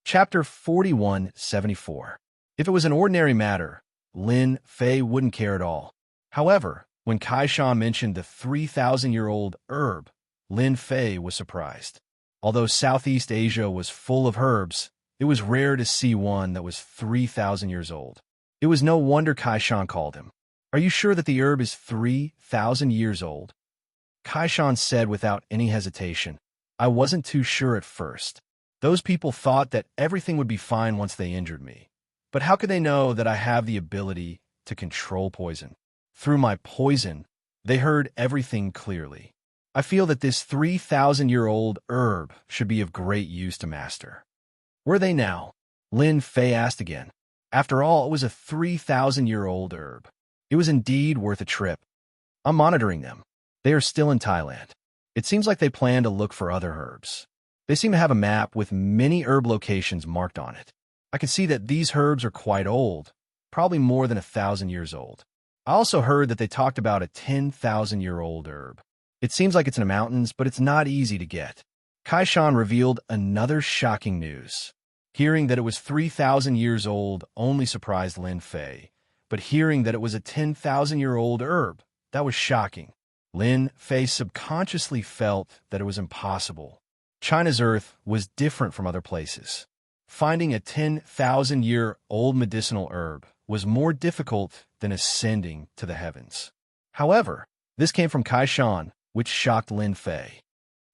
Chapter 4174. If it was an ordinary matter, Lin Fei wouldn't care at all. However, when Kaishan mentioned the 3,000-year-old herb, Lin Fei was surprised. Although Southeast Asia was full of herbs, it was rare to see one that was 3,000 years old. It was no wonder Kaishan called him. "Are you sure that the herb is 3,000 years old?" Kaishan said without any hesitation. "I wasn't too sure at first. Those people thought that everything would be fine once they injured me. But how could they know that I have the ability to control poison? Through my poison, they heard everything clearly. I feel that this 3,000-year-old herb should be of great use to master." "Were they now?" Lin Fei asked again. After all, it was a 3,000-year-old herb. It was indeed worth a trip. "I'm monitoring them. They are still in Thailand. It seems like they plan to look for other herbs. They seem to have a map with many herb locations marked on it. I can see that these herbs are quite old, probably more than 1,000 years old. I also heard that they talked about a 10,000-year-old herb. It seems like it's in the mountains, but it's not easy to get." Kaishan revealed another shocking news. Hearing that it was 3,000 years old only surprised Lin Fei, but hearing that it was a 10,000-year-old herb, that was shocking. Lin Fei subconsciously felt that it was impossible. China's earth was different from other places. Finding a 10,000-year-old medicinal herb was more difficult than ascending to the heavens. However, this came from Kaishan, which shocked Lin Fei.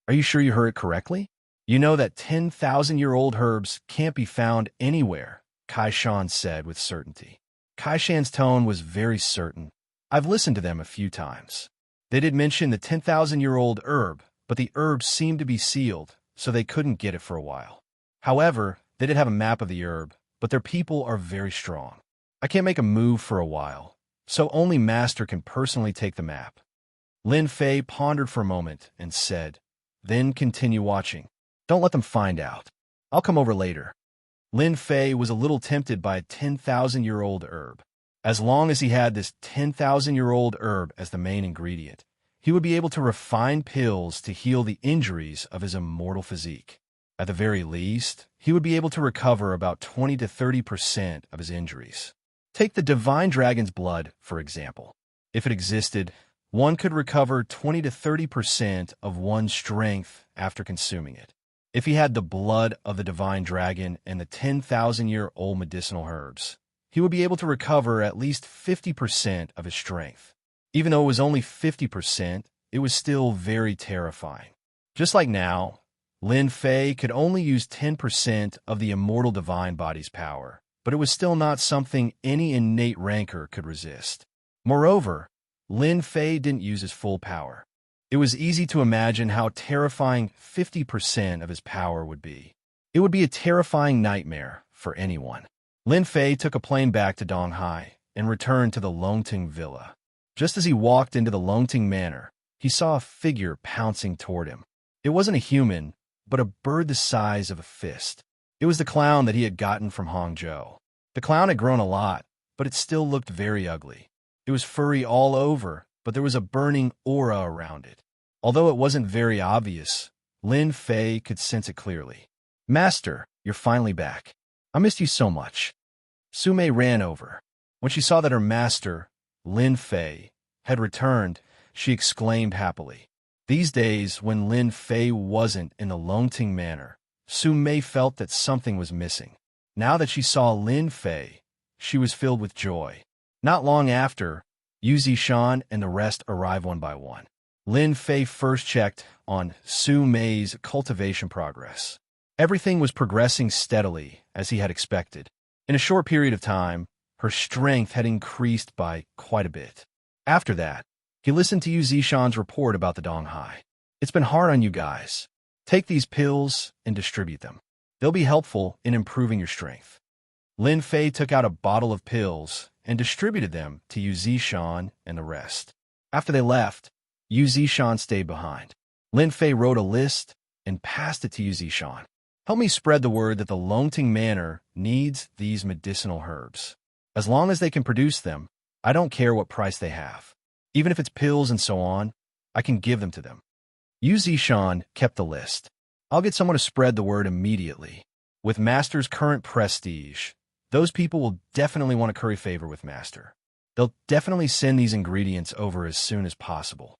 "Are you sure you heard it correctly? You know that 10,000-year-old herbs can't be found anywhere," Kaishan said with certainty. Kaishan's tone was very certain. "I've listened to them a few times. They did mention the 10,000-year-old herb, but the herb seemed to be sealed, so they couldn't get it for a while. However, they did have a map of the herb, but their people are very strong. I can't make a move for a while, so only Master can personally take the map." Lin Fei pondered for a moment and said, "Then continue watching. Don't let them find out. I'll come over later." Lin Fei was a little tempted by a 10,000-year-old herb. As long as he had this 10,000-year-old herb as the main ingredient, he would be able to refine pills to heal the injuries of his immortal physique. At the very least, he would be able to recover about 20 to 30% of his injuries. Take the divine dragon's blood, for example. If it existed, one could recover 20 to 30% of one's strength after consuming it. If he had the blood of the divine dragon and the 10,000-year-old medicinal herbs, he would be able to recover at least 50% of his strength. Even though it was only 50%, it was still very terrifying. Just like now, Lin Fei could only use 10% of the immortal divine body's power, but it was still not something any innate rancor could resist. Moreover, Lin Fei didn't use his full power. It was easy to imagine how terrifying 50% of his power would be. It would be a terrifying nightmare for anyone. Lin Fei took a plane back to Donghai and returned to the Longting Villa. Just as he walked into the Longting Manor, he saw a figure pouncing toward him. It wasn't a human, but a bird the size of a fist. It was the clown that he had gotten from Hangzhou. The clown had grown a lot, but it still looked very ugly. It was furry all over, but there was a burning aura around it. Although it wasn't very obvious, Lin Fei could sense it clearly. "Master, you're finally back. I missed you so much." Su Mei ran over. When she saw that her master, Lin Fei, had returned, she exclaimed happily. These days, when Lin Fei wasn't in the Longting Manor, Su Mei felt that something was missing. Now that she saw Lin Fei, she was filled with joy. Not long after, Yu Zishan and the rest arrived one by one. Lin Fei first checked on Su Mei's cultivation progress. Everything was progressing steadily, as he had expected. In a short period of time, her strength had increased by quite a bit. After that, he listened to Yu Zishan's report about the Donghai. "It's been hard on you guys. Take these pills and distribute them. They'll be helpful in improving your strength." Lin Fei took out a bottle of pills and distributed them to Yu Zishan and the rest. After they left, Yu Zishan stayed behind. Lin Fei wrote a list and passed it to Yu Zishan. "Help me spread the word that the Longting Manor needs these medicinal herbs. As long as they can produce them, I don't care what price they have. Even if it's pills and so on, I can give them to them." Yu Zishan kept the list. "I'll get someone to spread the word immediately." With Master's current prestige, those people will definitely want to curry favor with Master. They'll definitely send these ingredients over as soon as possible.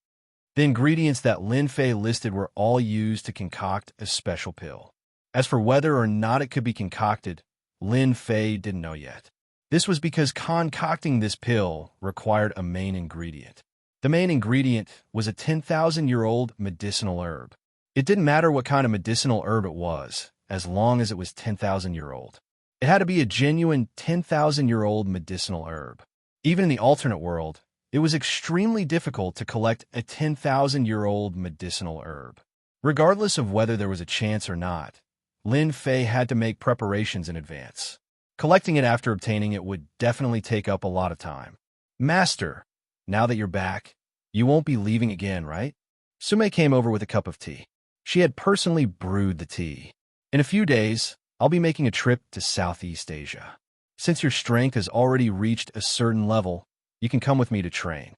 The ingredients that Lin Fei listed were all used to concoct a special pill. As for whether or not it could be concocted, Lin Fei didn't know yet. This was because concocting this pill required a main ingredient. The main ingredient was a 10,000-year-old medicinal herb. It didn't matter what kind of medicinal herb it was, as long as it was 10,000-year-old. It had to be a genuine 10,000-year-old medicinal herb. Even in the alternate world, it was extremely difficult to collect a 10,000-year-old medicinal herb. Regardless of whether there was a chance or not, Lin Fei had to make preparations in advance. Collecting it after obtaining it would definitely take up a lot of time. Master, now that you're back, you won't be leaving again, right? Sume came over with a cup of tea. She had personally brewed the tea. In a few days, I'll be making a trip to Southeast Asia. Since your strength has already reached a certain level, you can come with me to train.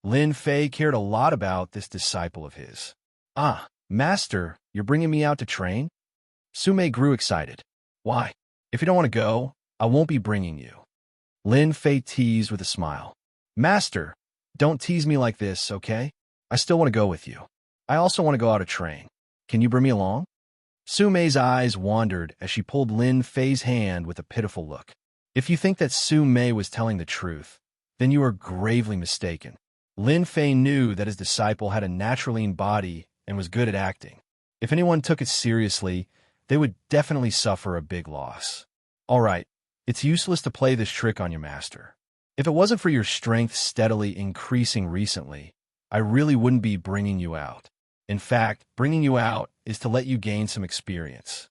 Lin Fei cared a lot about this disciple of his. Ah, Master, you're bringing me out to train? Sume grew excited. Why? If you don't want to go, I won't be bringing you. Lin Fei teased with a smile. Master, don't tease me like this, okay? I still want to go with you. I also want to go out to train. Can you bring me along? Sume's eyes wandered as she pulled Lin Fei's hand with a pitiful look. If you think that Sume was telling the truth, then you are gravely mistaken. Lin Fei knew that his disciple had a natural body and was good at acting. If anyone took it seriously, they would definitely suffer a big loss. All right, it's useless to play this trick on your master. If it wasn't for your strength steadily increasing recently, I really wouldn't be bringing you out. In fact, bringing you out is to let you gain some experience.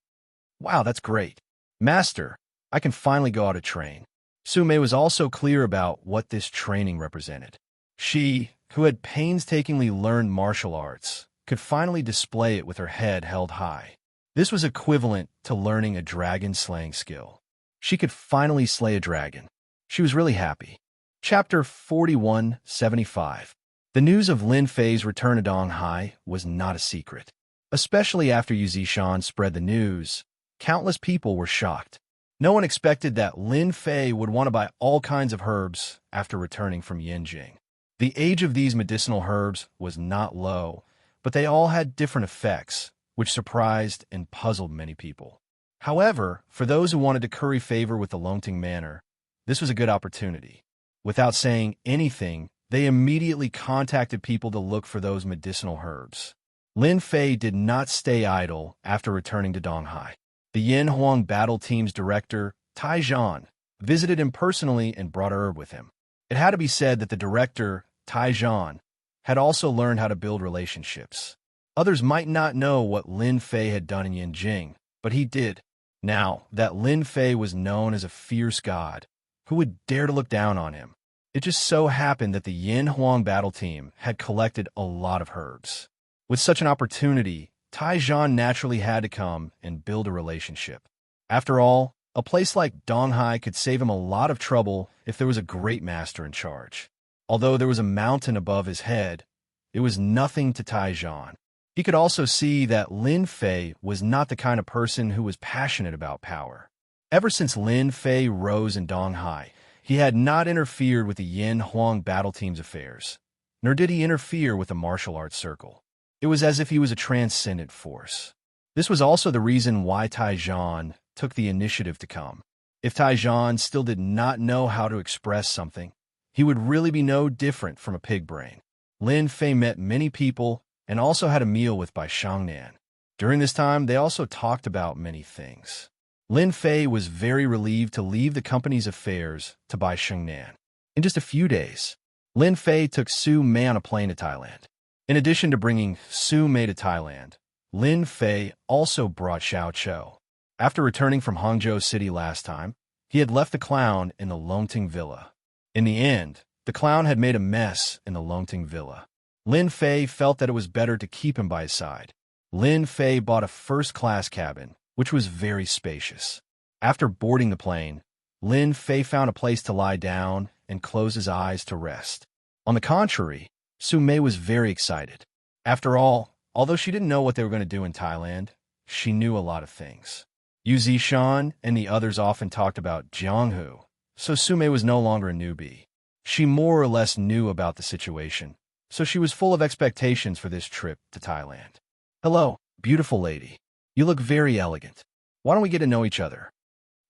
Wow, that's great. Master, I can finally go out to train. Sume was also clear about what this training represented. She, who had painstakingly learned martial arts, could finally display it with her head held high. This was equivalent to learning a dragon-slaying skill. She could finally slay a dragon. She was really happy. Chapter 4175. The news of Lin Fei's return to Donghai was not a secret. Especially after Yu Zishan spread the news, countless people were shocked. No one expected that Lin Fei would want to buy all kinds of herbs after returning from Yanjing. The age of these medicinal herbs was not low, but they all had different effects, which surprised and puzzled many people. However, for those who wanted to curry favor with the Longting Manor, this was a good opportunity. Without saying anything, they immediately contacted people to look for those medicinal herbs. Lin Fei did not stay idle after returning to Donghai. The Yin Huang battle team's director, Tai Zhan, visited him personally and brought a herb with him. It had to be said that the director, Tai Zhan, had also learned how to build relationships. Others might not know what Lin Fei had done in Yanjing, but he did. Now that Lin Fei was known as a fierce god, who would dare to look down on him? It just so happened that the Yin Huang battle team had collected a lot of herbs. With such an opportunity, Tai Zhan naturally had to come and build a relationship. After all, a place like Donghai could save him a lot of trouble if there was a great master in charge. Although there was a mountain above his head, it was nothing to Tai Zhan. He could also see that Lin Fei was not the kind of person who was passionate about power. Ever since Lin Fei rose in Donghai, he had not interfered with the Yin Huang battle team's affairs, nor did he interfere with the martial arts circle. It was as if he was a transcendent force. This was also the reason why Tai Zhan took the initiative to come. If Tai Zhan still did not know how to express something, he would really be no different from a pig brain. Lin Fei met many people and also had a meal with Bai Shangnan. During this time, they also talked about many things. Lin Fei was very relieved to leave the company's affairs to Bai Shangnan. In just a few days, Lin Fei took Su Mei on a plane to Thailand. In addition to bringing Su Mei to Thailand, Lin Fei also brought Xiao Chou. After returning from Hangzhou City last time, he had left the clown in the Longting Villa. In the end, the clown had made a mess in the Longting Villa. Lin Fei felt that it was better to keep him by his side. Lin Fei bought a first-class cabin, which was very spacious. After boarding the plane, Lin Fei found a place to lie down and close his eyes to rest. On the contrary, Su Mei was very excited. After all, although she didn't know what they were going to do in Thailand, she knew a lot of things. Yu Zishan and the others often talked about Jianghu, so Sume was no longer a newbie. She more or less knew about the situation, so she was full of expectations for this trip to Thailand. Hello, beautiful lady. You look very elegant. Why don't we get to know each other?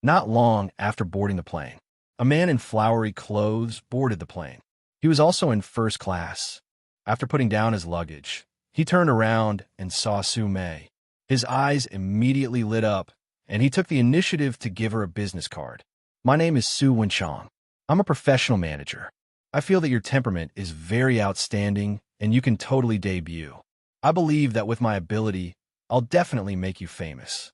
Not long after boarding the plane, a man in flowery clothes boarded the plane. He was also in first class. After putting down his luggage, he turned around and saw Su Mei. His eyes immediately lit up, and he took the initiative to give her a business card. My name is Su Wenchang. I'm a professional manager. I feel that your temperament is very outstanding, and you can totally debut. I believe that with my ability, I'll definitely make you famous.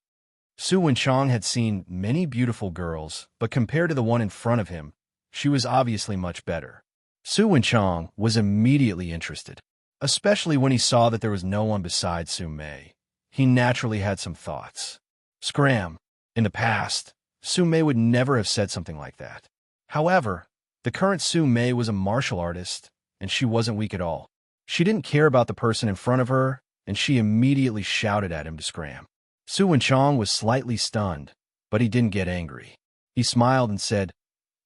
Su Wenchang had seen many beautiful girls, but compared to the one in front of him, she was obviously much better. Su Wenchang was immediately interested, especially when he saw that there was no one besides Su Mei. He naturally had some thoughts. Scram. In the past, Su Mei would never have said something like that. However, the current Su Mei was a martial artist, and she wasn't weak at all. She didn't care about the person in front of her, and she immediately shouted at him to scram. Su Wenchang was slightly stunned, but he didn't get angry. He smiled and said,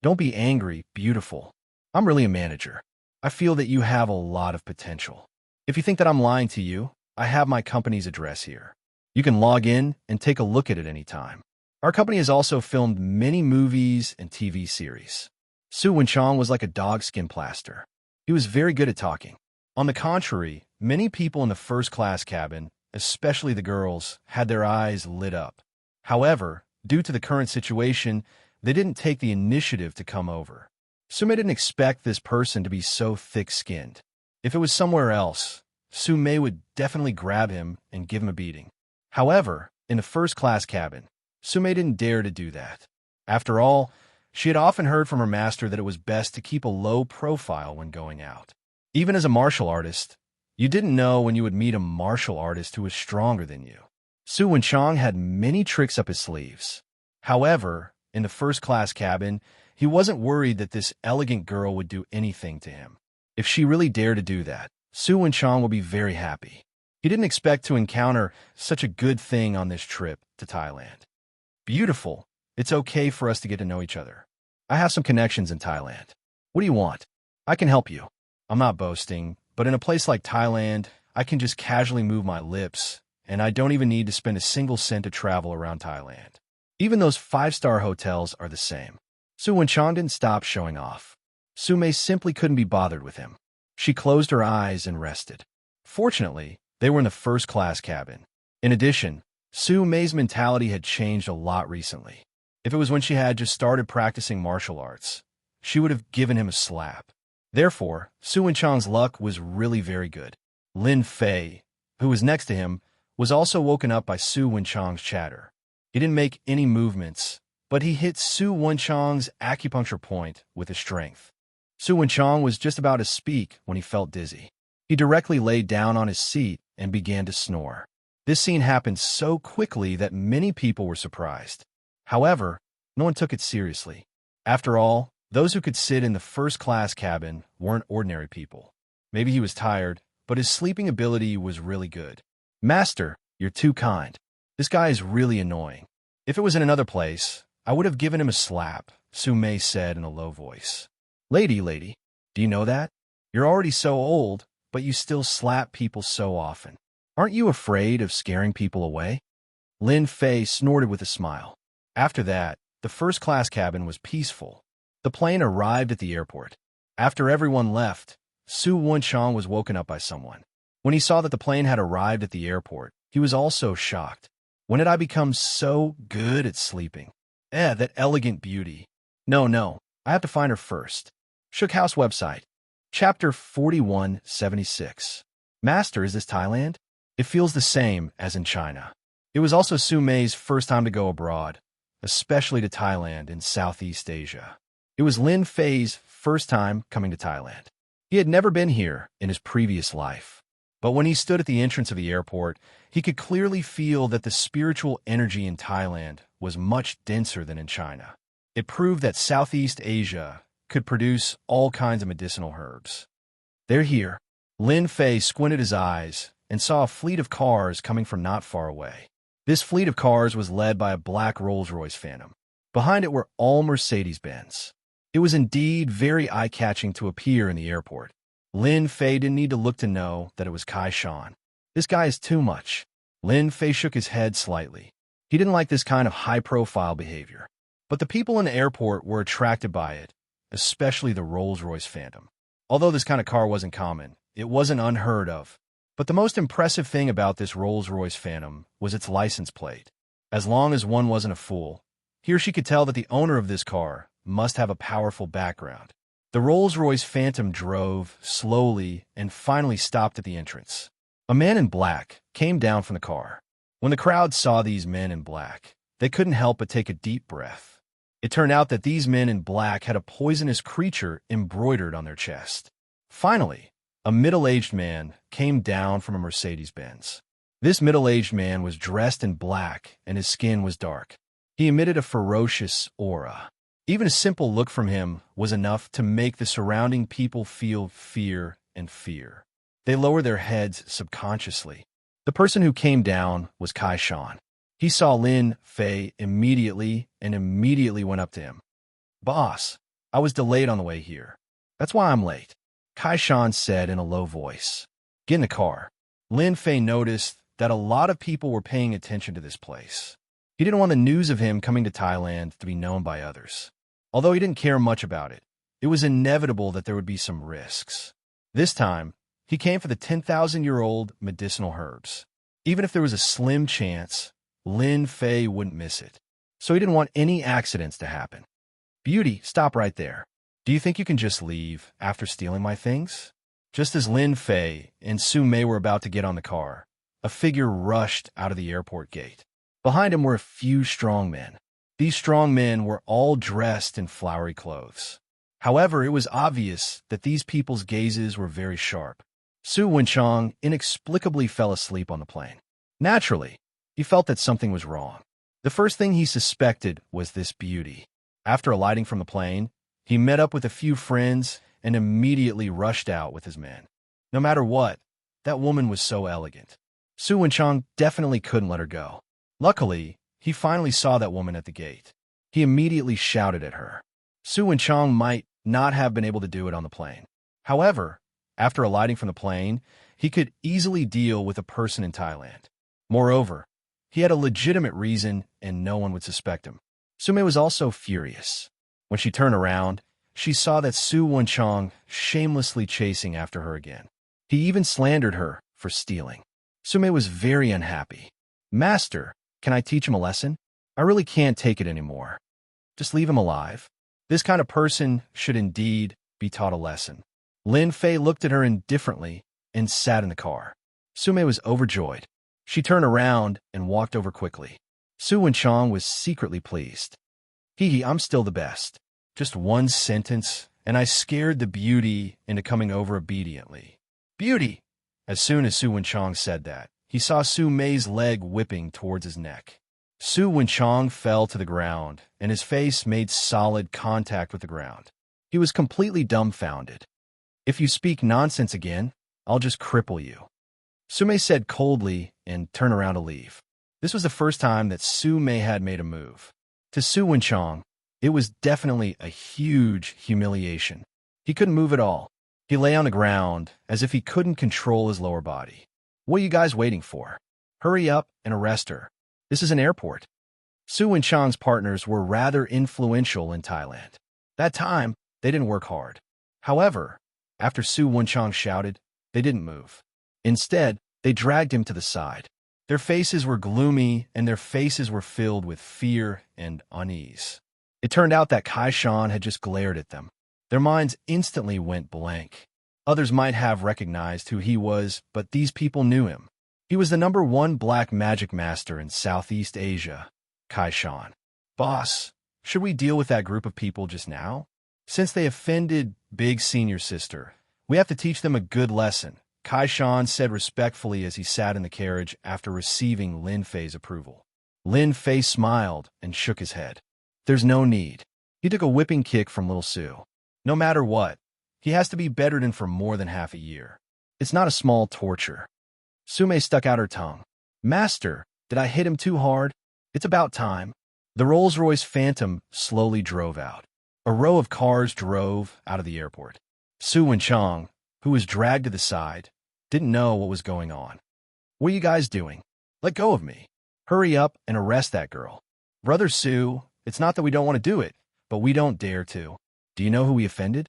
"Don't be angry, beautiful. I'm really a manager. I feel that you have a lot of potential. If you think that I'm lying to you, I have my company's address here. You can log in and take a look at it any time. Our company has also filmed many movies and TV series." Su Wenchang was like a dog skin plaster. He was very good at talking. On the contrary, many people in the first-class cabin, especially the girls, had their eyes lit up. However, due to the current situation, they didn't take the initiative to come over. Sume didn't expect this person to be so thick-skinned. If it was somewhere else, Sume would definitely grab him and give him a beating. However, in the first-class cabin, Sume didn't dare to do that. After all, she had often heard from her master that it was best to keep a low profile when going out. Even as a martial artist, you didn't know when you would meet a martial artist who was stronger than you. Su Wenchang had many tricks up his sleeves. However, in the first-class cabin, he wasn't worried that this elegant girl would do anything to him. If she really dared to do that, Su Wenchang would be very happy. He didn't expect to encounter such a good thing on this trip to Thailand. Beautiful. It's okay for us to get to know each other. I have some connections in Thailand. What do you want? I can help you. I'm not boasting, but in a place like Thailand, I can just casually move my lips, and I don't even need to spend a single cent to travel around Thailand. Even those 5-star hotels are the same. Su Wenchang didn't stop showing off. Sume simply couldn't be bothered with him. She closed her eyes and rested. Fortunately, they were in the first-class cabin. In addition, Su Mei's mentality had changed a lot recently. If it was when she had just started practicing martial arts, she would have given him a slap. Therefore, Su Wenchang's luck was really very good. Lin Fei, who was next to him, was also woken up by Su Wenchang's chatter. He didn't make any movements, but he hit Su Wenchang's acupuncture point with his strength. Su Wenchang was just about to speak when he felt dizzy. He directly laid down on his seat and began to snore. This scene happened so quickly that many people were surprised. However, no one took it seriously. After all, those who could sit in the first-class cabin weren't ordinary people. Maybe he was tired, but his sleeping ability was really good. "Master, you're too kind. This guy is really annoying. If it was in another place, I would have given him a slap," Su Mei said in a low voice. Lady, do you know that? You're already so old, but you still slap people so often. Aren't you afraid of scaring people away?" Lin Fei snorted with a smile. After that, the first-class cabin was peaceful. The plane arrived at the airport. After everyone left, Su Wenchang was woken up by someone. When he saw that the plane had arrived at the airport, he was also shocked. When did I become so good at sleeping? That elegant beauty. No, I have to find her first. Shook House website. Chapter 4176. Master, is this Thailand? It feels the same as in China. It was also Su Mei's first time to go abroad, especially to Thailand in Southeast Asia. It was Lin Fei's first time coming to Thailand. He had never been here in his previous life. But when he stood at the entrance of the airport, he could clearly feel that the spiritual energy in Thailand was much denser than in China. It proved that Southeast Asia could produce all kinds of medicinal herbs. "They're here." Lin Fei squinted his eyes and saw a fleet of cars coming from not far away. This fleet of cars was led by a black Rolls-Royce Phantom. Behind it were all Mercedes-Benz. It was indeed very eye-catching to appear in the airport. Lin Fei didn't need to look to know that it was Kai Shan. This guy is too much. Lin Fei shook his head slightly. He didn't like this kind of high-profile behavior. But the people in the airport were attracted by it, especially the Rolls-Royce Phantom. Although this kind of car wasn't common, it wasn't unheard of. But the most impressive thing about this Rolls-Royce Phantom was its license plate. As long as one wasn't a fool, he or she could tell that the owner of this car must have a powerful background. The Rolls-Royce Phantom drove slowly and finally stopped at the entrance. A man in black came down from the car. When the crowd saw these men in black, they couldn't help but take a deep breath. It turned out that these men in black had a poisonous creature embroidered on their chest. Finally, a middle-aged man came down from a Mercedes-Benz. This middle-aged man was dressed in black and his skin was dark. He emitted a ferocious aura. Even a simple look from him was enough to make the surrounding people feel fear and fear. They lowered their heads subconsciously. The person who came down was Kai Shan. He saw Lin Fei immediately and immediately went up to him. "Boss, I was delayed on the way here. That's why I'm late," Kai Shan said in a low voice. "Get in the car." Lin Fei noticed that a lot of people were paying attention to this place. He didn't want the news of him coming to Thailand to be known by others. Although he didn't care much about it, it was inevitable that there would be some risks. This time, he came for the 10,000-year-old medicinal herbs. Even if there was a slim chance, Lin Fei wouldn't miss it. So he didn't want any accidents to happen. "Beauty, stop right there. Do you think you can just leave after stealing my things?" Just as Lin Fei and Su Mei were about to get on the car, a figure rushed out of the airport gate. Behind him were a few strong men. These strong men were all dressed in flowery clothes. However, it was obvious that these people's gazes were very sharp. Su Wenchang inexplicably fell asleep on the plane. Naturally, he felt that something was wrong. The first thing he suspected was this beauty. After alighting from the plane, he met up with a few friends and immediately rushed out with his men. No matter what, that woman was so elegant. Su Wenchang definitely couldn't let her go. Luckily, he finally saw that woman at the gate. He immediately shouted at her. Su Wenchang might not have been able to do it on the plane. However, after alighting from the plane, he could easily deal with a person in Thailand. Moreover, he had a legitimate reason and no one would suspect him. Su Mei was also furious. When she turned around, she saw that Su Wenchang shamelessly chasing after her again. He even slandered her for stealing. Su Mei was very unhappy. "Master, can I teach him a lesson? I really can't take it anymore. Just leave him alive." This kind of person should indeed be taught a lesson. Lin Fei looked at her indifferently and sat in the car. Su Mei was overjoyed. She turned around and walked over quickly. Su Wenchang was secretly pleased. "Hee, I'm still the best. Just one sentence, and I scared the beauty into coming over obediently." "Beauty!" As soon as Su Wenchang said that, he saw Su Mei's leg whipping towards his neck. Su Wenchang fell to the ground, and his face made solid contact with the ground. He was completely dumbfounded. "If you speak nonsense again, I'll just cripple you," Su Mei said coldly and turned around to leave. This was the first time that Su Mei had made a move. To Su Wenchang, it was definitely a huge humiliation. He couldn't move at all. He lay on the ground as if he couldn't control his lower body. "What are you guys waiting for? Hurry up and arrest her. This is an airport." Su Wenchang's partners were rather influential in Thailand. That time, they didn't work hard. However, after Su Wenchang shouted, they didn't move. Instead, they dragged him to the side. Their faces were gloomy and their faces were filled with fear and unease. It turned out that Kai Shan had just glared at them. Their minds instantly went blank. Others might have recognized who he was, but these people knew him. He was the #1 black magic master in Southeast Asia, Kai Shan. "Boss, should we deal with that group of people just now? Since they offended Big Senior Sister, we have to teach them a good lesson," Kai Shan said respectfully as he sat in the carriage after receiving Lin Fei's approval. Lin Fei smiled and shook his head. "There's no need." He took a whipping kick from Little Su. No matter what, he has to be bedridden for more than half a year. It's not a small torture. Su Mei stuck out her tongue. "Master, Did I hit him too hard? It's about time. The Rolls-Royce Phantom slowly drove out. A row of cars drove out of the airport. Su Wenchang, who was dragged to the side, didn't know what was going on. What are you guys doing? Let go of me. Hurry up and arrest that girl. Brother Su, it's not that we don't want to do it, but we don't dare to. Do you know who we offended?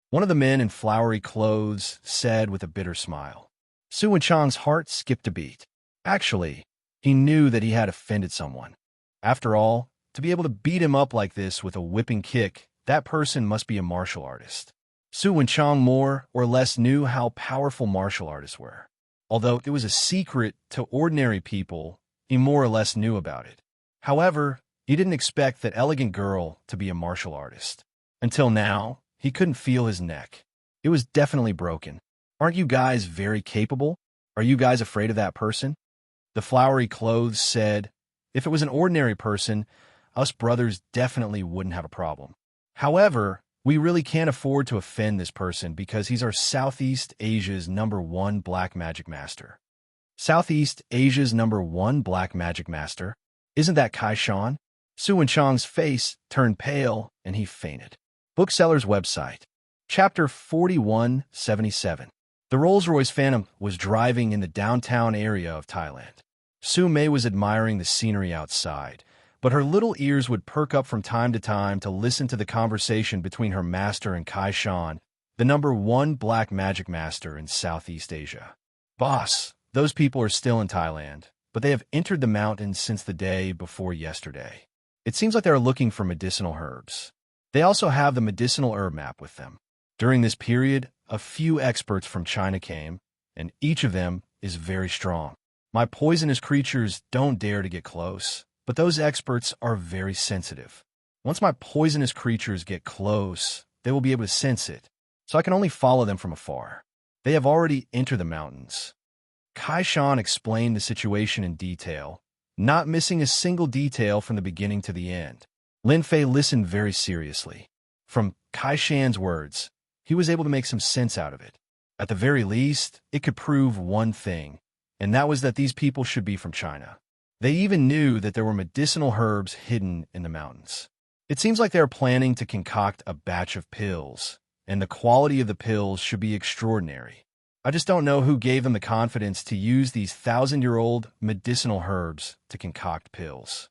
One of the men in flowery clothes said with a bitter smile. Su Wenchang's heart skipped a beat. Actually, he knew that he had offended someone. After all, to be able to beat him up like this with a whipping kick, that person must be a martial artist. Su Wenchang more or less knew how powerful martial artists were. Although it was a secret to ordinary people, he more or less knew about it. However, he didn't expect that elegant girl to be a martial artist. Until now, he couldn't feel his neck. It was definitely broken. Aren't you guys very capable? Are you guys afraid of that person? The flowery clothes said, if it was an ordinary person, us brothers definitely wouldn't have a problem. However, we really can't afford to offend this person because he's our Southeast Asia's #1 black magic master. Southeast Asia's #1 black magic master? Isn't that Kaishan? Su Wenchang's face turned pale and he fainted. Bookseller's website. Chapter 4177. The Rolls-Royce Phantom was driving in the downtown area of Thailand. Su Mei was admiring the scenery outside, but her little ears would perk up from time to listen to the conversation between her master and Kaishan, the #1 black magic master in Southeast Asia. Boss, those people are still in Thailand, but they have entered the mountains since the day before yesterday. It seems like they are looking for medicinal herbs. They also have the medicinal herb map with them. During this period, a few experts from China came, and each of them is very strong. My poisonous creatures don't dare to get close, but those experts are very sensitive. Once my poisonous creatures get close, they will be able to sense it, so I can only follow them from afar. They have already entered the mountains. Kaishan explained the situation in detail, not missing a single detail from the beginning to the end. Lin Fei listened very seriously. From Kaishan's words, he was able to make some sense out of it. At the very least, it could prove one thing, and that was that these people should be from China. They even knew that there were medicinal herbs hidden in the mountains. It seems like they are planning to concoct a batch of pills, and the quality of the pills should be extraordinary. I just don't know who gave them the confidence to use these 1,000-year-old medicinal herbs to concoct pills.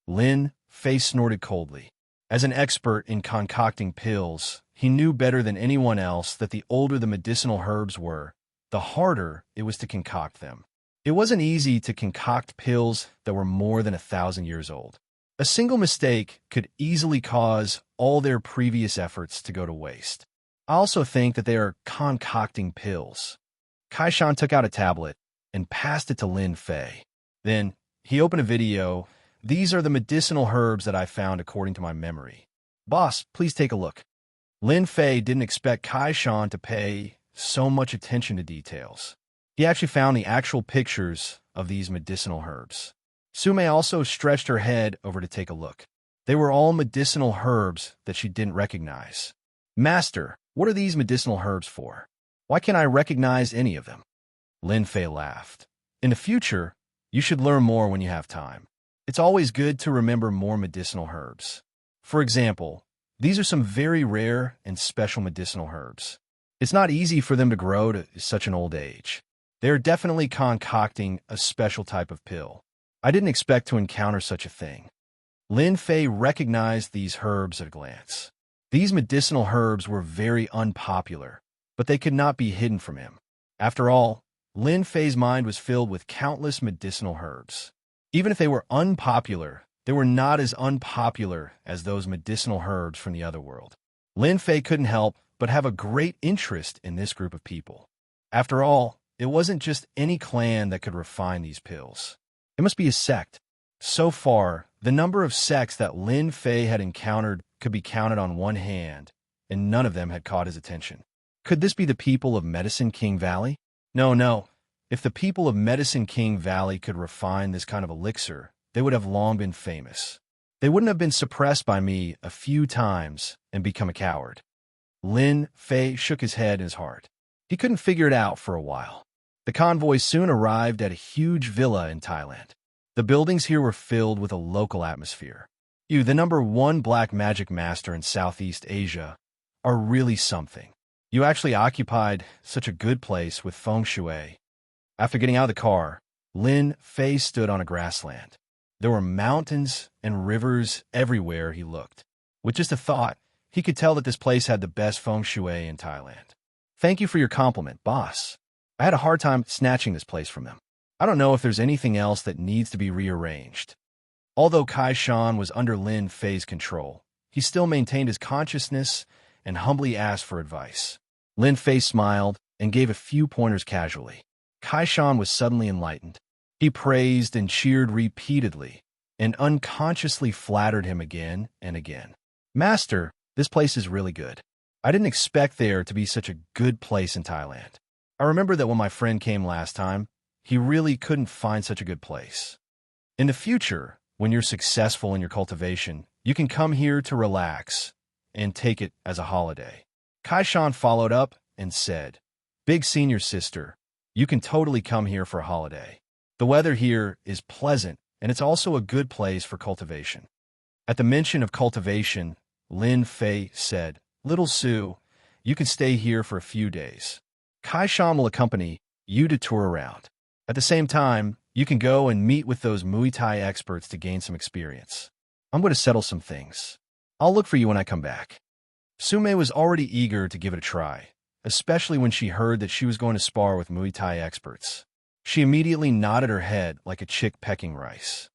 Lin Fei snorted coldly. As an expert in concocting pills, he knew better than anyone else that the older the medicinal herbs were, the harder it was to concoct them. It wasn't easy to concoct pills that were more than 1,000 years old. A single mistake could easily cause all their previous efforts to go to waste. I also think that they are concocting pills. Kaishan took out a tablet and passed it to Lin Fei. Then he opened a video. These are the medicinal herbs that I found according to my memory. Boss, please take a look. Lin Fei didn't expect Kaishan to pay so much attention to details. He actually found the actual pictures of these medicinal herbs. Su Mei also stretched her head over to take a look. They were all medicinal herbs that she didn't recognize. Master, what are these medicinal herbs for? Why can't I recognize any of them? Lin Fei laughed. In the future, you should learn more when you have time. It's always good to remember more medicinal herbs. For example, these are some very rare and special medicinal herbs. It's not easy for them to grow to such an old age. They are definitely concocting a special type of pill. I didn't expect to encounter such a thing. Lin Fei recognized these herbs at a glance. These medicinal herbs were very unpopular, but they could not be hidden from him. After all, Lin Fei's mind was filled with countless medicinal herbs. Even if they were unpopular, they were not as unpopular as those medicinal herbs from the other world. Lin Fei couldn't help but have a great interest in this group of people. After all, it wasn't just any clan that could refine these pills. It must be a sect. So far, the number of sects that Lin Fei had encountered could be counted on one hand, and none of them had caught his attention. Could this be the people of Medicine King Valley? No. If the people of Medicine King Valley could refine this kind of elixir, they would have long been famous. They wouldn't have been suppressed by me a few times and become a coward. Lin Fei shook his head in his heart. He couldn't figure it out for a while. The convoy soon arrived at a huge villa in Thailand. The buildings here were filled with a local atmosphere. You, the #1 black magic master in Southeast Asia, are really something. You actually occupied such a good place with feng shui. After getting out of the car, Lin Fei stood on a grassland. There were mountains and rivers everywhere he looked. With just a thought, he could tell that this place had the best feng shui in Thailand. Thank you for your compliment, boss. I had a hard time snatching this place from them. I don't know if there's anything else that needs to be rearranged. Although Kai Shan was under Lin Fei's control, he still maintained his consciousness and humbly asked for advice. Lin Fei smiled and gave a few pointers casually. Kai Shan was suddenly enlightened. He praised and cheered repeatedly, and unconsciously flattered him again and again. Master, this place is really good. I didn't expect there to be such a good place in Thailand. I remember that when my friend came last time, he really couldn't find such a good place. In the future, when you're successful in your cultivation, you can come here to relax and take it as a holiday. Kai Shan followed up and said, Big senior sister, you can totally come here for a holiday. The weather here is pleasant, and it's also a good place for cultivation. At the mention of cultivation, Lin Fei said, Little Sue, you can stay here for a few days. Kai Shan will accompany you to tour around. At the same time, you can go and meet with those Muay Thai experts to gain some experience. I'm going to settle some things. I'll look for you when I come back. Sume was already eager to give it a try, especially when she heard that she was going to spar with Muay Thai experts. She immediately nodded her head like a chick pecking rice.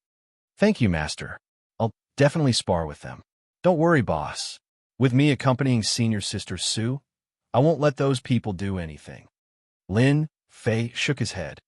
Thank you, master. I'll definitely spar with them. Don't worry, boss. With me accompanying senior sister Sue, I won't let those people do anything. Lin Fei shook his head.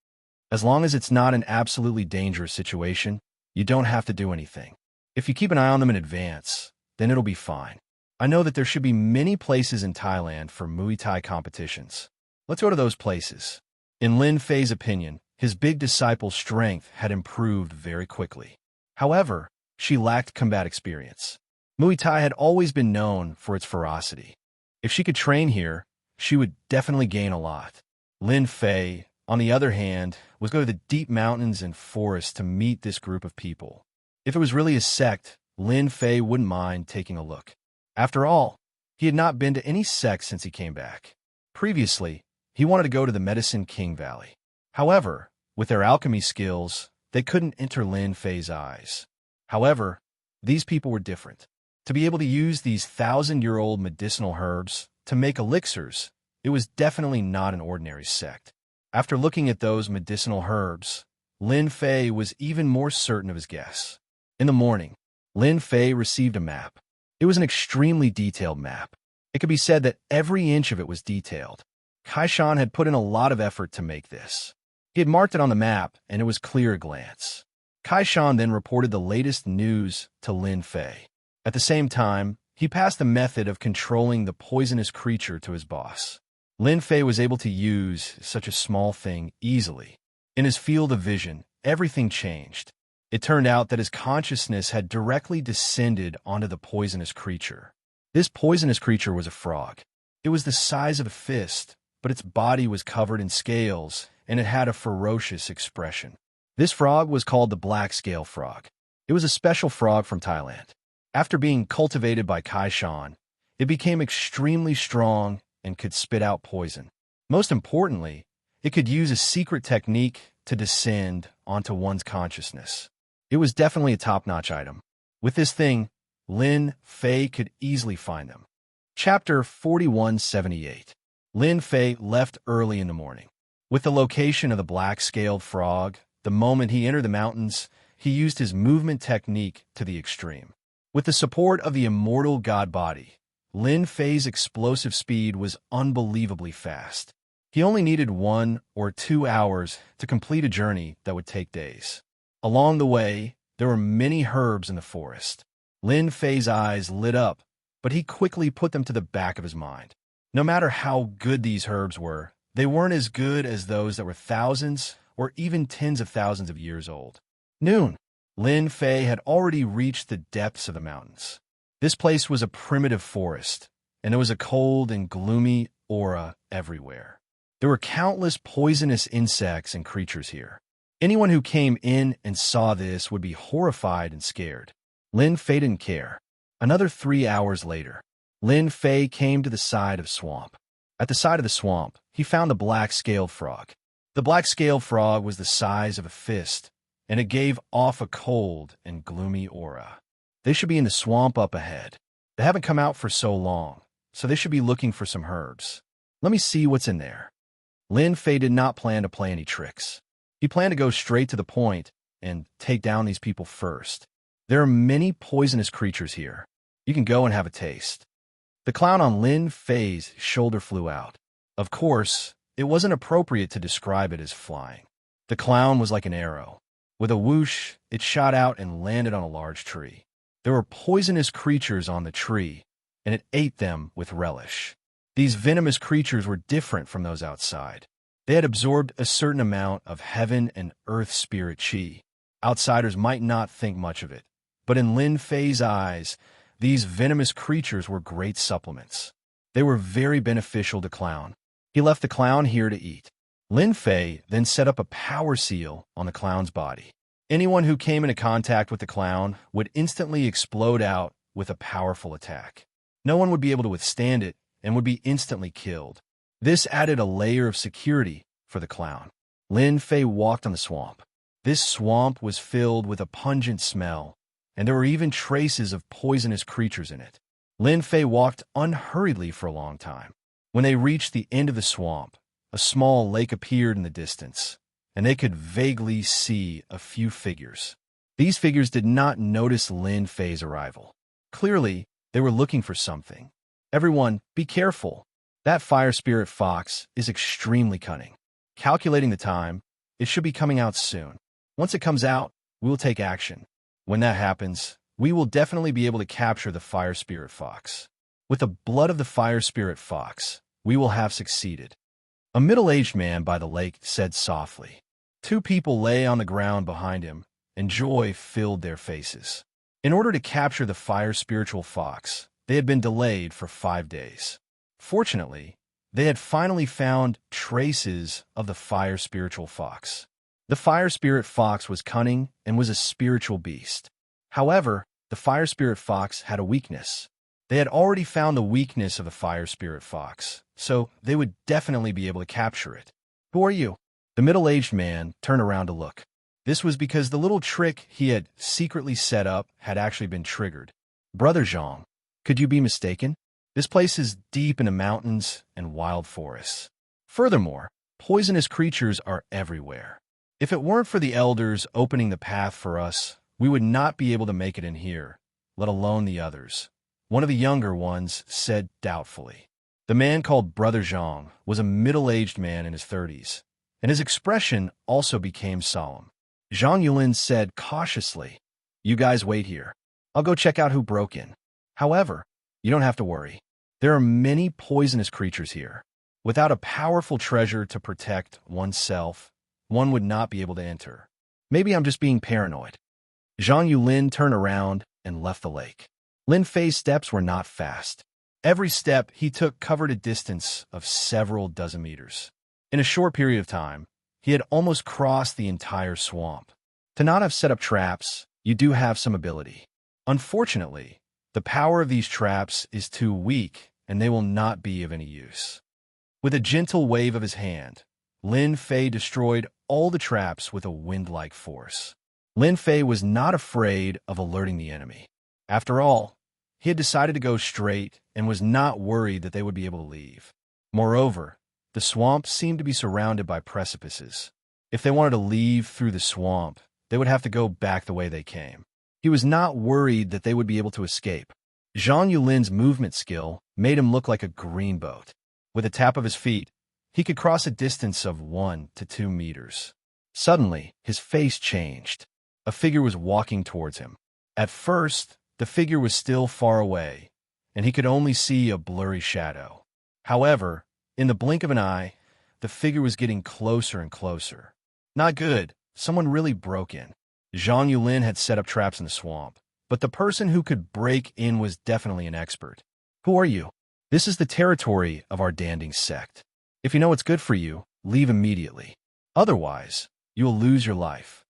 As long as it's not an absolutely dangerous situation, you don't have to do anything. If you keep an eye on them in advance, then it'll be fine. I know that there should be many places in Thailand for Muay Thai competitions. Let's go to those places. In Lin Fei's opinion, his big disciple's strength had improved very quickly. However, she lacked combat experience. Muay Thai had always been known for its ferocity. If she could train here, she would definitely gain a lot. Lin Fei, on the other hand, was going to the deep mountains and forests to meet this group of people. If it was really a sect, Lin Fei wouldn't mind taking a look. After all, he had not been to any sect since he came back. Previously, he wanted to go to the Medicine King Valley. However, with their alchemy skills, they couldn't enter Lin Fei's eyes. However, these people were different. To be able to use these 1,000-year-old medicinal herbs to make elixirs, it was definitely not an ordinary sect. After looking at those medicinal herbs, Lin Fei was even more certain of his guess. In the morning, Lin Fei received a map. It was an extremely detailed map. It could be said that every inch of it was detailed. Kai Shan had put in a lot of effort to make this. He had marked it on the map, and it was clear at a glance. Kai Shan then reported the latest news to Lin Fei. At the same time, he passed the method of controlling the poisonous creature to his boss. Lin Fei was able to use such a small thing easily. In his field of vision, everything changed. It turned out that his consciousness had directly descended onto the poisonous creature. This poisonous creature was a frog. It was the size of a fist, but its body was covered in scales, and it had a ferocious expression. This frog was called the black scale frog. It was a special frog from Thailand. After being cultivated by Kai Shan, it became extremely strong and could spit out poison. Most importantly, it could use a secret technique to descend onto one's consciousness. It was definitely a top-notch item. With this thing, Lin Fei could easily find them. Chapter 4178. Lin Fei left early in the morning. With the location of the black-scaled frog, the moment he entered the mountains, he used his movement technique to the extreme. With the support of the immortal god body, Lin Fei's explosive speed was unbelievably fast. He only needed 1 or 2 hours to complete a journey that would take days. Along the way, there were many herbs in the forest. Lin Fei's eyes lit up, but he quickly put them to the back of his mind. No matter how good these herbs were, they weren't as good as those that were thousands or even tens of thousands of years old. Noon. Lin Fei had already reached the depths of the mountains. This place was a primitive forest, and there was a cold and gloomy aura everywhere. There were countless poisonous insects and creatures here. Anyone who came in and saw this would be horrified and scared. Lin Fei didn't care. Another 3 hours later, Lin Fei came to the side of swamp. At the side of the swamp, he found the black-scaled frog. The black-scaled frog was the size of a fist, and it gave off a cold and gloomy aura. They should be in the swamp up ahead. They haven't come out for so long, so they should be looking for some herbs. Let me see what's in there. Lin Fei did not plan to play any tricks. He planned to go straight to the point and take down these people first. There are many poisonous creatures here. You can go and have a taste. The clown on Lin Fei's shoulder flew out. Of course, it wasn't appropriate to describe it as flying. The clown was like an arrow. With a whoosh, it shot out and landed on a large tree. There were poisonous creatures on the tree, and it ate them with relish. These venomous creatures were different from those outside. They had absorbed a certain amount of heaven and earth spirit chi. Outsiders might not think much of it, but in Lin Fei's eyes, these venomous creatures were great supplements. They were very beneficial to Clown. He left the clown here to eat. Lin Fei then set up a power seal on the clown's body. Anyone who came into contact with the clown would instantly explode out with a powerful attack. No one would be able to withstand it and would be instantly killed. This added a layer of security for the clown. Lin Fei walked on the swamp. This swamp was filled with a pungent smell, and there were even traces of poisonous creatures in it. Lin Fei walked unhurriedly for a long time. When they reached the end of the swamp, a small lake appeared in the distance, and they could vaguely see a few figures. These figures did not notice Lin Fei's arrival. Clearly, they were looking for something. Everyone, be careful. That fire spirit fox is extremely cunning. Calculating the time, it should be coming out soon. Once it comes out, we will take action. When that happens, we will definitely be able to capture the fire spirit fox. With the blood of the fire spirit fox, we will have succeeded. A middle-aged man by the lake said softly. 2 people lay on the ground behind him, and joy filled their faces. In order to capture the fire spiritual fox, they had been delayed for 5 days. Fortunately, they had finally found traces of the fire spiritual fox. The fire spirit fox was cunning and was a spiritual beast. However, the fire spirit fox had a weakness. They had already found the weakness of the fire spirit fox, so they would definitely be able to capture it. Who are you? The middle-aged man turned around to look. This was because the little trick he had secretly set up had actually been triggered. Brother Zhang, could you be mistaken? This place is deep in the mountains and wild forests. Furthermore, poisonous creatures are everywhere. If it weren't for the elders opening the path for us, we would not be able to make it in here, let alone the others. One of the younger ones said doubtfully. The man called Brother Zhang was a middle-aged man in his 30s, and his expression also became solemn. Zhang Yulin said cautiously, "You guys wait here. I'll go check out who broke in. However, you don't have to worry. There are many poisonous creatures here. Without a powerful treasure to protect oneself, one would not be able to enter. Maybe I'm just being paranoid." Zhang Yulin turned around and left the lake. Lin Fei's steps were not fast. Every step he took covered a distance of several dozen meters. In a short period of time, he had almost crossed the entire swamp. To not have set up traps, you do have some ability. Unfortunately, the power of these traps is too weak, and they will not be of any use. With a gentle wave of his hand, Lin Fei destroyed all the traps with a wind-like force. Lin Fei was not afraid of alerting the enemy. After all, he had decided to go straight and was not worried that they would be able to leave. Moreover, the swamp seemed to be surrounded by precipices. If they wanted to leave through the swamp, they would have to go back the way they came. He was not worried that they would be able to escape. Zhang Yulin's movement skill made him look like a green boat. With a tap of his feet, he could cross a distance of 1 to 2 meters. Suddenly, his face changed. A figure was walking towards him. At first, the figure was still far away, and he could only see a blurry shadow. However, in the blink of an eye, the figure was getting closer and closer. Not good. Someone really broke in. Zhang Yulin had set up traps in the swamp, but the person who could break in was definitely an expert. Who are you? This is the territory of our Danding sect. If you know what's good for you, leave immediately. Otherwise, you will lose your life.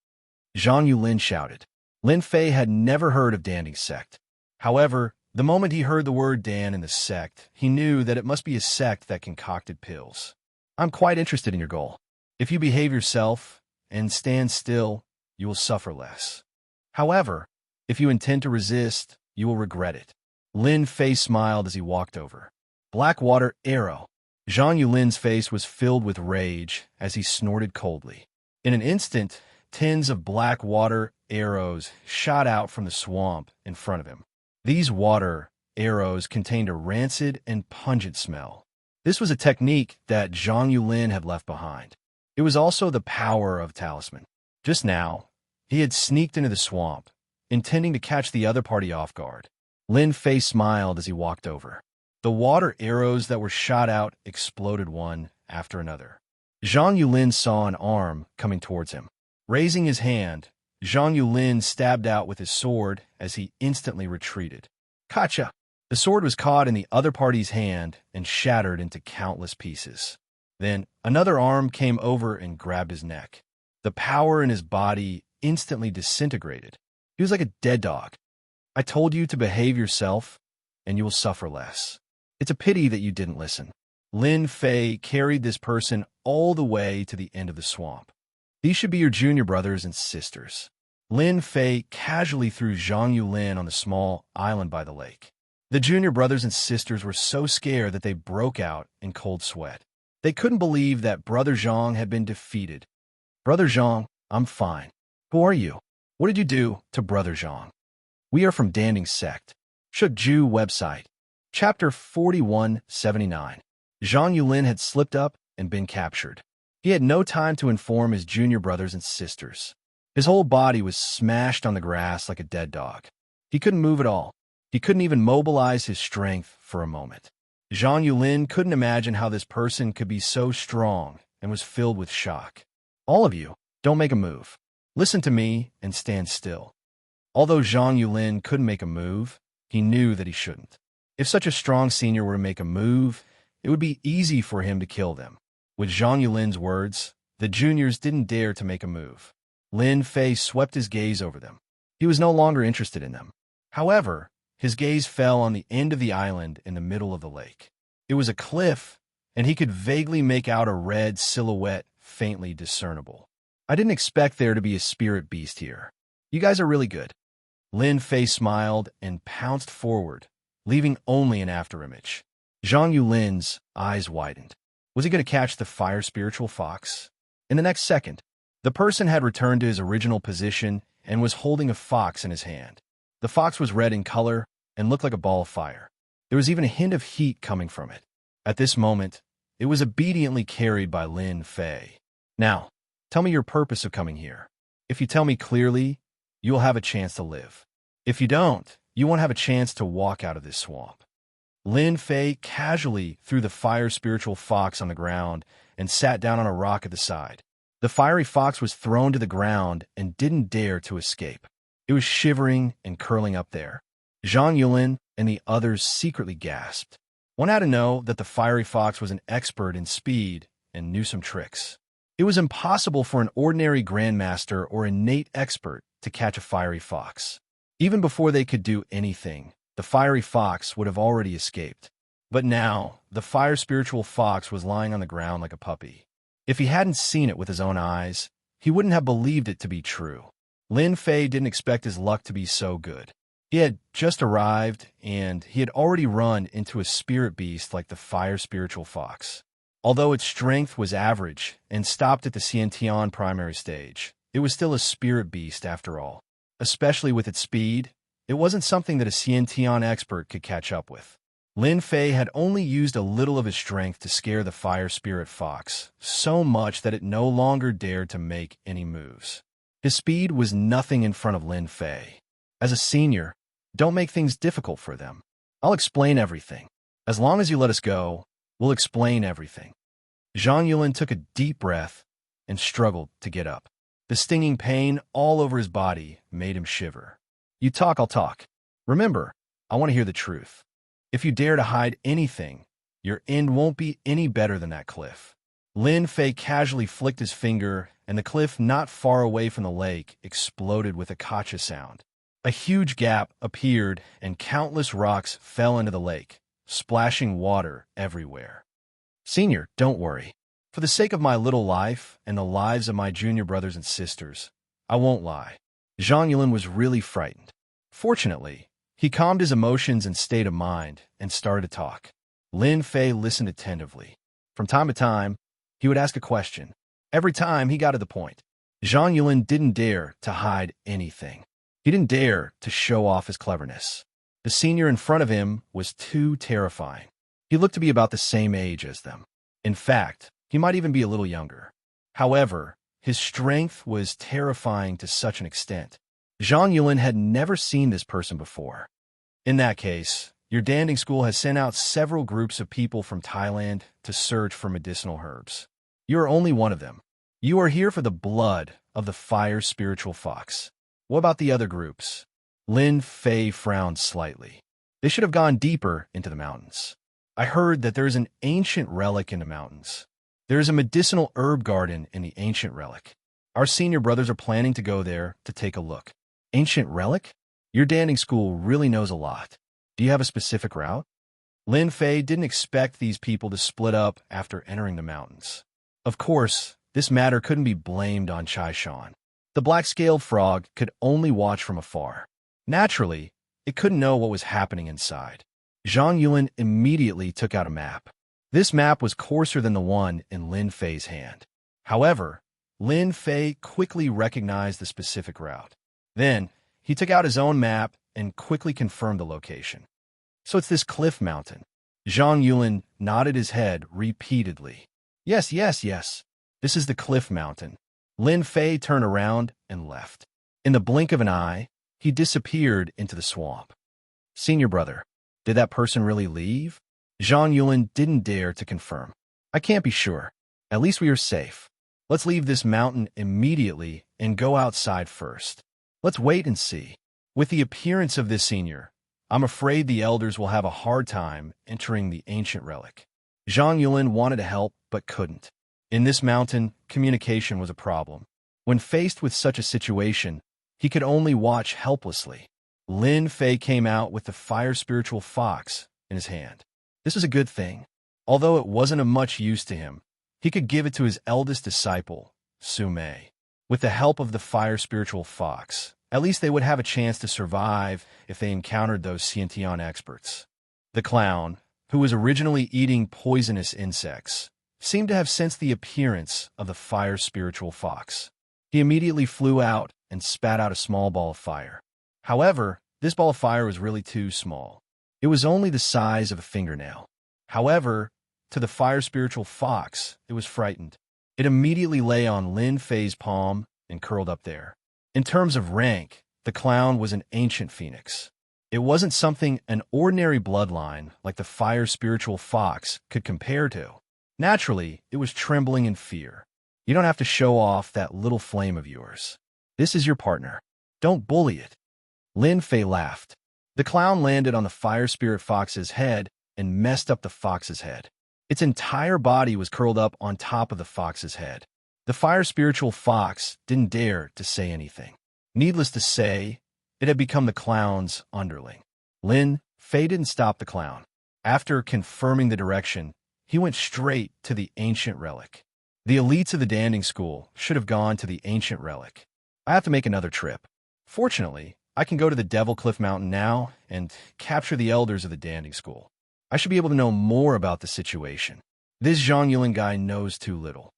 Zhang Yulin shouted. Lin Fei had never heard of Danding's sect. However, the moment he heard the word Dan in the sect, he knew that it must be a sect that concocted pills. I'm quite interested in your goal. If you behave yourself and stand still, you will suffer less. However, if you intend to resist, you will regret it. Lin Fei smiled as he walked over. Blackwater arrow. Zhang Yulin's face was filled with rage as he snorted coldly. In an instant, tins of black water arrows shot out from the swamp in front of him. These water arrows contained a rancid and pungent smell. This was a technique that Zhang Yulin had left behind. It was also the power of talisman. Just now, he had sneaked into the swamp, intending to catch the other party off guard. Lin Fei smiled as he walked over. The water arrows that were shot out exploded one after another. Zhang Yulin saw an arm coming towards him. Raising his hand, Zhang Yulin stabbed out with his sword as he instantly retreated. Gotcha! The sword was caught in the other party's hand and shattered into countless pieces. Then another arm came over and grabbed his neck. The power in his body instantly disintegrated. He was like a dead dog. I told you to behave yourself, and you will suffer less. It's a pity that you didn't listen. Lin Fei carried this person all the way to the end of the swamp. These should be your junior brothers and sisters. Lin Fei casually threw Zhang Yulin on the small island by the lake. The junior brothers and sisters were so scared that they broke out in cold sweat. They couldn't believe that Brother Zhang had been defeated. Brother Zhang, I'm fine. Who are you? What did you do to Brother Zhang? We are from Danding's sect. Shukju website. Chapter 4179. Zhang Yulin had slipped up and been captured. He had no time to inform his junior brothers and sisters. His whole body was smashed on the grass like a dead dog. He couldn't move at all. He couldn't even mobilize his strength for a moment. Zhang Yulin couldn't imagine how this person could be so strong and was filled with shock. All of you, don't make a move. Listen to me and stand still. Although Zhang Yulin couldn't make a move, he knew that he shouldn't. If such a strong senior were to make a move, it would be easy for him to kill them. With Zhang Yulin's words, the juniors didn't dare to make a move. Lin Fei swept his gaze over them. He was no longer interested in them. However, his gaze fell on the end of the island in the middle of the lake. It was a cliff, and he could vaguely make out a red silhouette faintly discernible. I didn't expect there to be a spirit beast here. You guys are really good. Lin Fei smiled and pounced forward, leaving only an afterimage. Zhang Yulin's eyes widened. Was he going to catch the fire spiritual fox? In the next second, the person had returned to his original position and was holding a fox in his hand. The fox was red in color and looked like a ball of fire. There was even a hint of heat coming from it. At this moment, it was obediently carried by Lin Fei. Now, tell me your purpose of coming here. If you tell me clearly, you will have a chance to live. If you don't, you won't have a chance to walk out of this swamp. Lin Fei casually threw the fire spiritual fox on the ground and sat down on a rock at the side. The fiery fox was thrown to the ground and didn't dare to escape. It was shivering and curling up there. Zhang Yulin and the others secretly gasped. One had to know that the fiery fox was an expert in speed and knew some tricks. It was impossible for an ordinary grandmaster or innate expert to catch a fiery fox. Even before they could do anything, the fiery fox would have already escaped. But now, the fire spiritual fox was lying on the ground like a puppy. If he hadn't seen it with his own eyes, he wouldn't have believed it to be true. Lin Fei didn't expect his luck to be so good. He had just arrived, and he had already run into a spirit beast like the fire spiritual fox. Although its strength was average and stopped at the Xianxia primary stage, it was still a spirit beast after all. Especially with its speed, it wasn't something that a Xianxia expert could catch up with. Lin Fei had only used a little of his strength to scare the fire spirit fox, so much that it no longer dared to make any moves. His speed was nothing in front of Lin Fei. As a senior, don't make things difficult for them. I'll explain everything. As long as you let us go, we'll explain everything. Zhang Yulin took a deep breath and struggled to get up. The stinging pain all over his body made him shiver. You talk, I'll talk. Remember, I want to hear the truth. If you dare to hide anything, your end won't be any better than that cliff. Lin Fei casually flicked his finger and the cliff not far away from the lake exploded with a kacha sound. A huge gap appeared, and countless rocks fell into the lake, splashing water everywhere. Senior, don't worry. For the sake of my little life and the lives of my junior brothers and sisters, I won't lie. Xianxia was really frightened. Fortunately, he calmed his emotions and state of mind and started to talk. Lin Fei listened attentively. From time to time, he would ask a question. Every time he got to the point. Xianxia didn't dare to hide anything. He didn't dare to show off his cleverness. The senior in front of him was too terrifying. He looked to be about the same age as them. In fact, he might even be a little younger. However, his strength was terrifying to such an extent. Xianxia had never seen this person before. In that case, your danding school has sent out several groups of people from Thailand to search for medicinal herbs. You are only one of them. You are here for the blood of the fire spiritual fox. What about the other groups? Lin Fei frowned slightly. They should have gone deeper into the mountains. I heard that there is an ancient relic in the mountains. There is a medicinal herb garden in the ancient relic. Our senior brothers are planning to go there to take a look. Ancient relic? Your danding school really knows a lot. Do you have a specific route? Lin Fei didn't expect these people to split up after entering the mountains. Of course, this matter couldn't be blamed on Chai Shan. The black-scaled frog could only watch from afar. Naturally, it couldn't know what was happening inside. Xianxia immediately took out a map. This map was coarser than the one in Lin Fei's hand. However, Lin Fei quickly recognized the specific route. Then, he took out his own map and quickly confirmed the location. So it's this cliff mountain. Xianxia nodded his head repeatedly. Yes. This is the cliff mountain. Lin Fei turned around and left. In the blink of an eye, he disappeared into the swamp. Senior brother, did that person really leave? Xianxia didn't dare to confirm. I can't be sure. At least we are safe. Let's leave this mountain immediately and go outside first. Let's wait and see. With the appearance of this senior, I'm afraid the elders will have a hard time entering the ancient relic. Xianxia wanted to help but couldn't. In this mountain, communication was a problem. When faced with such a situation, he could only watch helplessly. Lin Fei came out with the fire spiritual fox in his hand. This was a good thing. Although it wasn't of much use to him, he could give it to his eldest disciple, Su Mei. With the help of the fire spiritual fox, at least they would have a chance to survive if they encountered those Xiantian experts. The clown, who was originally eating poisonous insects, seemed to have sensed the appearance of the fire spiritual fox. He immediately flew out and spat out a small ball of fire. However, this ball of fire was really too small. It was only the size of a fingernail. However, to the fire spiritual fox, it was frightened. It immediately lay on Lin Fei's palm and curled up there. In terms of rank, the clown was an ancient phoenix. It wasn't something an ordinary bloodline like the fire spiritual fox could compare to. Naturally, it was trembling in fear. You don't have to show off that little flame of yours. This is your partner. Don't bully it. Lin Fei laughed. The clown landed on the fire spirit fox's head and messed up the fox's head. Its entire body was curled up on top of the fox's head. The fire spiritual fox didn't dare to say anything. Needless to say, it had become the clown's underling. Lin Fei didn't stop the clown. After confirming the direction, he went straight to the ancient relic. The elites of the danding school should have gone to the ancient relic. I have to make another trip. Fortunately, I can go to the Devil Cliff Mountain now and capture the elders of the danding school. I should be able to know more about the situation. This Xianxia guy knows too little.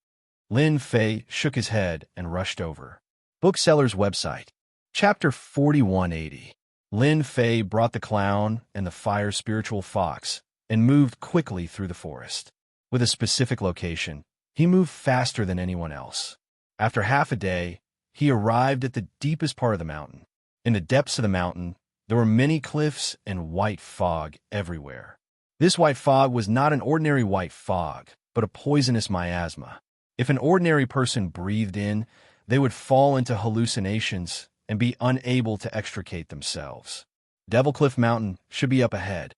Lin Fei shook his head and rushed over. Bookseller's website. Chapter 4180. Lin Fei brought the clown and the fire spiritual fox and moved quickly through the forest. With a specific location, he moved faster than anyone else. After half a day, he arrived at the deepest part of the mountain. In the depths of the mountain, there were many cliffs and white fog everywhere. This white fog was not an ordinary white fog, but a poisonous miasma. If an ordinary person breathed in, they would fall into hallucinations and be unable to extricate themselves. Devil Cliff Mountain should be up ahead.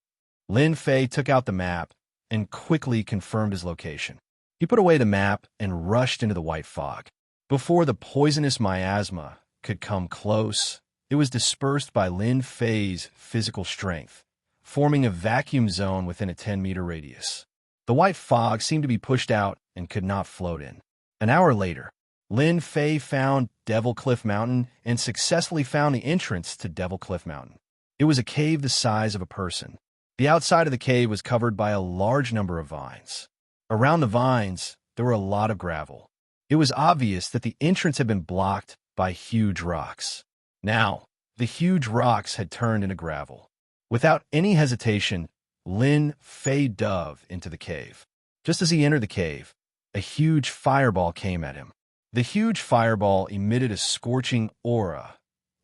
Lin Fei took out the map and quickly confirmed his location. He put away the map and rushed into the white fog. Before the poisonous miasma could come close, it was dispersed by Lin Fei's physical strength, forming a vacuum zone within a 10-meter radius. The white fog seemed to be pushed out and could not float in. An hour later, Lin Fei found Devil Cliff Mountain and successfully found the entrance to Devil Cliff Mountain. It was a cave the size of a person. The outside of the cave was covered by a large number of vines. Around the vines, there were a lot of gravel. It was obvious that the entrance had been blocked by huge rocks. Now, the huge rocks had turned into gravel. Without any hesitation, Lin Fei dove into the cave. Just as he entered the cave, a huge fireball came at him. The huge fireball emitted a scorching aura,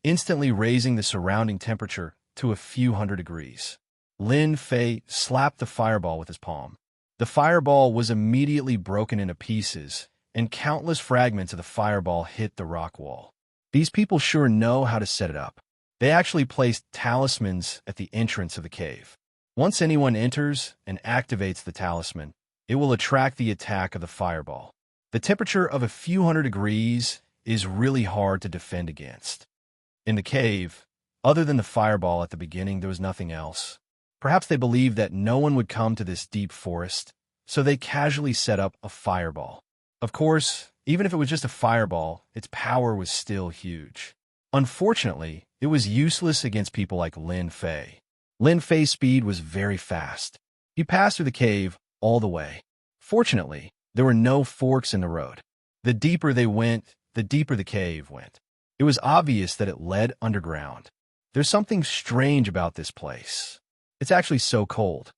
instantly raising the surrounding temperature to a few hundred degrees. Lin Fei slapped the fireball with his palm. The fireball was immediately broken into pieces, and countless fragments of the fireball hit the rock wall. These people sure know how to set it up. They actually placed talismans at the entrance of the cave. Once anyone enters and activates the talisman, it will attract the attack of the fireball. The temperature of a few hundred degrees is really hard to defend against. In the cave, other than the fireball at the beginning, there was nothing else. Perhaps they believed that no one would come to this deep forest, so they casually set up a fireball. Of course, even if it was just a fireball, its power was still huge. Unfortunately, it was useless against people like Lin Fei. Lin Fei's speed was very fast. He passed through the cave all the way. Fortunately, there were no forks in the road. The deeper they went, the deeper the cave went. It was obvious that it led underground. There's something strange about this place. It's actually so cold.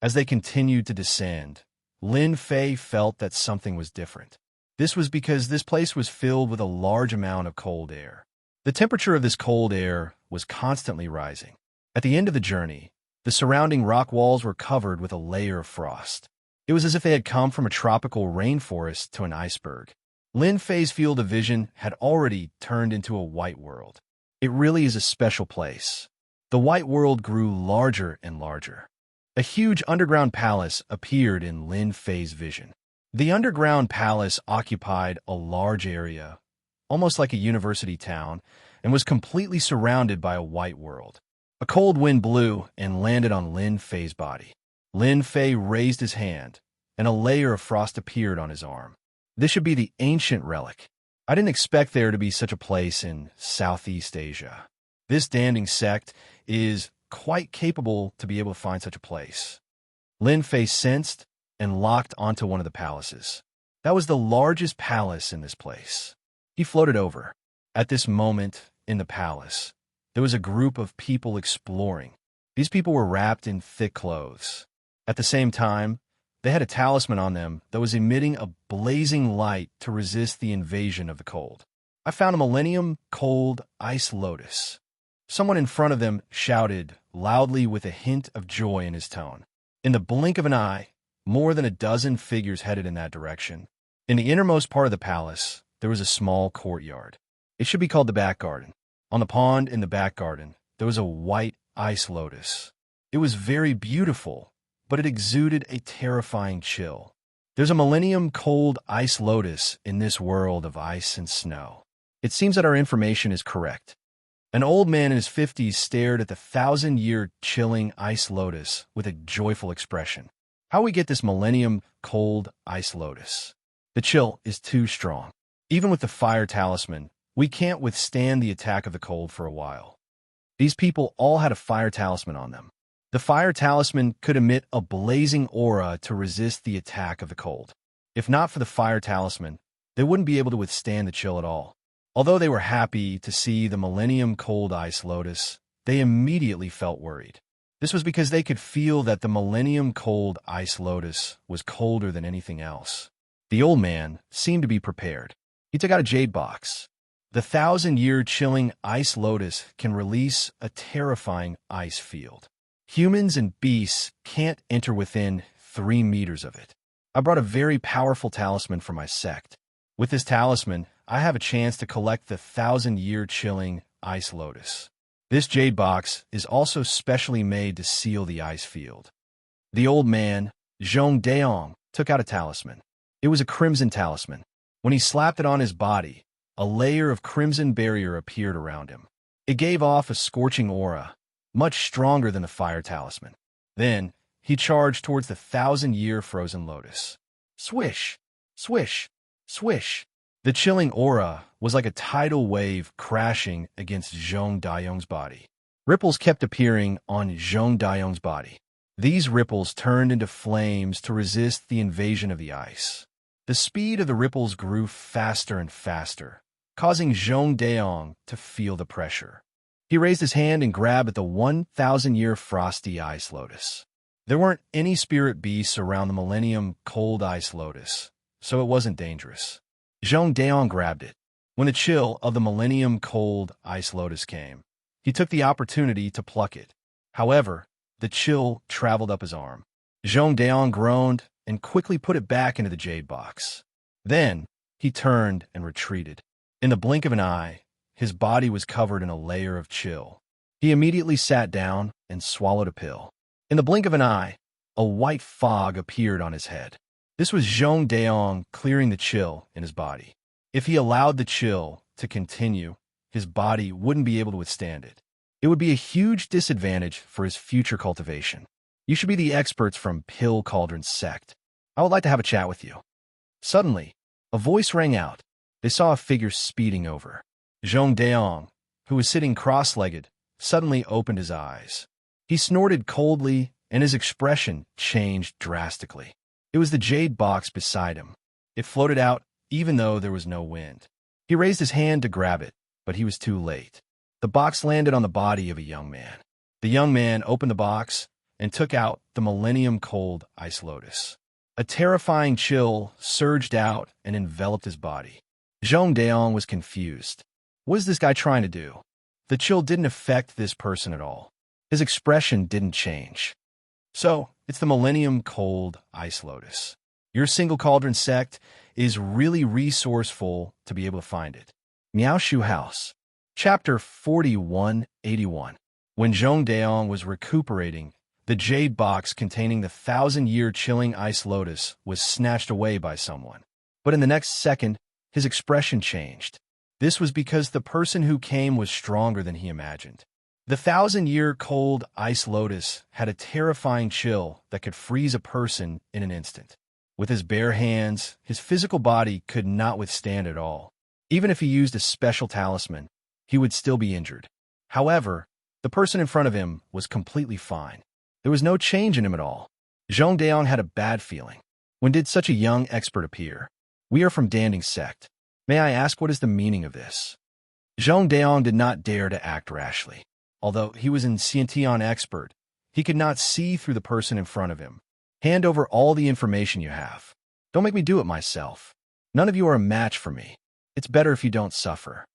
As they continued to descend, Lin Fei felt that something was different. This was because this place was filled with a large amount of cold air. The temperature of this cold air was constantly rising. At the end of the journey, the surrounding rock walls were covered with a layer of frost. It was as if they had come from a tropical rainforest to an iceberg. Lin Fei's field of vision had already turned into a white world. It really is a special place. The white world grew larger and larger. A huge underground palace appeared in Lin Fei's vision. The underground palace occupied a large area, almost like a university town, and was completely surrounded by a white world. A cold wind blew and landed on Lin Fei's body. Lin Fei raised his hand, and a layer of frost appeared on his arm. This should be the ancient relic. I didn't expect there to be such a place in Southeast Asia. This damning sect is quite capable to be able to find such a place. Lin Fei sensed and locked onto one of the palaces. That was the largest palace in this place. He floated over. At this moment in the palace, there was a group of people exploring. These people were wrapped in thick clothes. At the same time, they had a talisman on them that was emitting a blazing light to resist the invasion of the cold. I found a Millennium Cold Ice Lotus. Someone in front of them shouted loudly with a hint of joy in his tone. In the blink of an eye, more than a dozen figures headed in that direction. In the innermost part of the palace, there was a small courtyard. It should be called the back garden. On the pond in the back garden, there was a white ice lotus. It was very beautiful, but it exuded a terrifying chill. There's a Millennium Cold Ice Lotus in this world of ice and snow. It seems that our information is correct. An old man in his 50s stared at the 1,000-year chilling ice lotus with a joyful expression. How we get this Millennium Cold Ice Lotus? The chill is too strong. Even with the fire talisman, we can't withstand the attack of the cold for a while. These people all had a fire talisman on them. The fire talisman could emit a blazing aura to resist the attack of the cold. If not for the fire talisman, they wouldn't be able to withstand the chill at all. Although they were happy to see the Millennium Cold Ice Lotus, they immediately felt worried. This was because they could feel that the Millennium Cold Ice Lotus was colder than anything else. The old man seemed to be prepared. He took out a jade box. The 1,000-year chilling ice lotus can release a terrifying ice field. Humans and beasts can't enter within 3 meters of it. I brought a very powerful talisman for my sect. With this talisman, I have a chance to collect the 1,000-year chilling ice lotus. This jade box is also specially made to seal the ice field. The old man, Zhong Deong, took out a talisman. It was a crimson talisman. When he slapped it on his body, a layer of crimson barrier appeared around him. It gave off a scorching aura, much stronger than the fire talisman. Then, he charged towards the 1,000-year frozen lotus. Swish! Swish! Swish! The chilling aura was like a tidal wave crashing against Zhong Dayong's body. Ripples kept appearing on Zhong Dayong's body. These ripples turned into flames to resist the invasion of the ice. The speed of the ripples grew faster and faster, causing Zhong Dayong to feel the pressure. He raised his hand and grabbed at the 1,000-year frosty ice lotus. There weren't any spirit beasts around the Millennium Cold Ice Lotus, so it wasn't dangerous. Zhong Dayong grabbed it. When the chill of the Millennium Cold Ice Lotus came, he took the opportunity to pluck it. However, the chill traveled up his arm. Zhong Dayong groaned and quickly put it back into the jade box. Then, he turned and retreated. In the blink of an eye, his body was covered in a layer of chill. He immediately sat down and swallowed a pill. In the blink of an eye, a white fog appeared on his head. This was Zhong Dayong clearing the chill in his body. If he allowed the chill to continue, his body wouldn't be able to withstand it. It would be a huge disadvantage for his future cultivation. You should be the experts from Pill Cauldron Sect. I would like to have a chat with you. Suddenly, a voice rang out. They saw a figure speeding over. Zhong Dayong, who was sitting cross-legged, suddenly opened his eyes. He snorted coldly, and his expression changed drastically. It was the jade box beside him. It floated out, even though there was no wind. He raised his hand to grab it, but he was too late. The box landed on the body of a young man. The young man opened the box and took out the Millennium Cold Ice Lotus. A terrifying chill surged out and enveloped his body. Zhong Dayong was confused. What is this guy trying to do? The chill didn't affect this person at all. His expression didn't change. So, it's the Millennium Cold Ice Lotus. Your single cauldron sect is really resourceful to be able to find it. Miaoshu House. Chapter 4181. When Zhong Dayong was recuperating, the jade box containing the 1,000-year chilling ice lotus was snatched away by someone. But in the next second, his expression changed. This was because the person who came was stronger than he imagined. The 1,000-year cold ice lotus had a terrifying chill that could freeze a person in an instant. With his bare hands, his physical body could not withstand it all. Even if he used a special talisman, he would still be injured. However, the person in front of him was completely fine. There was no change in him at all. Zhong Dayong had a bad feeling. When did such a young expert appear? We are from Danding Sect. May I ask what is the meaning of this? Zhong Dayong did not dare to act rashly. Although he was an Xianxia expert, he could not see through the person in front of him. Hand over all the information you have. Don't make me do it myself. None of you are a match for me. It's better if you don't suffer.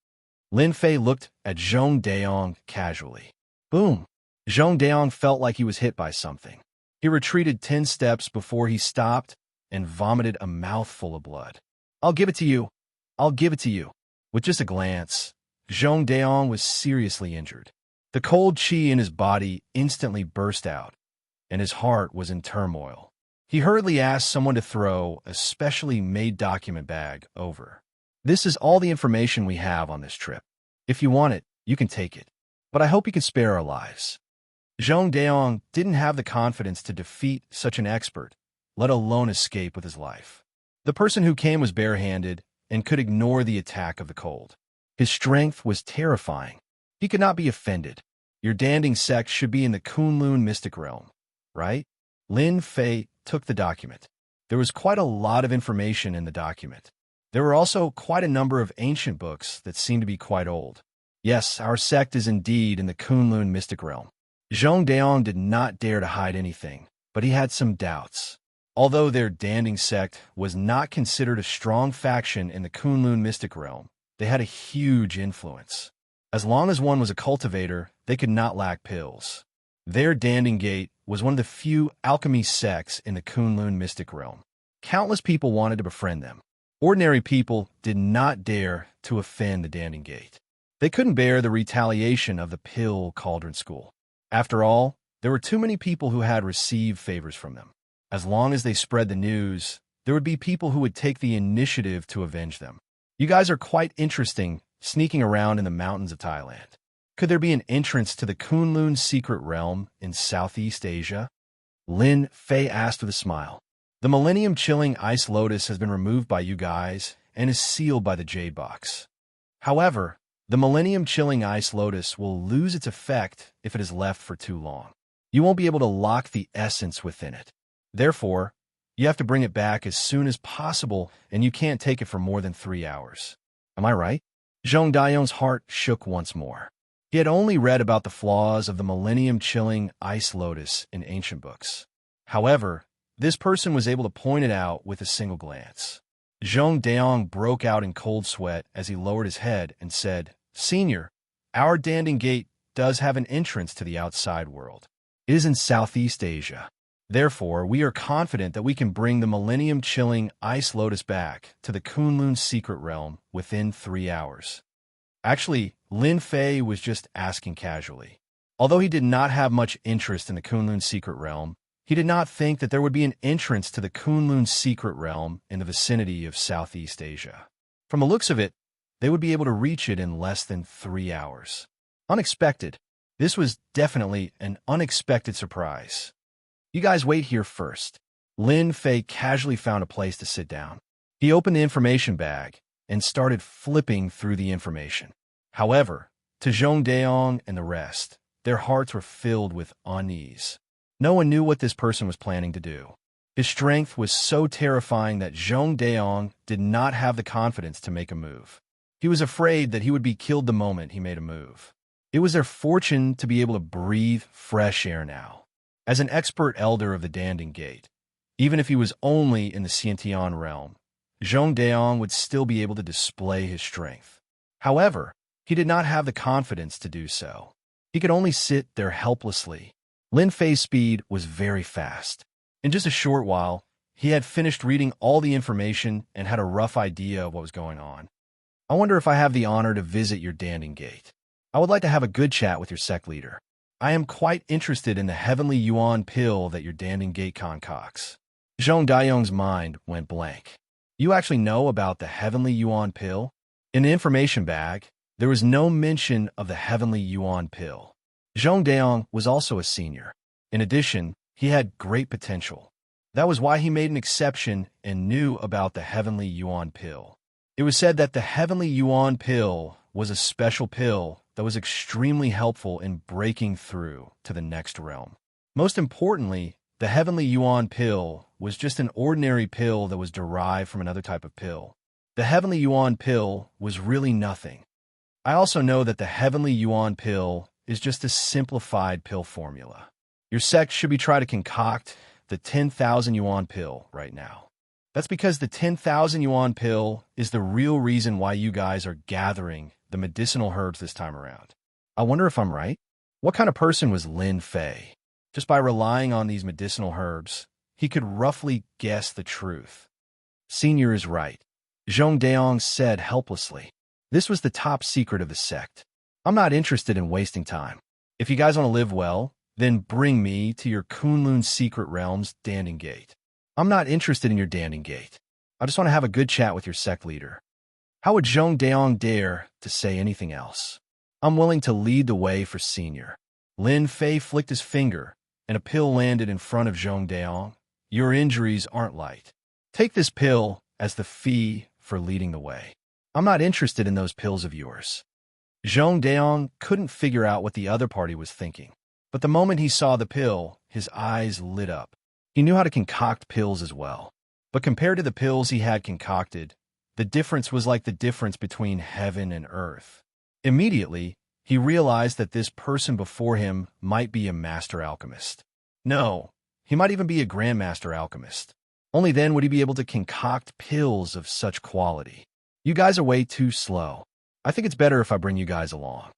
Lin Fei looked at Zhong Dayong casually. Boom! Zhong Dayong felt like he was hit by something. He retreated 10 steps before he stopped and vomited a mouthful of blood. I'll give it to you. I'll give it to you. With just a glance, Zhong Dayong was seriously injured. The cold qi in his body instantly burst out, and his heart was in turmoil. He hurriedly asked someone to throw a specially made document bag over. This is all the information we have on this trip. If you want it, you can take it. But I hope you can spare our lives. Zhong Dayong didn't have the confidence to defeat such an expert, let alone escape with his life. The person who came was barehanded and could ignore the attack of the cold. His strength was terrifying. He could not be offended. Your Danding sect should be in the Kunlun mystic realm, right? Lin Fei took the document. There was quite a lot of information in the document. There were also quite a number of ancient books that seemed to be quite old. Yes, our sect is indeed in the Kunlun mystic realm. Zhong Dayong did not dare to hide anything, but he had some doubts. Although their Danding sect was not considered a strong faction in the Kunlun mystic realm, they had a huge influence. As long as one was a cultivator, they could not lack pills. Their Danding Gate was one of the few alchemy sects in the Kunlun mystic realm. Countless people wanted to befriend them. Ordinary people did not dare to offend the Danding Gate. They couldn't bear the retaliation of the Pill Cauldron School. After all, there were too many people who had received favors from them. As long as they spread the news, there would be people who would take the initiative to avenge them. You guys are quite interesting, sneaking around in the mountains of Thailand. Could there be an entrance to the Kunlun's secret realm in Southeast Asia? Lin Fei asked with a smile. The millennium-chilling ice lotus has been removed by you guys and is sealed by the jade box. However, the millennium-chilling ice lotus will lose its effect if it is left for too long. You won't be able to lock the essence within it. Therefore, you have to bring it back as soon as possible, and you can't take it for more than 3 hours. Am I right? Zhong Daiyong's heart shook once more. He had only read about the flaws of the millennium-chilling ice lotus in ancient books. However, this person was able to point it out with a single glance. Zhong Daiyong broke out in cold sweat as he lowered his head and said, "Senior, our Danding Gate does have an entrance to the outside world. It is in Southeast Asia. Therefore, we are confident that we can bring the millennium-chilling ice lotus back to the Kunlun's secret realm within 3 hours." Actually, Lin Fei was just asking casually. Although he did not have much interest in the Kunlun's secret realm, he did not think that there would be an entrance to the Kunlun's secret realm in the vicinity of Southeast Asia. From the looks of it, they would be able to reach it in less than 3 hours. Unexpected. This was definitely an unexpected surprise. You guys wait here first. Lin Fei casually found a place to sit down. He opened the information bag and started flipping through the information. However, to Zhong Daiyong and the rest, their hearts were filled with unease. No one knew what this person was planning to do. His strength was so terrifying that Zhong Daiyong did not have the confidence to make a move. He was afraid that he would be killed the moment he made a move. It was their fortune to be able to breathe fresh air now. As an expert elder of the Danding Gate, even if he was only in the Xianxia realm, Zhong Daiyong would still be able to display his strength. However, he did not have the confidence to do so. He could only sit there helplessly. Lin Fei's speed was very fast. In just a short while, he had finished reading all the information and had a rough idea of what was going on. I wonder if I have the honor to visit your Danding Gate. I would like to have a good chat with your sect leader. I am quite interested in the heavenly yuan pill that your Danding Gate concocts. Zhong Daiyong's mind went blank. You actually know about the heavenly yuan pill? In the information bag, there was no mention of the heavenly yuan pill. Zhong Daiyong was also a senior. In addition, he had great potential. That was why he made an exception and knew about the heavenly yuan pill. It was said that the heavenly yuan pill was a special pill that was extremely helpful in breaking through to the next realm. Most importantly, the heavenly yuan pill was just an ordinary pill that was derived from another type of pill. The heavenly yuan pill was really nothing. I also know that the heavenly yuan pill is just a simplified pill formula. Your sect should be trying to concoct the 10,000 yuan pill right now. That's because the 10,000 yuan pill is the real reason why you guys are gathering the medicinal herbs this time around. I wonder if I'm right? What kind of person was Lin Fei? Just by relying on these medicinal herbs, he could roughly guess the truth. Senior is right, Zhong Daiyong said helplessly. This was the top secret of the sect. I'm not interested in wasting time. If you guys want to live well, then bring me to your Kunlun's secret realm's Danding Gate. I'm not interested in your Danding Gate. I just want to have a good chat with your sect leader. How would Zhong Daiyong dare to say anything else? I'm willing to lead the way for Senior. Lin Fei flicked his finger, and a pill landed in front of Zhong Daiyong. Your injuries aren't light. Take this pill as the fee for leading the way. I'm not interested in those pills of yours. Zhong Daiyong couldn't figure out what the other party was thinking, but the moment he saw the pill, his eyes lit up. He knew how to concoct pills as well, but compared to the pills he had concocted, the difference was like the difference between heaven and earth. Immediately, he realized that this person before him might be a master alchemist. No, he might even be a grandmaster alchemist. Only then would he be able to concoct pills of such quality. You guys are way too slow. I think it's better if I bring you guys along.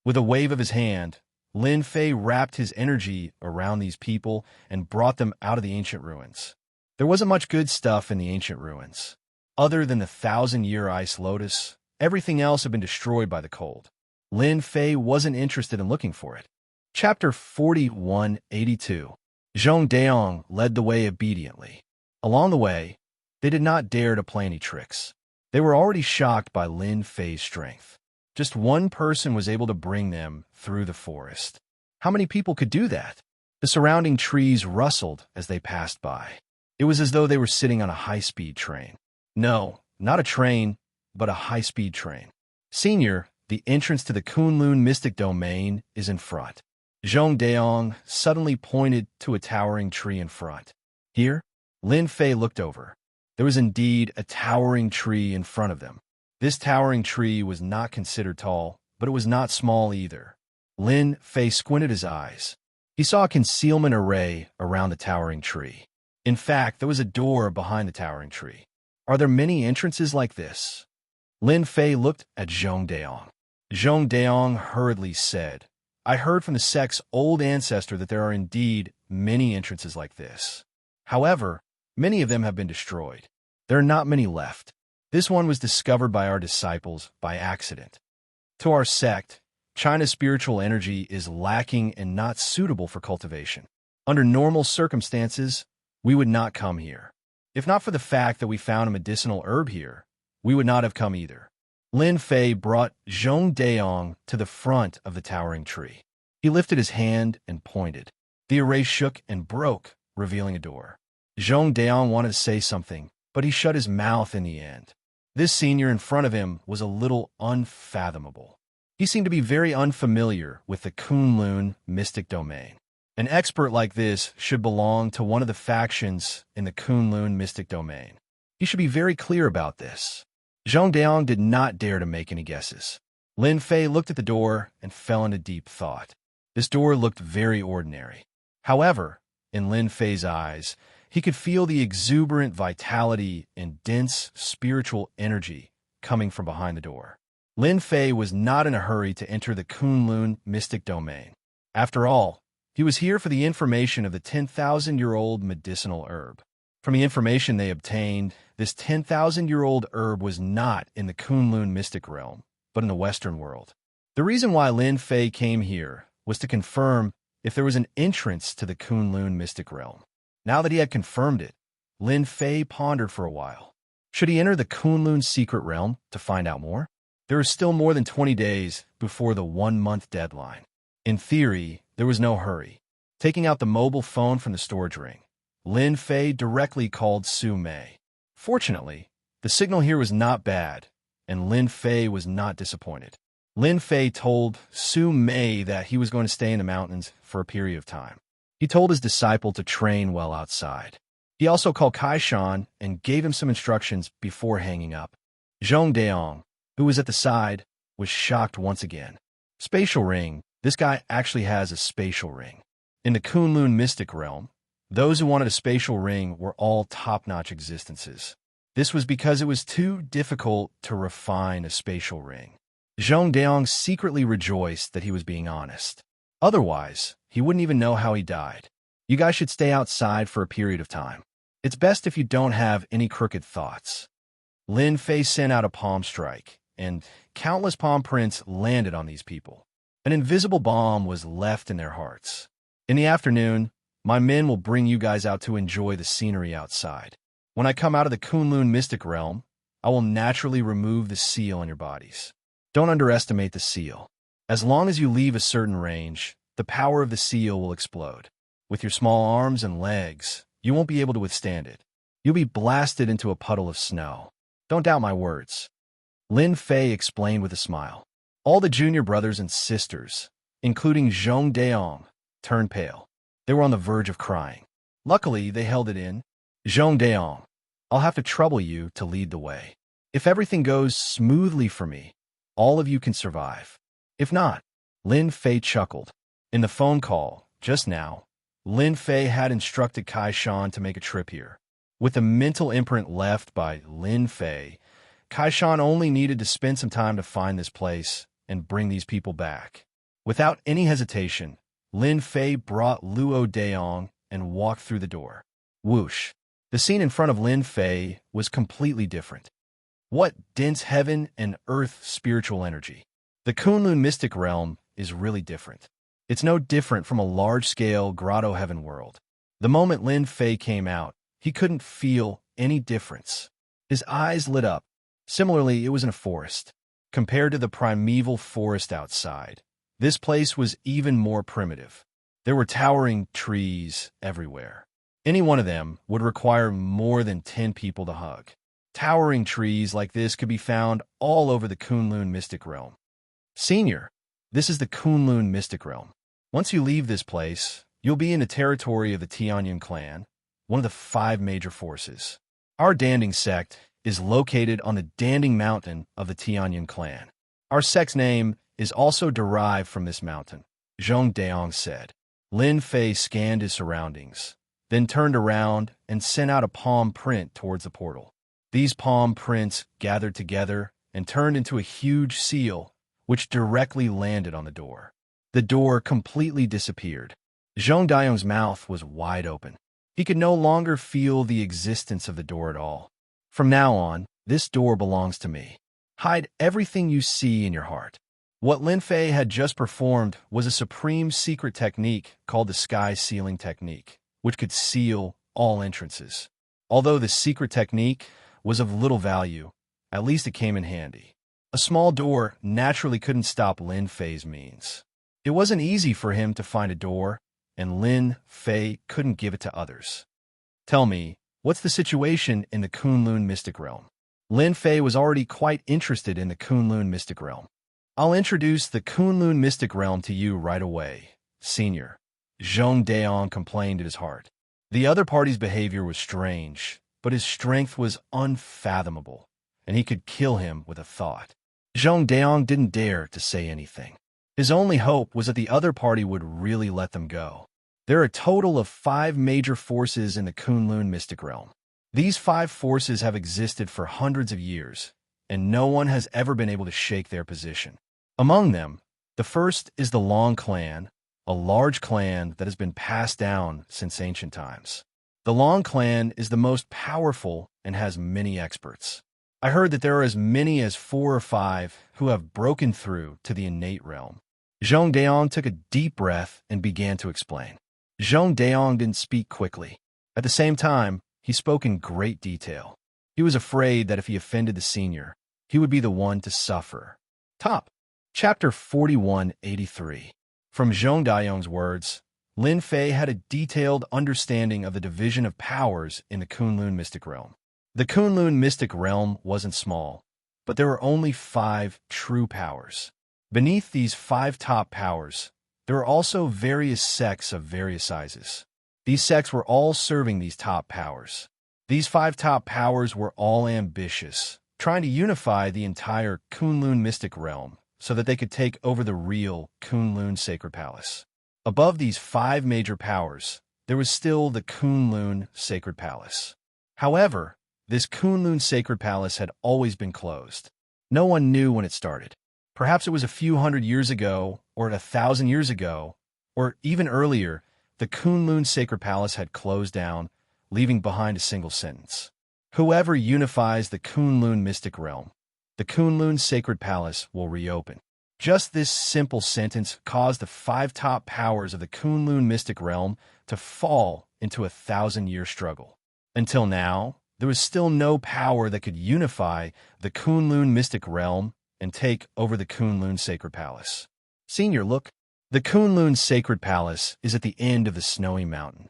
With a wave of his hand, Lin Fei wrapped his energy around these people and brought them out of the ancient ruins. There wasn't much good stuff in the ancient ruins. Other than the 1,000-year ice lotus, everything else had been destroyed by the cold. Lin Fei wasn't interested in looking for it. Chapter 4182. Zhong Daiyong led the way obediently. Along the way, They did not dare to play any tricks. They were already shocked by Lin Fei's strength. Just one person was able to bring them through the forest. How many people could do that? The surrounding trees rustled as they passed by. It was as though they were sitting on a high-speed train. No, not a train, but a high-speed train. Senior, the entrance to the Kunlun mystic domain is in front. Zhong Daong suddenly pointed to a towering tree in front. Here, Lin Fei looked over. There was indeed a towering tree in front of them. This towering tree was not considered tall, but it was not small either. Lin Fei squinted his eyes. He saw a concealment array around the towering tree. In fact, there was a door behind the towering tree. Are there many entrances like this? Lin Fei looked at Zhong Daong. Zhong Daong hurriedly said, I heard from the sect's old ancestor that there are indeed many entrances like this. However, many of them have been destroyed. There are not many left. This one was discovered by our disciples by accident. To our sect, China's spiritual energy is lacking and not suitable for cultivation. Under normal circumstances, we would not come here. If not for the fact that we found a medicinal herb here, we would not have come either. Lin Fei brought Zhong Daong to the front of the towering tree. He lifted his hand and pointed. The array shook and broke, revealing a door. Zhong Daong wanted to say something, but he shut his mouth in the end. This senior in front of him was a little unfathomable. He seemed to be very unfamiliar with the Kunlun mystic domain. An expert like this should belong to one of the factions in the Kunlun mystic domain. He should be very clear about this. Zhong Daong did not dare to make any guesses. Lin Fei looked at the door and fell into deep thought. This door looked very ordinary. However, in Lin Fei's eyes, he could feel the exuberant vitality and dense spiritual energy coming from behind the door. Lin Fei was not in a hurry to enter the Kunlun mystic domain. After all, he was here for the information of the 10,000-year-old medicinal herb. From the information they obtained, this 10,000-year-old herb was not in the Kunlun mystic realm, but in the Western world. The reason why Lin Fei came here was to confirm if there was an entrance to the Kunlun mystic realm. Now that he had confirmed it, Lin Fei pondered for a while. Should he enter the Kunlun secret realm to find out more? There is still more than 20 days before the 1-month deadline. In theory, there was no hurry. Taking out the mobile phone from the storage ring, Lin Fei directly called Su Mei. Fortunately, the signal here was not bad, and Lin Fei was not disappointed. Lin Fei told Su Mei that he was going to stay in the mountains for a period of time. He told his disciple to train well outside. He also called Kaishan and gave him some instructions before hanging up. Zhong Daong, who was at the side, was shocked once again. Spatial ring. This guy actually has a spatial ring. In the Kunlun mystic realm, those who wanted a spatial ring were all top-notch existences. This was because it was too difficult to refine a spatial ring. Zhong Daong secretly rejoiced that he was being honest. Otherwise, he wouldn't even know how he died. You guys should stay outside for a period of time. It's best if you don't have any crooked thoughts. Lin Fei sent out a palm strike, and countless palm prints landed on these people. An invisible balm was left in their hearts. In the afternoon, my men will bring you guys out to enjoy the scenery outside. When I come out of the Kunlun mystic realm, I will naturally remove the seal on your bodies. Don't underestimate the seal. As long as you leave a certain range, the power of the seal will explode. With your small arms and legs, you won't be able to withstand it. You'll be blasted into a puddle of snow. Don't doubt my words. Lin Fei explained with a smile. All the junior brothers and sisters, including Zhong Daong, turned pale. They were on the verge of crying. Luckily, they held it in. Zhong Daong, I'll have to trouble you to lead the way. If everything goes smoothly for me, all of you can survive. If not, Lin Fei chuckled. In the phone call, just now, Lin Fei had instructed Kaishan to make a trip here. With the mental imprint left by Lin Fei, Kaishan only needed to spend some time to find this place and bring these people back. Without any hesitation, Lin Fei brought Luo Daong and walked through the door. Whoosh! The scene in front of Lin Fei was completely different. What dense heaven and earth spiritual energy! The Kunlun mystic realm is really different. It's no different from a large-scale grotto heaven world. The moment Lin Fei came out, he couldn't feel any difference. His eyes lit up. Similarly, it was in a forest. Compared to the primeval forest outside, this place was even more primitive. There were towering trees everywhere. Any one of them would require more than 10 people to hug. Towering trees like this could be found all over the Kunlun mystic realm. Senior, this is the Kunlun mystic realm. Once you leave this place, you'll be in the territory of the Tianyan clan, one of the 5 major forces. Our Danding sect is located on the Danding mountain of the Tianyan clan. Our sect's name is also derived from this mountain, Zhong Daong said. Lin Fei scanned his surroundings, then turned around and sent out a palm print towards the portal. These palm prints gathered together and turned into a huge seal, which directly landed on the door. The door completely disappeared. Zhong Daong's mouth was wide open. He could no longer feel the existence of the door at all. From now on, this door belongs to me. Hide everything you see in your heart. What Lin Fei had just performed was a supreme secret technique called the sky sealing technique, which could seal all entrances. Although the secret technique was of little value, at least it came in handy. A small door naturally couldn't stop Lin Fei's means. It wasn't easy for him to find a door, and Lin Fei couldn't give it to others. Tell me, what's the situation in the Kunlun mystic realm? Lin Fei was already quite interested in the Kunlun mystic realm. I'll introduce the Kunlun mystic realm to you right away, Senior. Zhong Daong complained in his heart. The other party's behavior was strange, but his strength was unfathomable, and he could kill him with a thought. Zhong Daong didn't dare to say anything. His only hope was that the other party would really let them go. There are a total of 5 major forces in the Kunlun mystic realm. These 5 forces have existed for hundreds of years, and no one has ever been able to shake their position. Among them, the first is the Long clan, a large clan that has been passed down since ancient times. The Long clan is the most powerful and has many experts. I heard that there are as many as 4 or 5 who have broken through to the innate realm. Zhong Daong took a deep breath and began to explain. Zhong Daong didn't speak quickly. At the same time, he spoke in great detail. He was afraid that if he offended the senior, he would be the one to suffer. Top. Chapter 4183. From Zhong Daong's words, Lin Fei had a detailed understanding of the division of powers in the Kunlun mystic realm. The Kunlun mystic realm wasn't small, but there were only 5 true powers. Beneath these 5 top powers, there were also various sects of various sizes. These sects were all serving these top powers. These 5 top powers were all ambitious, trying to unify the entire Kunlun mystic realm so that they could take over the real Kunlun sacred palace. Above these 5 major powers, there was still the Kunlun sacred palace. However, this Kunlun sacred palace had always been closed. No one knew when it started. Perhaps it was a few hundred years ago, or 1,000 years ago, or even earlier, the Kunlun sacred palace had closed down, leaving behind a single sentence. Whoever unifies the Kunlun mystic realm, the Kunlun sacred palace will reopen. Just this simple sentence caused the 5 top powers of the Kunlun mystic realm to fall into a 1,000-year struggle. Until now, there was still no power that could unify the Kunlun mystic realm and take over the Kunlun sacred palace. Senior, look. The Kunlun sacred palace is at the end of the snowy mountain.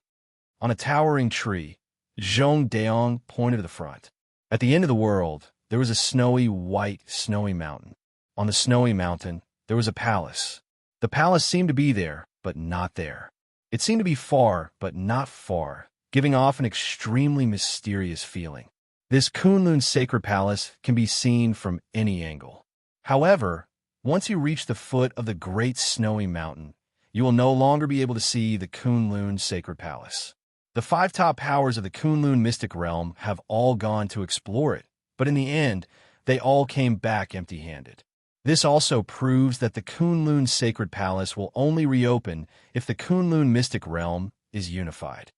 On a towering tree, Zhong Daong pointed to the front. At the end of the world, there was a snowy mountain. On the snowy mountain, there was a palace. The palace seemed to be there, but not there. It seemed to be far, but not far, giving off an extremely mysterious feeling. This Kunlun sacred palace can be seen from any angle. However, once you reach the foot of the great snowy mountain, you will no longer be able to see the Kunlun sacred palace. The 5 top powers of the Kunlun mystic realm have all gone to explore it, but in the end, they all came back empty-handed. This also proves that the Kunlun sacred palace will only reopen if the Kunlun mystic realm is unified.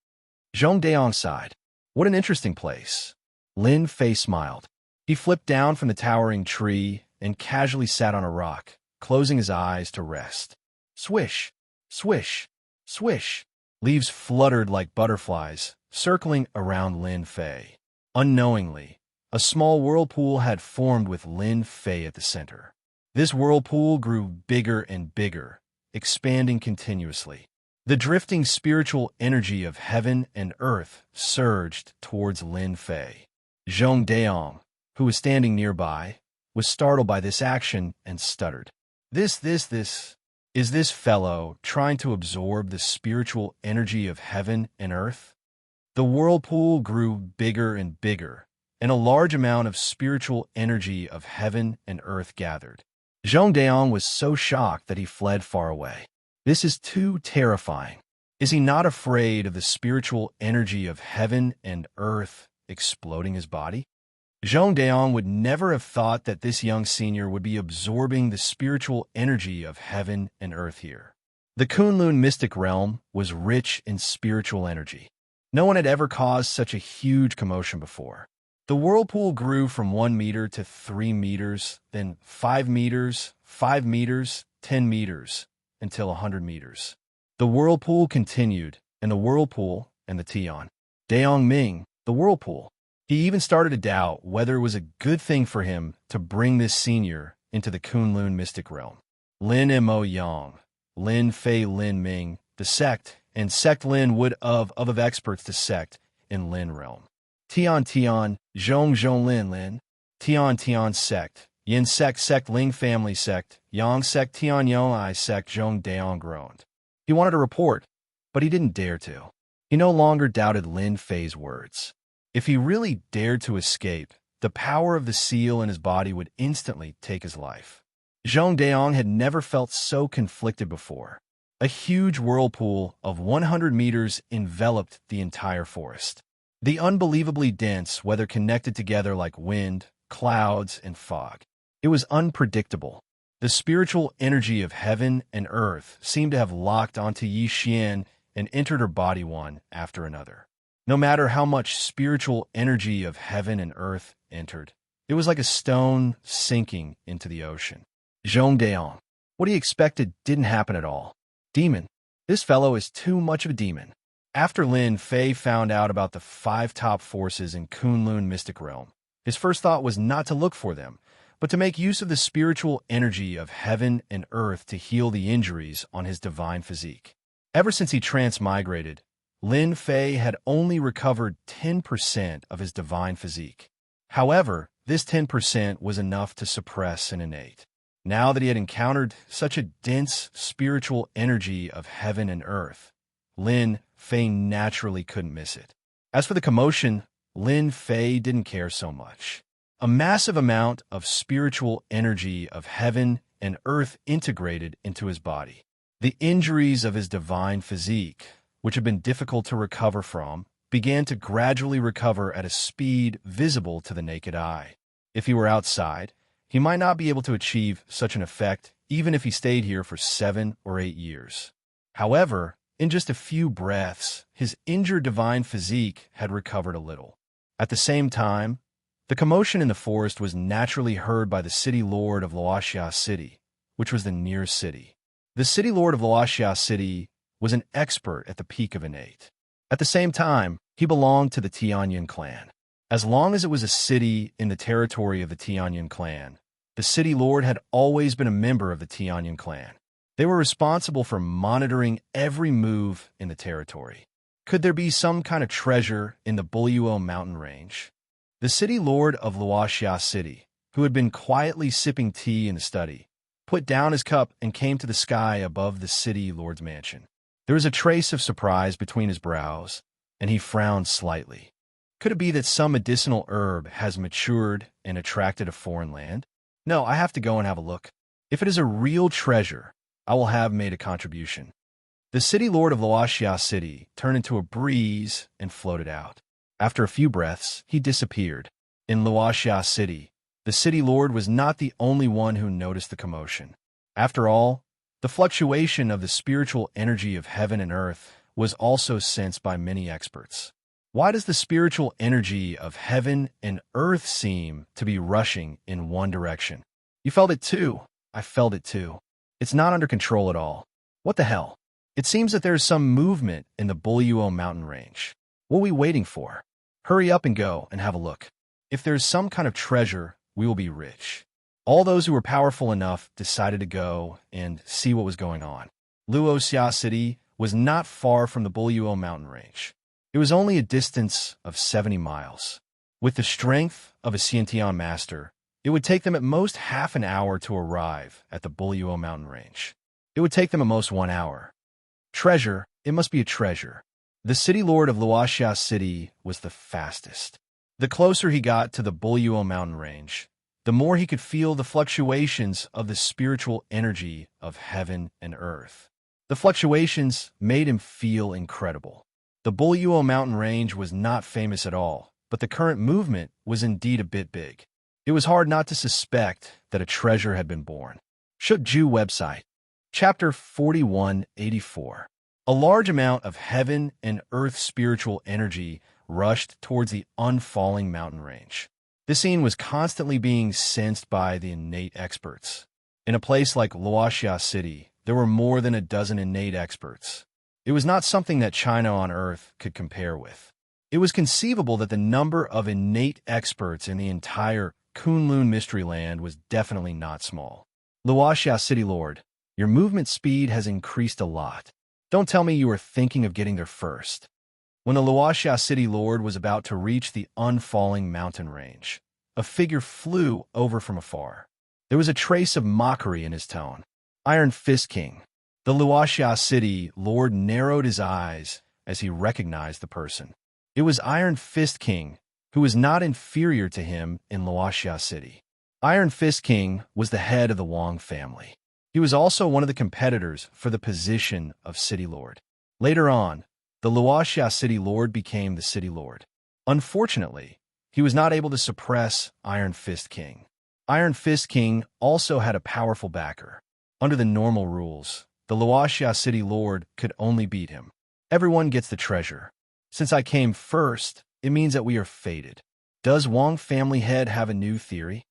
Zhong Daong sighed. What an interesting place. Lin Fei smiled. He flipped down from the towering tree and casually sat on a rock, closing his eyes to rest. Swish, swish, swish. Leaves fluttered like butterflies, circling around Lin Fei. Unknowingly, a small whirlpool had formed with Lin Fei at the center. This whirlpool grew bigger and bigger, expanding continuously. The drifting spiritual energy of heaven and earth surged towards Lin Fei. Zhong Daong, who was standing nearby, was startled by this action and stuttered. Is this fellow trying to absorb the spiritual energy of heaven and earth? The whirlpool grew bigger and bigger, and a large amount of spiritual energy of heaven and earth gathered. Zhong Daong was so shocked that he fled far away. This is too terrifying. Is he not afraid of the spiritual energy of heaven and earth exploding his body? Zhong Daong would never have thought that this young senior would be absorbing the spiritual energy of heaven and earth here. The Kunlun mystic realm was rich in spiritual energy. No one had ever caused such a huge commotion before. The whirlpool grew from 1 meter to 3 meters, then 5 meters, 5 meters, 10 meters, until 100 meters. The whirlpool continued, and the whirlpool and the Tian. Daong Ming, the whirlpool. He even started to doubt whether it was a good thing for him to bring this senior into the Kunlun mystic realm. Lin Mo Yang, Lin Fei Lin Ming, the sect, and sect Lin would of experts to sect in Lin realm. Tian Tian, Zhong Lin Lin, Tian sect, Yin sect Ling family sect, Yang sect Tian Yong I sect. Zhong Daong groaned. He wanted to report, but he didn't dare to. He no longer doubted Lin Fei's words. If he really dared to escape, the power of the seal in his body would instantly take his life. Zhong Daong had never felt so conflicted before. A huge whirlpool of 100 meters enveloped the entire forest. The unbelievably dense weather connected together like wind, clouds, and fog. It was unpredictable. The spiritual energy of heaven and earth seemed to have locked onto Yi Xian and entered her body one after another. No matter how much spiritual energy of heaven and earth entered, it was like a stone sinking into the ocean. Zhong Daong. What he expected didn't happen at all. Demon. This fellow is too much of a demon. After Lin Fei found out about the 5 top forces in Kunlun mystic realm, his first thought was not to look for them, but to make use of the spiritual energy of heaven and earth to heal the injuries on his divine physique. Ever since he transmigrated, Lin Fei had only recovered 10% of his divine physique. However, this 10% was enough to suppress an innate. Now that he had encountered such a dense spiritual energy of heaven and earth, Lin Fei naturally couldn't miss it. As for the commotion, Lin Fei didn't care so much. A massive amount of spiritual energy of heaven and earth integrated into his body. The injuries of his divine physique, which had been difficult to recover from, began to gradually recover at a speed visible to the naked eye. If he were outside, he might not be able to achieve such an effect even if he stayed here for 7 or 8 years. However, in just a few breaths, his injured divine physique had recovered a little. At the same time, the commotion in the forest was naturally heard by the city lord of Wuxia City, which was the nearest city. The city lord of Wuxia City was an expert at the peak of innate. At the same time, he belonged to the Tianyin clan. As long as it was a city in the territory of the Tianyin clan, the city lord had always been a member of the Tianyin clan. They were responsible for monitoring every move in the territory. Could there be some kind of treasure in the Buyuo mountain range? The city lord of Wuxia City, who had been quietly sipping tea in the study, put down his cup and came to the sky above the city lord's mansion. There was a trace of surprise between his brows, and he frowned slightly. Could it be that some medicinal herb has matured and attracted a foreign land? No, I have to go and have a look. If it is a real treasure, I will have made a contribution. The city lord of Wuxia City turned into a breeze and floated out. After a few breaths, he disappeared. In Wuxia City, the city lord was not the only one who noticed the commotion. After all, the fluctuation of the spiritual energy of heaven and earth was also sensed by many experts. Why does the spiritual energy of heaven and earth seem to be rushing in one direction? You felt it too. I felt it too. It's not under control at all. What the hell? It seems that there is some movement in the Buyuo mountain range. What are we waiting for? Hurry up and go and have a look. If there's some kind of treasure, we will be rich." All those who were powerful enough decided to go and see what was going on. Wuxia City was not far from the Buyuo mountain range. It was only a distance of 70 miles. With the strength of a Xianxia master, it would take them at most half an hour to arrive at the Buyuo mountain range. It would take them at most 1 hour. Treasure, it must be a treasure. The city lord of Wuxia City was the fastest. The closer he got to the Buyuo mountain range, the more he could feel the fluctuations of the spiritual energy of heaven and earth. The fluctuations made him feel incredible. The Buyuo mountain range was not famous at all, but the current movement was indeed a bit big. It was hard not to suspect that a treasure had been born. Shukju website. Chapter 4184. A large amount of heaven and earth spiritual energy rushed towards the unfalling mountain range. This scene was constantly being sensed by the innate experts. In a place like Wuxia City, there were more than a dozen innate experts. It was not something that China on Earth could compare with. It was conceivable that the number of innate experts in the entire Kunlun Mystery Land was definitely not small. Wuxia City Lord, your movement speed has increased a lot. Don't tell me you are thinking of getting there first. When the Wuxia City Lord was about to reach the unfalling mountain range, a figure flew over from afar. There was a trace of mockery in his tone. Iron Fist King. The Wuxia City Lord narrowed his eyes as he recognized the person. It was Iron Fist King, who was not inferior to him in Wuxia City. Iron Fist King was the head of the Wang family. He was also one of the competitors for the position of City Lord. Later on, the Wuxia City Lord became the City Lord. Unfortunately, he was not able to suppress Iron Fist King. Iron Fist King also had a powerful backer. Under the normal rules, the Wuxia City Lord could only beat him. Everyone gets the treasure. Since I came first, it means that we are fated. Does Wang family head have a new theory?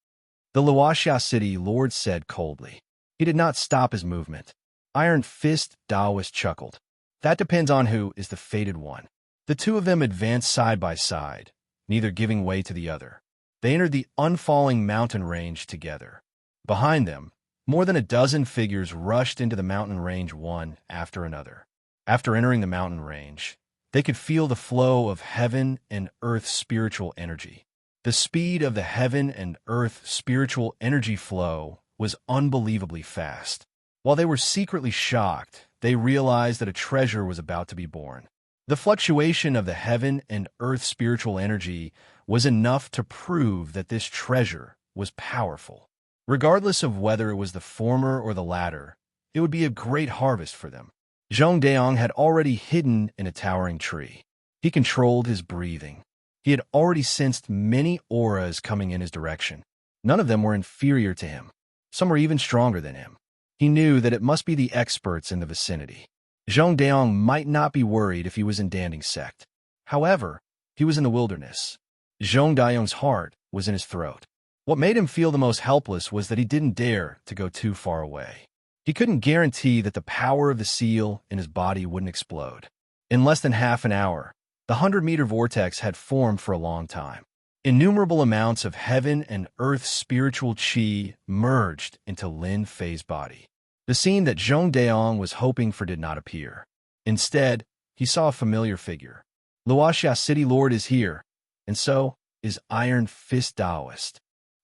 The Wuxia City Lord said coldly. He did not stop his movement. Iron Fist Taoist chuckled. That depends on who is the fated one. The two of them advanced side by side, neither giving way to the other. They entered the unfalling mountain range together. Behind them, more than a dozen figures rushed into the mountain range one after another. After entering the mountain range, they could feel the flow of heaven and earth spiritual energy. The speed of the heaven and earth spiritual energy flow was unbelievably fast. While they were secretly shocked, they realized that a treasure was about to be born. The fluctuation of the heaven and earth spiritual energy was enough to prove that this treasure was powerful. Regardless of whether it was the former or the latter, it would be a great harvest for them. Zhong Daong had already hidden in a towering tree. He controlled his breathing. He had already sensed many auras coming in his direction. None of them were inferior to him. Some were even stronger than him. He knew that it must be the experts in the vicinity. Zhong Daong might not be worried if he was in Danding's sect. However, he was in the wilderness. Zhong Daong's heart was in his throat. What made him feel the most helpless was that he didn't dare to go too far away. He couldn't guarantee that the power of the seal in his body wouldn't explode. In less than half an hour, the 100-meter vortex had formed for a long time. Innumerable amounts of heaven and earth spiritual qi merged into Lin Fei's body. The scene that Zhong Daong was hoping for did not appear. Instead, he saw a familiar figure. Wuxia City Lord is here, and so is Iron Fist Taoist.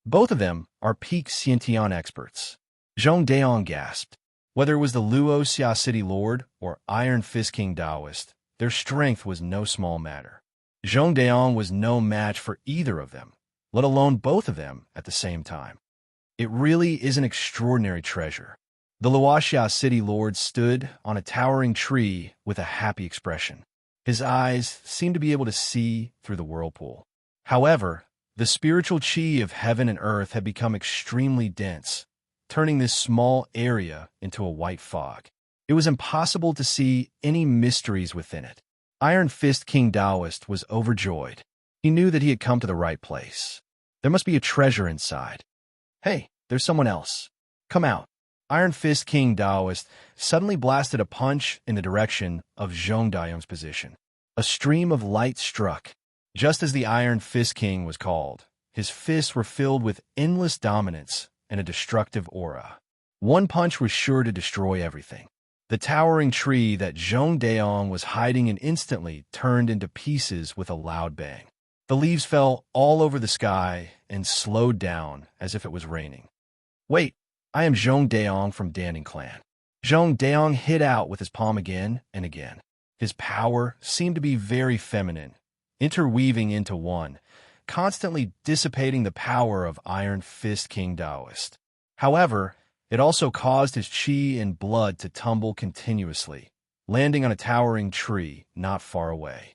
Both of them are peak Xiantian experts. Zhong Daong gasped. Whether it was the Wuxia City Lord or Iron Fist King Taoist, their strength was no small matter. Zhong Daong was no match for either of them, let alone both of them at the same time. It really is an extraordinary treasure. The Wuxia City Lord stood on a towering tree with a happy expression. His eyes seemed to be able to see through the whirlpool. However, the spiritual qi of heaven and earth had become extremely dense, turning this small area into a white fog. It was impossible to see any mysteries within it. Iron Fist King Taoist was overjoyed. He knew that he had come to the right place. There must be a treasure inside. Hey, there's someone else. Come out. Iron Fist King Taoist suddenly blasted a punch in the direction of Zhong Daong's position. A stream of light struck. Just as the Iron Fist King was called, his fists were filled with endless dominance and a destructive aura. One punch was sure to destroy everything. The towering tree that Zhong Daong was hiding in instantly turned into pieces with a loud bang. The leaves fell all over the sky and slowed down as if it was raining. "Wait, I am Zhong Daong from Danning Clan." Zhong Daong hit out with his palm again and again. His power seemed to be very feminine, interweaving into one, constantly dissipating the power of Iron Fist King Taoist. However, it also caused his chi and blood to tumble continuously, landing on a towering tree not far away.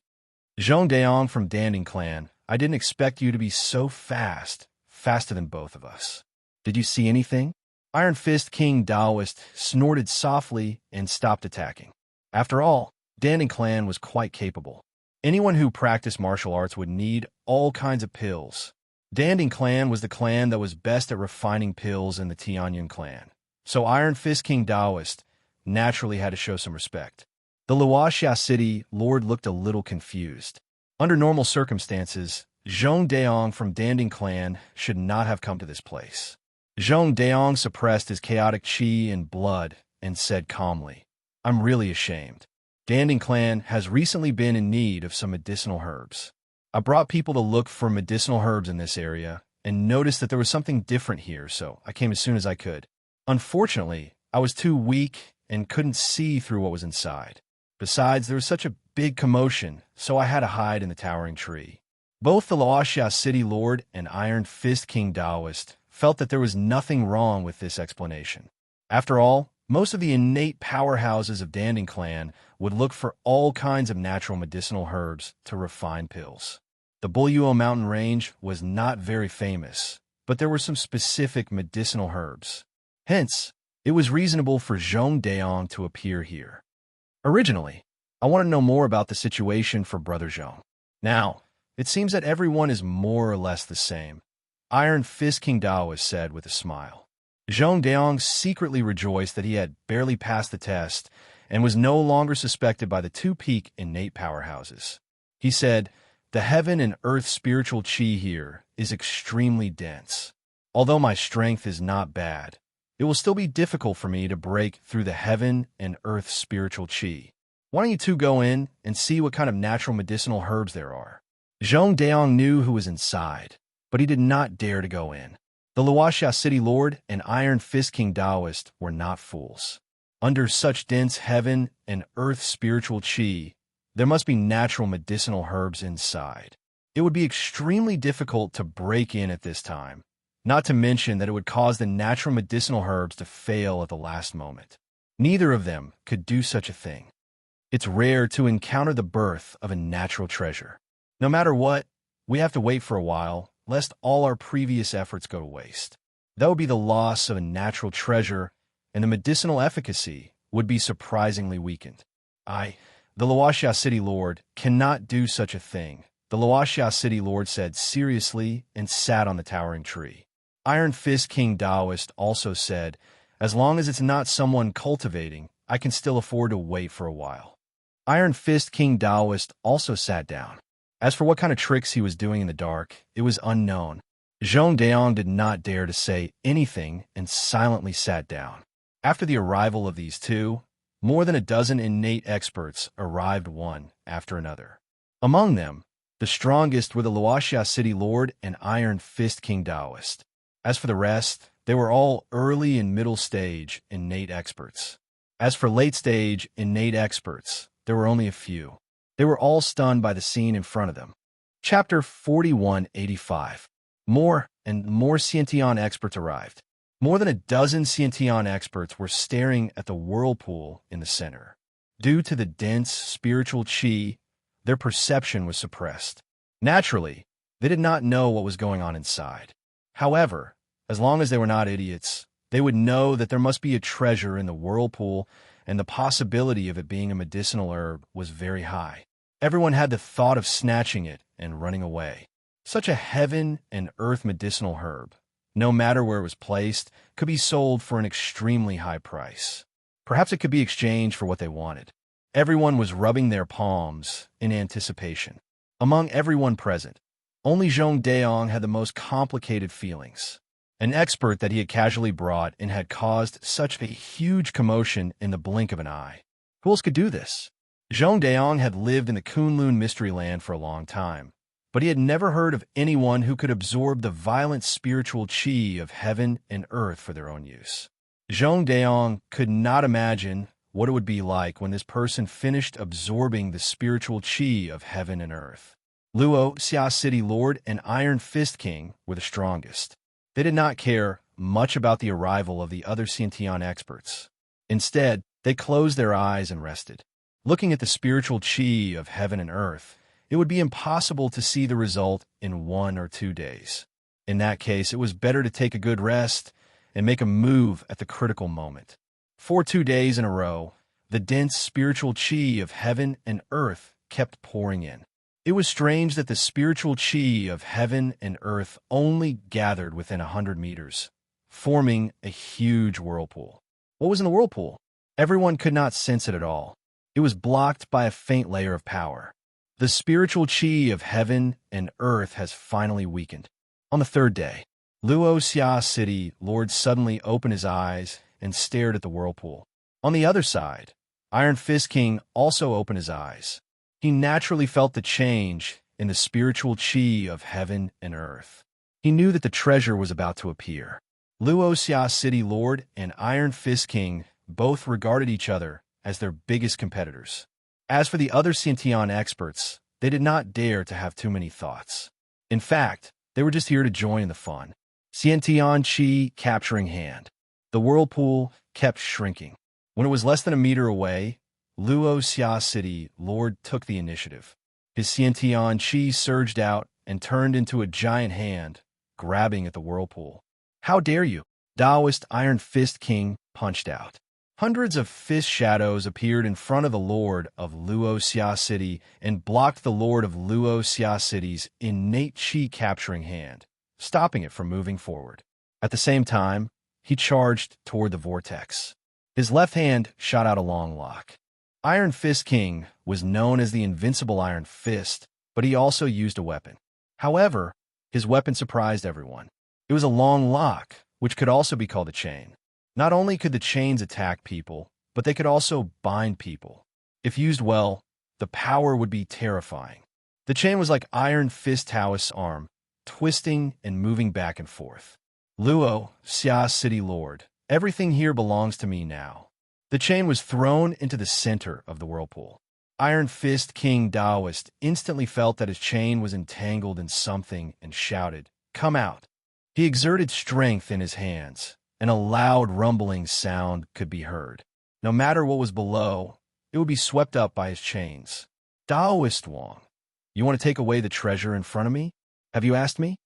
"Zhong Daong from Danning Clan, I didn't expect you to be so fast, faster than both of us. Did you see anything?" Iron Fist King Taoist snorted softly and stopped attacking. After all, Danning Clan was quite capable. Anyone who practiced martial arts would need all kinds of pills. Danning Clan was the clan that was best at refining pills in the Tianyan clan, so Iron Fist King Taoist naturally had to show some respect. The Wuxia city lord looked a little confused. Under normal circumstances, Zhong Daong from Danning Clan should not have come to this place. Zhong Daong suppressed his chaotic chi and blood and said calmly, "I'm really ashamed. Danning Clan has recently been in need of some medicinal herbs. I brought people to look for medicinal herbs in this area and noticed that there was something different here, so I came as soon as I could. Unfortunately, I was too weak and couldn't see through what was inside. Besides, there was such a big commotion, so I had to hide in the towering tree." Both the Wuxia city lord and Iron Fist King Taoist felt that there was nothing wrong with this explanation. After all, most of the innate powerhouses of Danning Clan would look for all kinds of natural medicinal herbs to refine pills. The Buyuo mountain range was not very famous, but there were some specific medicinal herbs. Hence, it was reasonable for Zhong Daong to appear here. Originally, I want to know more about the situation for Brother Zhong. Now, it seems that everyone is more or less the same, Iron Fist King Taoist said with a smile. Zhong Daong secretly rejoiced that he had barely passed the test and was no longer suspected by the two peak innate powerhouses. He said, "The heaven and earth spiritual chi here is extremely dense. Although my strength is not bad, it will still be difficult for me to break through the heaven and earth spiritual chi. Why don't you two go in and see what kind of natural medicinal herbs there are?" Zhong Daong knew who was inside, but he did not dare to go in. The Wuxia city lord and Iron Fist King Taoist were not fools. Under such dense heaven and earth spiritual chi, there must be natural medicinal herbs inside. It would be extremely difficult to break in at this time, not to mention that it would cause the natural medicinal herbs to fail at the last moment. Neither of them could do such a thing. It's rare to encounter the birth of a natural treasure. No matter what, we have to wait for a while, lest all our previous efforts go to waste. That would be the loss of a natural treasure, and the medicinal efficacy would be surprisingly weakened. The Wuxia city lord, cannot do such a thing, the Wuxia city lord said seriously and sat on the towering tree. Iron Fist King Taoist also said, "As long as it's not someone cultivating, I can still afford to wait for a while." Iron Fist King Taoist also sat down. As for what kind of tricks he was doing in the dark, it was unknown. Zhong Daong did not dare to say anything and silently sat down. After the arrival of these two, more than a dozen innate experts arrived one after another. Among them, the strongest were the Wuxia city lord and Iron Fist King Taoist. As for the rest, they were all early and middle stage innate experts. As for late stage innate experts, there were only a few. They were all stunned by the scene in front of them. Chapter 4185. More and more Xiantian experts arrived. More than a dozen Xiantian experts were staring at the whirlpool in the center. Due to the dense spiritual chi, their perception was suppressed. Naturally, they did not know what was going on inside. However, as long as they were not idiots, they would know that there must be a treasure in the whirlpool, and the possibility of it being a medicinal herb was very high. Everyone had the thought of snatching it and running away. Such a heaven and earth medicinal herb, no matter where it was placed, could be sold for an extremely high price. Perhaps it could be exchanged for what they wanted. Everyone was rubbing their palms in anticipation. Among everyone present, only Zhong Daong had the most complicated feelings. An expert that he had casually brought in had caused such a huge commotion in the blink of an eye. Who else could do this? Zhong Daong had lived in the Kunlun Mystery Land for a long time, but he had never heard of anyone who could absorb the violent spiritual qi of heaven and earth for their own use. Zhong Daong could not imagine what it would be like when this person finished absorbing the spiritual qi of heaven and earth. Luo, Xia City Lord, and Iron Fist King were the strongest. They did not care much about the arrival of the other Xiantian experts. Instead, they closed their eyes and rested. Looking at the spiritual qi of heaven and earth, it would be impossible to see the result in 1 or 2 days. In that case, it was better to take a good rest and make a move at the critical moment. For 2 days in a row, the dense spiritual qi of heaven and earth kept pouring in. It was strange that the spiritual qi of heaven and earth only gathered within 100 meters, forming a huge whirlpool. What was in the whirlpool? Everyone could not sense it at all. It was blocked by a faint layer of power. The spiritual qi of heaven and earth has finally weakened. On the 3rd day, Luo Xia City Lord suddenly opened his eyes and stared at the whirlpool. On the other side, Iron Fist King also opened his eyes. He naturally felt the change in the spiritual qi of heaven and earth. He knew that the treasure was about to appear. Luo Xia City Lord and Iron Fist King both regarded each other as their biggest competitors. As for the other Xiantian experts, they did not dare to have too many thoughts. In fact, they were just here to join in the fun. Xiantian Qi capturing hand. The whirlpool kept shrinking. When it was less than a meter away, Luo Xia City Lord took the initiative. His Xiantian Qi surged out and turned into a giant hand, grabbing at the whirlpool. How dare you? Taoist Iron Fist King punched out. Hundreds of fist shadows appeared in front of the Lord of Luo Xia City and blocked the Lord of Luo Xia City's innate qi capturing hand, stopping it from moving forward. At the same time, he charged toward the vortex. His left hand shot out a long lock. Iron Fist King was known as the invincible Iron Fist, but he also used a weapon. However, his weapon surprised everyone. It was a long lock, which could also be called a chain. Not only could the chains attack people, but they could also bind people. If used well, the power would be terrifying. The chain was like Iron Fist Taoist's arm, twisting and moving back and forth. Luo, Xia City Lord, everything here belongs to me now. The chain was thrown into the center of the whirlpool. Iron Fist King Taoist instantly felt that his chain was entangled in something and shouted, "Come out!" He exerted strength in his hands, and a loud rumbling sound could be heard. No matter what was below, it would be swept up by his chains. Taoist Wong, you want to take away the treasure in front of me? Have you asked me?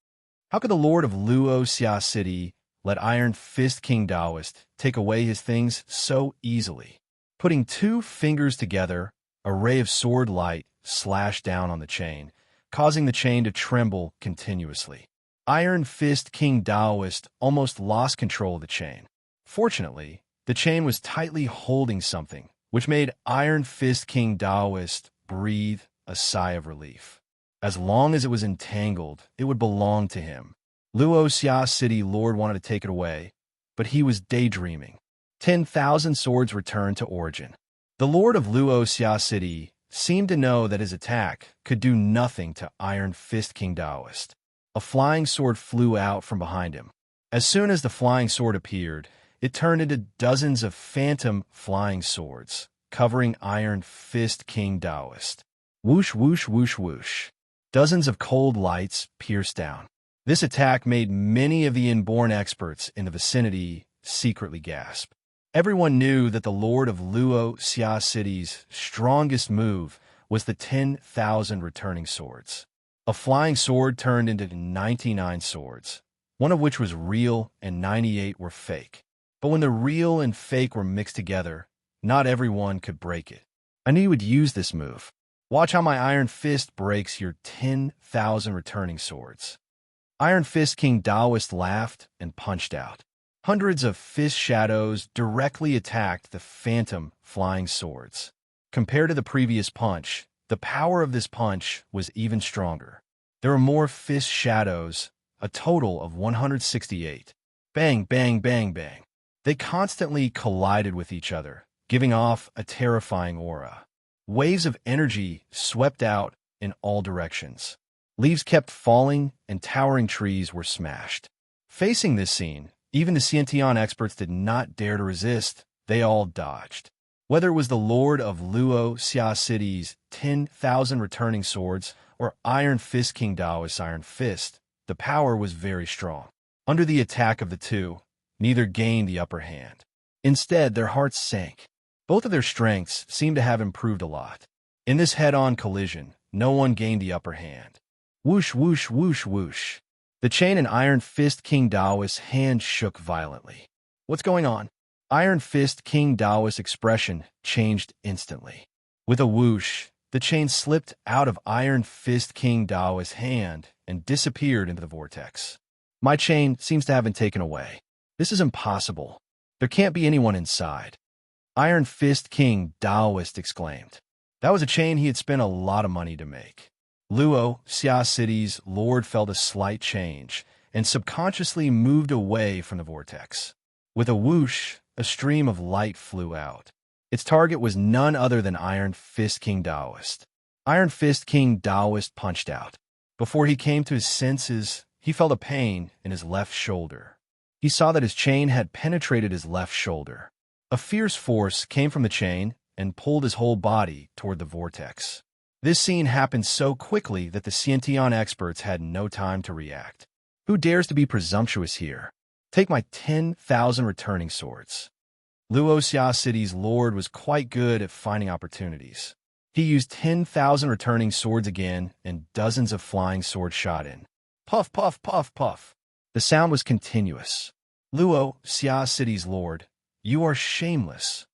How could the Lord of Luo Xia City let Iron Fist King Taoist take away his things so easily? Putting 2 fingers together, a ray of sword light slashed down on the chain, causing the chain to tremble continuously. Iron Fist King Taoist almost lost control of the chain. Fortunately, the chain was tightly holding something, which made Iron Fist King Taoist breathe a sigh of relief. As long as it was entangled, it would belong to him. Luo Xia City Lord wanted to take it away, but he was daydreaming. 10,000 swords returned to origin. The Lord of Luo Xia City seemed to know that his attack could do nothing to Iron Fist King Taoist. A flying sword flew out from behind him. As soon as the flying sword appeared, it turned into dozens of phantom flying swords, covering Iron Fist King Taoist. Whoosh, whoosh, whoosh, whoosh. Dozens of cold lights pierced down. This attack made many of the inborn experts in the vicinity secretly gasp. Everyone knew that the Lord of Luo Xia City's strongest move was the 10,000 returning swords. A flying sword turned into 99 swords, one of which was real and 98 were fake. But when the real and fake were mixed together, not everyone could break it. I knew you would use this move. Watch how my Iron Fist breaks your 10,000 returning swords. Iron Fist King Taoist laughed and punched out. Hundreds of fist shadows directly attacked the phantom flying swords. Compared to the previous punch, the The power of this punch was even stronger. There were more fist shadows, a total of 168. Bang, bang, bang, bang. They constantly collided with each other, giving off a terrifying aura. Waves of energy swept out in all directions. Leaves kept falling, and towering trees were smashed. Facing this scene, even the Xianxia experts did not dare to resist. They all dodged. Whether it was the Lord of Wuxia City's 10,000 returning swords or Iron Fist King Daoist's Iron Fist, the power was very strong. Under the attack of the two, neither gained the upper hand. Instead, their hearts sank. Both of their strengths seemed to have improved a lot. In this head-on collision, no one gained the upper hand. Whoosh, whoosh, whoosh, whoosh. The chain in Iron Fist King Daoist's hand shook violently. What's going on? Iron Fist King Daoist's expression changed instantly. With a whoosh, the chain slipped out of Iron Fist King Daoist's hand and disappeared into the vortex. My chain seems to have been taken away. This is impossible. There can't be anyone inside. Iron Fist King Daoist exclaimed. That was a chain he had spent a lot of money to make. Wuxia City's lord felt a slight change and subconsciously moved away from the vortex. With a whoosh, a stream of light flew out. Its target was none other than Iron Fist King Daoist. Iron Fist King Daoist punched out. Before he came to his senses, he felt a pain in his left shoulder. He saw that his chain had penetrated his left shoulder. A fierce force came from the chain and pulled his whole body toward the vortex. This scene happened so quickly that the Xianxia experts had no time to react. Who dares to be presumptuous here? Take my 10,000 returning swords. Wuxia City's lord was quite good at finding opportunities. He used 10,000 returning swords again, and dozens of flying swords shot in. Puff, puff, puff, puff. The sound was continuous. Wuxia City's lord, you are shameless.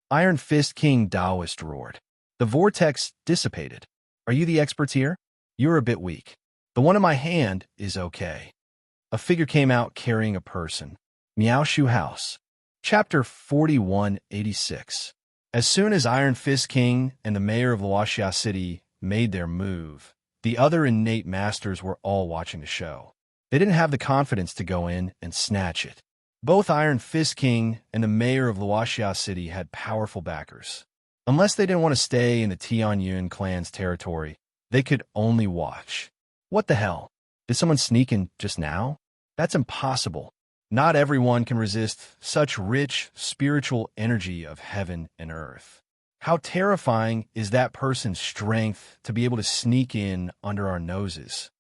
Iron Fist King Daoist roared. The vortex dissipated. Are you the experts here? You're a bit weak. The one in my hand is okay. A figure came out carrying a person. Miao Shu House. Chapter 4186. As soon as Iron Fist King and the mayor of Wuxia City made their move, the other innate masters were all watching the show. They didn't have the confidence to go in and snatch it. Both Iron Fist King and the mayor of Wuxia City had powerful backers. Unless they didn't want to stay in the Tianyun clan's territory, they could only watch. What the hell? Did someone sneak in just now? That's impossible. Not everyone can resist such rich spiritual energy of heaven and earth. How terrifying is that person's strength to be able to sneak in under our noses?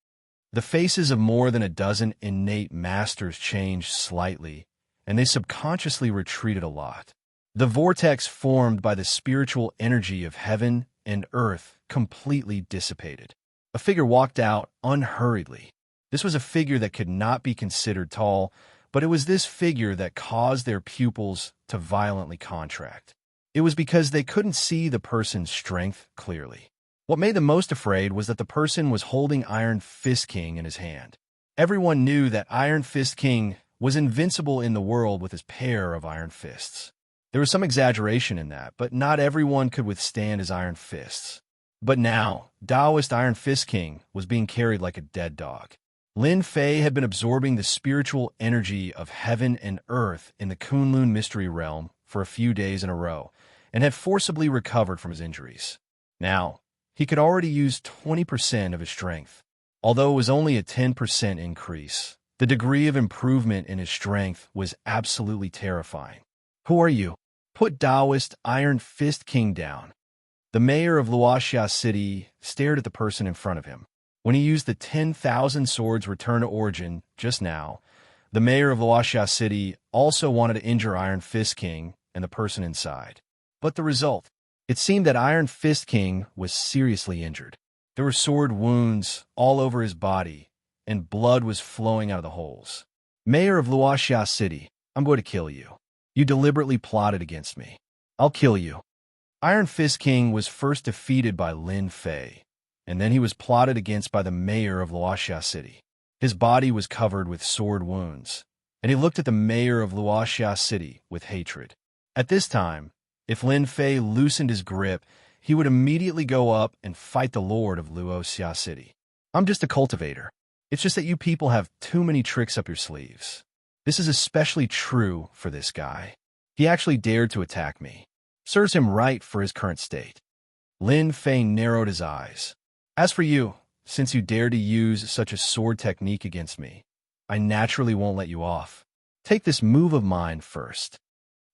The faces of more than a dozen innate masters changed slightly, and they subconsciously retreated a lot. The vortex formed by the spiritual energy of heaven and earth completely dissipated. A figure walked out unhurriedly. This was a figure that could not be considered tall, but it was this figure that caused their pupils to violently contract. It was because they couldn't see the person's strength clearly. What made them most afraid was that the person was holding Iron Fist King in his hand. Everyone knew that Iron Fist King was invincible in the world with his pair of iron fists. There was some exaggeration in that, but not everyone could withstand his iron fists. But now, Daoist Iron Fist King was being carried like a dead dog. Lin Fei had been absorbing the spiritual energy of heaven and earth in the Kunlun Mystery Realm for a few days in a row, and had forcibly recovered from his injuries. Now, he could already use 20% of his strength. Although it was only a 10% increase, the degree of improvement in his strength was absolutely terrifying. Who are you? Put Daoist Iron Fist King down. The mayor of Wuxia City stared at the person in front of him. When he used the 10,000 swords return to origin just now, the mayor of Wuxia City also wanted to injure Iron Fist King and the person inside. But the result? It seemed that Iron Fist King was seriously injured. There were sword wounds all over his body, and blood was flowing out of the holes. Mayor of Wuxia City, I'm going to kill you. You deliberately plotted against me. I'll kill you. Iron Fist King was first defeated by Lin Fei, and then he was plotted against by the mayor of Wuxia City. His body was covered with sword wounds, and he looked at the mayor of Wuxia City with hatred. At this time, if Lin Fei loosened his grip, he would immediately go up and fight the lord of Wuxia City. I'm just a cultivator. It's just that you people have too many tricks up your sleeves. This is especially true for this guy. He actually dared to attack me. Serves him right for his current state. Lin Fei narrowed his eyes. As for you, since you dare to use such a sword technique against me, I naturally won't let you off. Take this move of mine first.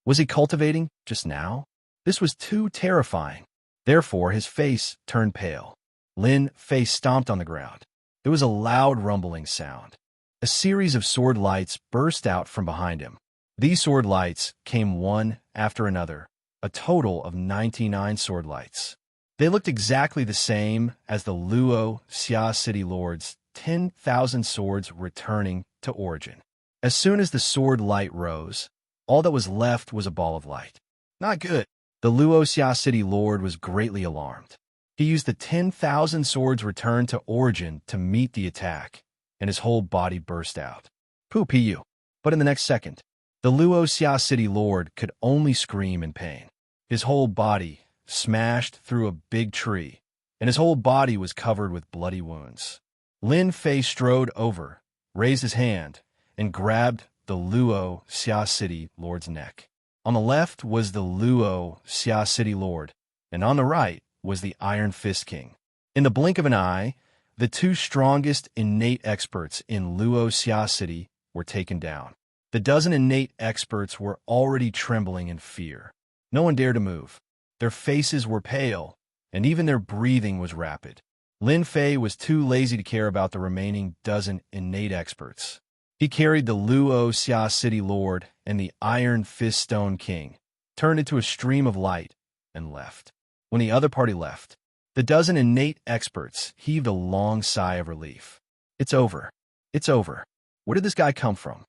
Was he cultivating just now? This was too terrifying. Therefore, his face turned pale. Lin Fei stomped on the ground. There was a loud rumbling sound. A series of sword lights burst out from behind him. These sword lights came one after another, a total of 99 sword lights. They looked exactly the same as the Wuxia City Lord's 10,000 swords returning to origin. As soon as the sword light rose, all that was left was a ball of light. Not good. The Wuxia City Lord was greatly alarmed. He used the 10,000 swords returned to origin to meet the attack, and his whole body burst out. Poo-pee-you. But in the next second, the Wuxia City Lord could only scream in pain. His whole body smashed through a big tree, and his whole body was covered with bloody wounds. Lin Fei strode over, raised his hand, and grabbed the Wuxia City Lord's neck. On the left was the Wuxia City Lord, and on the right was the Iron Fist King. In the blink of an eye, the two strongest innate experts in Wuxia City were taken down. The dozen innate experts were already trembling in fear. No one dared to move. Their faces were pale, and even their breathing was rapid. Lin Fei was too lazy to care about the remaining dozen innate experts. He carried the Wuxia City Lord and the Iron Fist Stone King, turned into a stream of light, and left. When the other party left, the dozen innate experts heaved a long sigh of relief. It's over. It's over. Where did this guy come from?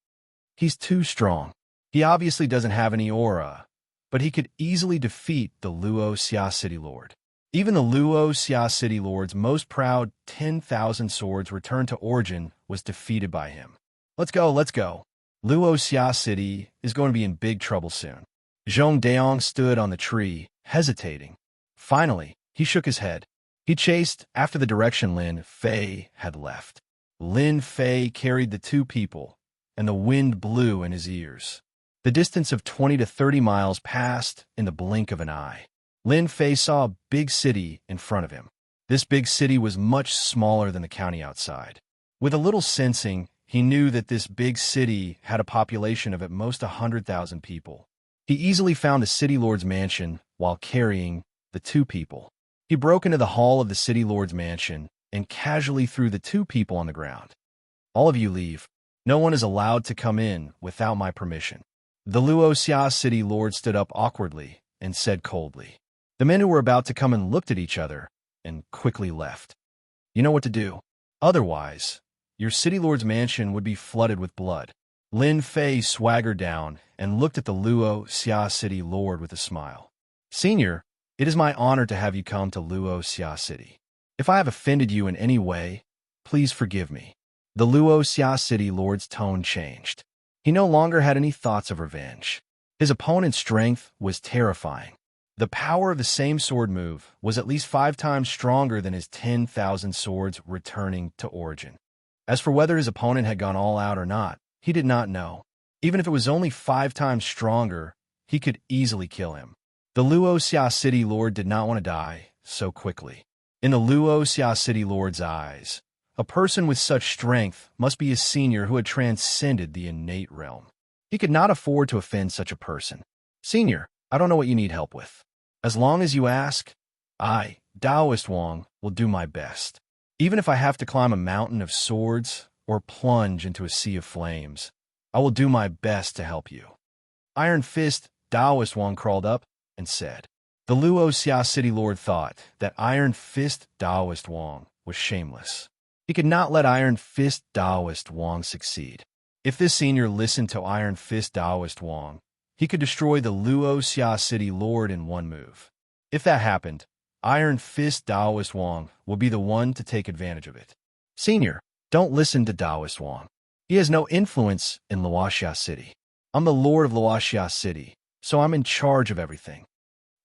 He's too strong. He obviously doesn't have any aura, but he could easily defeat the Wuxia City Lord. Even the Wuxia City Lord's most proud 10,000 swords returned to origin was defeated by him. Let's go, let's go. Wuxia City is going to be in big trouble soon. Zhong Daong stood on the tree, hesitating. Finally, he shook his head. He chased after the direction Lin Fei had left. Lin Fei carried the two people, and the wind blew in his ears. The distance of 20 to 30 miles passed in the blink of an eye. Lin Fei saw a big city in front of him. This big city was much smaller than the county outside. With a little sensing, he knew that this big city had a population of at most 100,000 people. He easily found the city lord's mansion while carrying the two people. He broke into the hall of the city lord's mansion and casually threw the two people on the ground. All of you leave. No one is allowed to come in without my permission. The Wuxia City Lord stood up awkwardly and said coldly. The men who were about to come in looked at each other and quickly left. You know what to do. Otherwise, your city lord's mansion would be flooded with blood. Lin Fei swaggered down and looked at the Wuxia City Lord with a smile. Senior, it is my honor to have you come to Wuxia City. If I have offended you in any way, please forgive me. The Wuxia City Lord's tone changed. He no longer had any thoughts of revenge. His opponent's strength was terrifying. The power of the same sword move was at least 5 times stronger than his 10,000 swords returning to origin. As for whether his opponent had gone all out or not, he did not know. Even if it was only 5 times stronger, he could easily kill him. The Wuxia City Lord did not want to die so quickly. In the Wuxia City Lord's eyes, a person with such strength must be a senior who had transcended the innate realm. He could not afford to offend such a person. Senior, I don't know what you need help with. As long as you ask, I, Taoist Wang, will do my best. Even if I have to climb a mountain of swords or plunge into a sea of flames, I will do my best to help you. Iron Fist Taoist Wang crawled up and said. The Wuxia City Lord thought that Iron Fist Taoist Wang was shameless. He could not let Iron Fist Taoist Wang succeed. If this senior listened to Iron Fist Taoist Wang, he could destroy the Wuxia City Lord in one move. If that happened, Iron Fist Taoist Wang would be the one to take advantage of it. Senior, don't listen to Taoist Wang. He has no influence in Wuxia City. I'm the Lord of Wuxia City, so I'm in charge of everything.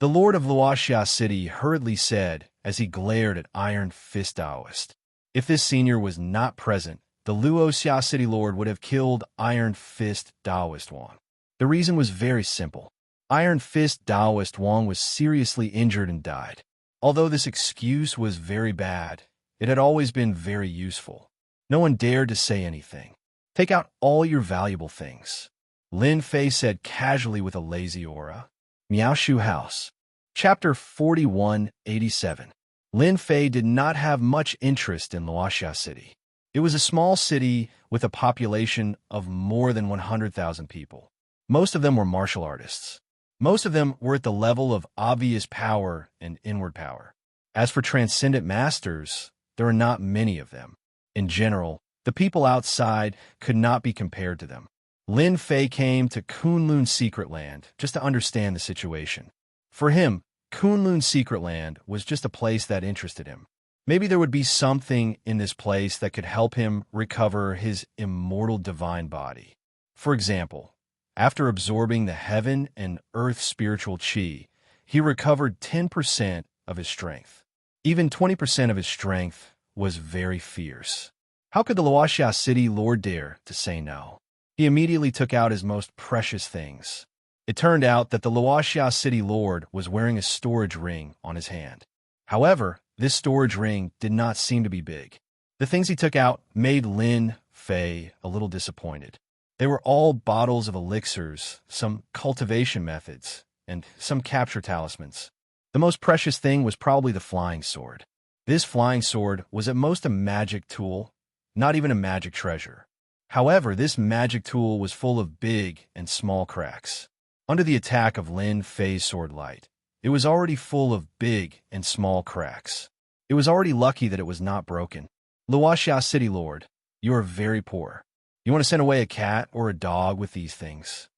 The Lord of Wuxia City hurriedly said as he glared at Iron Fist Taoist. If this senior was not present, the Wuxia City Lord would have killed Iron Fist Taoist Wang. The reason was very simple. Iron Fist Taoist Wang was seriously injured and died. Although this excuse was very bad, it had always been very useful. No one dared to say anything. Take out all your valuable things, Lin Fei said casually with a lazy aura. Miaoshu House. Chapter 4187. Lin Fei did not have much interest in Wuxia City. It was a small city with a population of more than 100,000 people. Most of them were martial artists. Most of them were at the level of obvious power and inward power. As for Transcendent Masters, there are not many of them. In general, the people outside could not be compared to them. Lin Fei came to Kunlun's Secret Land just to understand the situation. For him, Kunlun's Secret Land was just a place that interested him. Maybe there would be something in this place that could help him recover his immortal divine body. For example, after absorbing the heaven and earth spiritual qi, he recovered 10% of his strength. Even 20% of his strength was very fierce. How could the Wuxia City Lord dare to say no? He immediately took out his most precious things. It turned out that the Wuxia City Lord was wearing a storage ring on his hand. However, this storage ring did not seem to be big. The things he took out made Lin Fei a little disappointed. They were all bottles of elixirs, some cultivation methods, and some capture talismans. The most precious thing was probably the flying sword. This flying sword was at most a magic tool, not even a magic treasure. However, this magic tool was full of big and small cracks. Under the attack of Lin Fei's sword light, it was already full of big and small cracks. It was already lucky that it was not broken. Wuxia City Lord, you are very poor. You want to send away a cat or a dog with these things?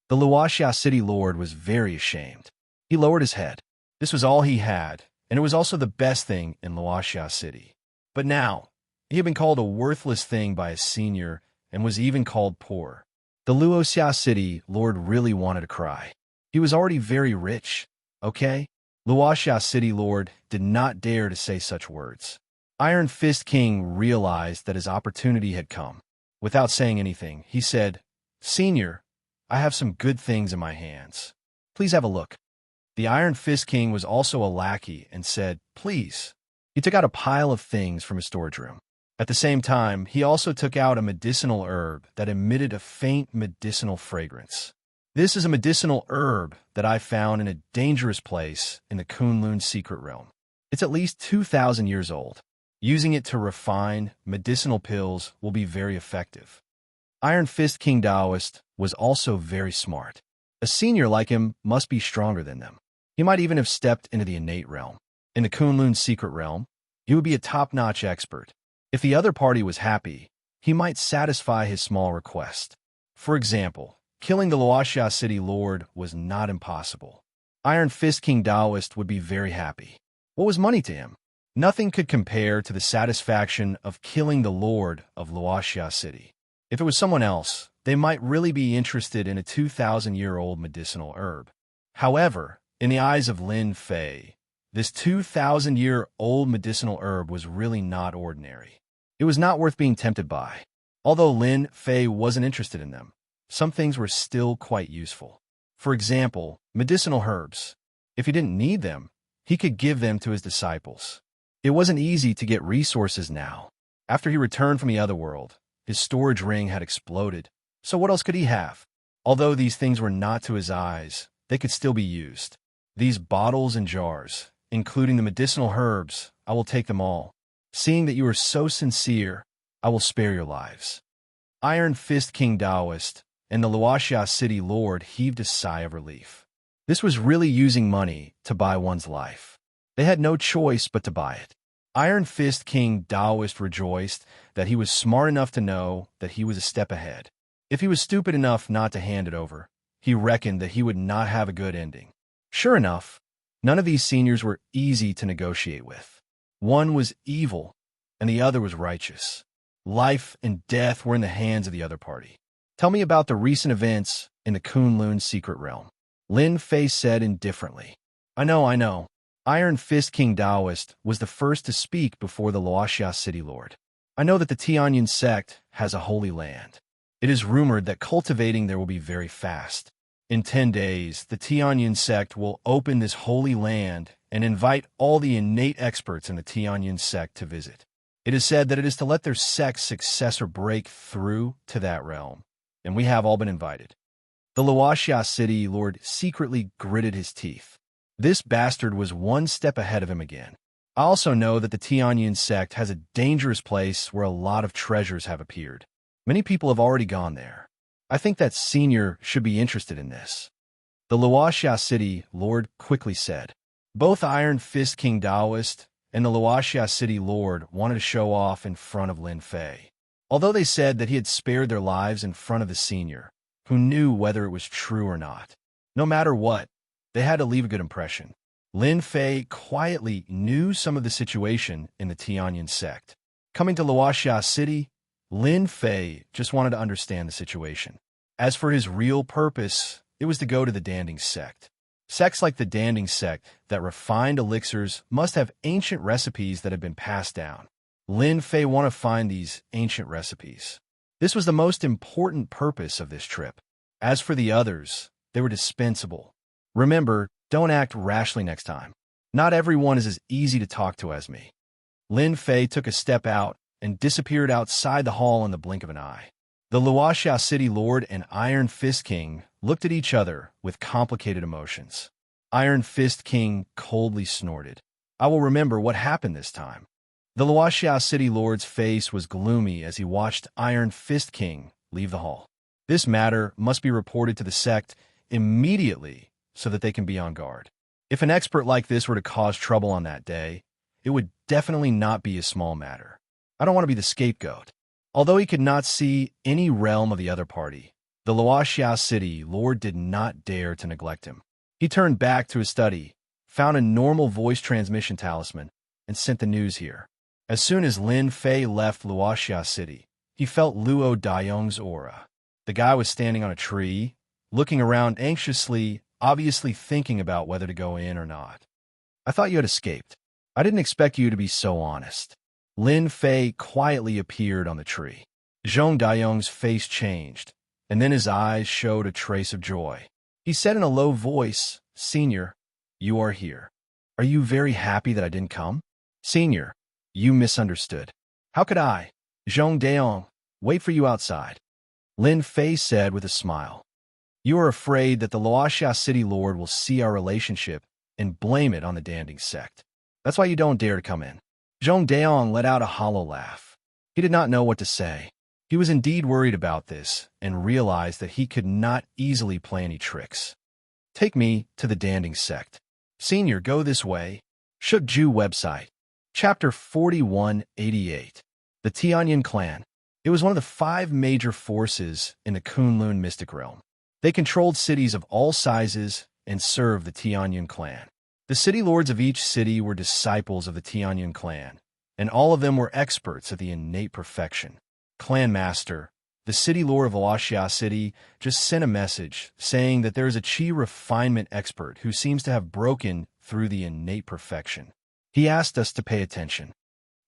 The Wuxia City Lord was very ashamed. He lowered his head. This was all he had, and it was also the best thing in Wuxia City. But now, he had been called a worthless thing by his senior and was even called poor. The Wuxia City Lord really wanted to cry. He was already very rich, okay? Wuxia City Lord did not dare to say such words. Iron Fist King realized that his opportunity had come. Without saying anything, he said, "Senior, I have some good things in my hands. Please have a look." The Iron Fist King was also a lackey and said, "Please." He took out a pile of things from his storage room. At the same time, he also took out a medicinal herb that emitted a faint medicinal fragrance. This is a medicinal herb that I found in a dangerous place in the Kunlun Secret Realm. It's at least 2,000 years old. Using it to refine medicinal pills will be very effective. Iron Fist King Taoist was also very smart. A senior like him must be stronger than them. He might even have stepped into the innate realm. In the Kunlun Secret Realm, he would be a top-notch expert. If the other party was happy, he might satisfy his small request. For example, killing the Wuxia City Lord was not impossible. Iron Fist King Taoist would be very happy. What was money to him? Nothing could compare to the satisfaction of killing the Lord of Wuxia City. If it was someone else, they might really be interested in a 2,000-year-old medicinal herb. However, in the eyes of Lin Fei, this 2,000-year-old medicinal herb was really not ordinary. It was not worth being tempted by. Although Lin Fei wasn't interested in them, some things were still quite useful. For example, medicinal herbs. If he didn't need them, he could give them to his disciples. It wasn't easy to get resources now. After he returned from the other world, his storage ring had exploded. So what else could he have? Although these things were not to his eyes, they could still be used. These bottles and jars, including the medicinal herbs, I will take them all. Seeing that you are so sincere, I will spare your lives. Iron Fist King Taoist and the Wuxia City Lord heaved a sigh of relief. This was really using money to buy one's life. They had no choice but to buy it. Iron Fist King Taoist rejoiced that he was smart enough to know that he was a step ahead. If he was stupid enough not to hand it over, he reckoned that he would not have a good ending. Sure enough, none of these seniors were easy to negotiate with. One was evil, and the other was righteous. Life and death were in the hands of the other party. Tell me about the recent events in the Kunlun Secret Realm, Lin Fei said indifferently. I know. Iron Fist King Taoist was the first to speak before the Wuxia city lord. I know that the Tianyin sect has a holy land. It is rumored that cultivating there will be very fast. In 10 days, the Tianyin sect will open this holy land and invite all the innate experts in the Tianyin sect to visit. It is said that it is to let their sect's successor break through to that realm, and we have all been invited. The Wuxia city lord secretly gritted his teeth. This bastard was one step ahead of him again. I also know that the Tianyin sect has a dangerous place where a lot of treasures have appeared. Many people have already gone there. I think that Senior should be interested in this. The Wuxia city lord quickly said. Both Iron Fist King Taoist and the Wuxia city lord wanted to show off in front of Lin Fei. Although they said that he had spared their lives in front of the Senior, who knew whether it was true or not. No matter what, they had to leave a good impression. Lin Fei quietly knew some of the situation in the Tianyin sect. Coming to Wuxia city, Lin Fei just wanted to understand the situation. As for his real purpose, it was to go to the Danding sect. Sects like the Danding sect that refined elixirs must have ancient recipes that have been passed down. Lin Fei wanted to find these ancient recipes. This was the most important purpose of this trip. As for the others, they were dispensable. Remember, don't act rashly next time. Not everyone is as easy to talk to as me. Lin Fei took a step out and disappeared outside the hall in the blink of an eye. The Wuxia city lord and Iron Fist King looked at each other with complicated emotions. Iron Fist King coldly snorted. I will remember what happened this time. The Wuxia city lord's face was gloomy as he watched Iron Fist King leave the hall. This matter must be reported to the sect immediately so that they can be on guard. If an expert like this were to cause trouble on that day, it would definitely not be a small matter. I don't want to be the scapegoat. Although he could not see any realm of the other party, the Wuxia city lord did not dare to neglect him. He turned back to his study, found a normal voice transmission talisman, and sent the news here. As soon as Lin Fei left Wuxia city, he felt Luo Daiyong's aura. The guy was standing on a tree, looking around anxiously, obviously thinking about whether to go in or not. I thought you had escaped. I didn't expect you to be so honest. Lin Fei quietly appeared on the tree. Zhong Daiyong's face changed, and then his eyes showed a trace of joy. He said in a low voice, Senior, you are here. Are you very happy that I didn't come? Senior, you misunderstood. How could I, Zhong Daiyong, wait for you outside? Lin Fei said with a smile. You are afraid that the Wuxia city lord will see our relationship and blame it on the Danding sect. That's why you don't dare to come in. Zhong Daiyong let out a hollow laugh. He did not know what to say. He was indeed worried about this and realized that he could not easily play any tricks. Take me to the Danding sect. Senior, go this way. Shukju website. Chapter 4188. The Tianyin clan. It was one of the 5 major forces in the Kunlun mystic realm. They controlled cities of all sizes and served the Tianyin clan. The city lords of each city were disciples of the Tianyin clan, and all of them were experts at the innate perfection. Clan Master, the city lord of Wuxia city, just sent a message saying that there is a chi refinement expert who seems to have broken through the innate perfection. He asked us to pay attention.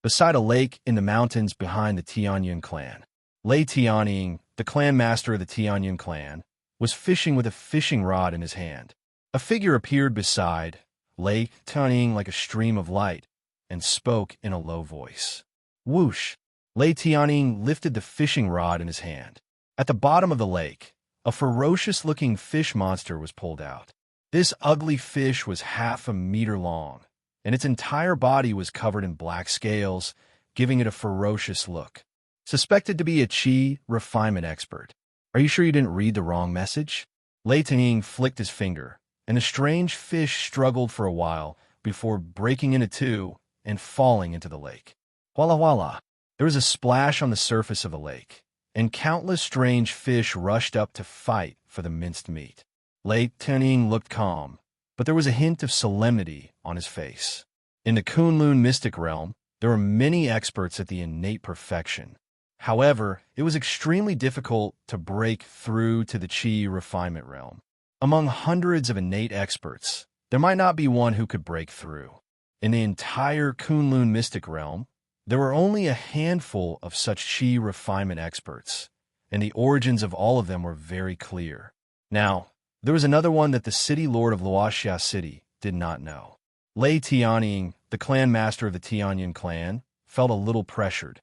Beside a lake in the mountains behind the Tianyin clan, Lei Tianying, the clan master of the Tianyin clan, was fishing with a fishing rod in his hand. A figure appeared beside Lei Tianying like a stream of light and spoke in a low voice. Whoosh! Lei Tianying lifted the fishing rod in his hand. At the bottom of the lake, a ferocious-looking fish monster was pulled out. This ugly fish was half a meter long, and its entire body was covered in black scales, giving it a ferocious look. Suspected to be a chi refinement expert. Are you sure you didn't read the wrong message? Lei Tianying flicked his finger, and the strange fish struggled for a while before breaking into two and falling into the lake. Walla walla! There was a splash on the surface of the lake, and countless strange fish rushed up to fight for the minced meat. Lei Tianying looked calm, but there was a hint of solemnity on his face. In the Kunlun mystic realm, there were many experts at the innate perfection. However, it was extremely difficult to break through to the chi refinement realm. Among hundreds of innate experts, there might not be one who could break through. In the entire Kunlun mystic realm, there were only a handful of such chi refinement experts, and the origins of all of them were very clear. Now, there was another one that the city lord of Wuxia City did not know. Lei Tianying, the clan master of the Tianyan clan, felt a little pressured.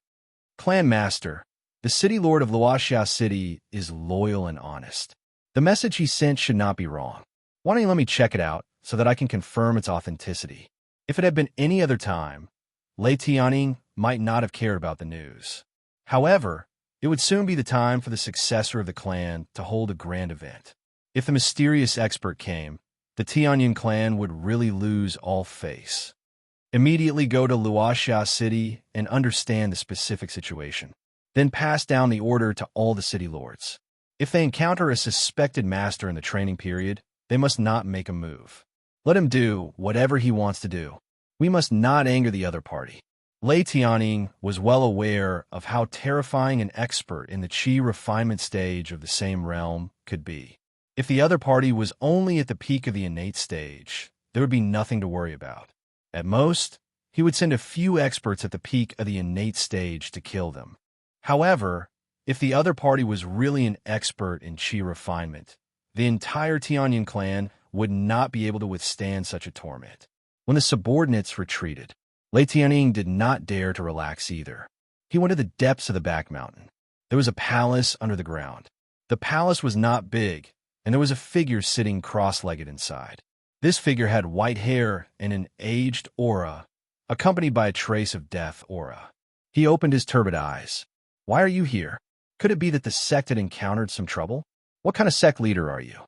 Clan master, the city lord of Wuxia City is loyal and honest. The message he sent should not be wrong. Why don't you let me check it out so that I can confirm its authenticity? If it had been any other time, Lei Tianying might not have cared about the news. However, it would soon be the time for the successor of the clan to hold a grand event. If the mysterious expert came, the Tianyan clan would really lose all face. Immediately go to Wuxia City and understand the specific situation. Then pass down the order to all the city lords. If they encounter a suspected master in the training period, they must not make a move. Let him do whatever he wants to do. We must not anger the other party. Lei Tianying was well aware of how terrifying an expert in the chi refinement stage of the same realm could be. If the other party was only at the peak of the innate stage, there would be nothing to worry about. At most, he would send a few experts at the peak of the innate stage to kill them. However, if the other party was really an expert in chi refinement, the entire Tianyan clan would not be able to withstand such a torment. When the subordinates retreated, Lei Tianying did not dare to relax either. He went to the depths of the back mountain. There was a palace under the ground. The palace was not big, and there was a figure sitting cross-legged inside. This figure had white hair and an aged aura, accompanied by a trace of death aura. He opened his turbid eyes. Why are you here? Could it be that the sect had encountered some trouble? What kind of sect leader are you?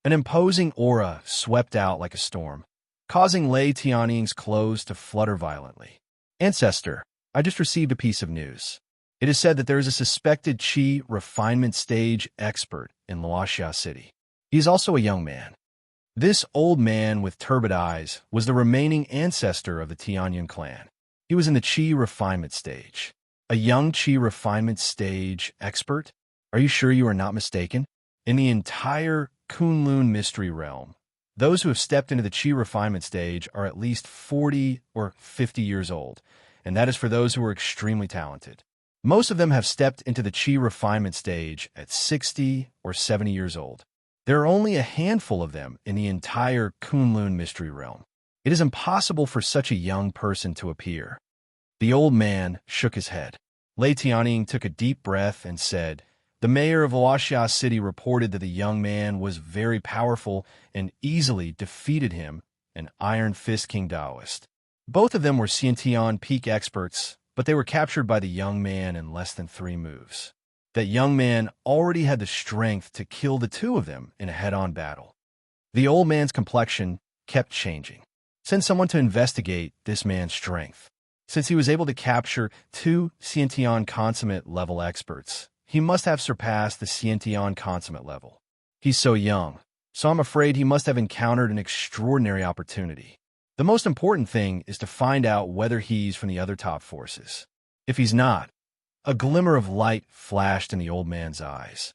An imposing aura swept out like a storm, causing Lei Tianying's clothes to flutter violently. Ancestor, I just received a piece of news. It is said that there is a suspected chi refinement stage expert in Wuxia City. He is also a young man. This old man with turbid eyes was the remaining ancestor of the Tianyan clan. He was in the chi refinement stage. A young chi refinement stage expert? Are you sure you are not mistaken? In the entire Kunlun mystery realm, those who have stepped into the chi refinement stage are at least 40 or 50 years old, and that is for those who are extremely talented. Most of them have stepped into the chi refinement stage at 60 or 70 years old. There are only a handful of them in the entire Kunlun mystery realm. It is impossible for such a young person to appear. The old man shook his head. Lei Tianying took a deep breath and said, the mayor of Wuxia City reported that the young man was very powerful and easily defeated him, an Iron Fist King Taoist. Both of them were Xianxia peak experts, but they were captured by the young man in less than 3 moves. That young man already had the strength to kill the two of them in a head-on battle. The old man's complexion kept changing. Send someone to investigate this man's strength. Since he was able to capture 2 Xianxia consummate level experts, he must have surpassed the Xianxia consummate level. He's so young, so I'm afraid he must have encountered an extraordinary opportunity. The most important thing is to find out whether he's from the other top forces. If he's not, a glimmer of light flashed in the old man's eyes.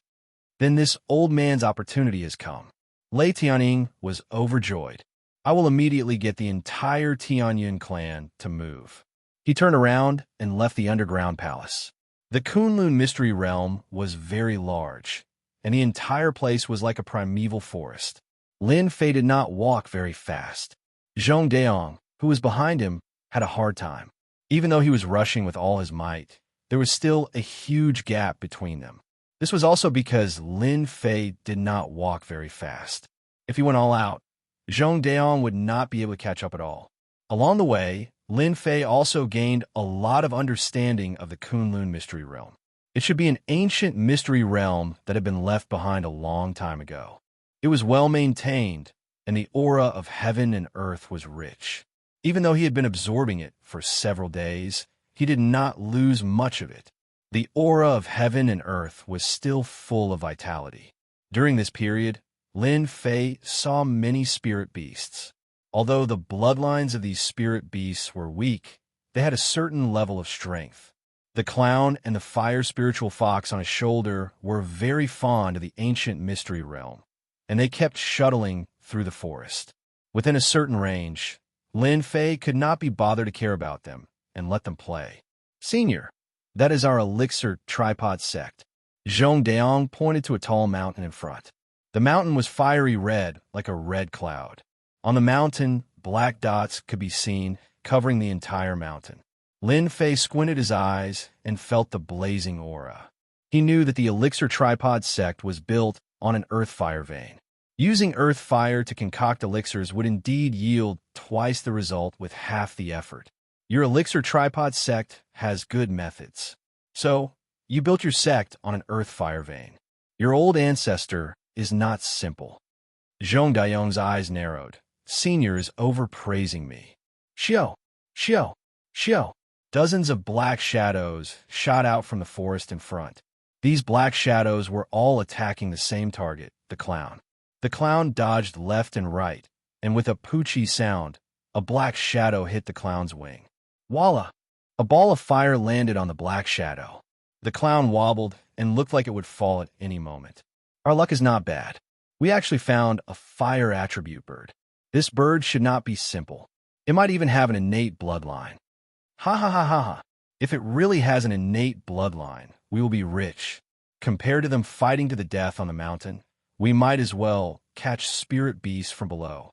Then this old man's opportunity has come. Lei Tianying was overjoyed. I will immediately get the entire Tianyan clan to move. He turned around and left the underground palace. The Kunlun mystery realm was very large, and the entire place was like a primeval forest. Lin Fei did not walk very fast. Zhong Daong, who was behind him, had a hard time. Even though he was rushing with all his might, there was still a huge gap between them. This was also because Lin Fei did not walk very fast. If he went all out, Zhong Daong would not be able to catch up at all. Along the way, Lin Fei also gained a lot of understanding of the Kunlun mystery realm. It should be an ancient mystery realm that had been left behind a long time ago. It was well maintained, and the aura of heaven and earth was rich. Even though he had been absorbing it for several days, he did not lose much of it. The aura of heaven and earth was still full of vitality. During this period, Lin Fei saw many spirit beasts. Although the bloodlines of these spirit beasts were weak, they had a certain level of strength. The clown and the fire spiritual fox on his shoulder were very fond of the ancient mystery realm, and they kept shuttling through the forest. Within a certain range, Lin Fei could not be bothered to care about them and let them play. Senior, that is our elixir tripod sect. Zhong Daong pointed to a tall mountain in front. The mountain was fiery red, like a red cloud. On the mountain, black dots could be seen, covering the entire mountain. Lin Fei squinted his eyes and felt the blazing aura. He knew that the elixir tripod sect was built on an earth fire vein. Using earth fire to concoct elixirs would indeed yield twice the result with half the effort. Your elixir tripod sect has good methods. So, you built your sect on an earth fire vein. Your old ancestor is not simple. Zhong Dayong's eyes narrowed. Senior is overpraising me. Xiao, Xiao, Xiao. Dozens of black shadows shot out from the forest in front. These black shadows were all attacking the same target, the clown. The clown dodged left and right, and with a poochie sound, a black shadow hit the clown's wing. Voila! A ball of fire landed on the black shadow. The clown wobbled and looked like it would fall at any moment. Our luck is not bad. We actually found a fire attribute bird. This bird should not be simple. It might even have an innate bloodline. Ha ha ha ha ha. If it really has an innate bloodline, we will be rich. Compared to them fighting to the death on the mountain, we might as well catch spirit beasts from below.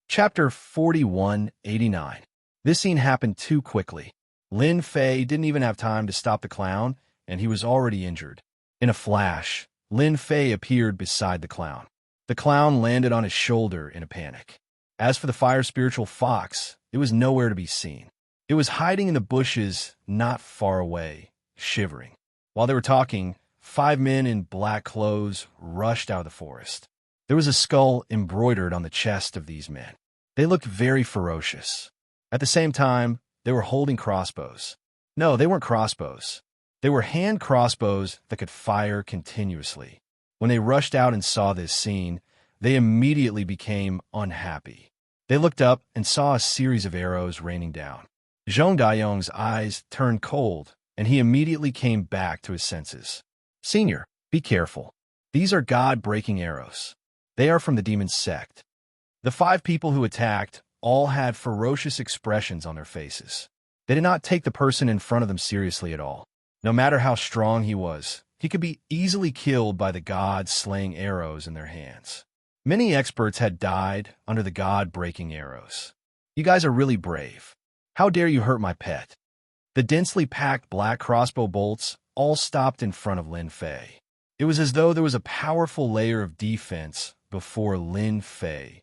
Chapter 4189. This scene happened too quickly. Lin Fei didn't even have time to stop the clown, and he was already injured. In a flash, Lin Fei appeared beside the clown. The clown landed on his shoulder in a panic. As for the fire spiritual fox, it was nowhere to be seen. It was hiding in the bushes not far away, shivering. While they were talking, 5 men in black clothes rushed out of the forest. There was a skull embroidered on the chest of these men. They looked very ferocious. At the same time, they were holding crossbows. No, they weren't crossbows. They were hand crossbows that could fire continuously. When they rushed out and saw this scene, they immediately became unhappy. They looked up and saw a series of arrows raining down. Zhong Dayong's eyes turned cold, and he immediately came back to his senses. Senior, be careful. These are God-breaking arrows. They are from the demon sect. The 5 people who attacked all had ferocious expressions on their faces. They did not take the person in front of them seriously at all. No matter how strong he was, he could be easily killed by the gods slaying arrows in their hands. Many experts had died under the God-breaking arrows. You guys are really brave. How dare you hurt my pet? The densely packed black crossbow bolts all stopped in front of Lin Fei. It was as though there was a powerful layer of defense before Lin Fei,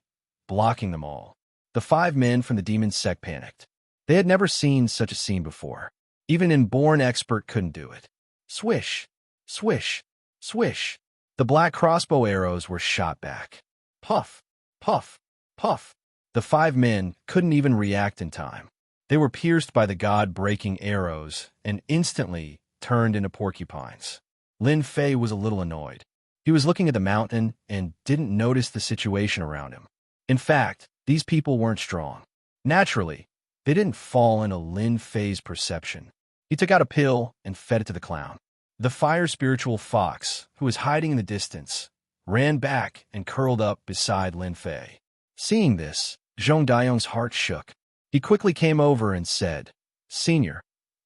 blocking them all. The 5 men from the demon sect panicked. They had never seen such a scene before. Even an born expert couldn't do it. Swish, swish, swish. The black crossbow arrows were shot back. Puff, puff, puff. The 5 men couldn't even react in time. They were pierced by the God-breaking arrows and instantly turned into porcupines. Lin Fei was a little annoyed. He was looking at the mountain and didn't notice the situation around him. In fact, these people weren't strong. Naturally, they didn't fall into Lin Fei's perception. He took out a pill and fed it to the clown. The fire spiritual fox, who was hiding in the distance, ran back and curled up beside Lin Fei. Seeing this, Zhong Dayong's heart shook. He quickly came over and said, Senior,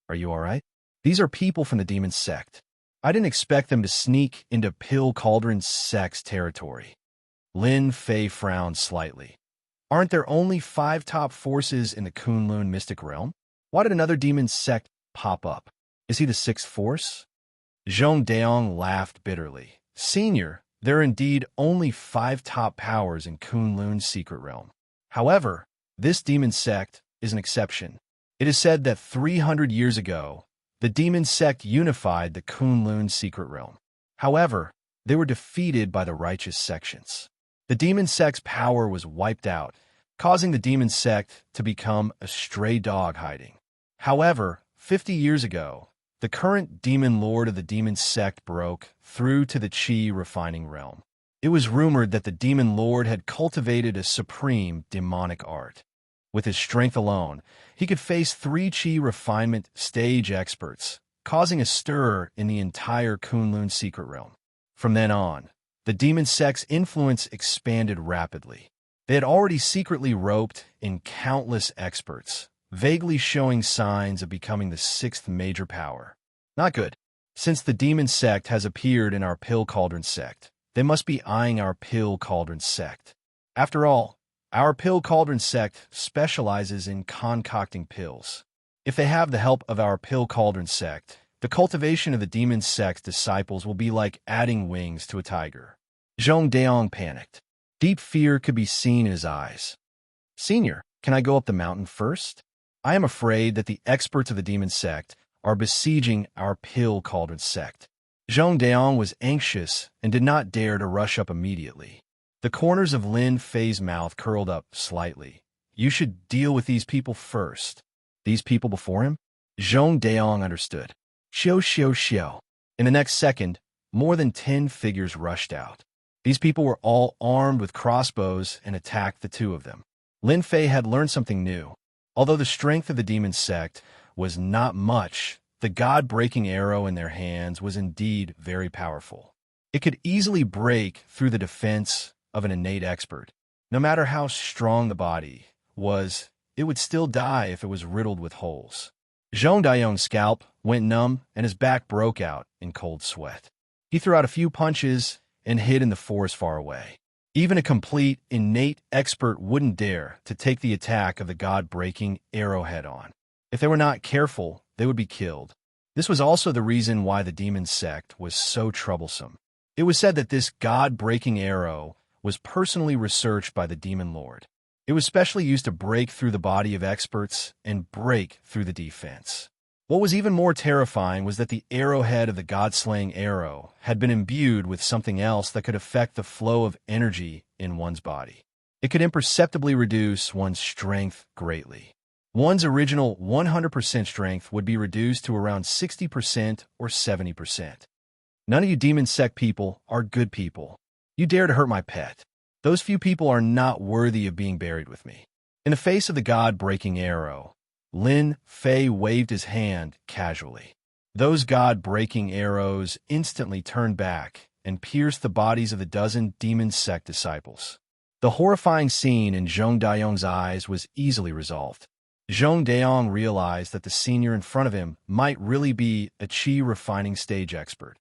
are you all right? These are people from the demon sect. I didn't expect them to sneak into Pill Cauldron sect's territory. Lin Fei frowned slightly. Aren't there only 5 top forces in the Kunlun mystic realm? Why did another demon sect pop up? Is he the 6th force? Zhong Daong laughed bitterly. Senior, there are indeed only 5 top powers in Kunlun's secret realm. However, this demon sect is an exception. It is said that 300 years ago, the demon sect unified the Kunlun secret realm. However, they were defeated by the righteous sections. The demon sect's power was wiped out, causing the demon sect to become a stray dog hiding. However, 50 years ago, the current demon lord of the demon sect broke through to the Qi refining realm. It was rumored that the demon lord had cultivated a supreme demonic art. With his strength alone, he could face 3 Qi refinement stage experts, causing a stir in the entire Kunlun secret realm. From then on, the demon sect's influence expanded rapidly. They had already secretly roped in countless experts, vaguely showing signs of becoming the sixth major power. Not good. Since the demon sect has appeared in our pill cauldron sect, they must be eyeing our pill cauldron sect. After all, our pill cauldron sect specializes in concocting pills. If they have the help of our pill cauldron sect, the cultivation of the demon sect disciples will be like adding wings to a tiger. Zhong Daong panicked. Deep fear could be seen in his eyes. Senior, can I go up the mountain first? I am afraid that the experts of the demon sect are besieging our pill cauldron sect. Zhong Daong was anxious and did not dare to rush up immediately. The corners of Lin Fei's mouth curled up slightly. You should deal with these people first. These people before him? Zhong Daong understood. Xiao. In the next second, more than 10 figures rushed out. These people were all armed with crossbows and attacked the two of them. Lin Fei had learned something new. Although the strength of the demon sect was not much, the god-breaking arrow in their hands was indeed very powerful. It could easily break through the defense of an innate expert. No matter how strong the body was, it would still die if it was riddled with holes. Zhong Daiyong's scalp went numb and his back broke out in cold sweat. He threw out a few punches and hid in the forest far away. Even a complete, innate expert wouldn't dare to take the attack of the god-breaking arrow head-on. If they were not careful, they would be killed. This was also the reason why the demon sect was so troublesome. It was said that this god-breaking arrow was personally researched by the demon lord. It was specially used to break through the body of experts and break through the defense. What was even more terrifying was that the arrowhead of the god-slaying arrow had been imbued with something else that could affect the flow of energy in one's body. It could imperceptibly reduce one's strength greatly. One's original 100% strength would be reduced to around 60% or 70%. None of you demon sect people are good people. You dare to hurt my pet. Those few people are not worthy of being buried with me. In the face of the god-breaking arrow, Lin Fei waved his hand casually. Those god-breaking arrows instantly turned back and pierced the bodies of the dozen demon sect disciples. The horrifying scene in Zhong Daiyong's eyes was easily resolved. Zhong Daiyong realized that the senior in front of him might really be a chi refining stage expert.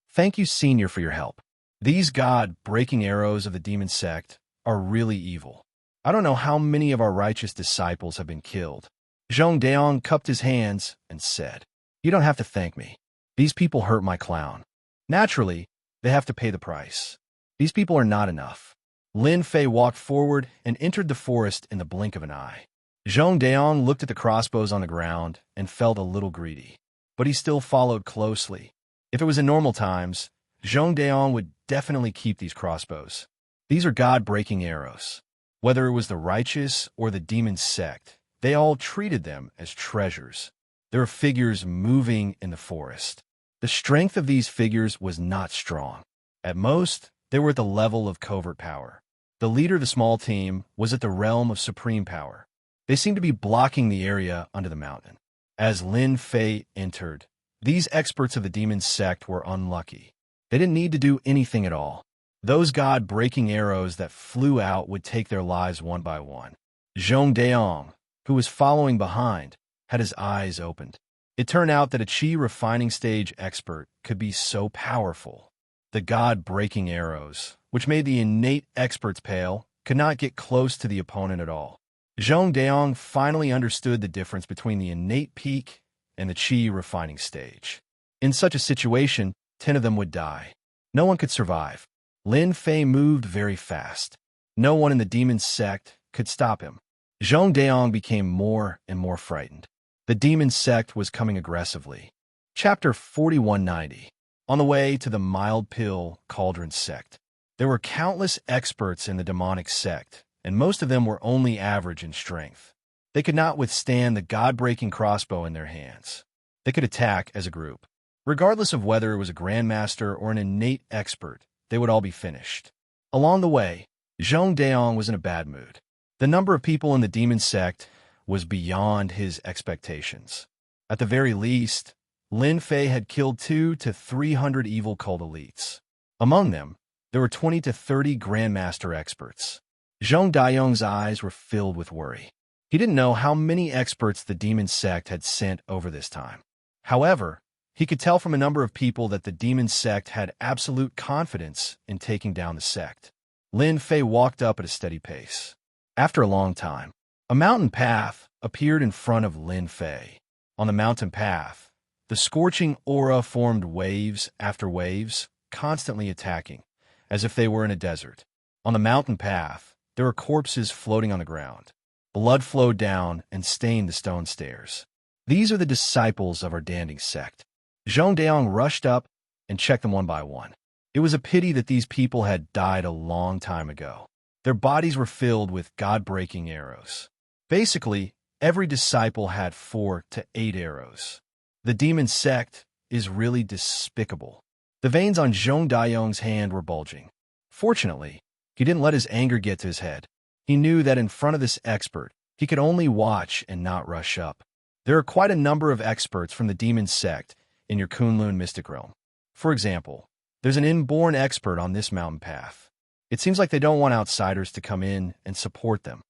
Thank you, senior, for your help. These god-breaking arrows of the demon sect are really evil. I don't know how many of our righteous disciples have been killed. Zhong Daiyong cupped his hands and said, You don't have to thank me. These people hurt my clown. Naturally, they have to pay the price. These people are not enough. Lin Fei walked forward and entered the forest in the blink of an eye. Zhong Daiyong looked at the crossbows on the ground and felt a little greedy. But he still followed closely. If it was in normal times, Zhong Daiyong would definitely keep these crossbows. These are god-breaking arrows. Whether it was the righteous or the demon sect, they all treated them as treasures. There were figures moving in the forest. The strength of these figures was not strong. At most, they were at the level of covert power. The leader of the small team was at the realm of supreme power. They seemed to be blocking the area under the mountain. As Lin Fei entered, these experts of the demon sect were unlucky. They didn't need to do anything at all. Those god-breaking arrows that flew out would take their lives one by one. Zhong Daiyong, who was following behind, had his eyes opened. It turned out that a chi refining stage expert could be so powerful. The god-breaking arrows, which made the innate experts pale, could not get close to the opponent at all. Zhong Daiyong finally understood the difference between the innate peak and the chi refining stage. In such a situation, 10 of them would die. No one could survive. Lin Fei moved very fast. No one in the demon sect could stop him. Zhong Daiyong became more and more frightened. The demon sect was coming aggressively. Chapter 4190. On the way to the mild pill cauldron sect. There were countless experts in the demonic sect, and most of them were only average in strength. They could not withstand the god-breaking crossbow in their hands. They could attack as a group. Regardless of whether it was a grandmaster or an innate expert, they would all be finished. Along the way, Zhong Daiyong was in a bad mood. The number of people in the demon sect was beyond his expectations. At the very least, Lin Fei had killed 200 to 300 evil cult elites. Among them, there were 20 to 30 grandmaster experts. Zhong Daiyong's eyes were filled with worry. He didn't know how many experts the demon sect had sent over this time. However, he could tell from a number of people that the demon sect had absolute confidence in taking down the sect. Lin Fei walked up at a steady pace. After a long time, a mountain path appeared in front of Lin Fei. On the mountain path, the scorching aura formed waves after waves, constantly attacking, as if they were in a desert. On the mountain path, there were corpses floating on the ground. Blood flowed down and stained the stone stairs. These are the disciples of our Danding sect. Zhong Daiyong rushed up and checked them one by one. It was a pity that these people had died a long time ago. Their bodies were filled with God-breaking arrows. Basically, every disciple had 4 to 8 arrows. The demon sect is really despicable. The veins on Zhong Daiyong's hand were bulging. Fortunately, he didn't let his anger get to his head. He knew that in front of this expert, he could only watch and not rush up. There are quite a number of experts from the demon sect in your Kunlun mystic realm. For example, there's an inborn expert on this mountain path. It seems like they don't want outsiders to come in and support them.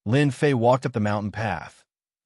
Lin Fei walked up the mountain path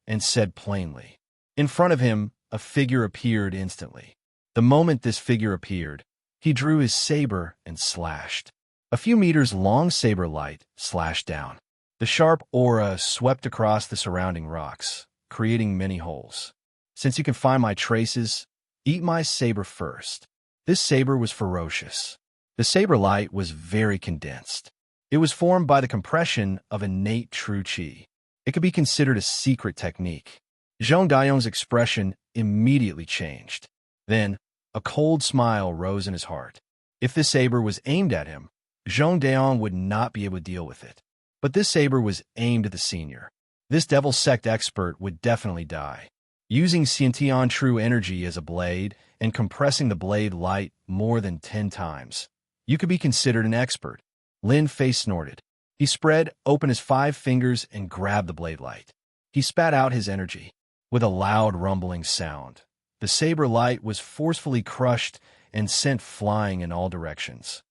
and said plainly. In front of him, a figure appeared instantly. The moment this figure appeared, he drew his saber and slashed. A few meters long saber light slashed down. The sharp aura swept across the surrounding rocks, creating many holes. Since you can find my traces, eat my saber first. This saber was ferocious. The saber light was very condensed. It was formed by the compression of innate true qi. It could be considered a secret technique. Zhong Daiyong's expression immediately changed. Then, a cold smile rose in his heart. If this saber was aimed at him, Zhong Daiyong would not be able to deal with it. But this saber was aimed at the senior. This devil sect expert would definitely die. Using Xianxia true energy as a blade and compressing the blade light more than 10 times, you could be considered an expert. Lin Fei snorted. He spread open his 5 fingers and grabbed the blade light. He spat out his energy. With a loud rumbling sound, the saber light was forcefully crushed and sent flying in all directions.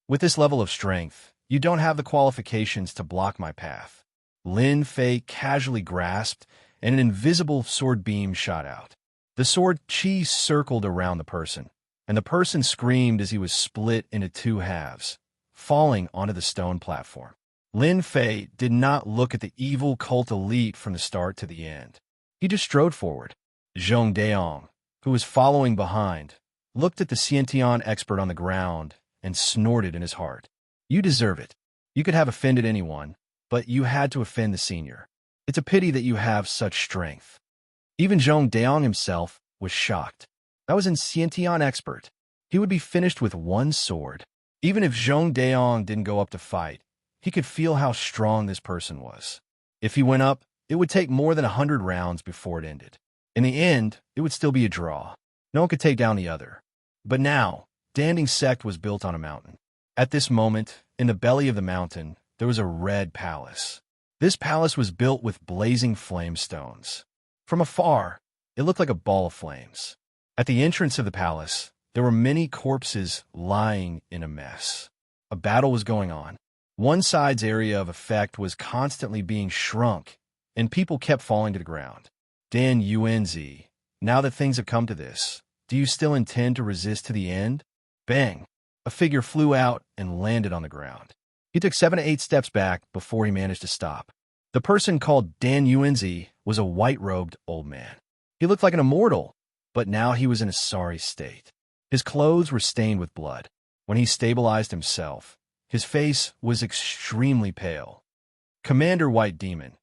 With this level of strength, you don't have the qualifications to block my path. Lin Fei casually grasped, and an invisible sword beam shot out. The sword qi circled around the person, and the person screamed as he was split into 2 halves, falling onto the stone platform. Lin Fei did not look at the evil cult elite from the start to the end. He just strode forward. Zhong Daiyong, who was following behind, looked at the Xiantian expert on the ground and snorted in his heart. You deserve it. You could have offended anyone, but you had to offend the senior. It's a pity that you have such strength. Even Zhong Daiyong himself was shocked. That was an Xiantian expert. He would be finished with 1 sword. Even if Zhong Daiyong didn't go up to fight, he could feel how strong this person was. If he went up, it would take more than 100 rounds before it ended. In the end, it would still be a draw. No one could take down the other. But now, Danding sect was built on a mountain. At this moment, in the belly of the mountain, there was a red palace. This palace was built with blazing flame stones. From afar, it looked like a ball of flames. At the entrance of the palace, there were many corpses lying in a mess. A battle was going on. One side's area of effect was constantly being shrunk, and people kept falling to the ground. Dan Yuanzi, now that things have come to this, do you still intend to resist to the end? Bang! A figure flew out and landed on the ground. He took 7 to 8 steps back before he managed to stop. The person called Dan Yuanzi was a white-robed old man. He looked like an immortal, but now he was in a sorry state. His clothes were stained with blood. When he stabilized himself, his face was extremely pale. Commander White Demon,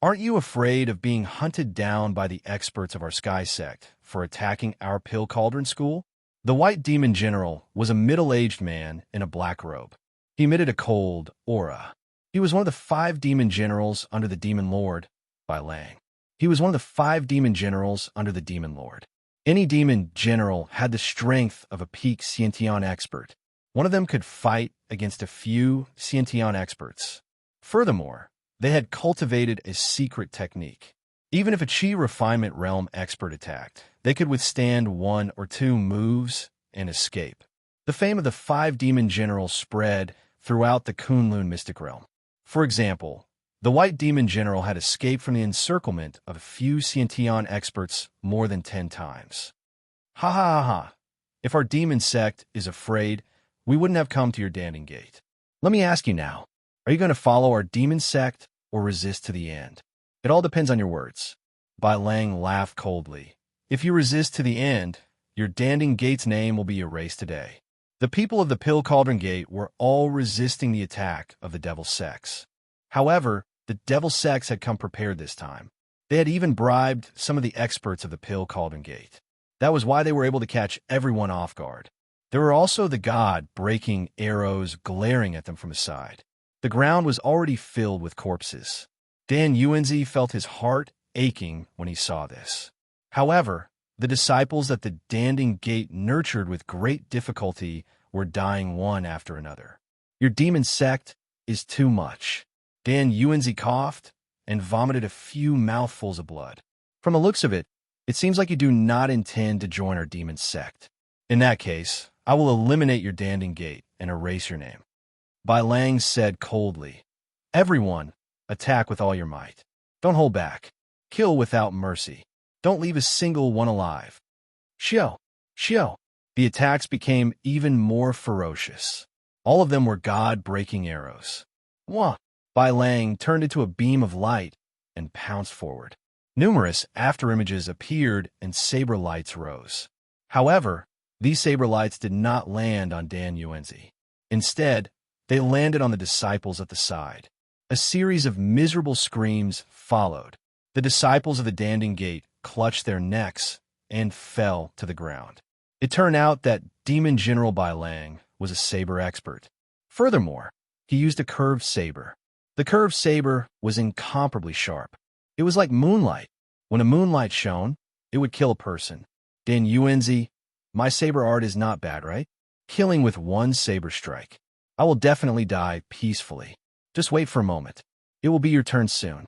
aren't you afraid of being hunted down by the experts of our Sky Sect for attacking our Pill Cauldron School? The White Demon General was a middle-aged man in a black robe. He emitted a cold aura. He was one of the 5 demon generals under the Demon Lord, Bai Lang. He was one of the 5 demon generals under the Demon Lord. Any demon general had the strength of a peak Xiantian expert. One of them could fight against a few Xiantian experts. Furthermore, they had cultivated a secret technique. Even if a Qi refinement realm expert attacked, they could withstand 1 or 2 moves and escape. The fame of the 5 demon generals spread throughout the Kunlun mystic realm. For example, the White Demon General had escaped from the encirclement of a few Xianxian experts more than 10 times. Ha ha ha ha. If our demon sect is afraid, we wouldn't have come to your Danding Gate. Let me ask you now, are you going to follow our demon sect or resist to the end? It all depends on your words. Bai Lang laughed coldly. If you resist to the end, your Danding Gate's name will be erased today. The people of the Pill Cauldron Gate were all resisting the attack of the Devil Sects. However, the Devil Sects had come prepared this time. They had even bribed some of the experts of the Pill Cauldron Gate. That was why they were able to catch everyone off guard. There were also the god breaking arrows glaring at them from the side. The ground was already filled with corpses. Dan Yuanzi felt his heart aching when he saw this. However, the disciples that the Danding Gate nurtured with great difficulty were dying one after another. Your demon sect is too much. Dan Yuanzi coughed and vomited a few mouthfuls of blood. From the looks of it, it seems like you do not intend to join our demon sect. In that case, I will eliminate your Danding Gate and erase your name. Bai Lang said coldly, Everyone, attack with all your might. Don't hold back. Kill without mercy. Don't leave a single one alive. Xiao, Xiao. The attacks became even more ferocious. All of them were god-breaking arrows. Wah! Bai Lang turned into a beam of light and pounced forward. Numerous afterimages appeared and saber lights rose. However, these saber lights did not land on Dan Yuanzi. Instead, they landed on the disciples at the side. A series of miserable screams followed. The disciples of the Danding Gate clutched their necks and fell to the ground. It turned out that Demon General Bai Lang was a saber expert. Furthermore, he used a curved saber. The curved saber was incomparably sharp. It was like moonlight. When a moonlight shone, it would kill a person. Dan Yuanzi, my saber art is not bad, right? Killing with one saber strike. I will definitely die peacefully. Just wait for a moment. It will be your turn soon.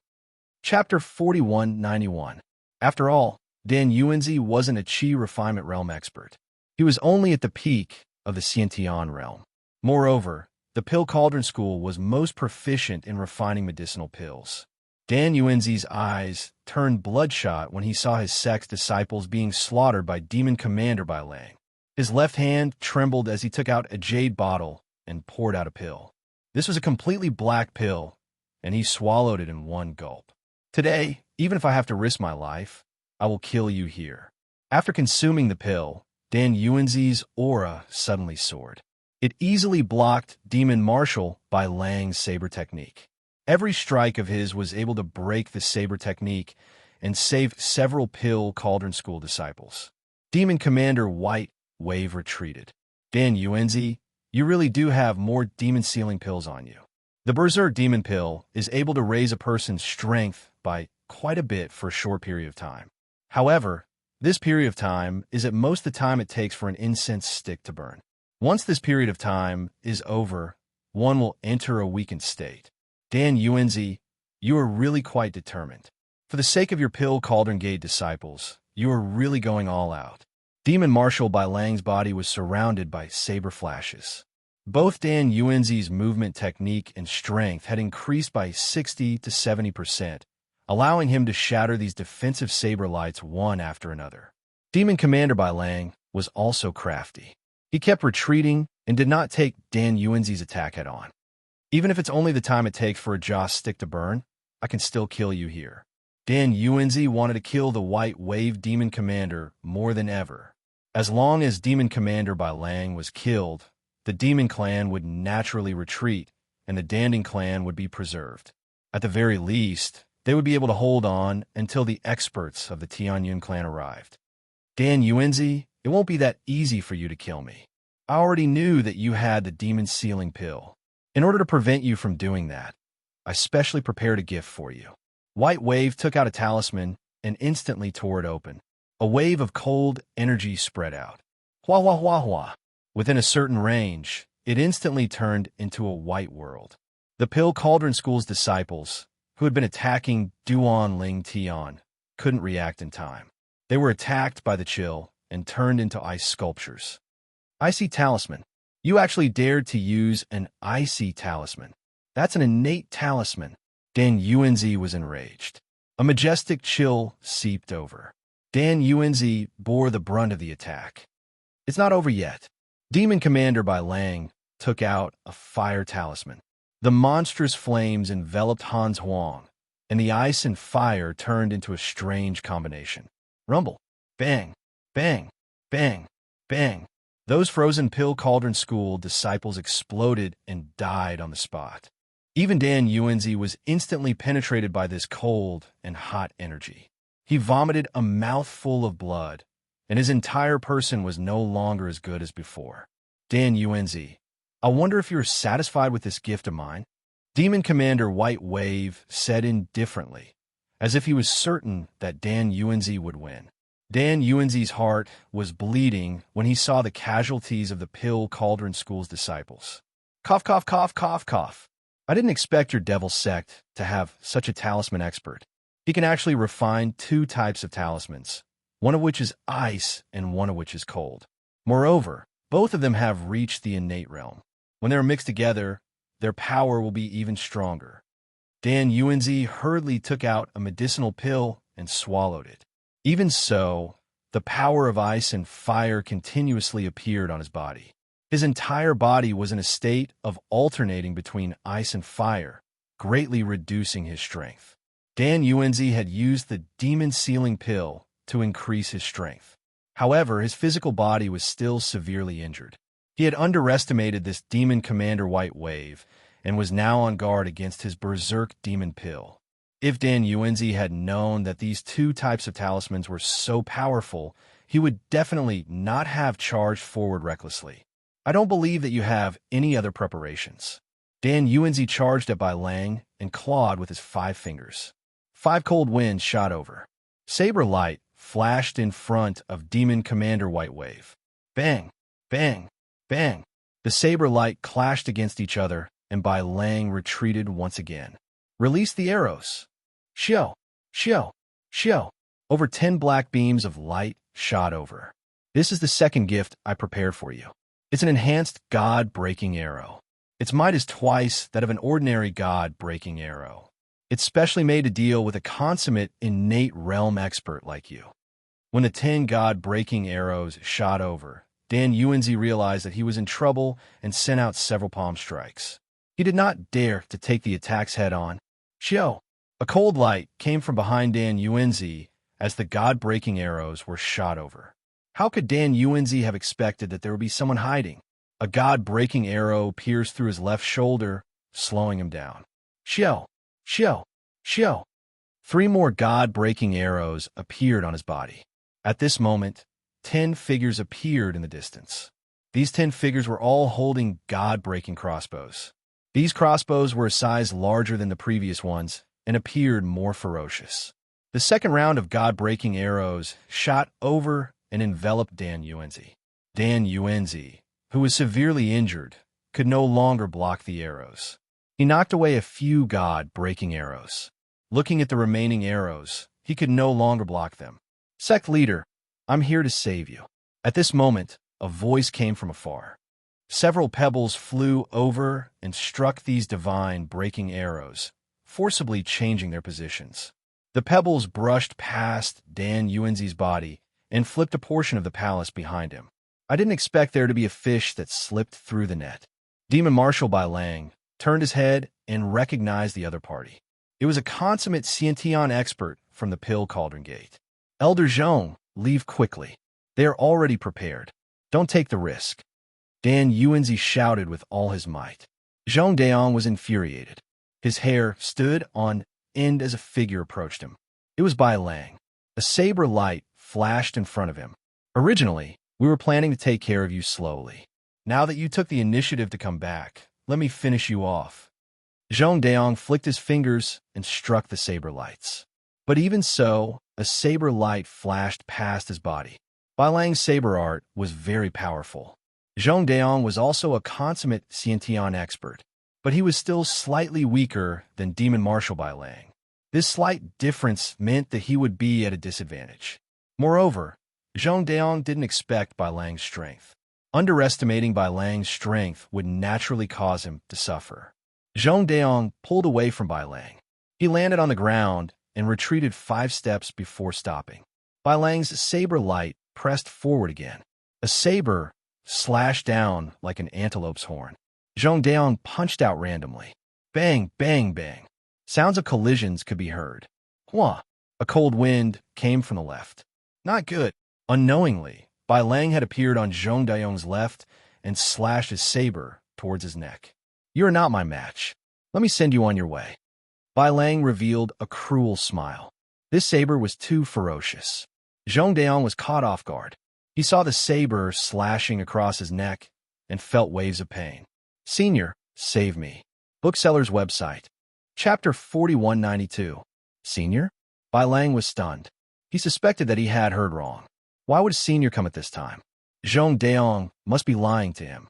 Chapter 4191. After all, Dan Yuanzi wasn't a Qi refinement realm expert. He was only at the peak of the Xiantian realm. Moreover, the Pill Cauldron School was most proficient in refining medicinal pills. Dan Yuanzi's eyes turned bloodshot when he saw his sect's disciples being slaughtered by Demon Commander Bai Lang. His left hand trembled as he took out a jade bottle and poured out a pill. This was a completely black pill, and he swallowed it in one gulp. Today, even if I have to risk my life, I will kill you here. After consuming the pill, Dan Yuanzi's aura suddenly soared. It easily blocked Demon Martial Bai Lang's saber technique. Every strike of his was able to break the saber technique and save several Pill Cauldron School disciples. Demon Commander White Wave retreated. Dan Yuanzi, you really do have more demon sealing pills on you. The Berserk Demon Pill is able to raise a person's strength by quite a bit for a short period of time. However, this period of time is at most the time it takes for an incense stick to burn. Once this period of time is over, one will enter a weakened state. Dan Yuanzi, you are really quite determined. For the sake of your Pill Cauldron Gate disciples, you are really going all out. Demon Martial Bai Lang's body was surrounded by saber flashes. Both Dan Yuanzi's movement technique and strength had increased by 60 to 70%, allowing him to shatter these defensive saber lights one after another. Demon Commander Bai Lang was also crafty. He kept retreating and did not take Dan Yuanzi's attack head on. Even if it's only the time it takes for a Joss stick to burn, I can still kill you here. Dan Yuanzi wanted to kill the White Wave Demon Commander more than ever. As long as Demon Commander Bai Lang was killed, the Demon Clan would naturally retreat, and the Danding Clan would be preserved. At the very least, they would be able to hold on until the experts of the Tianyun Clan arrived. Dan Yuanzi, it won't be that easy for you to kill me. I already knew that you had the demon sealing pill. In order to prevent you from doing that, I specially prepared a gift for you. White Wave took out a talisman and instantly tore it open. A wave of cold energy spread out. Hua hua hua hua. Within a certain range, it instantly turned into a white world. The Pill Cauldron School's disciples, who had been attacking Duan Ling Tian, couldn't react in time. They were attacked by the chill and turned into ice sculptures. Icy Talisman. You actually dared to use an icy talisman. That's an innate talisman. Dan Yuanzi was enraged. A majestic chill seeped over. Dan Yuanzi bore the brunt of the attack. It's not over yet. Demon Commander Bai Lang took out a fire talisman. The monstrous flames enveloped Han's Huang, and the ice and fire turned into a strange combination. Rumble. Bang. Bang. Bang. Bang. Those frozen pill cauldron school disciples exploded and died on the spot. Even Dan Yuanzi was instantly penetrated by this cold and hot energy. He vomited a mouthful of blood, and his entire person was no longer as good as before. Dan Yuanzi, I wonder if you're satisfied with this gift of mine? Demon Commander White Wave said indifferently, as if he was certain that Dan Yuanzi would win. Dan Yuanzi's heart was bleeding when he saw the casualties of the Pill Cauldron School's disciples. Cough, cough, cough, cough, cough. I didn't expect your devil sect to have such a talisman expert. He can actually refine 2 types of talismans, one of which is ice and one of which is cold. Moreover, both of them have reached the innate realm. When they are mixed together, their power will be even stronger. Dan Yuanzi hurriedly took out a medicinal pill and swallowed it. Even so, the power of ice and fire continuously appeared on his body. His entire body was in a state of alternating between ice and fire, greatly reducing his strength. Dan Yuanzi had used the demon sealing pill to increase his strength. However, his physical body was still severely injured. He had underestimated this demon commander White Wave and was now on guard against his berserk demon pill. If Dan Yuanzi had known that these 2 types of talismans were so powerful, he would definitely not have charged forward recklessly. I don't believe that you have any other preparations. Dan Yuanzi charged at Bai Lang and clawed with his 5 fingers. 5 cold winds shot over. Saber light flashed in front of Demon Commander White Wave. Bang, bang, bang. The saber light clashed against each other, and Bai Lang retreated once again. Release the arrows. Xiao, xiao, xiao. Over 10 black beams of light shot over. This is the second gift I prepared for you. It's an enhanced god-breaking arrow. Its might is twice that of an ordinary god-breaking arrow. It's specially made to deal with a consummate innate realm expert like you. When the 10 god-breaking arrows shot over, Dan Yuanzi realized that he was in trouble and sent out several palm strikes. He did not dare to take the attacks head-on. Xiao! A cold light came from behind Dan Yuanzi as the god-breaking arrows were shot over. How could Dan Yuanzi have expected that there would be someone hiding? A god-breaking arrow pierced through his left shoulder, slowing him down. Xiao! Xiao! Xiao! 3 more god-breaking arrows appeared on his body. At this moment, 10 figures appeared in the distance. These 10 figures were all holding god-breaking crossbows. These crossbows were a size larger than the previous ones and appeared more ferocious. The second round of god-breaking arrows shot over and enveloped Dan Yuanzi. Dan Yuanzi, who was severely injured, could no longer block the arrows. He knocked away a few god-breaking arrows. Looking at the remaining arrows, he could no longer block them. Sect leader, I'm here to save you. At this moment, a voice came from afar. Several pebbles flew over and struck these divine breaking arrows, forcibly changing their positions. The pebbles brushed past Dan Yuanzi's body and flipped a portion of the palace behind him. I didn't expect there to be a fish that slipped through the net. Demon Marshal Bai Lang turned his head and recognized the other party. It was a consummate Xianxia expert from the Pill Cauldron Gate. Elder Zhong, leave quickly. They are already prepared. Don't take the risk. Dan Yuanzi shouted with all his might. Zhong Daong was infuriated. His hair stood on end as a figure approached him. It was Bai Lang. A saber light flashed in front of him. Originally, we were planning to take care of you slowly. Now that you took the initiative to come back, let me finish you off. Zhong Daong flicked his fingers and struck the saber lights. But even so, a saber light flashed past his body. Bai Lang's saber art was very powerful. Zhong Daong was also a consummate Xiantian expert, but he was still slightly weaker than Demon Marshal Bai Lang. This slight difference meant that he would be at a disadvantage. Moreover, Zhong Daong didn't expect Bai Lang's strength. Underestimating Bai Lang's strength would naturally cause him to suffer. Zhong Daong pulled away from Bai Lang. He landed on the ground and retreated 5 steps before stopping. Bai Lang's saber light pressed forward again. A saber slashed down like an antelope's horn. Zhong Daong punched out randomly. Bang, bang, bang. Sounds of collisions could be heard. Hua! A cold wind came from the left. Not good. Unknowingly, Bai Lang had appeared on Zhong Daong's left and slashed his saber towards his neck. You are not my match. Let me send you on your way. Bai Lang revealed a cruel smile. This saber was too ferocious. Zhong Daong was caught off guard. He saw the saber slashing across his neck and felt waves of pain. Senior, save me. Bookseller's website. Chapter 4192. Senior? Bai Lang was stunned. He suspected that he had heard wrong. Why would Senior come at this time? Zhong Daong must be lying to him.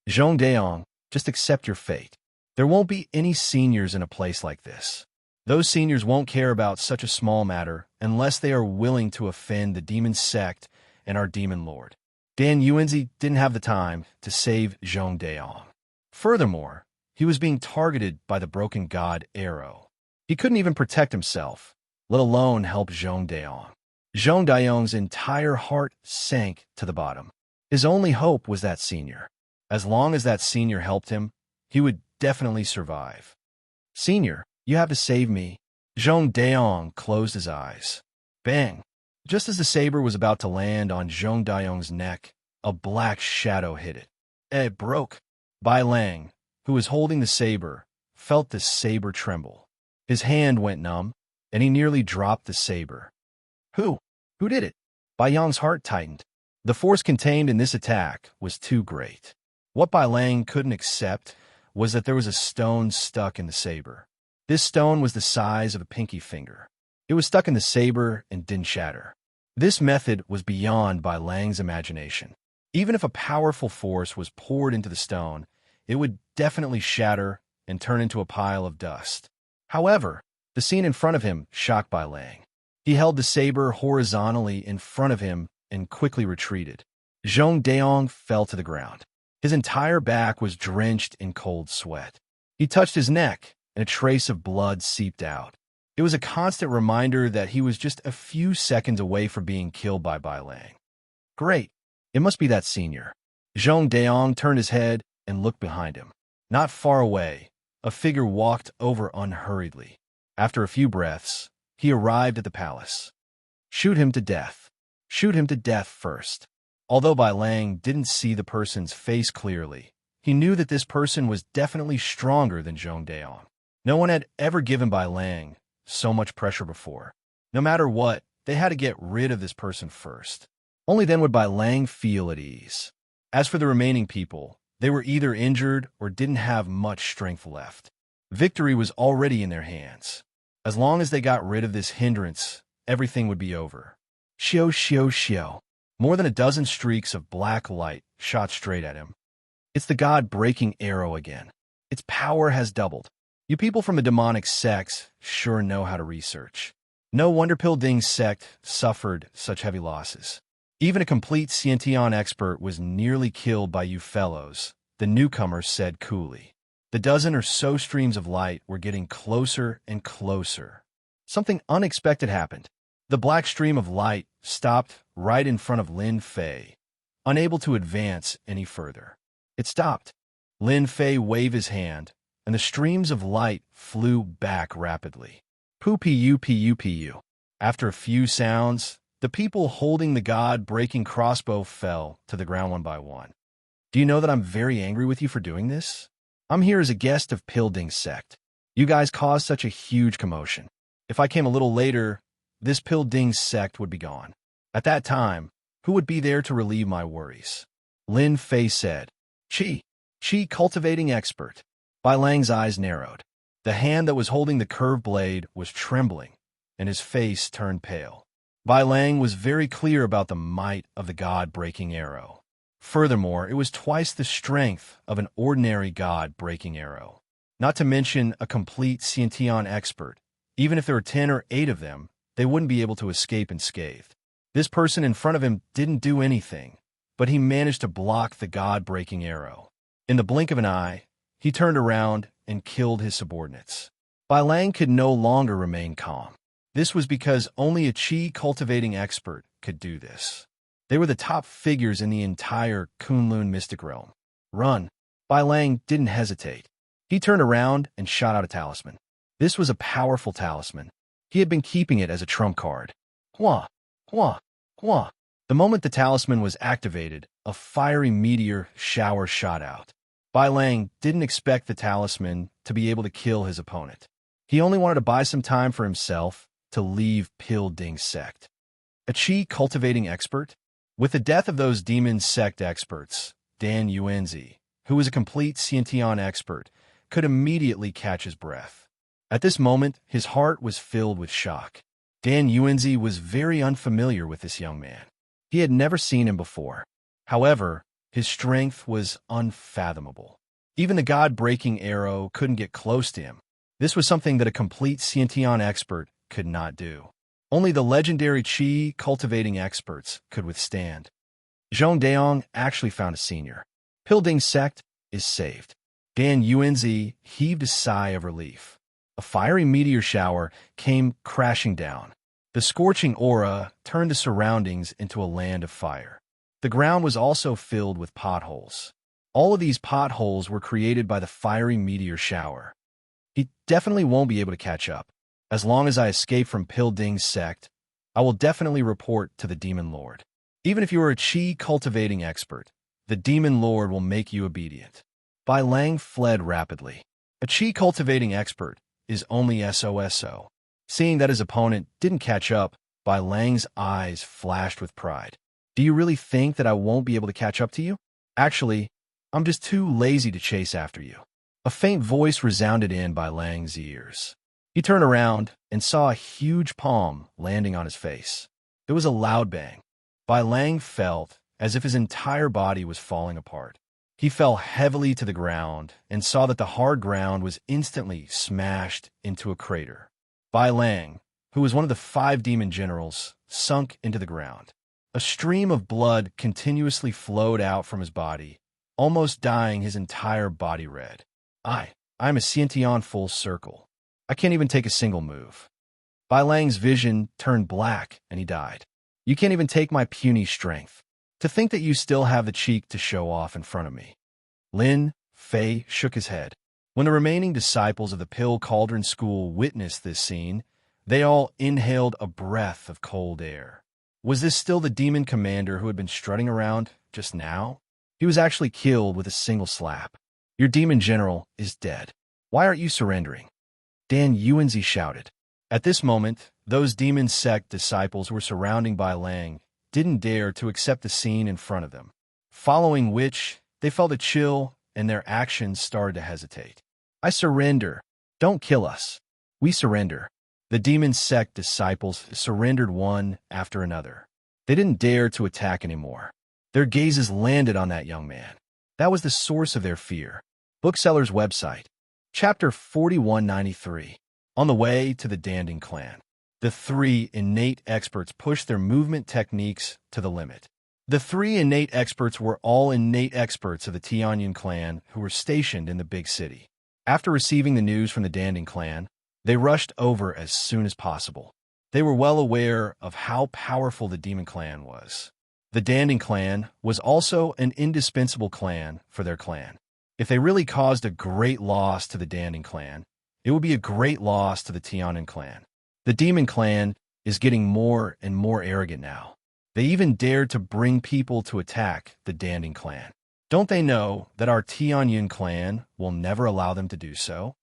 Zhong Daong, just accept your fate. There won't be any seniors in a place like this. Those seniors won't care about such a small matter unless they are willing to offend the demon sect and our demon lord. Dan Yuanzi didn't have the time to save Zhong Daong. Furthermore, he was being targeted by the broken god arrow. He couldn't even protect himself, let alone help Zhong Daong. Zhong Daong's entire heart sank to the bottom. His only hope was that senior. As long as that senior helped him, he would definitely survive. Senior, you have to save me. Zhong Daong closed his eyes. Bang! Just as the saber was about to land on Zhong Daong's neck, a black shadow hit it. It broke. Bai Lang, who was holding the saber, felt the saber tremble. His hand went numb, and he nearly dropped the saber. Who? Who did it? Bai Yang's heart tightened. The force contained in this attack was too great. What Bai Lang couldn't accept was that there was a stone stuck in the saber. This stone was the size of a pinky finger. It was stuck in the saber and didn't shatter. This method was beyond Bai Lang's imagination. Even if a powerful force was poured into the stone, it would definitely shatter and turn into a pile of dust. However, the scene in front of him shocked Bai Lang. He held the saber horizontally in front of him and quickly retreated. Zhong Daong fell to the ground. His entire back was drenched in cold sweat. He touched his neck, and a trace of blood seeped out. It was a constant reminder that he was just a few seconds away from being killed by Bai Lang. Great. It must be that senior. Zhong Daong turned his head and looked behind him. Not far away, a figure walked over unhurriedly. After a few breaths, he arrived at the palace. Shoot him to death. Shoot him to death first. Although Bai Lang didn't see the person's face clearly, he knew that this person was definitely stronger than Zhong Daong. No one had ever given Bai Lang so much pressure before. No matter what, they had to get rid of this person first. Only then would Bai Lang feel at ease. As for the remaining people, they were either injured or didn't have much strength left. Victory was already in their hands. As long as they got rid of this hindrance, everything would be over. Xiao, xiao, xiao. More than a dozen streaks of black light shot straight at him. It's the god-breaking arrow again. Its power has doubled. You people from the demonic sects sure know how to research. No wonder Pilding's sect suffered such heavy losses. Even a complete Xianxia expert was nearly killed by you fellows, the newcomer said coolly. The dozen or so streams of light were getting closer and closer. Something unexpected happened. The black stream of light stopped right in front of Lin Fei, unable to advance any further. It stopped. Lin Fei waved his hand, and the streams of light flew back rapidly. Pu-pu-pu-pu. After a few sounds, the people holding the god-breaking crossbow fell to the ground one by one. Do you know that I'm very angry with you for doing this? I'm here as a guest of Pilding's sect. You guys caused such a huge commotion. If I came a little later, this Pilding sect would be gone. At that time, who would be there to relieve my worries? Lin Fei said. Chi cultivating expert. Bai Lang's eyes narrowed. The hand that was holding the curved blade was trembling, and his face turned pale. Bai Lang was very clear about the might of the god-breaking arrow. Furthermore, it was twice the strength of an ordinary god-breaking arrow. Not to mention a complete Xianxia expert. Even if there were 10 or 8 of them, they wouldn't be able to escape unscathed. This person in front of him didn't do anything, but he managed to block the god-breaking arrow. In the blink of an eye, he turned around and killed his subordinates. Bai Lang could no longer remain calm. This was because only a qi cultivating expert could do this. They were the top figures in the entire Kunlun mystic realm. Run! Bai Lang didn't hesitate. He turned around and shot out a talisman. This was a powerful talisman. He had been keeping it as a trump card. Hua! Hua! Hua! The moment the talisman was activated, a fiery meteor shower shot out. Bai Lang didn't expect the talisman to be able to kill his opponent. He only wanted to buy some time for himself to leave Pil Ding's sect. A qi cultivating expert? With the death of those demon sect experts, Dan Yuanzi, who was a complete Xianxia expert, could immediately catch his breath. At this moment, his heart was filled with shock. Dan Yuanzi was very unfamiliar with this young man. He had never seen him before. However, his strength was unfathomable. Even the god-breaking arrow couldn't get close to him. This was something that a complete Xianxia expert could not do. Only the legendary qi cultivating experts could withstand. Zhong Daong actually found a senior. Pil Ding's sect is saved. Dan Yuanzi heaved a sigh of relief. A fiery meteor shower came crashing down. The scorching aura turned the surroundings into a land of fire. The ground was also filled with potholes. All of these potholes were created by the fiery meteor shower. He definitely won't be able to catch up. As long as I escape from Pil Ding's sect, I will definitely report to the Demon Lord. Even if you are a qi cultivating expert, the Demon Lord will make you obedient. Bai Lang fled rapidly. A qi cultivating expert is only SOSO. Seeing that his opponent didn't catch up, Bai Lang's eyes flashed with pride. Do you really think that I won't be able to catch up to you? Actually, I'm just too lazy to chase after you. A faint voice resounded in Bai Lang's ears. He turned around and saw a huge palm landing on his face. It was a loud bang. Bai Lang felt as if his entire body was falling apart. He fell heavily to the ground and saw that the hard ground was instantly smashed into a crater. Bai Lang, who was one of the 5 demon generals, sunk into the ground. A stream of blood continuously flowed out from his body, almost dyeing his entire body red. I'm a Xiantian full circle. I can't even take a single move. Bai Lang's vision turned black and he died. You can't even take my puny strength. To think that you still have the cheek to show off in front of me. Lin Fei shook his head. When the remaining disciples of the Pil Cauldron School witnessed this scene, they all inhaled a breath of cold air. Was this still the demon commander who had been strutting around just now? He was actually killed with a single slap. Your demon general is dead. Why aren't you surrendering? Dan Yuanzi shouted. At this moment, those demon sect disciples who were surrounding Bai Lang didn't dare to accept the scene in front of them, following which they felt a chill and their actions started to hesitate. I surrender. Don't kill us. We surrender. The demon sect disciples surrendered one after another. They didn't dare to attack anymore. Their gazes landed on that young man. That was the source of their fear. Bookseller's website. Chapter 4193. On the way to the Danding clan. The 3 innate experts pushed their movement techniques to the limit. The 3 innate experts were all innate experts of the Tianyun clan who were stationed in the big city. After receiving the news from the Danding clan, they rushed over as soon as possible. They were well aware of how powerful the Demon clan was. The Danding clan was also an indispensable clan for their clan. If they really caused a great loss to the Danding clan, it would be a great loss to the Tianyun clan. The Demon clan is getting more and more arrogant now. They even dared to bring people to attack the Danding clan. Don't they know that our Tianyun clan will never allow them to do so?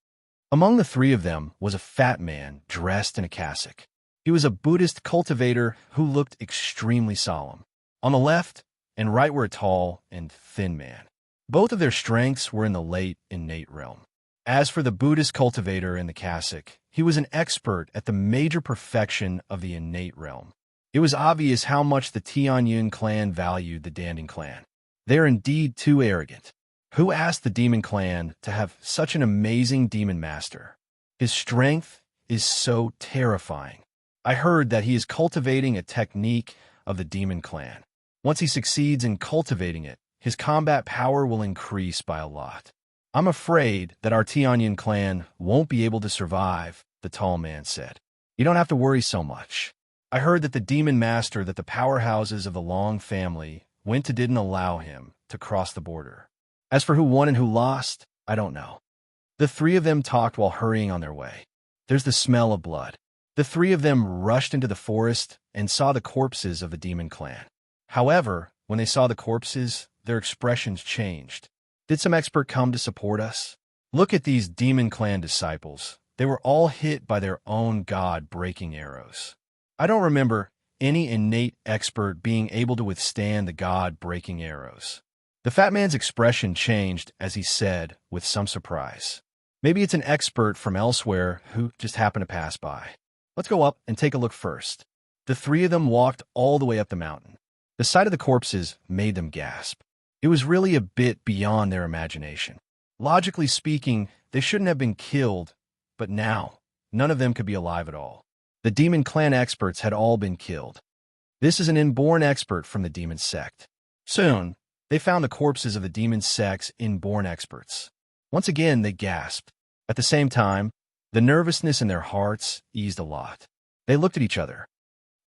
Among the 3 of them was a fat man dressed in a cassock. He was a Buddhist cultivator who looked extremely solemn. On the left and right were a tall and thin man. Both of their strengths were in the late innate realm. As for the Buddhist cultivator in the cassock, he was an expert at the major perfection of the innate realm. It was obvious how much the Tianyun clan valued the Danding clan. They are indeed too arrogant. Who asked the Demon clan to have such an amazing demon master? His strength is so terrifying. I heard that he is cultivating a technique of the Demon clan. Once he succeeds in cultivating it, his combat power will increase by a lot. I'm afraid that our Tianyan clan won't be able to survive, the tall man said. You don't have to worry so much. I heard that the demon master that the powerhouses of the Long family went to didn't allow him to cross the border. As for who won and who lost, I don't know. The three of them talked while hurrying on their way. There's the smell of blood. The three of them rushed into the forest and saw the corpses of the demon clan. However, when they saw the corpses, their expressions changed. Did some expert come to support us? Look at these demon clan disciples. They were all hit by their own god-breaking arrows. I don't remember any innate expert being able to withstand the god-breaking arrows. The fat man's expression changed as he said, with some surprise. Maybe it's an expert from elsewhere who just happened to pass by. Let's go up and take a look first. The three of them walked all the way up the mountain. The sight of the corpses made them gasp. It was really a bit beyond their imagination. Logically speaking, they shouldn't have been killed, but now, none of them could be alive at all. The demon clan experts had all been killed. This is an inborn expert from the demon sect. Soon, they found the corpses of the demon sect's inborn experts. Once again, they gasped. At the same time, the nervousness in their hearts eased a lot. They looked at each other.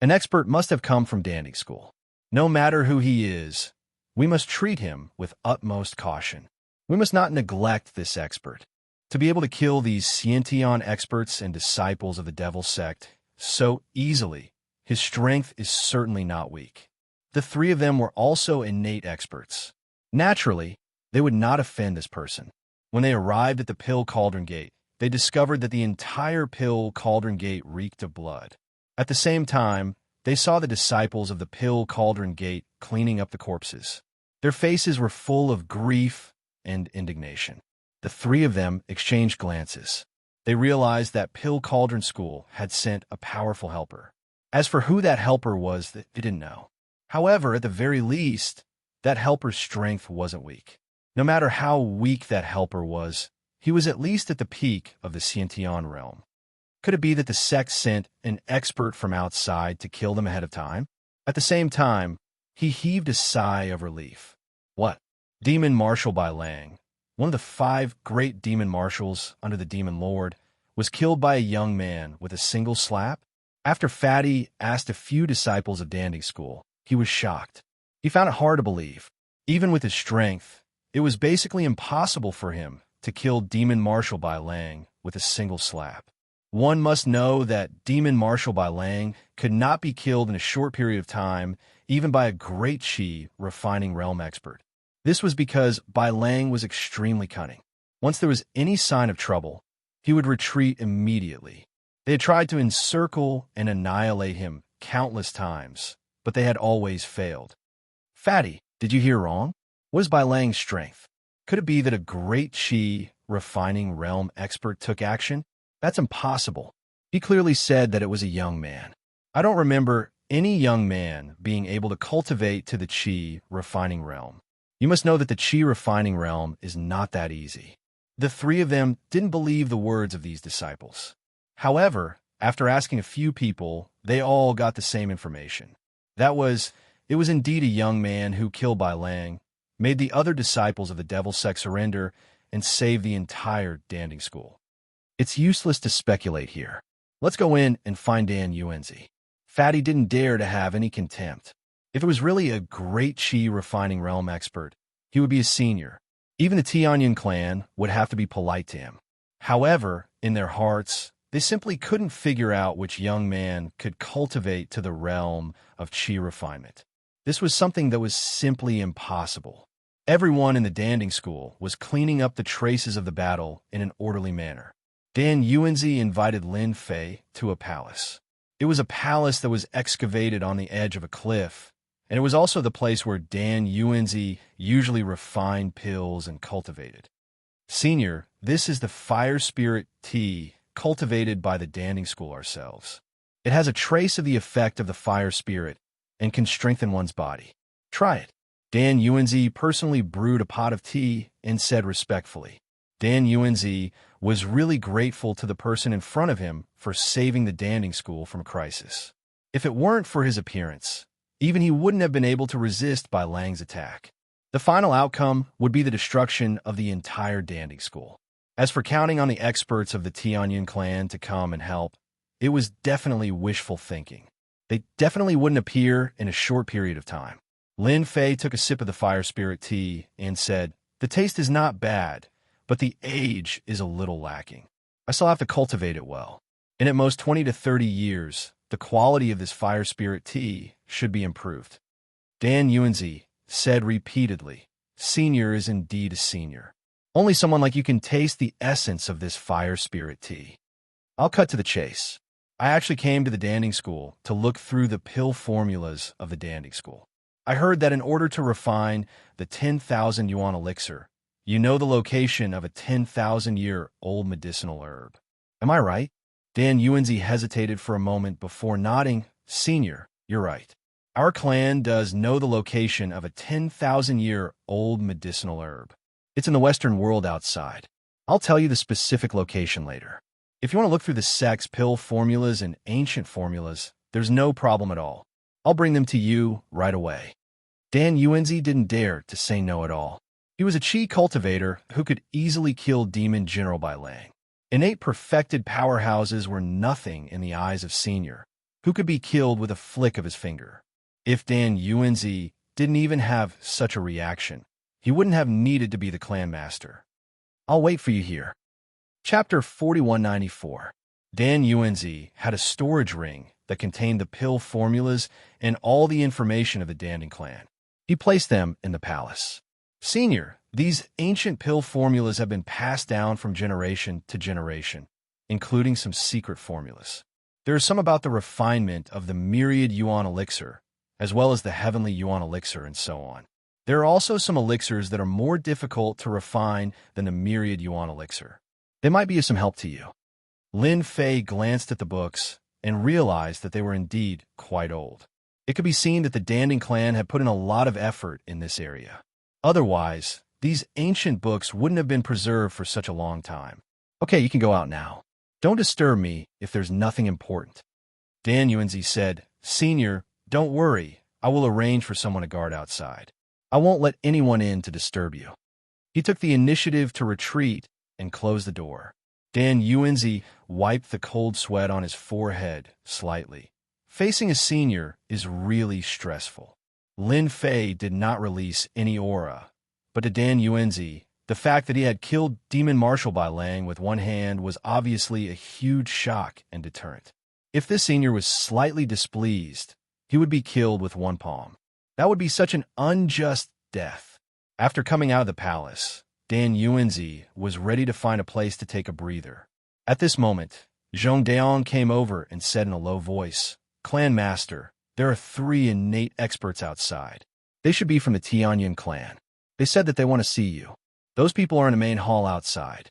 An expert must have come from Danding School. No matter who he is, we must treat him with utmost caution. We must not neglect this expert. To be able to kill these Xianxia experts and disciples of the devil sect so easily, his strength is certainly not weak. The three of them were also innate experts. Naturally, they would not offend this person. When they arrived at the Pill Cauldron Gate, they discovered that the entire Pill Cauldron Gate reeked of blood. At the same time, they saw the disciples of the Pill Cauldron Gate cleaning up the corpses. Their faces were full of grief and indignation. The three of them exchanged glances. They realized that Pill Cauldron School had sent a powerful helper. As for who that helper was, they didn't know. However, at the very least, that helper's strength wasn't weak. No matter how weak that helper was, he was at least at the peak of the Xiantian realm. Could it be that the sect sent an expert from outside to kill them ahead of time? At the same time, he heaved a sigh of relief. What? Demon Marshal Bai Lang, one of the 5 great demon marshals under the Demon Lord, was killed by a young man with a single slap? After Fatty asked a few disciples of Danding School, he was shocked. He found it hard to believe. Even with his strength, it was basically impossible for him to kill Demon Marshal Bai Lang with a single slap. One must know that Demon Marshal Bai Lang could not be killed in a short period of time, even by a great Qi refining realm expert. This was because Bai Lang was extremely cunning. Once there was any sign of trouble, he would retreat immediately. They had tried to encircle and annihilate him countless times, but they had always failed. Fatty, did you hear wrong? What is Bai Lang's strength? Could it be that a great Qi refining realm expert took action? That's impossible. He clearly said that it was a young man. I don't remember any young man being able to cultivate to the Qi refining realm. You must know that the Qi refining realm is not that easy. The three of them didn't believe the words of these disciples. However, after asking a few people, they all got the same information. It was indeed a young man who killed Bai Lang, made the other disciples of the devil sect surrender, and saved the entire Danding School. It's useless to speculate here. Let's go in and find Dan Yuanzi. Fatty didn't dare to have any contempt. If it was really a great Qi refining realm expert, he would be a senior. Even the Tianyan clan would have to be polite to him. However, in their hearts, they simply couldn't figure out which young man could cultivate to the realm of Qi refinement. This was something that was simply impossible. Everyone in the Danding School was cleaning up the traces of the battle in an orderly manner. Dan Yuanzi invited Lin Fei to a palace. It was a palace that was excavated on the edge of a cliff, and it was also the place where Dan Yuanzi usually refined pills and cultivated. Senior, this is the fire spirit tea cultivated by the Danding School ourselves. It has a trace of the effect of the fire spirit and can strengthen one's body. Try it. Dan Yuanzi personally brewed a pot of tea and said respectfully. Dan Yuanzi was really grateful to the person in front of him for saving the Danding School from a crisis. If it weren't for his appearance, even he wouldn't have been able to resist Bai Lang's attack. The final outcome would be the destruction of the entire Danding School. As for counting on the experts of the Tianyun clan to come and help, it was definitely wishful thinking. They definitely wouldn't appear in a short period of time. Lin Fei took a sip of the fire spirit tea and said, "The taste is not bad, but the age is a little lacking. I still have to cultivate it well. In at most 20 to 30 years, the quality of this fire spirit tea should be improved." Dan Yuanzi said repeatedly, "Senior is indeed a senior. Only someone like you can taste the essence of this fire spirit tea." I'll cut to the chase. I actually came to the Danding School to look through the pill formulas of the Danding School. I heard that in order to refine the 10,000 yuan elixir, you know the location of a 10,000-year-old medicinal herb. Am I right? Dan Yuanzi hesitated for a moment before nodding. "Senior, you're right. Our clan does know the location of a 10,000-year-old medicinal herb. It's in the Western world outside. I'll tell you the specific location later. If you want to look through the sect's pill formulas and ancient formulas, there's no problem at all. I'll bring them to you right away." Dan Yuanzi didn't dare to say no at all. He was a Qi cultivator who could easily kill Demon General Bai Lang. Innate perfected powerhouses were nothing in the eyes of Senior, who could be killed with a flick of his finger. If Dan Yuanzi didn't even have such a reaction, he wouldn't have needed to be the clan master. "I'll wait for you here." Chapter 4194. Dan Yuanzi had a storage ring that contained the pill formulas and all the information of the Danding clan. He placed them in the palace. "Senior, these ancient pill formulas have been passed down from generation to generation, including some secret formulas. There are some about the refinement of the myriad yuan elixir, as well as the heavenly yuan elixir and so on. There are also some elixirs that are more difficult to refine than the myriad yuan elixir. They might be of some help to you." Lin Fei glanced at the books and realized that they were indeed quite old. It could be seen that the Danding clan had put in a lot of effort in this area. Otherwise, these ancient books wouldn't have been preserved for such a long time. "Okay, you can go out now. Don't disturb me if there's nothing important." Dan Yuanzi said, "Senior, don't worry. I will arrange for someone to guard outside. I won't let anyone in to disturb you." He took the initiative to retreat and closed the door. Dan Yuanzi wiped the cold sweat on his forehead slightly. Facing a senior is really stressful. Lin Fei did not release any aura, but to Dan Yuanzi, the fact that he had killed Demon Marshal Bai Lang with one hand was obviously a huge shock and deterrent. If this senior was slightly displeased, he would be killed with one palm. That would be such an unjust death. After coming out of the palace, Dan Yuanzi was ready to find a place to take a breather. At this moment, Zhong Daong came over and said in a low voice, "Clan Master, there are 3 innate experts outside. They should be from the Tianyun clan. They said that they want to see you. Those people are in the main hall outside."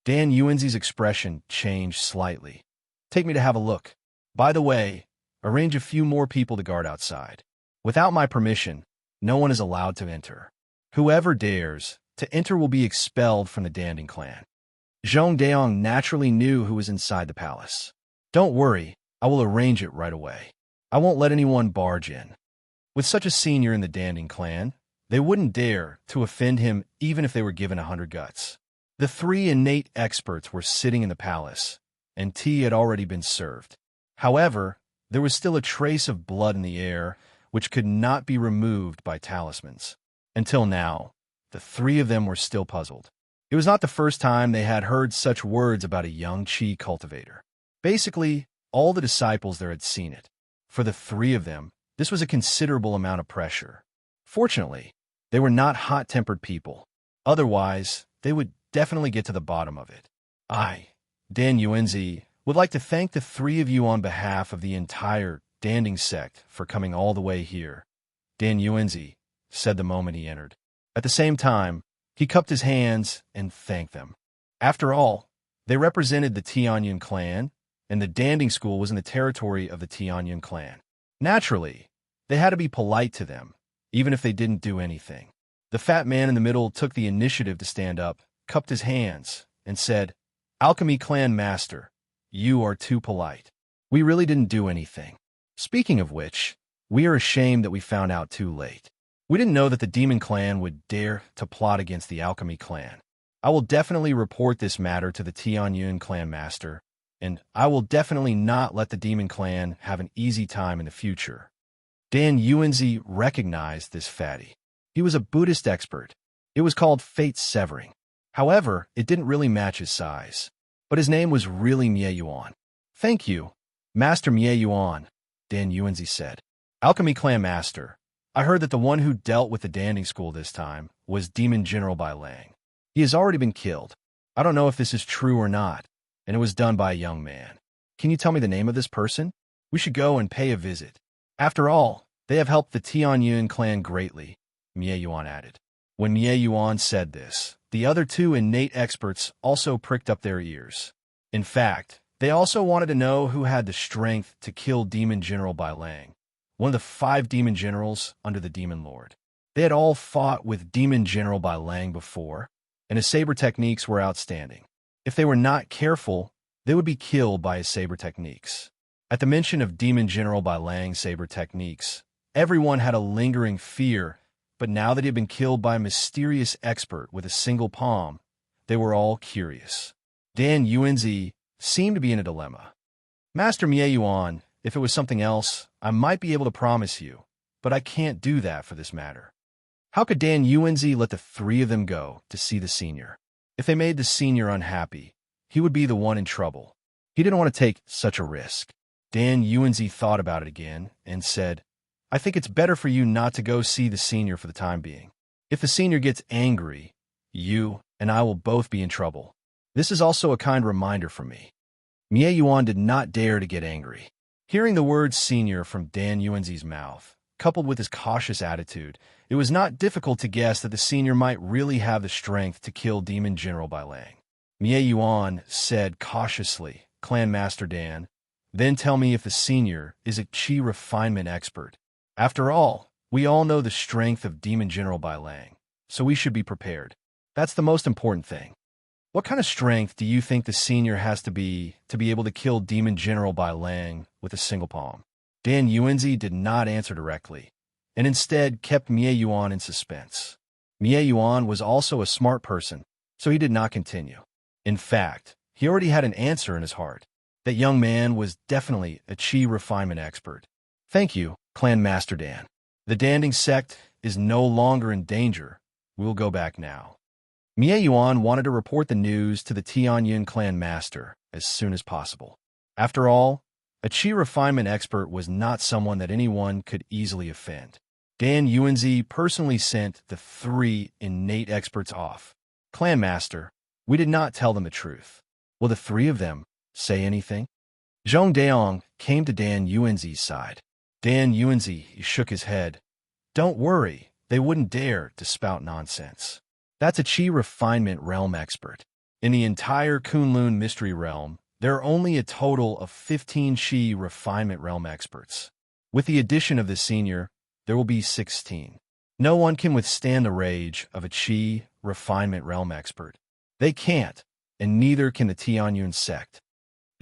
Dan Yuanzi's expression changed slightly. "Take me to have a look. By the way, arrange a few more people to guard outside. Without my permission, no one is allowed to enter. Whoever dares to enter will be expelled from the Danding clan." Zhong Daong naturally knew who was inside the palace. "Don't worry, I will arrange it right away. I won't let anyone barge in." With such a senior in the Danding clan, they wouldn't dare to offend him even if they were given 100 guts. The 3 innate experts were sitting in the palace, and tea had already been served. However, there was still a trace of blood in the air, which could not be removed by talismans. Until now, the 3 of them were still puzzled. It was not the first time they had heard such words about a young Qi cultivator. Basically, all the disciples there had seen it. For the 3 of them, this was a considerable amount of pressure. Fortunately, they were not hot-tempered people. Otherwise, they would definitely get to the bottom of it. I, Dan Yuanzi, would like to thank the 3 of you on behalf of the entire Danding sect for coming all the way here," Dan Yuanzi said the moment he entered. At the same time, he cupped his hands and thanked them. After all, they represented the Tianyun clan, and the Danding School was in the territory of the Tianyun clan. Naturally, they had to be polite to them, even if they didn't do anything. The fat man in the middle took the initiative to stand up, cupped his hands, and said, "Alchemy Clan Master, you are too polite. We really didn't do anything. Speaking of which, we are ashamed that we found out too late. We didn't know that the demon clan would dare to plot against the alchemy clan. I will definitely report this matter to the Tianyun clan master, and I will definitely not let the demon clan have an easy time in the future. Dan Yuanzi recognized this fatty. He was a Buddhist expert. It was called fate severing. However, it didn't really match his size. But his name was really Mie Yuan. Thank you, Master Mie Yuan, Dan Yuanzi said. Alchemy clan master, I heard that the one who dealt with the Danding school this time was Demon General Bai Lang. He has already been killed. I don't know if this is true or not, and it was done by a young man. Can you tell me the name of this person? We should go and pay a visit. After all, they have helped the Tianyun clan greatly, Mie Yuan added. When Mie Yuan said this, the other two innate experts also pricked up their ears. In fact, they also wanted to know who had the strength to kill Demon General Bai Lang, one of the 5 demon generals under the Demon Lord. They had all fought with Demon General Bai Lang before, and his saber techniques were outstanding. If they were not careful, they would be killed by his saber techniques. At the mention of Demon General Bai Lang's saber techniques, everyone had a lingering fear, but now that he had been killed by a mysterious expert with a single palm, they were all curious. Dan Yuanzi seemed to be in a dilemma. Master Mie Yuan, if it was something else, I might be able to promise you, but I can't do that for this matter. How could Dan Yuanzi let the 3 of them go to see the senior? If they made the senior unhappy, he would be the one in trouble. He didn't want to take such a risk. Dan Yuanzi thought about it again and said, I think it's better for you not to go see the senior for the time being. If the senior gets angry, you and I will both be in trouble. This is also a kind reminder from me. Mie Yuan did not dare to get angry. Hearing the word senior from Dan Yuanzi's mouth, coupled with his cautious attitude, it was not difficult to guess that the senior might really have the strength to kill Demon General Bai Lang. Mie Yuan said cautiously, Clan Master Dan, then tell me if the senior is a chi refinement expert. After all, we all know the strength of Demon General Bai Lang, so we should be prepared. That's the most important thing. What kind of strength do you think the senior has to be able to kill Demon General Bai Lang with a single palm? Dan Yuanzi did not answer directly, and instead kept Mie Yuan in suspense. Mie Yuan was also a smart person, so he did not continue. In fact, he already had an answer in his heart. That young man was definitely a chi refinement expert. Thank you, Clan Master Dan. The Danding sect is no longer in danger. We'll go back now. Mie Yuan wanted to report the news to the Tianyun clan master as soon as possible. After all, a chi refinement expert was not someone that anyone could easily offend. Dan Yuanzi personally sent the 3 innate experts off. Clan master, we did not tell them the truth. Will the 3 of them say anything? Zhong Daong came to Dan Yuanzi's side. Dan Yuanzi shook his head. Don't worry, they wouldn't dare to spout nonsense. That's a chi refinement realm expert. In the entire Kunlun mystery realm, there are only a total of 15 chi refinement realm experts. With the addition of the senior, there will be 16. No one can withstand the rage of a chi refinement realm expert. They can't, and neither can the Tianyun sect.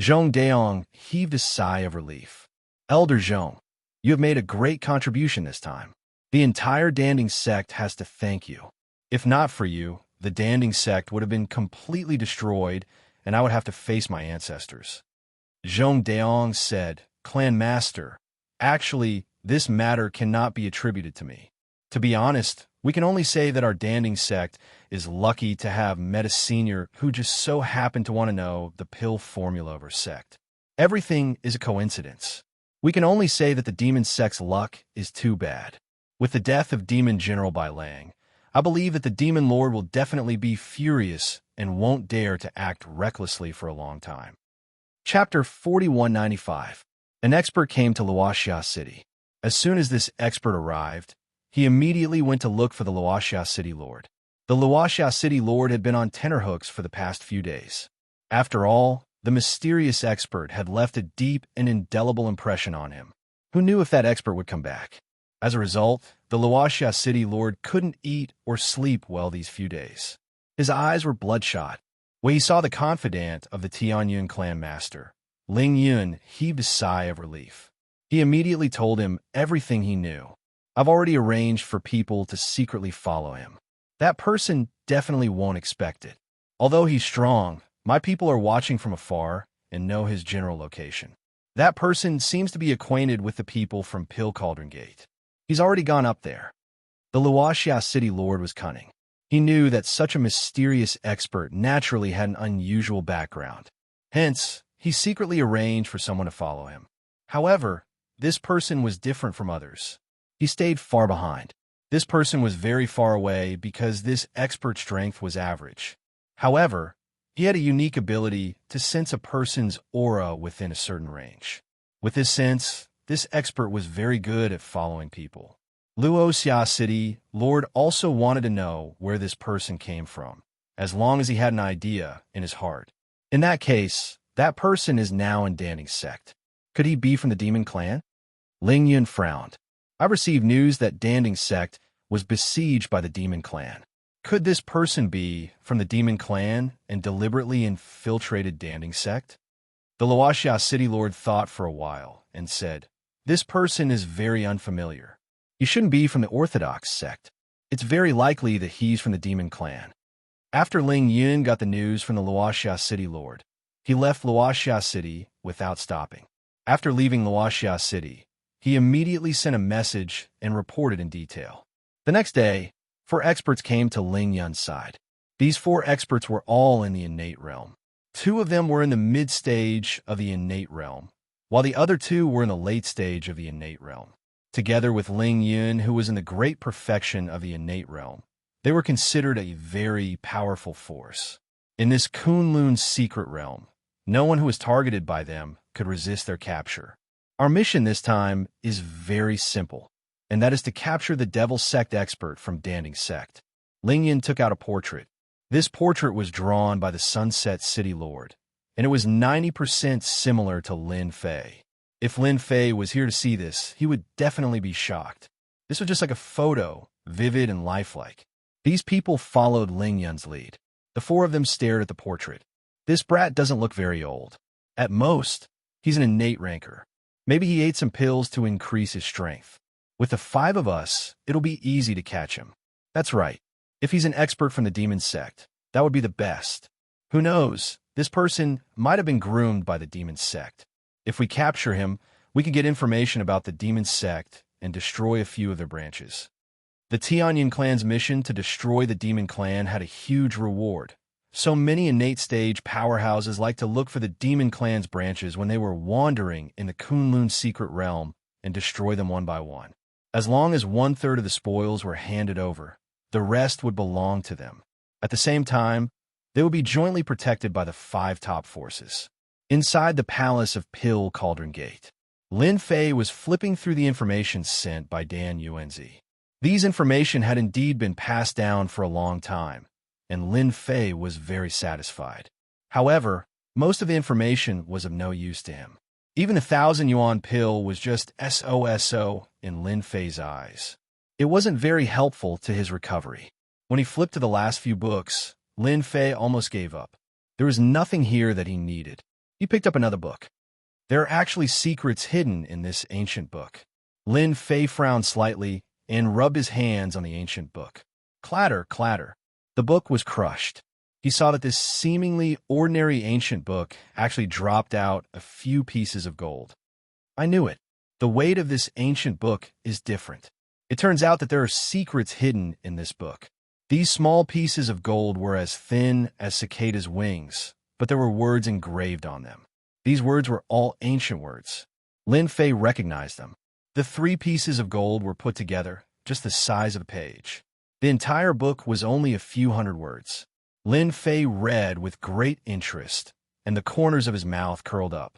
Zhong Daong heaved a sigh of relief. Elder Zhong, you have made a great contribution this time. The entire Danding sect has to thank you. If not for you, the Danding sect would have been completely destroyed, and I would have to face my ancestors. Zhong Daong said, Clan Master, actually, this matter cannot be attributed to me. To be honest, we can only say that our Danding sect is lucky to have met a senior who just so happened to want to know the pill formula of our sect. Everything is a coincidence. We can only say that the demon sect's luck is too bad. With the death of Demon General Bai Lang, I believe that the Demon Lord will definitely be furious and won't dare to act recklessly for a long time. Chapter 4195. An expert came to Wuxia City. As soon as this expert arrived, he immediately went to look for the Wuxia City Lord. The Wuxia City Lord had been on tenterhooks for the past few days. After all, the mysterious expert had left a deep and indelible impression on him. Who knew if that expert would come back? As a result, the Wuxia City Lord couldn't eat or sleep well these few days. His eyes were bloodshot. When he saw the confidant of the Tianyun clan master, Ling Yun heaved a sigh of relief. He immediately told him everything he knew. I've already arranged for people to secretly follow him. That person definitely won't expect it. Although he's strong, my people are watching from afar and know his general location. That person seems to be acquainted with the people from Pill Cauldron Gate. He's already gone up there. The Wuxia city lord was cunning. He knew that such a mysterious expert naturally had an unusual background. Hence, he secretly arranged for someone to follow him. However, this person was different from others. He stayed far behind. This person was very far away because this expert's strength was average. However, he had a unique ability to sense a person's aura within a certain range. With this sense, this expert was very good at following people. Wuxia City Lord also wanted to know where this person came from, as long as he had an idea in his heart. In that case, that person is now in Danding's sect. Could he be from the demon clan? Ling Yun frowned. I received news that Danding's sect was besieged by the demon clan. Could this person be from the demon clan and deliberately infiltrated Danding's sect? The Wuxia City Lord thought for a while and said, "This person is very unfamiliar. He shouldn't be from the Orthodox sect. It's very likely that he's from the demon clan." After Ling Yun got the news from the Wuxia City Lord, he left Wuxia City without stopping. After leaving Wuxia City, he immediately sent a message and reported in detail. The next day, 4 experts came to Ling Yun's side. These 4 experts were all in the innate realm. 2 of them were in the mid-stage of the innate realm, while the other 2 were in the late stage of the innate realm. Together with Ling Yun, who was in the great perfection of the innate realm, they were considered a very powerful force. In this Kunlun's secret realm, no one who was targeted by them could resist their capture. Our mission this time is very simple, and that is to capture the Devil Sect expert from Danding's sect. Ling Yun took out a portrait. This portrait was drawn by the Sunset City Lord, and it was 90% similar to Lin Fei. If Lin Fei was here to see this, he would definitely be shocked. This was just like a photo, vivid and lifelike. These people followed Ling Yun's lead. The 4 of them stared at the portrait. This brat doesn't look very old. At most, he's an innate ranker. Maybe he ate some pills to increase his strength. With the 5 of us, it'll be easy to catch him. That's right. If he's an expert from the demon sect, that would be the best. Who knows? This person might have been groomed by the demon sect. If we capture him, we can get information about the demon sect and destroy a few of their branches. The Tianyan clan's mission to destroy the demon clan had a huge reward. So many innate stage powerhouses like to look for the demon clan's branches when they were wandering in the Kunlun secret realm and destroy them one by one. As long as 1/3 of the spoils were handed over, the rest would belong to them. At the same time, they would be jointly protected by the 5 top forces. Inside the palace of Pill Cauldron Gate, Lin Fei was flipping through the information sent by Dan Yuanzi. These information had indeed been passed down for a long time, and Lin Fei was very satisfied. However, most of the information was of no use to him. Even a 1,000 yuan pill was just SOSO in Lin Fei's eyes. It wasn't very helpful to his recovery. When he flipped to the last few books, Lin Fei almost gave up. There was nothing here that he needed. He picked up another book. There are actually secrets hidden in this ancient book. Lin Fei frowned slightly and rubbed his hands on the ancient book. Clatter, clatter. The book was crushed. He saw that this seemingly ordinary ancient book actually dropped out a few pieces of gold. I knew it. The weight of this ancient book is different. It turns out that there are secrets hidden in this book. These small pieces of gold were as thin as cicadas' wings, but there were words engraved on them. These words were all ancient words. Lin Fei recognized them. The 3 pieces of gold were put together, just the size of a page. The entire book was only a few hundred words. Lin Fei read with great interest, and the corners of his mouth curled up.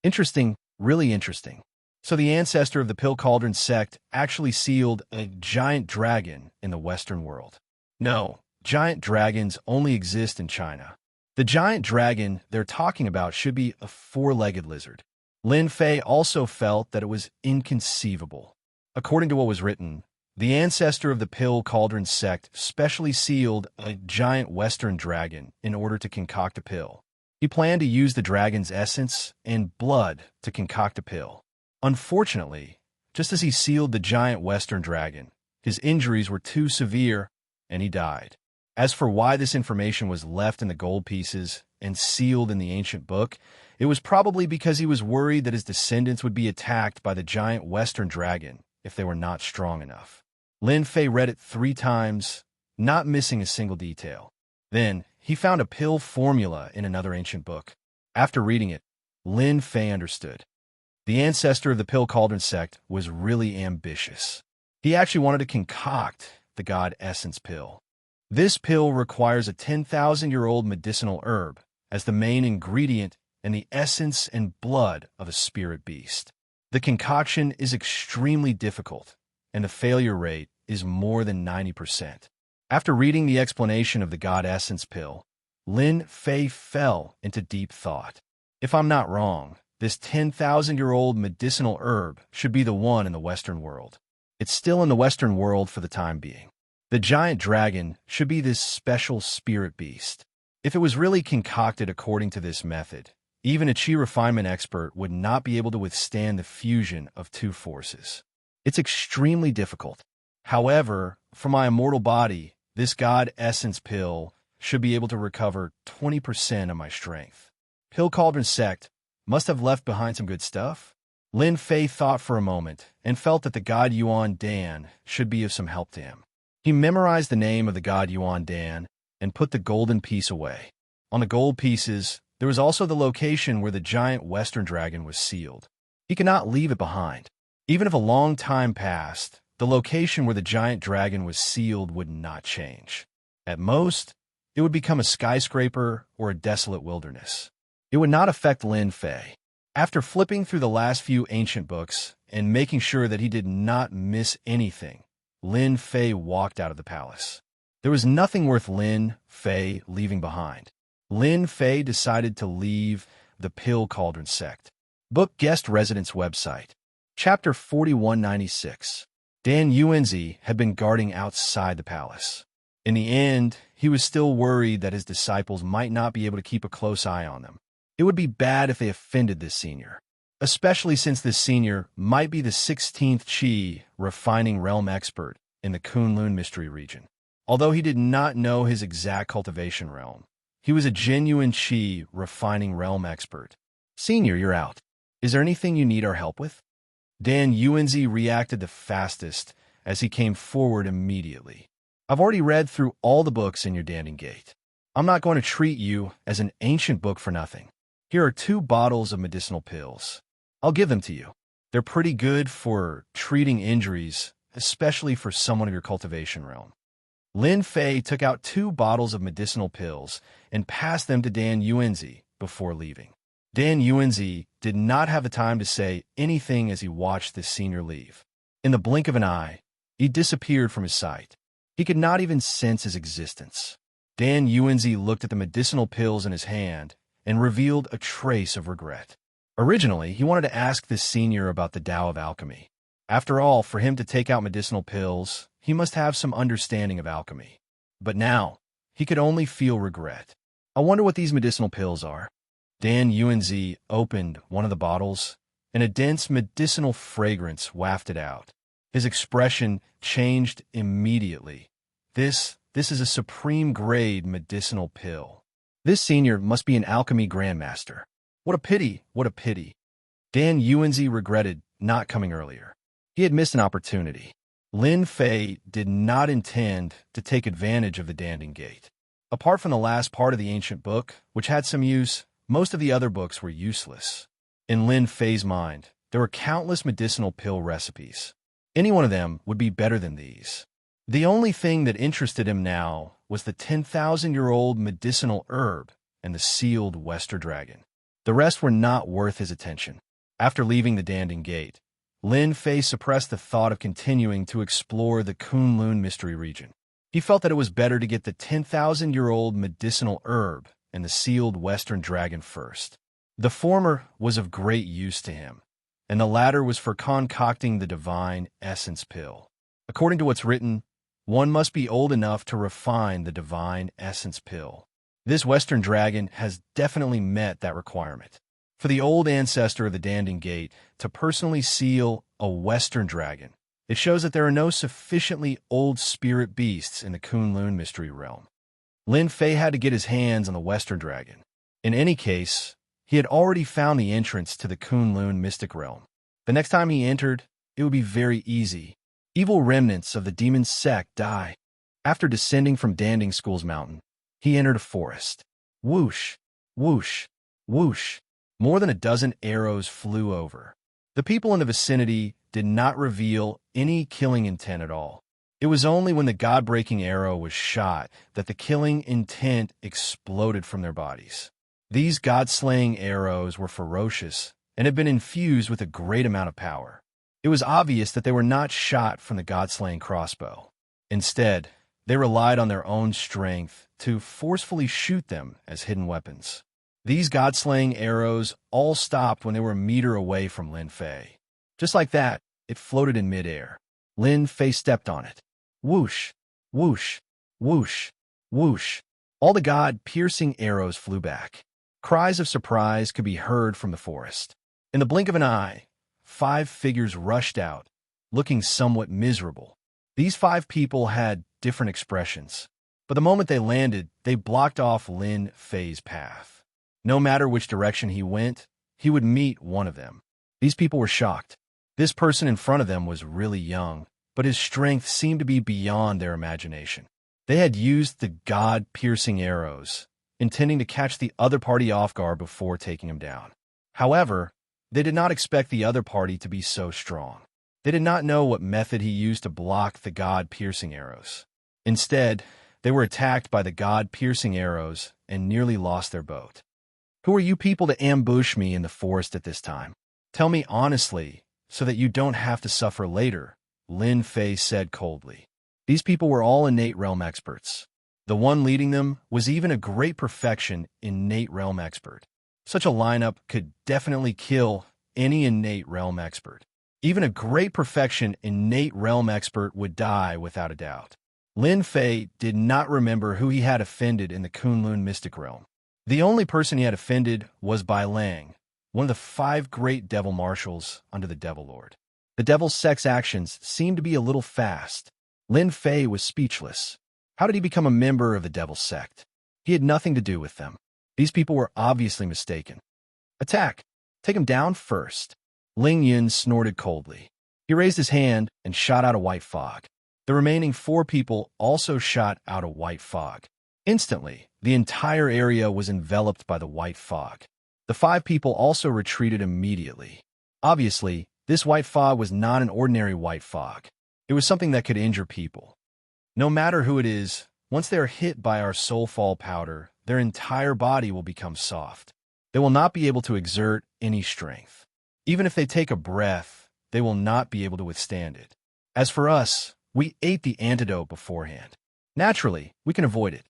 Interesting, really interesting. So the ancestor of the Pill Cauldron sect actually sealed a giant dragon in the Western world. No, giant dragons only exist in China. The giant dragon they're talking about should be a 4-legged lizard. Lin Fei also felt that it was inconceivable. According to what was written, the ancestor of the Pill Cauldron sect specially sealed a giant Western dragon in order to concoct a pill. He planned to use the dragon's essence and blood to concoct a pill. Unfortunately, Just as he sealed the giant western dragon, his injuries were too severe, and he died. As for why this information was left in the gold pieces and sealed in the ancient book, it was probably because he was worried that his descendants would be attacked by the giant western dragon if they were not strong enough. Lin Fei read it 3 times, not missing a single detail. Then, he found a pill formula in another ancient book. After reading it, Lin Fei understood. The ancestor of the Pill Cauldron sect was really ambitious. He actually wanted to concoct the God Essence pill. This pill requires a 10,000-year-old medicinal herb as the main ingredient and the essence and blood of a spirit beast. The concoction is extremely difficult, and the failure rate is more than 90%. After reading the explanation of the God Essence pill, Lin Fei fell into deep thought. If I'm not wrong, this 10,000-year-old medicinal herb should be the one in the Western world. It's still in the Western world for the time being. The giant dragon should be this special spirit beast. If it was really concocted according to this method, even a chi refinement expert would not be able to withstand the fusion of 2 forces. It's extremely difficult. However, for my immortal body, this God Essence pill should be able to recover 20% of my strength. Pill Cauldron sect must have left behind some good stuff. Lin Fei thought for a moment and felt that the god Yuan Dan should be of some help to him. He memorized the name of the god Yuan Dan and put the golden piece away. On the gold pieces, there was also the location where the giant western dragon was sealed. He could not leave it behind. Even if a long time passed, the location where the giant dragon was sealed would not change. At most, it would become a skyscraper or a desolate wilderness. It would not affect Lin Fei. After flipping through the last few ancient books and making sure that he did not miss anything, Lin Fei walked out of the palace. There was nothing worth Lin Fei leaving behind. Lin Fei decided to leave the Pill Cauldron sect. Book Guest Residence Website. Chapter 4196. Dan Yuanzi had been guarding outside the palace. In the end, he was still worried that his disciples might not be able to keep a close eye on them. It would be bad if they offended this senior, especially since this senior might be the 16th Qi refining realm expert in the Kunlun mystery region. Although he did not know his exact cultivation realm, he was a genuine Qi refining realm expert. Senior, you're out. Is there anything you need our help with? Dan Yuanzi reacted the fastest as he came forward immediately. I've already read through all the books in your Danding Gate. I'm not going to treat you as an ancient book for nothing. Here are 2 bottles of medicinal pills. I'll give them to you. They're pretty good for treating injuries, especially for someone of your cultivation realm. Lin Fei took out 2 bottles of medicinal pills and passed them to Dan Yuanzi before leaving. Dan Yuanzi did not have the time to say anything as he watched this senior leave. In the blink of an eye, he disappeared from his sight. He could not even sense his existence. Dan Yuanzi looked at the medicinal pills in his hand and revealed a trace of regret. Originally, he wanted to ask this senior about the Tao of alchemy. After all, for him to take out medicinal pills, he must have some understanding of alchemy. But now, he could only feel regret. I wonder what these medicinal pills are. Dan Yuanzi opened one of the bottles, and a dense medicinal fragrance wafted out. His expression changed immediately. This is a supreme-grade medicinal pill. This senior must be an alchemy grandmaster. What a pity, what a pity. Dan Yuanzi regretted not coming earlier. He had missed an opportunity. Lin Fei did not intend to take advantage of the Danding Gate. Apart from the last part of the ancient book, which had some use, most of the other books were useless. In Lin Fei's mind, there were countless medicinal pill recipes. Any one of them would be better than these. The only thing that interested him now was the 10,000-year-old medicinal herb and the sealed Western dragon. The rest were not worth his attention. After leaving the Danding Gate, Lin Fei suppressed the thought of continuing to explore the Kunlun mystery region. He felt that it was better to get the 10,000-year-old medicinal herb and the sealed Western dragon first. The former was of great use to him, and the latter was for concocting the divine essence pill. According to what's written, one must be old enough to refine the divine essence pill. This Western dragon has definitely met that requirement. For the old ancestor of the Danding Gate to personally seal a Western dragon. It shows that there are no sufficiently old spirit beasts in the Kunlun mystery realm. Lin Fei had to get his hands on the Western dragon. In any case, he had already found the entrance to the Kunlun mystic realm. The next time he entered, it would be very easy. Evil remnants of the demon sect die. After descending from Danding School's mountain, he entered a forest. Whoosh, whoosh, whoosh. More than a dozen arrows flew over. The people in the vicinity did not reveal any killing intent at all. It was only when the god-breaking arrow was shot that the killing intent exploded from their bodies. These god-slaying arrows were ferocious and had been infused with a great amount of power. It was obvious that they were not shot from the god-slaying crossbow. Instead, they relied on their own strength to forcefully shoot them as hidden weapons. These god-slaying arrows all stopped when they were a meter away from Lin Fei. Just like that, it floated in midair. Lin Fei stepped on it. Whoosh, whoosh, whoosh, whoosh. All the god-piercing arrows flew back. Cries of surprise could be heard from the forest. In the blink of an eye, 5 figures rushed out, looking somewhat miserable. These 5 people had different expressions, but the moment they landed, they blocked off Lin Fei's path. No matter which direction he went, he would meet one of them. These people were shocked. This person in front of them was really young, but his strength seemed to be beyond their imagination. They had used the god-piercing arrows, intending to catch the other party off guard before taking him down. However, they did not expect the other party to be so strong. They did not know what method he used to block the god-piercing arrows. Instead, they were attacked by the god-piercing arrows and nearly lost their boat. Who are you people to ambush me in the forest at this time? Tell me honestly, so that you don't have to suffer later, Lin Fei said coldly. These people were all innate realm experts. The one leading them was even a great perfection innate realm expert. Such a lineup could definitely kill any innate realm expert. Even a great perfection innate realm expert would die without a doubt. Lin Fei did not remember who he had offended in the Kunlun mystic realm. The only person he had offended was Bai Lang, one of the 5 great devil marshals under the Devil Lord. The devil's sex actions seemed to be a little fast. Lin Fei was speechless. How did he become a member of the devil's sect? He had nothing to do with them. These people were obviously mistaken. Attack! Take him down first. Ling Yun snorted coldly. He raised his hand and shot out a white fog. The remaining 4 people also shot out a white fog. Instantly, the entire area was enveloped by the white fog. The 5 people also retreated immediately. Obviously, this white fog was not an ordinary white fog. It was something that could injure people. No matter who it is, once they are hit by our soulfall powder, their entire body will become soft. They will not be able to exert any strength. Even if they take a breath, they will not be able to withstand it. As for us, we ate the antidote beforehand. Naturally, we can avoid it.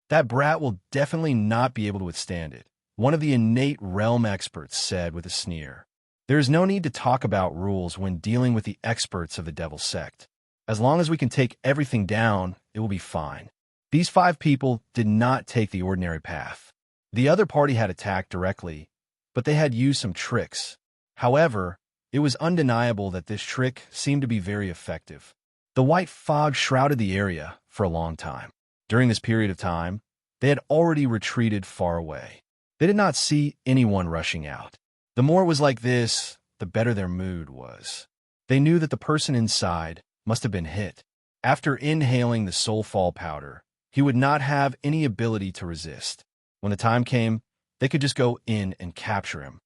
That brat will definitely not be able to withstand it, one of the innate realm experts said with a sneer. There is no need to talk about rules when dealing with the experts of the Devil's Sect. As long as we can take everything down, it will be fine. These 5 people did not take the ordinary path. The other party had attacked directly, but they had used some tricks. However, it was undeniable that this trick seemed to be very effective. The white fog shrouded the area for a long time. During this period of time, they had already retreated far away. They did not see anyone rushing out. The more it was like this, the better their mood was. They knew that the person inside must have been hit. After inhaling the soulfall powder, he would not have any ability to resist. When the time came, they could just go in and capture him.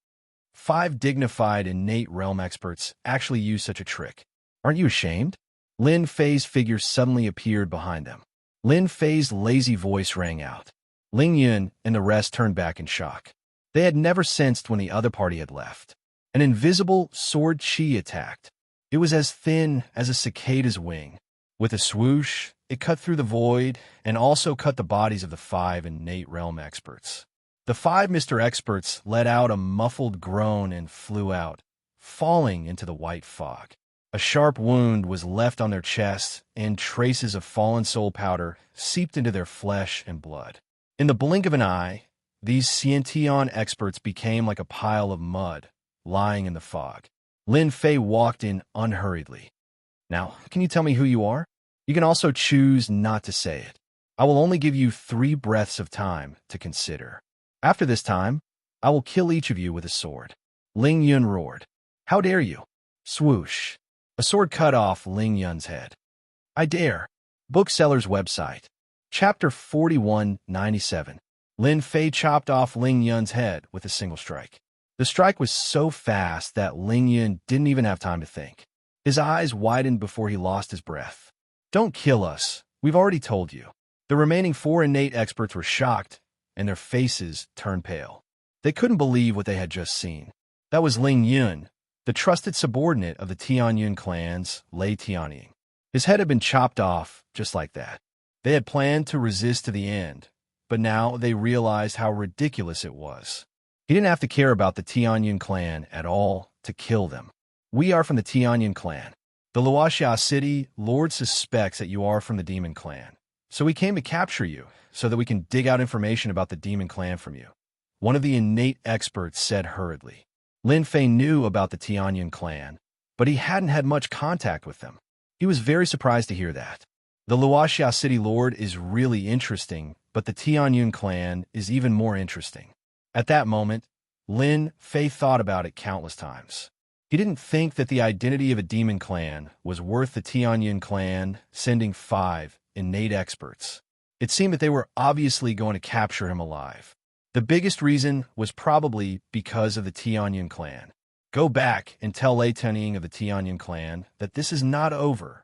5 dignified innate realm experts actually used such a trick. Aren't you ashamed? Lin Fei's figure suddenly appeared behind them. Lin Fei's lazy voice rang out. Ling Yun and the rest turned back in shock. They had never sensed when the other party had left. An invisible sword chi attacked. It was as thin as a cicada's wing. With a swoosh, it cut through the void and also cut the bodies of the 5 innate realm experts. The 5 Mr. Experts let out a muffled groan and flew out, falling into the white fog. A sharp wound was left on their chests, and traces of fallen soul powder seeped into their flesh and blood. In the blink of an eye, these Xianxia experts became like a pile of mud, lying in the fog. Lin Fei walked in unhurriedly. Now, can you tell me who you are? You can also choose not to say it. I will only give you 3 breaths of time to consider. After this time, I will kill each of you with a sword. Ling Yun roared. How dare you? Swoosh. A sword cut off Ling Yun's head. I dare. Bookseller's website. Chapter 4197. Lin Fei chopped off Ling Yun's head with a single strike. The strike was so fast that Ling Yun didn't even have time to think. His eyes widened before he lost his breath. Don't kill us. We've already told you. The remaining 4 innate experts were shocked, and their faces turned pale. They couldn't believe what they had just seen. That was Ling Yun, the trusted subordinate of the Tianyun clans, Lei Tianying. His head had been chopped off just like that. They had planned to resist to the end, but now they realized how ridiculous it was. He didn't have to care about the Tianyun clan at all to kill them. We are from the Tianyun clan. The Wuxia city lord suspects that you are from the demon clan. So we came to capture you, so that we can dig out information about the demon clan from you. One of the innate experts said hurriedly. Lin Fei knew about the Tianyun clan, but he hadn't had much contact with them. He was very surprised to hear that. The Wuxia city lord is really interesting, but the Tianyun clan is even more interesting. At that moment, Lin Fei thought about it countless times. He didn't think that the identity of a demon clan was worth the Tianyun clan sending 5 innate experts. It seemed that they were obviously going to capture him alive. The biggest reason was probably because of the Tianyun clan. Go back and tell Lei Tianying of the Tianyun clan that this is not over.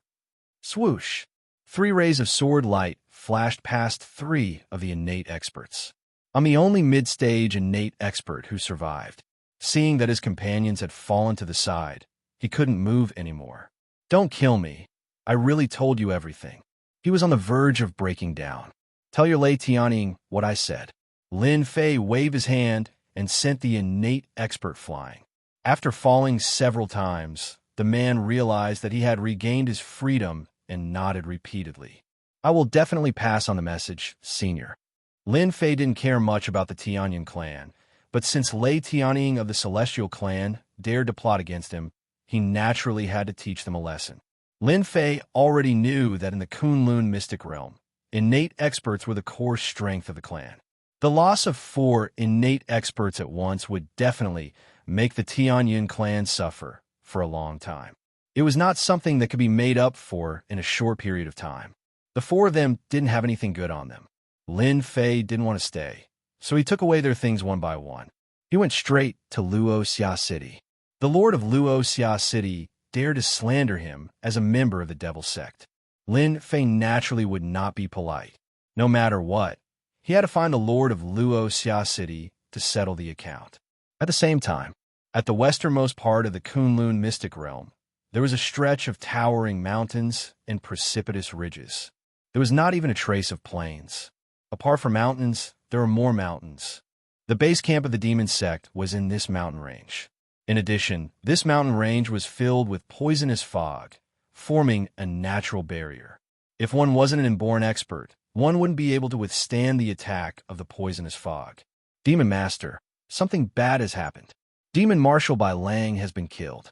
Swoosh! 3 rays of sword light flashed past 3 of the innate experts. I'm the only mid-stage innate expert who survived. Seeing that his companions had fallen to the side, he couldn't move anymore. Don't kill me. I really told you everything. He was on the verge of breaking down. Tell your Lei Tianying what I said. Lin Fei waved his hand and sent the innate expert flying. After falling several times, the man realized that he had regained his freedom and nodded repeatedly. I will definitely pass on the message, Senior. Lin Fei didn't care much about the Tianyun clan, but since Lei Tianying of the Celestial clan dared to plot against him, he naturally had to teach them a lesson. Lin Fei already knew that in the Kunlun mystic realm, innate experts were the core strength of the clan. The loss of 4 innate experts at once would definitely make the Tianyun clan suffer for a long time. It was not something that could be made up for in a short period of time. The 4 of them didn't have anything good on them. Lin Fei didn't want to stay, so he took away their things one by one. He went straight to Wuxia city. The lord of Wuxia city dared to slander him as a member of the devil sect. Lin Fei naturally would not be polite. No matter what, he had to find the lord of Wuxia city to settle the account. At the same time, at the westernmost part of the Kunlun mystic realm, there was a stretch of towering mountains and precipitous ridges. There was not even a trace of plains. Apart from mountains, there were more mountains. The base camp of the demon sect was in this mountain range. In addition, this mountain range was filled with poisonous fog, forming a natural barrier. If one wasn't an inborn expert, one wouldn't be able to withstand the attack of the poisonous fog. Demon Master, something bad has happened. Demon Marshal Bai Lang has been killed.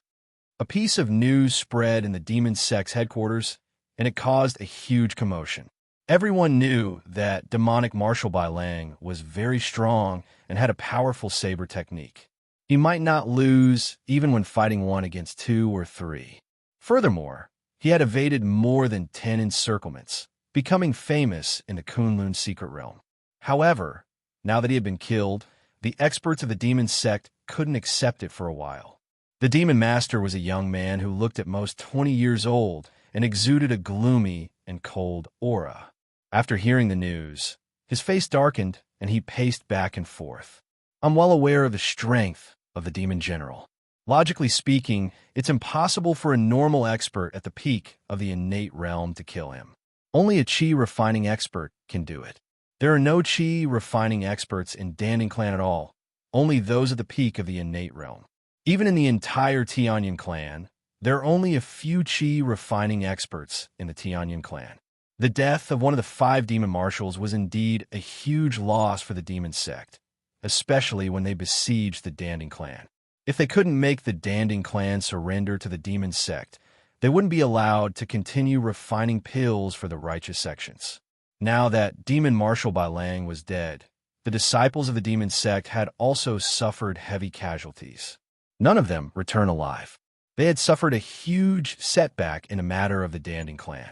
A piece of news spread in the demon sect's headquarters, and it caused a huge commotion. Everyone knew that demonic Marshal Bai Lang was very strong and had a powerful saber technique. He might not lose even when fighting 1 against 2 or 3. Furthermore, he had evaded more than 10 encirclements, becoming famous in the Kunlun secret realm. However, now that he had been killed, the experts of the demon sect couldn't accept it for a while. The demon master was a young man who looked at most 20 years old and exuded a gloomy and cold aura. After hearing the news, his face darkened and he paced back and forth. I'm well aware of the strength of the demon general. Logically speaking, it's impossible for a normal expert at the peak of the innate realm to kill him. Only a chi refining expert can do it. There are no chi refining experts in Danding clan at all, only those at the peak of the innate realm. Even in the entire Tianyun clan, there are only a few chi refining experts in the Tianyun clan. The death of one of the 5 demon marshals was indeed a huge loss for the demon sect, especially when they besieged the Danding clan. If they couldn't make the Danding clan surrender to the demon sect, they wouldn't be allowed to continue refining pills for the righteous sections. Now that Demon Marshal Bailang was dead, the disciples of the demon sect had also suffered heavy casualties. None of them returned alive. They had suffered a huge setback in the matter of the Danding clan.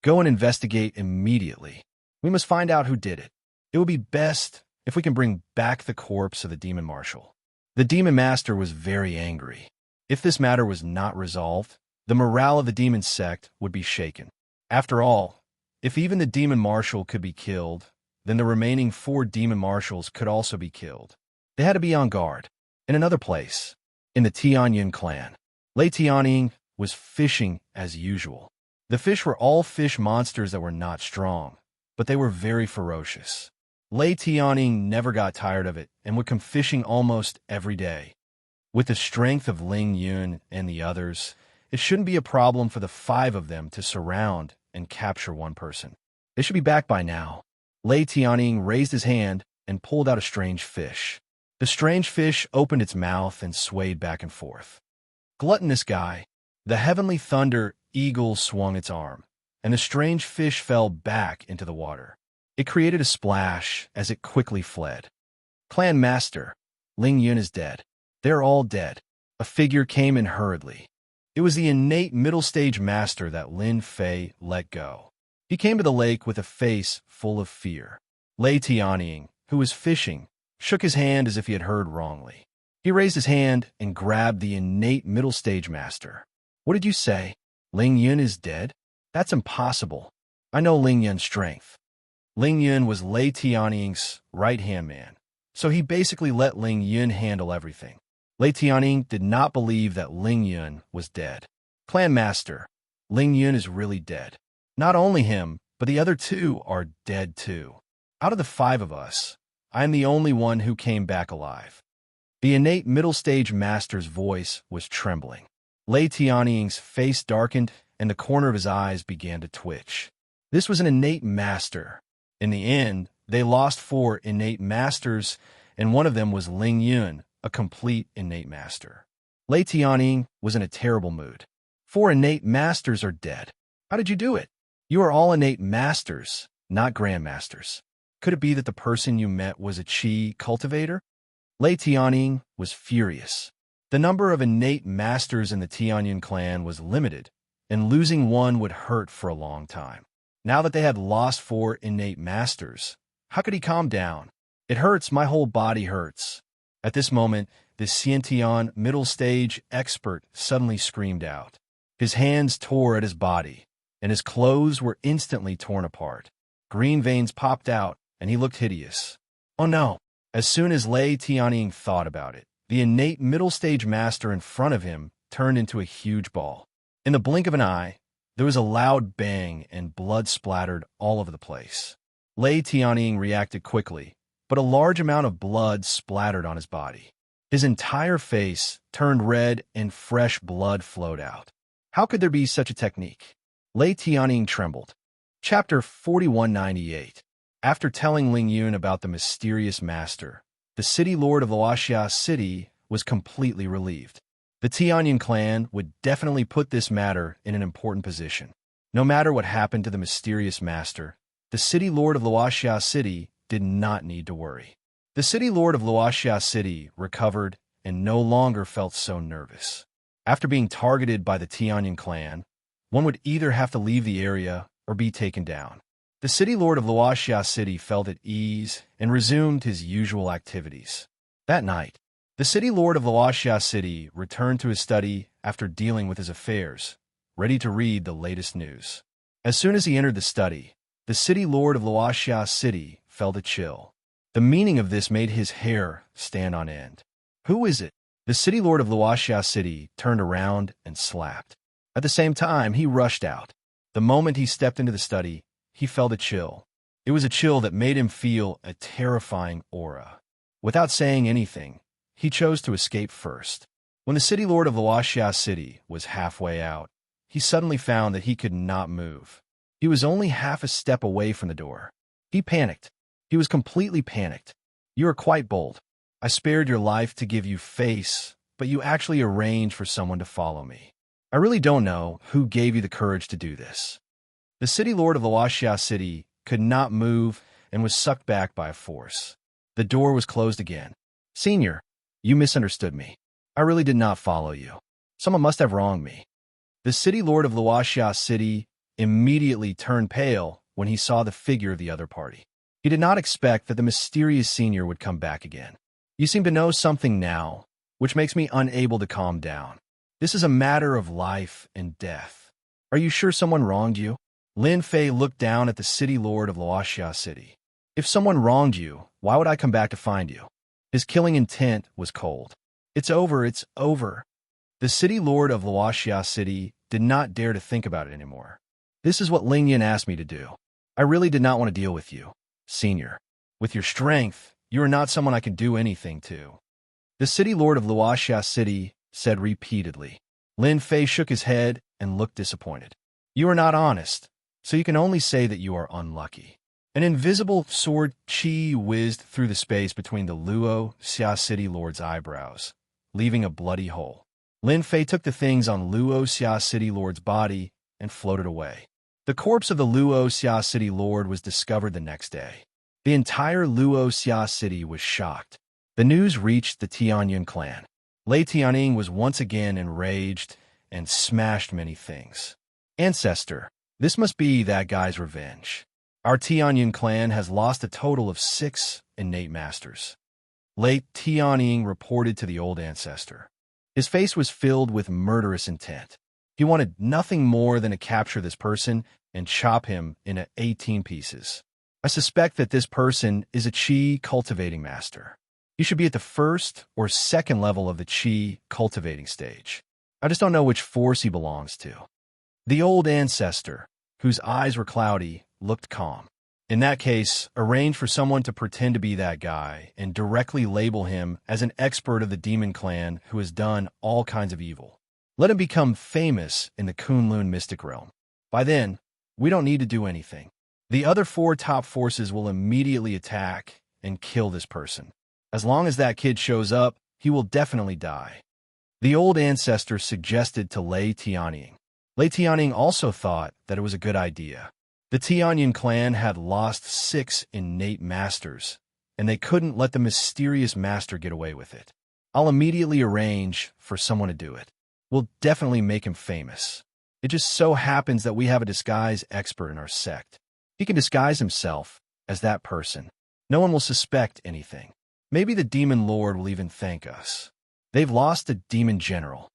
Go and investigate immediately. We must find out who did it. It would be best if we can bring back the corpse of the demon marshal. The demon master was very angry. If this matter was not resolved, the morale of the demon sect would be shaken. After all, if even the demon marshal could be killed, then the remaining 4 demon marshals could also be killed. They had to be on guard. In another place, in the Tianyun clan, Lei Tianying was fishing as usual. The fish were all fish monsters that were not strong, but they were very ferocious. Lei Tianying never got tired of it and would come fishing almost every day. With the strength of Ling Yun and the others, it shouldn't be a problem for the 5 of them to surround and capture one person. They should be back by now. Lei Tianying raised his hand and pulled out a strange fish. The strange fish opened its mouth and swayed back and forth. Gluttonous guy. The heavenly thunder eagle swung its arm, and the strange fish fell back into the water. It created a splash as it quickly fled. Clan Master, Ling Yun is dead. They're all dead. A figure came in hurriedly. It was the innate middle-stage master that Lin Fei let go. He came to the lake with a face full of fear. Lei Tianying, who was fishing, shook his hand as if he had heard wrongly. He raised his hand and grabbed the innate middle-stage master. What did you say? Ling Yun is dead? That's impossible. I know Ling Yun's strength. Ling Yun was Lei Tianying's right-hand man, so he basically let Ling Yun handle everything. Lei Tianying did not believe that Ling Yun was dead. Clan Master, Ling Yun is really dead. Not only him, but the other 2 are dead too. Out of the 5 of us, I am the only one who came back alive. The innate middle-stage master's voice was trembling. Lei Tianying's face darkened and the corner of his eyes began to twitch. This was an innate master. In the end, they lost 4 innate masters, and one of them was Ling Yun, a complete innate master. Lei Tianying was in a terrible mood. 4 innate masters are dead. How did you do it? You are all innate masters, not grandmasters. Could it be that the person you met was a Qi cultivator? Lei Tianying was furious. The number of innate masters in the Tianyun clan was limited, and losing one would hurt for a long time. Now that they had lost 4 innate masters, how could he calm down? It hurts, my whole body hurts. At this moment, the Xianxia middle stage expert suddenly screamed out. His hands tore at his body, and his clothes were instantly torn apart. Green veins popped out, and he looked hideous. Oh no! As soon as Lei Tianying thought about it, the innate middle stage master in front of him turned into a huge ball. In the blink of an eye, there was a loud bang and blood splattered all over the place. Lei Tianying reacted quickly, but a large amount of blood splattered on his body. His entire face turned red and fresh blood flowed out. How could there be such a technique? Lei Tianying trembled. Chapter 4198. After telling Ling Yun about the mysterious master, the city lord of Wuxia City was completely relieved. The Tianyun clan would definitely put this matter in an important position. No matter what happened to the mysterious master, the city lord of Wuxia City did not need to worry. The city lord of Wuxia City recovered and no longer felt so nervous. After being targeted by the Tianyun clan, one would either have to leave the area or be taken down. The city lord of Wuxia City felt at ease and resumed his usual activities. That night, the city lord of Wuxia City returned to his study after dealing with his affairs, ready to read the latest news. As soon as he entered the study, the city lord of Wuxia City felt a chill. The meaning of this made his hair stand on end. Who is it? The city lord of Wuxia City turned around and slapped. At the same time, he rushed out. The moment he stepped into the study, he felt a chill. It was a chill that made him feel a terrifying aura. Without saying anything, he chose to escape first. When the city lord of Wuxia City was halfway out, he suddenly found that he could not move. He was only half a step away from the door. He panicked. He was completely panicked. You are quite bold. I spared your life to give you face, but you actually arranged for someone to follow me. I really don't know who gave you the courage to do this. The city lord of the Wuxia city could not move and was sucked back by a force. The door was closed again. Senior, you misunderstood me. I really did not follow you. Someone must have wronged me. The city lord of the Wuxia city immediately turned pale when he saw the figure of the other party. He did not expect that the mysterious senior would come back again. You seem to know something now, which makes me unable to calm down. This is a matter of life and death. Are you sure someone wronged you? Lin Fei looked down at the city lord of Wuxia city. If someone wronged you, why would I come back to find you? His killing intent was cold. It's over, it's over. The city lord of Wuxia city did not dare to think about it anymore. This is what Ling Yin asked me to do. I really did not want to deal with you, senior. With your strength, you are not someone I can do anything to. The city lord of Wuxia city said repeatedly. Lin Fei shook his head and looked disappointed. You are not honest, so you can only say that you are unlucky. An invisible sword chi whizzed through the space between the Wuxia city lord's eyebrows, leaving a bloody hole. Lin Fei took the things on Wuxia city lord's body and floated away. The corpse of the Wuxia city lord was discovered the next day. The entire Wuxia city was shocked. The news reached the Tianyun clan. Lei Tianying was once again enraged and smashed many things. Ancestor, this must be that guy's revenge. Our Tianyun clan has lost a total of 6 innate masters. Lei Tianying reported to the old ancestor. His face was filled with murderous intent. He wanted nothing more than to capture this person and chop him into 18 pieces. I suspect that this person is a Qi cultivating master. He should be at the first or second level of the Qi cultivating stage. I just don't know which force he belongs to. The old ancestor, whose eyes were cloudy, looked calm. In that case, arrange for someone to pretend to be that guy and directly label him as an expert of the demon clan who has done all kinds of evil. Let him become famous in the Kunlun mystic realm. By then, we don't need to do anything. The other 4 top forces will immediately attack and kill this person. As long as that kid shows up, he will definitely die. The old ancestor suggested to Lei Tianying. Lei Tianying also thought that it was a good idea. The Tianyun clan had lost 6 innate masters, and they couldn't let the mysterious master get away with it. I'll immediately arrange for someone to do it. We'll definitely make him famous. It just so happens that we have a disguise expert in our sect. He can disguise himself as that person. No one will suspect anything. Maybe the demon lord will even thank us. They've lost a demon general.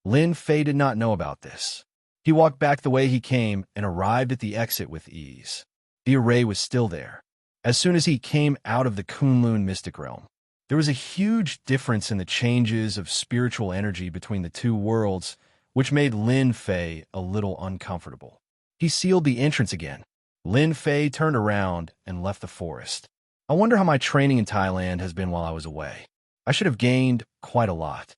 Lin Fei did not know about this. He walked back the way he came and arrived at the exit with ease. The array was still there. As soon as he came out of the Kunlun mystic realm, there was a huge difference in the changes of spiritual energy between the 2 worlds, which made Lin Fei a little uncomfortable. He sealed the entrance again. Lin Fei turned around and left the forest. I wonder how my training in Thailand has been while I was away. I should have gained quite a lot.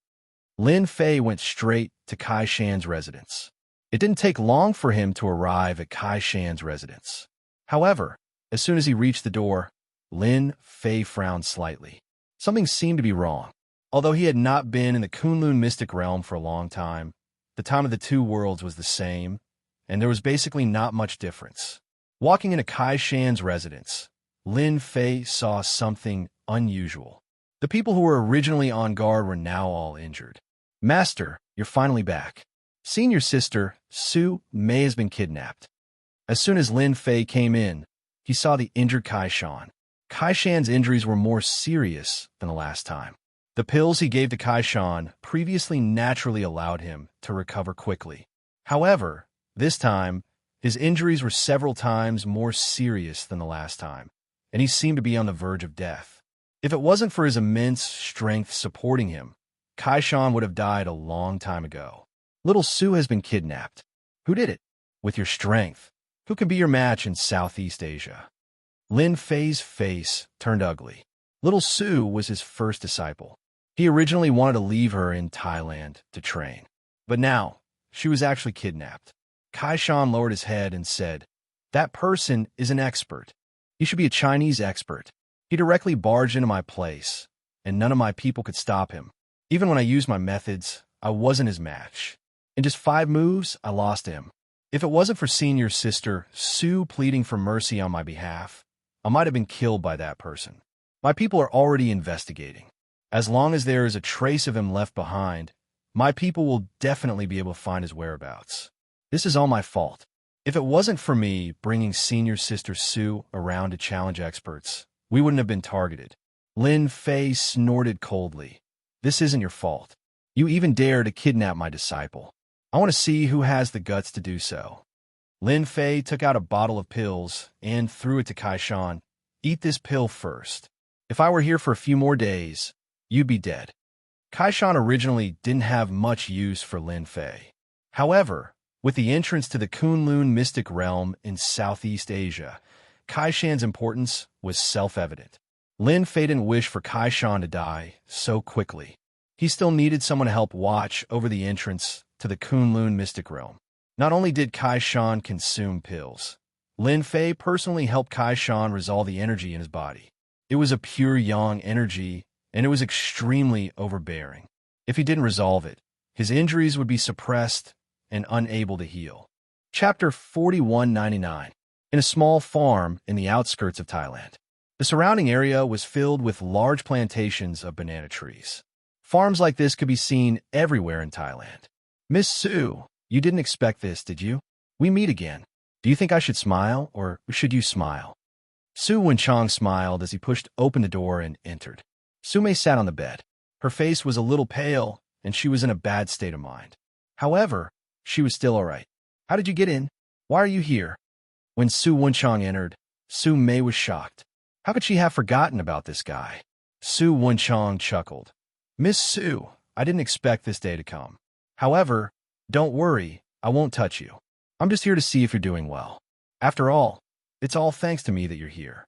Lin Fei went straight to Kai Shan's residence. It didn't take long for him to arrive at Kai Shan's residence. However, as soon as he reached the door, Lin Fei frowned slightly. Something seemed to be wrong. Although he had not been in the Kunlun mystic realm for a long time, the time of the 2 worlds was the same, and there was basically not much difference. Walking into Kai Shan's residence, Lin Fei saw something unusual. The people who were originally on guard were now all injured. Master, you're finally back. Senior sister, Su Mei, has been kidnapped. As soon as Lin Fei came in, he saw the injured Kai Shan. Kai Shan's injuries were more serious than the last time. The pills he gave to Kai Shan previously naturally allowed him to recover quickly. However, this time, his injuries were several times more serious than the last time, and he seemed to be on the verge of death. If it wasn't for his immense strength supporting him, Kai Shan would have died a long time ago. Little Su has been kidnapped. Who did it? With your strength, who can be your match in Southeast Asia? Lin Fei's face turned ugly. Little Su was his first disciple. He originally wanted to leave her in Thailand to train. But now, she was actually kidnapped. Kai Shan lowered his head and said, "That person is an expert. He should be a Chinese expert. He directly barged into my place, and none of my people could stop him. Even when I used my methods, I wasn't his match. In just 5 moves, I lost him. If it wasn't for Senior's sister, Sue, pleading for mercy on my behalf, I might have been killed by that person. My people are already investigating. As long as there is a trace of him left behind, my people will definitely be able to find his whereabouts. This is all my fault. If it wasn't for me bringing Senior's sister Sue around to challenge experts, we wouldn't have been targeted. Lin Fei snorted coldly. This isn't your fault. You even dare to kidnap my disciple. I want to see who has the guts to do so. Lin Fei took out a bottle of pills and threw it to Kaishan. Eat this pill first. If I were here for a few more days, you'd be dead. Kaishan originally didn't have much use for Lin Fei. However, with the entrance to the Kunlun mystic realm in Southeast Asia, Kaishan's importance was self-evident. Lin Fei didn't wish for Kaishan to die so quickly. He still needed someone to help watch over the entrance to the Kunlun mystic realm. Not only did Kaishan consume pills, Lin Fei personally helped Kaishan resolve the energy in his body. It was a pure yang energy, and it was extremely overbearing. If he didn't resolve it, his injuries would be suppressed and unable to heal. Chapter 4199. In a small farm in the outskirts of Thailand. The surrounding area was filled with large plantations of banana trees. Farms like this could be seen everywhere in Thailand. Miss Sue, you didn't expect this, did you? We meet again. Do you think I should smile, or should you smile? Su Wenchang smiled as he pushed open the door and entered. Sumei sat on the bed. Her face was a little pale, and she was in a bad state of mind. However, she was still all right. How did you get in? Why are you here? When Su Wenchang entered, Su Mei was shocked. How could she have forgotten about this guy? Su Wenchang chuckled. Miss Su, I didn't expect this day to come. However, don't worry, I won't touch you. I'm just here to see if you're doing well. After all, it's all thanks to me that you're here.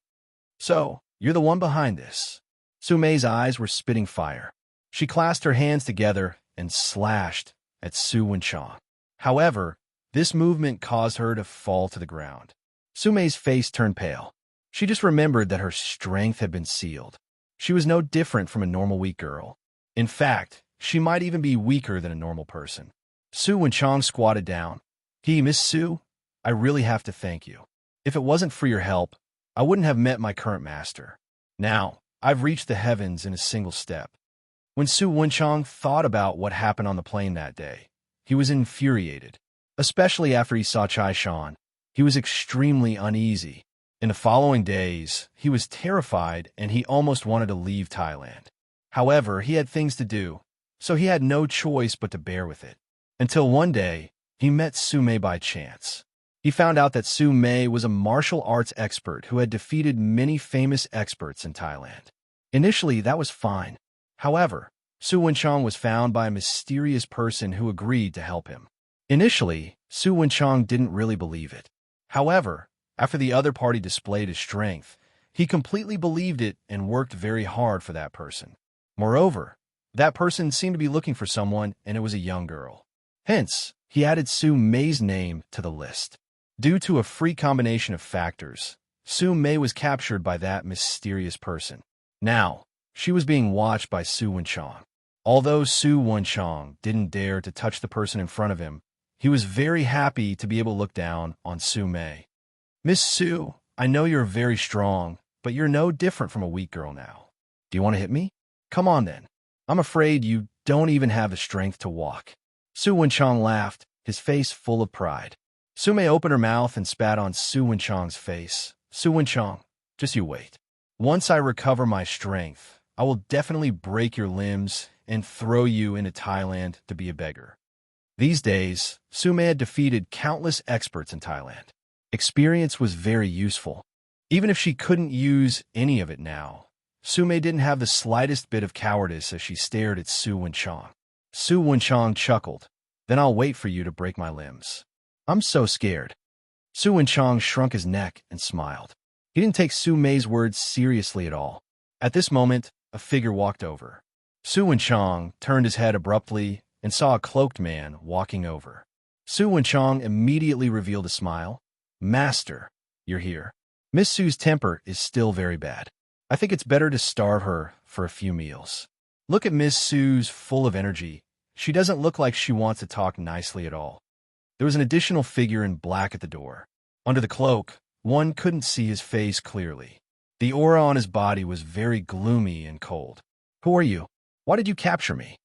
So, you're the one behind this. Su Mei's eyes were spitting fire. She clasped her hands together and slashed at Su Wenchang. However, this movement caused her to fall to the ground. Su Mei's face turned pale. She just remembered that her strength had been sealed. She was no different from a normal weak girl. In fact, she might even be weaker than a normal person. Su Wenchang squatted down. Miss Su, I really have to thank you. If it wasn't for your help, I wouldn't have met my current master. Now, I've reached the heavens in a single step. When Su Wenchang thought about what happened on the plane that day, he was infuriated. Especially after he saw Chai Shan, he was extremely uneasy. In the following days, he was terrified and he almost wanted to leave Thailand. However, he had things to do, so he had no choice but to bear with it. Until one day, he met Su Mei by chance. He found out that Su Mei was a martial arts expert who had defeated many famous experts in Thailand. Initially, that was fine. However, Su Wenchang was found by a mysterious person who agreed to help him. Initially, Su Wenchang didn't really believe it. However, after the other party displayed his strength, he completely believed it and worked very hard for that person. Moreover, that person seemed to be looking for someone, and it was a young girl. Hence, he added Su Mei's name to the list. Due to a free combination of factors, Su Mei was captured by that mysterious person. Now, she was being watched by Su Wenchang. Although Su Wenchang didn't dare to touch the person in front of him, he was very happy to be able to look down on Su Mei. Miss Su, I know you're very strong, but you're no different from a weak girl now. Do you want to hit me? Come on then. I'm afraid you don't even have the strength to walk. Su Wenchang laughed, his face full of pride. Su Mei opened her mouth and spat on Su Wenchang's face. Su Wenchang, just you wait. Once I recover my strength, I will definitely break your limbs and throw you into Thailand to be a beggar. These days, Su Mei had defeated countless experts in Thailand. Experience was very useful. Even if she couldn't use any of it now, Su Mei didn't have the slightest bit of cowardice as she stared at Su Wenchang. Su Wenchang chuckled. Then I'll wait for you to break my limbs. I'm so scared. Su Wenchang shrunk his neck and smiled. He didn't take Su Mei's words seriously at all. At this moment, a figure walked over. Su Wenchang turned his head abruptly and saw a cloaked man walking over. Su Wenchang immediately revealed a smile. Master, you're here. Miss Su's temper is still very bad. I think it's better to starve her for a few meals. Look at Miss Sue's full of energy. She doesn't look like she wants to talk nicely at all. There was an additional figure in black at the door. Under the cloak, one couldn't see his face clearly. The aura on his body was very gloomy and cold. Who are you? Why did you capture me?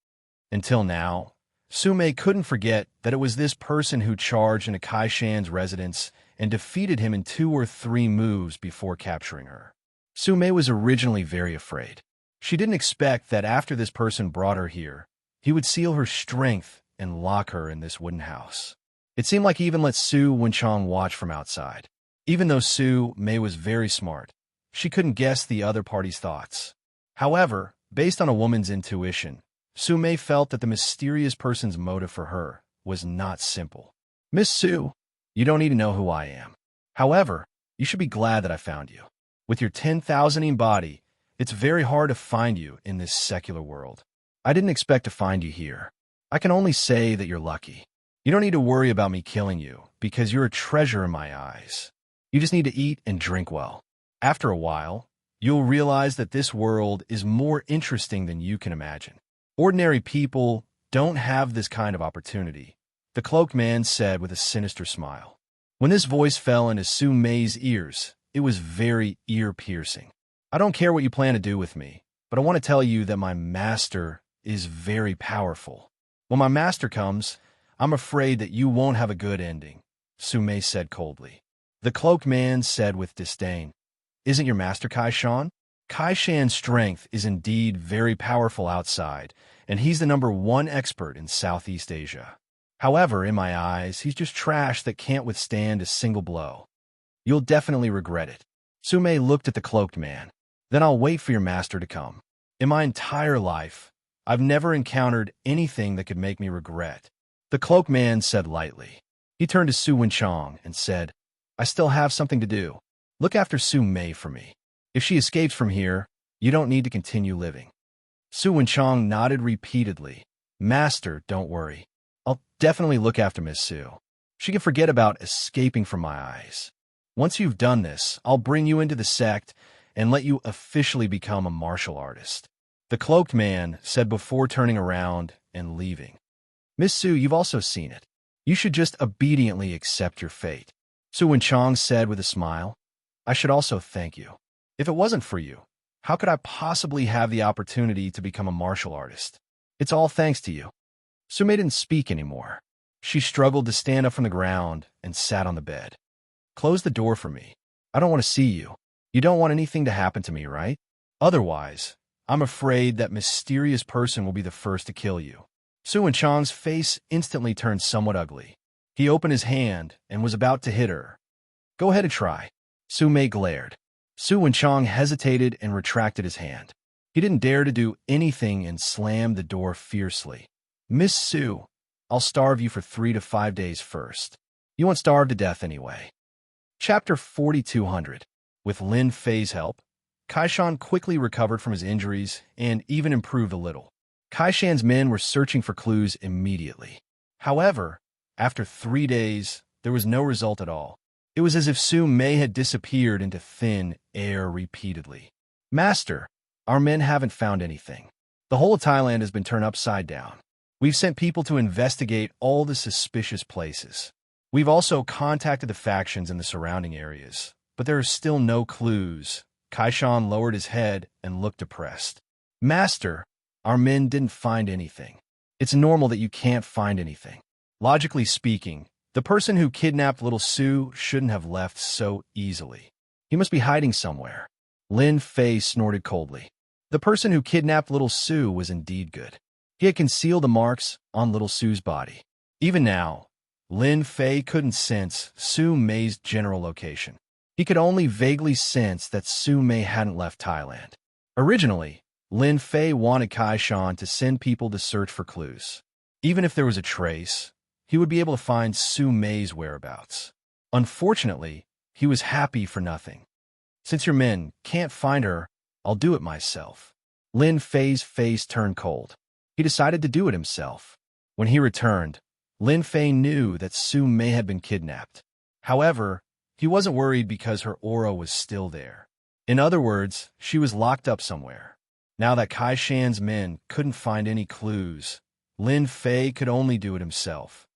Until now, Sumei couldn't forget that it was this person who charged into Kaishan's residence and defeated him in 2 or 3 moves before capturing her. Sumei was originally very afraid. She didn't expect that after this person brought her here, he would seal her strength and lock her in this wooden house. It seemed like he even let Su Wenchang watch from outside. Even though Sumei was very smart, she couldn't guess the other party's thoughts. However, based on a woman's intuition, Sumei felt that the mysterious person's motive for her was not simple. Miss Su, you don't need to know who I am. However, you should be glad that I found you. With your 10,000 body, it's very hard to find you in this secular world. I didn't expect to find you here. I can only say that you're lucky. You don't need to worry about me killing you, because you're a treasure in my eyes. You just need to eat and drink well. After a while, you'll realize that this world is more interesting than you can imagine. Ordinary people don't have this kind of opportunity, the cloaked man said with a sinister smile. When this voice fell into Sumei's ears, it was very ear-piercing. I don't care what you plan to do with me, but I want to tell you that my master is very powerful. When my master comes, I'm afraid that you won't have a good ending, Sumei said coldly. The cloaked man said with disdain, Isn't your master Kaishan? Kaishan's strength is indeed very powerful outside, and he's the #1 expert in Southeast Asia. However, in my eyes, he's just trash that can't withstand a single blow. You'll definitely regret it. Sumei looked at the cloaked man. Then I'll wait for your master to come. In my entire life, I've never encountered anything that could make me regret. The cloaked man said lightly. He turned to Su Wenchang and said, I still have something to do. Look after Sumei for me. If she escapes from here, you don't need to continue living. Su Wenchang nodded repeatedly. Master, don't worry. I'll definitely look after Miss Su. She can forget about escaping from my eyes. Once you've done this, I'll bring you into the sect and let you officially become a martial artist. The cloaked man said before turning around and leaving. Miss Su, you've also seen it. You should just obediently accept your fate. Su Wenchang said with a smile. I should also thank you. If it wasn't for you, how could I possibly have the opportunity to become a martial artist? It's all thanks to you. Sumei didn't speak anymore. She struggled to stand up from the ground and sat on the bed. Close the door for me. I don't want to see you. You don't want anything to happen to me, right? Otherwise, I'm afraid that mysterious person will be the first to kill you. Su Wenchang's face instantly turned somewhat ugly. He opened his hand and was about to hit her. Go ahead and try. Sumei glared. Su Wenchang hesitated and retracted his hand. He didn't dare to do anything and slammed the door fiercely. Miss Su, I'll starve you for 3 to 5 days first. You won't starve to death anyway. Chapter 4200. With Lin Fei's help, Kaishan quickly recovered from his injuries and even improved a little. Kaishan's men were searching for clues immediately. However, after 3 days, there was no result at all. It was as if Sumei had disappeared into thin air repeatedly. Master, our men haven't found anything. The whole of Thailand has been turned upside down. We've sent people to investigate all the suspicious places. We've also contacted the factions in the surrounding areas, but there are still no clues. Kaishan lowered his head and looked depressed. Master, our men didn't find anything. It's normal that you can't find anything. Logically speaking, the person who kidnapped little Su shouldn't have left so easily. He must be hiding somewhere. Lin Fei snorted coldly. The person who kidnapped little Su was indeed good. He had concealed the marks on little Su's body. Even now, Lin Fei couldn't sense Sumei's general location. He could only vaguely sense that Sumei hadn't left Thailand. Originally, Lin Fei wanted Kaishan to send people to search for clues. Even if there was a trace, he would be able to find Sumei's whereabouts. Unfortunately, he was happy for nothing. Since your men can't find her, I'll do it myself. Lin Fei's face turned cold. He decided to do it himself. When he returned, Lin Fei knew that Sumei had been kidnapped. However, he wasn't worried because her aura was still there. In other words, she was locked up somewhere. Now that Kai Shan's men couldn't find any clues, Lin Fei could only do it himself.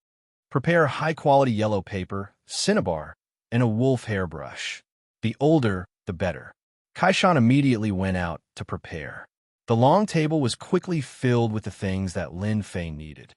Prepare high-quality yellow paper, cinnabar, and a wolf hairbrush. The older, the better. Kai Shan immediately went out to prepare. The long table was quickly filled with the things that Lin Fei needed.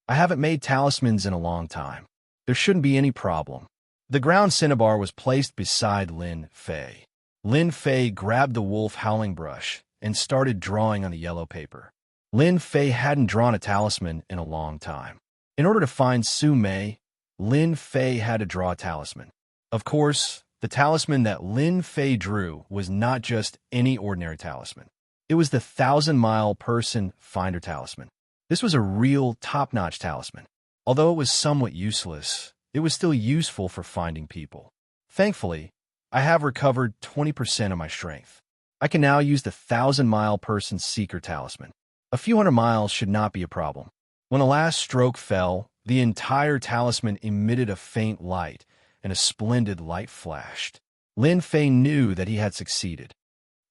I haven't made talismans in a long time. There shouldn't be any problem. The ground cinnabar was placed beside Lin Fei. Lin Fei grabbed the wolf howling brush and started drawing on the yellow paper. Lin Fei hadn't drawn a talisman in a long time. In order to find Su Mei, Lin Fei had to draw a talisman. Of course, the talisman that Lin Fei drew was not just any ordinary talisman. It was the 1,000-mile person finder talisman. This was a real top-notch talisman. Although it was somewhat useless, it was still useful for finding people. Thankfully, I have recovered 20% of my strength. I can now use the 1,000-mile person seeker talisman. A few hundred miles should not be a problem. When the last stroke fell, the entire talisman emitted a faint light, and a splendid light flashed. Lin Fei knew that he had succeeded.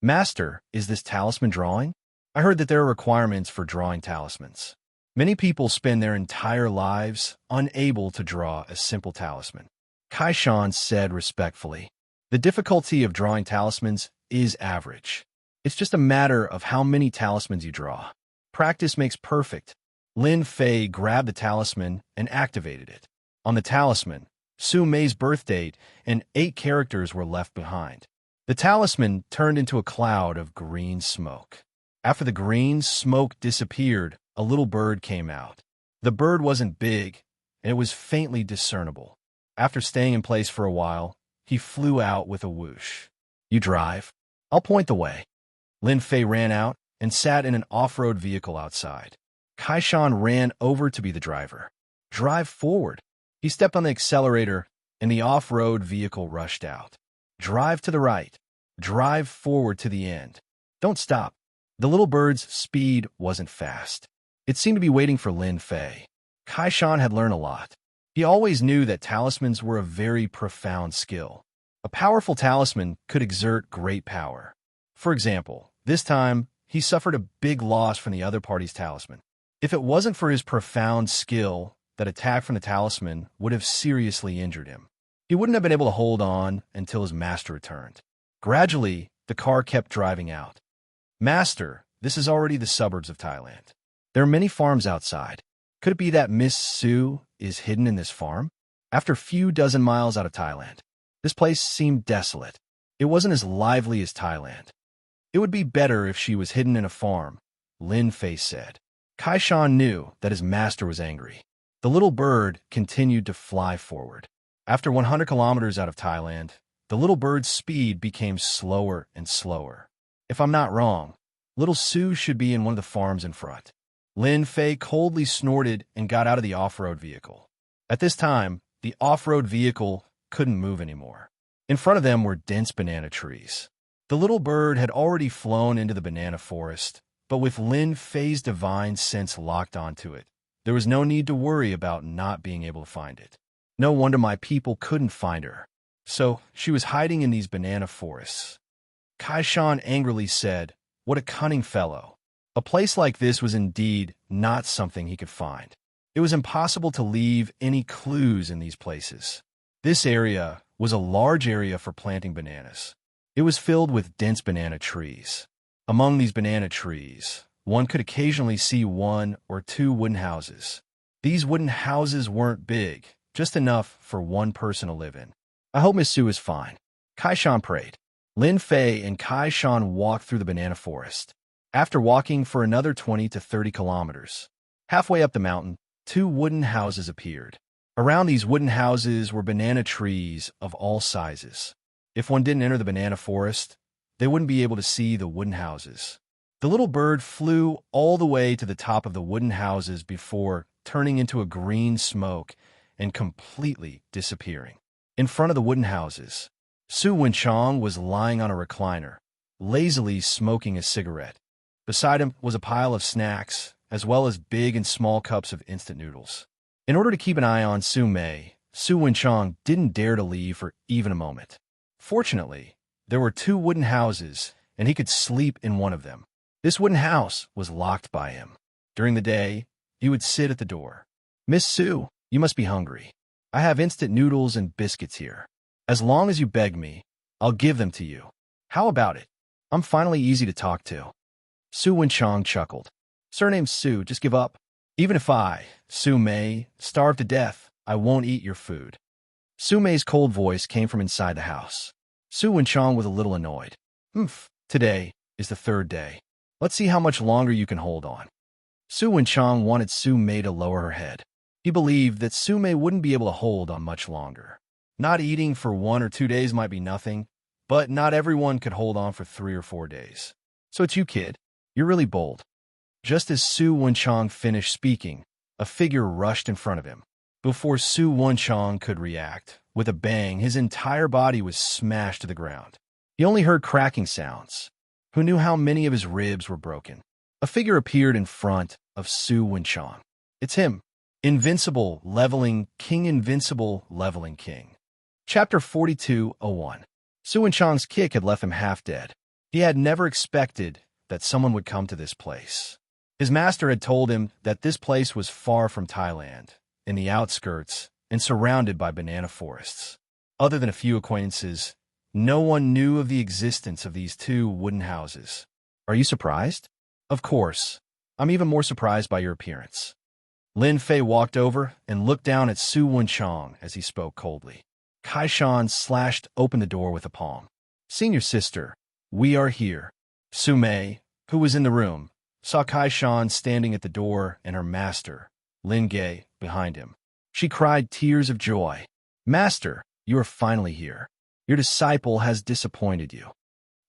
Master, is this talisman drawing? I heard that there are requirements for drawing talismans. Many people spend their entire lives unable to draw a simple talisman. Kai Shan said respectfully, the difficulty of drawing talismans is average. It's just a matter of how many talismans you draw. Practice makes perfect. Lin Fei grabbed the talisman and activated it. On the talisman, Su Mei's birth date and 8 characters were left behind. The talisman turned into a cloud of green smoke. After the green smoke disappeared, a little bird came out. The bird wasn't big, and it was faintly discernible. After staying in place for a while, he flew out with a whoosh. You drive? I'll point the way. Lin Fei ran out and sat in an off-road vehicle outside. Kai Shan ran over to be the driver. Drive forward. He stepped on the accelerator, and the off-road vehicle rushed out. Drive to the right. Drive forward to the end. Don't stop. The little bird's speed wasn't fast. It seemed to be waiting for Lin Fei. Kai Shan had learned a lot. He always knew that talismans were a very profound skill. A powerful talisman could exert great power. For example, this time, he suffered a big loss from the other party's talisman. If it wasn't for his profound skill, that attack from the talisman would have seriously injured him. He wouldn't have been able to hold on until his master returned. Gradually, the car kept driving out. Master, this is already the suburbs of Thailand. There are many farms outside. Could it be that Miss Su is hidden in this farm? After a few dozen miles out of Thailand, this place seemed desolate. It wasn't as lively as Thailand. It would be better if she was hidden in a farm, Lin Fei said. Kai Shan knew that his master was angry. The little bird continued to fly forward. After 100 kilometers out of Thailand, the little bird's speed became slower and slower. If I'm not wrong, little Su should be in one of the farms in front. Lin Fei coldly snorted and got out of the off-road vehicle. At this time, the off-road vehicle couldn't move anymore. In front of them were dense banana trees. The little bird had already flown into the banana forest, but with Lin Fei's divine sense locked onto it, there was no need to worry about not being able to find it. No wonder my people couldn't find her. So she was hiding in these banana forests. Kai Shan angrily said, "What a cunning fellow." A place like this was indeed not something he could find. It was impossible to leave any clues in these places. This area was a large area for planting bananas. It was filled with dense banana trees. Among these banana trees, one could occasionally see 1 or 2 wooden houses. These wooden houses weren't big, just enough for one person to live in. I hope Miss Su is fine. Kai Shan prayed. Lin Fei and Kai Shan walked through the banana forest. After walking for another 20 to 30 kilometers, halfway up the mountain, 2 wooden houses appeared. Around these wooden houses were banana trees of all sizes. If one didn't enter the banana forest, they wouldn't be able to see the wooden houses. The little bird flew all the way to the top of the wooden houses before turning into a green smoke and completely disappearing. In front of the wooden houses, Su Wenchong was lying on a recliner, lazily smoking a cigarette. Beside him was a pile of snacks, as well as big and small cups of instant noodles. In order to keep an eye on Su Mei, Su Wenchong didn't dare to leave for even a moment. Fortunately, there were 2 wooden houses, and he could sleep in one of them. This wooden house was locked by him. During the day, he would sit at the door. "Miss Sue, you must be hungry. I have instant noodles and biscuits here. As long as you beg me, I'll give them to you. How about it? I'm finally easy to talk to." Su Wenchang chuckled. "Surname's Su, just give up. Even if I, Su Mei, starve to death, I won't eat your food." Su Mei's cold voice came from inside the house. Su Wenchang was a little annoyed. Today is the third day. Let's see how much longer you can hold on." Su Wenchang wanted Su Mei to lower her head. He believed that Su Mei wouldn't be able to hold on much longer. Not eating for 1 or 2 days might be nothing, but not everyone could hold on for 3 or 4 days. "So it's you, kid. You're really bold." Just as Su Wenchang finished speaking, a figure rushed in front of him. Before Su Wenchang could react, with a bang, his entire body was smashed to the ground. He only heard cracking sounds. Who knew how many of his ribs were broken? A figure appeared in front of Su Wenchang. It's him. Invincible Leveling King. Invincible Leveling King. Chapter 42:01. Su Wenchang's kick had left him half dead. He had never expected that someone would come to this place. His master had told him that this place was far from Thailand, in the outskirts, and surrounded by banana forests. Other than a few acquaintances, no one knew of the existence of these 2 wooden houses. "Are you surprised?" "Of course. I'm even more surprised by your appearance." Lin Fei walked over and looked down at Su Wenchang as he spoke coldly. Kai Shan slashed open the door with a palm. "Senior sister, we are here." Su Mei, who was in the room, saw Kai Shan standing at the door and her master, Lin Gei, behind him. She cried tears of joy. "Master, you are finally here. Your disciple has disappointed you."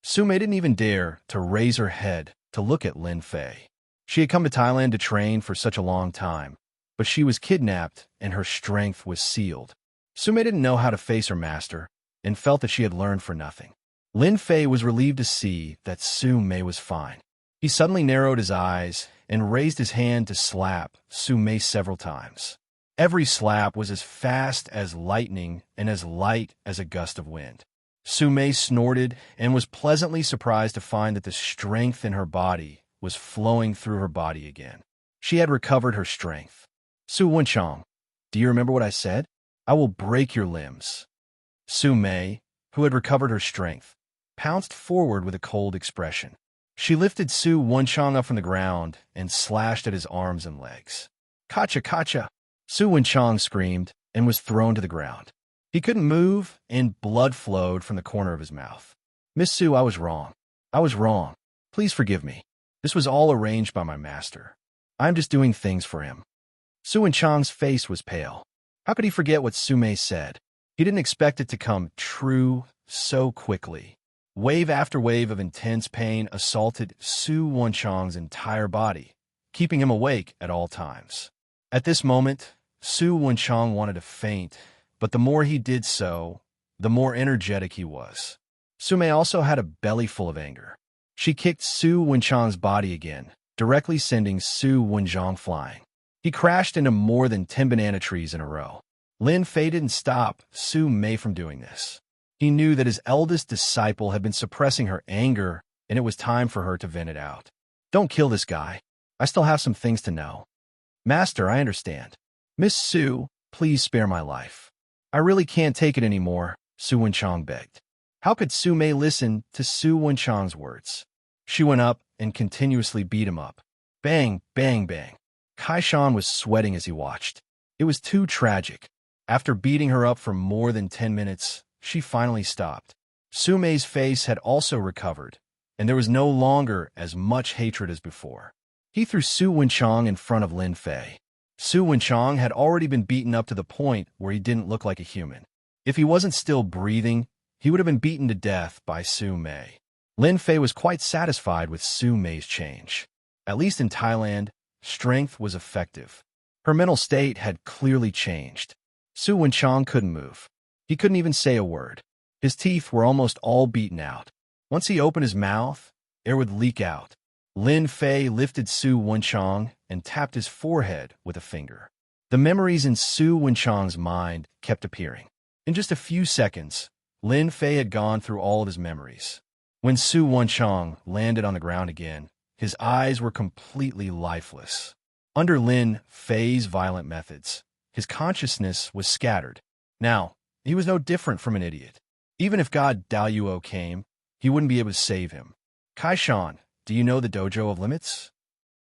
Su Mei didn't even dare to raise her head to look at Lin Fei. She had come to Thailand to train for such a long time, but she was kidnapped and her strength was sealed. Su Mei didn't know how to face her master and felt that she had learned for nothing. Lin Fei was relieved to see that Su Mei was fine. He suddenly narrowed his eyes and raised his hand to slap Su Mei several times. Every slap was as fast as lightning and as light as a gust of wind. Su Mei snorted and was pleasantly surprised to find that the strength in her body was flowing through her body again. She had recovered her strength. "Su Wenchang, do you remember what I said? I will break your limbs." Su Mei, who had recovered her strength, pounced forward with a cold expression. She lifted Su Wenchang up from the ground and slashed at his arms and legs. "Kacha, kacha!" Su Wenchang screamed and was thrown to the ground. He couldn't move, and blood flowed from the corner of his mouth. "Miss Su, I was wrong. I was wrong. Please forgive me. This was all arranged by my master. I'm just doing things for him." Su Wenchang's face was pale. How could he forget what Su Mei said? He didn't expect it to come true so quickly. Wave after wave of intense pain assaulted Su Wenchang's entire body, keeping him awake at all times. At this moment, Su Wenchang wanted to faint, but the more he did so, the more energetic he was. Su Mei also had a belly full of anger. She kicked Su Wenchang's body again, directly sending Su Wenchang flying. He crashed into more than 10 banana trees in a row. Lin Fei didn't stop Su Mei from doing this. He knew that his eldest disciple had been suppressing her anger, and it was time for her to vent it out. "Don't kill this guy. I still have some things to know." "Master, I understand. Miss Su, please spare my life. I really can't take it anymore," Su Wenchang begged. How could Su Mei listen to Su Wenchang's words? She went up and continuously beat him up. Bang, bang, bang. Kai Shan was sweating as he watched. It was too tragic. After beating her up for more than 10 minutes, she finally stopped. Su Mei's face had also recovered, and there was no longer as much hatred as before. He threw Su Wenchang in front of Lin Fei. Su Wenchang had already been beaten up to the point where he didn't look like a human. If he wasn't still breathing, he would have been beaten to death by Su Mei. Lin Fei was quite satisfied with Su Mei's change. At least in Thailand, strength was effective. Her mental state had clearly changed. Su Wenchang couldn't move. He couldn't even say a word. His teeth were almost all beaten out. Once he opened his mouth, air would leak out. Lin Fei lifted Su Wenchang and tapped his forehead with a finger. The memories in Su Wenchang's mind kept appearing. In just a few seconds, Lin Fei had gone through all of his memories. When Su Wenchang landed on the ground again, His eyes were completely lifeless. Under Lin Fei's violent methods, his consciousness was scattered. Now, he was no different from an idiot. Even if God Daoyuo came, he wouldn't be able to save him. Kaishan, do you know the Dojo of Limits?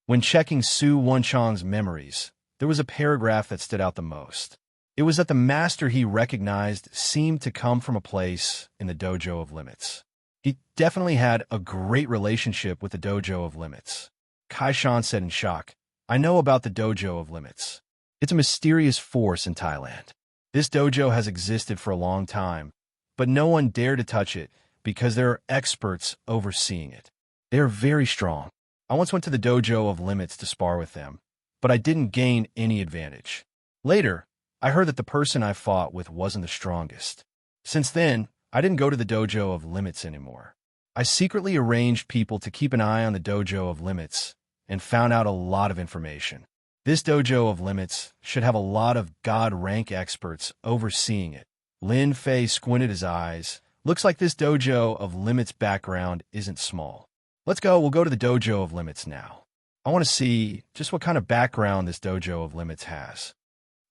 When checking Su Wenchang's memories, there was a paragraph that stood out the most. It was that the master he recognized seemed to come from a place in the Dojo of Limits. He definitely had a great relationship with the Dojo of Limits. Kaishan said in shock, I know about the Dojo of Limits. It's a mysterious force in Thailand. This dojo has existed for a long time, but no one dared to touch it because there are experts overseeing it. They are very strong. I once went to the Dojo of Limits to spar with them, but I didn't gain any advantage. Later, I heard that the person I fought with wasn't the strongest. Since then, I didn't go to the Dojo of Limits anymore. I secretly arranged people to keep an eye on the Dojo of Limits and found out a lot of information. This Dojo of Limits should have a lot of God-rank experts overseeing it. Lin Fei squinted his eyes. Looks like this Dojo of Limits background isn't small. Let's go, we'll go to the Dojo of Limits now. I want to see just what kind of background this Dojo of Limits has.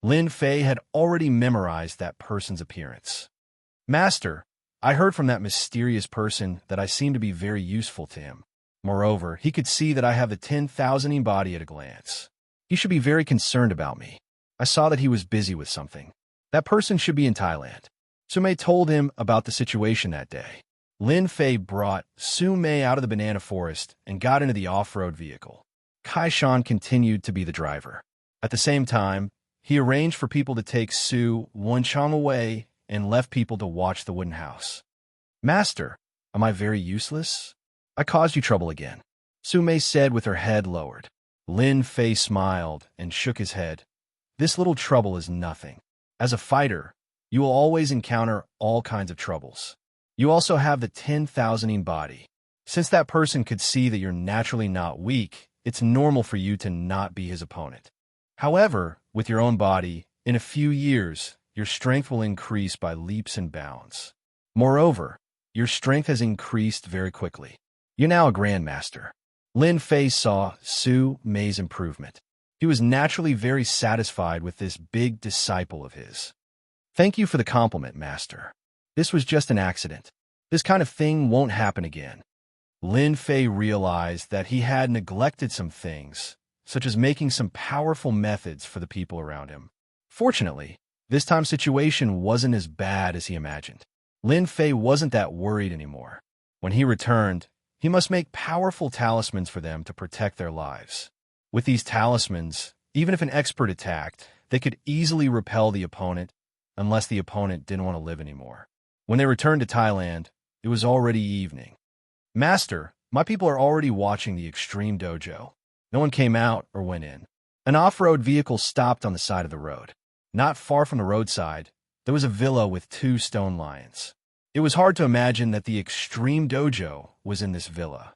Lin Fei had already memorized that person's appearance. Master, I heard from that mysterious person that I seem to be very useful to him. Moreover, he could see that I have the 10,000ing body at a glance. He should be very concerned about me. I saw that he was busy with something. That person should be in Thailand. Sumei told him about the situation that day. Lin Fei brought Sumei out of the banana forest and got into the off-road vehicle. Kaishan continued to be the driver. At the same time, he arranged for people to take Su Wenchang away and left people to watch the wooden house. Master, am I very useless? I caused you trouble again, Sumei said with her head lowered. Lin Fei smiled and shook his head. This little trouble is nothing. As a fighter, you will always encounter all kinds of troubles. You also have the 10,000ing body. Since that person could see that you're naturally not weak, it's normal for you to not be his opponent. However, with your own body, in a few years, your strength will increase by leaps and bounds. Moreover, your strength has increased very quickly. You're now a grandmaster. Lin Fei saw Su Mei's improvement. He was naturally very satisfied with this big disciple of his. Thank you for the compliment, master. This was just an accident. This kind of thing won't happen again. Lin Fei realized that he had neglected some things, such as making some powerful methods for the people around him. Fortunately, this time situation wasn't as bad as he imagined. Lin Fei wasn't that worried anymore. When he returned, he must make powerful talismans for them to protect their lives. With these talismans, even if an expert attacked, they could easily repel the opponent, unless the opponent didn't want to live anymore. When they returned to Thailand, it was already evening. Master, my people are already watching the Extreme Dojo. No one came out or went in. An off-road vehicle stopped on the side of the road. Not far from the roadside, there was a villa with 2 stone lions. It was hard to imagine that the Extreme Dojo was in this villa.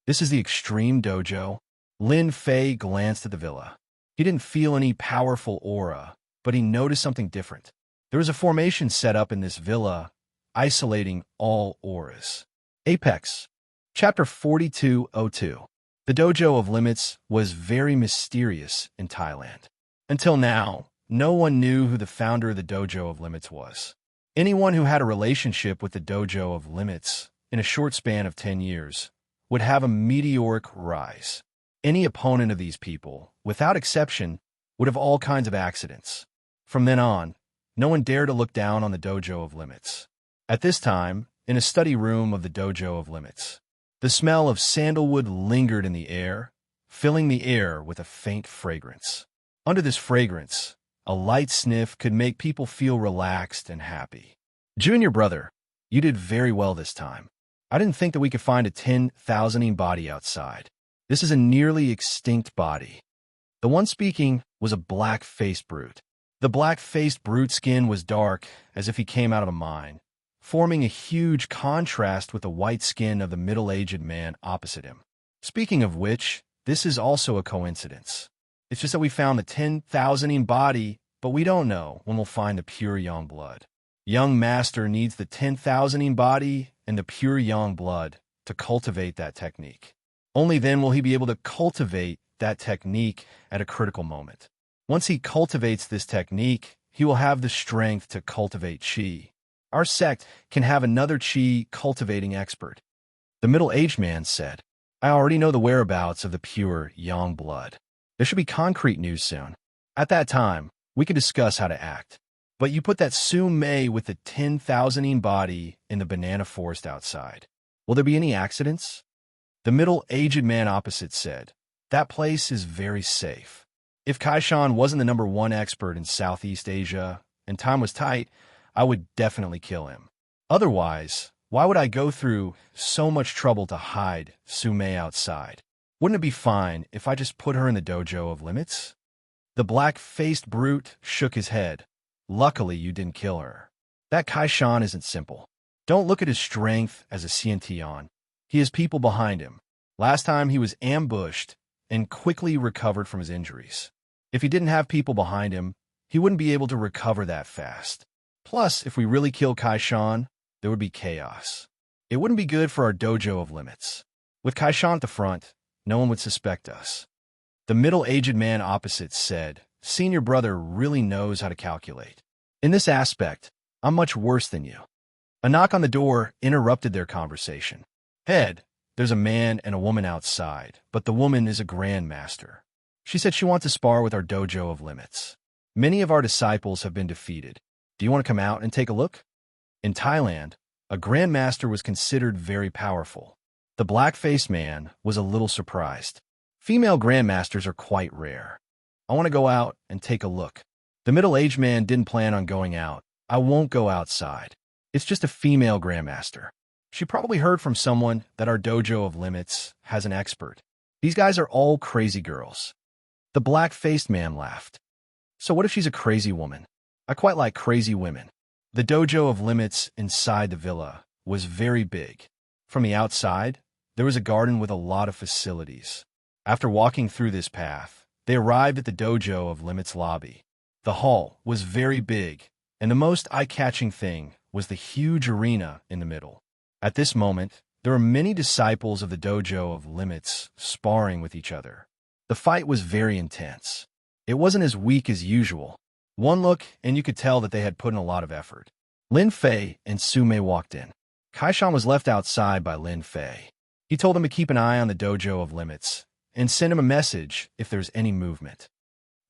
This is the Extreme Dojo? Lin Fei glanced at the villa. He didn't feel any powerful aura, but he noticed something different. There was a formation set up in this villa, isolating all auras. Apex. Chapter 4202. The Dojo of Limits was very mysterious in Thailand. Until now, no one knew who the founder of the Dojo of Limits was. Anyone who had a relationship with the Dojo of Limits in a short span of 10 years would have a meteoric rise. Any opponent of these people, without exception, would have all kinds of accidents. From then on, no one dared to look down on the Dojo of Limits. At this time, in a study room of the Dojo of Limits, the smell of sandalwood lingered in the air, filling the air with a faint fragrance. Under this fragrance, a light sniff could make people feel relaxed and happy. Junior brother, you did very well this time. I didn't think that we could find a 10,000ing body outside. This is a nearly extinct body. The one speaking was a black-faced brute. The black-faced brute skin was dark, as if he came out of a mine, forming a huge contrast with the white skin of the middle-aged man opposite him. Speaking of which, this is also a coincidence. It's just that we found the 10,000ing body, but we don't know when we'll find the pure young blood. Young master needs the 10,000ing body and the pure young blood to cultivate that technique. Only then will he be able to cultivate that technique at a critical moment. Once he cultivates this technique, he will have the strength to cultivate qi. Our sect can have another qi cultivating expert. The middle-aged man said, I already know the whereabouts of the pure yang blood. There should be concrete news soon. At that time, we can discuss how to act. But you put that Su Mei with the 10,000-ine body in the banana forest outside. Will there be any accidents? The middle-aged man opposite said, that place is very safe. If Kaishan wasn't the #1 expert in Southeast Asia and time was tight, I would definitely kill him. Otherwise, why would I go through so much trouble to hide Su Mei outside? Wouldn't it be fine if I just put her in the dojo of limits? The black-faced brute shook his head. Luckily, you didn't kill her. That Kaishan isn't simple. Don't look at his strength as a Xianxia. He has people behind him. Last time he was ambushed and quickly recovered from his injuries. If he didn't have people behind him, he wouldn't be able to recover that fast. Plus, if we really kill Kaishan, there would be chaos. It wouldn't be good for our dojo of limits. With Kaishan at the front, no one would suspect us. The middle-aged man opposite said, Senior brother really knows how to calculate. In this aspect, I'm much worse than you. A knock on the door interrupted their conversation. Head, there's a man and a woman outside, but the woman is a grandmaster. She said she wants to spar with our dojo of limits. Many of our disciples have been defeated. Do you want to come out and take a look? In Thailand, a grandmaster was considered very powerful. The black-faced man was a little surprised. Female grandmasters are quite rare. I want to go out and take a look. The middle-aged man didn't plan on going out. I won't go outside. It's just a female grandmaster. She probably heard from someone that our dojo of limits has an expert. These guys are all crazy girls. The black-faced man laughed. So what if she's a crazy woman? I quite like crazy women. The dojo of limits inside the villa was very big. From the outside, there was a garden with a lot of facilities. After walking through this path, they arrived at the dojo of limits lobby. The hall was very big, and the most eye-catching thing was the huge arena in the middle. At this moment, there were many disciples of the dojo of limits sparring with each other. The fight was very intense. It wasn't as weak as usual. One look, and you could tell that they had put in a lot of effort. Lin Fei and Su Mei walked in. Kaishan was left outside by Lin Fei. He told him to keep an eye on the dojo of limits and send him a message if there's any movement.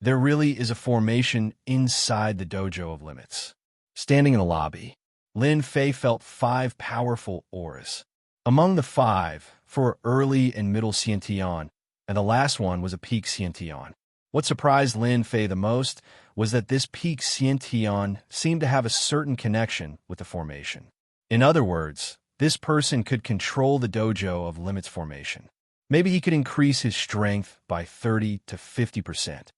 There really is a formation inside the dojo of limits. Standing in the lobby, Lin Fei felt 5 powerful auras. Among the 5, 4 early and middle Xiantian, and the last one was a peak Xiantian. What surprised Lin Fei the most was that this peak Xiantian seemed to have a certain connection with the formation. In other words, this person could control the dojo of limits formation. Maybe he could increase his strength by 30 to 50%.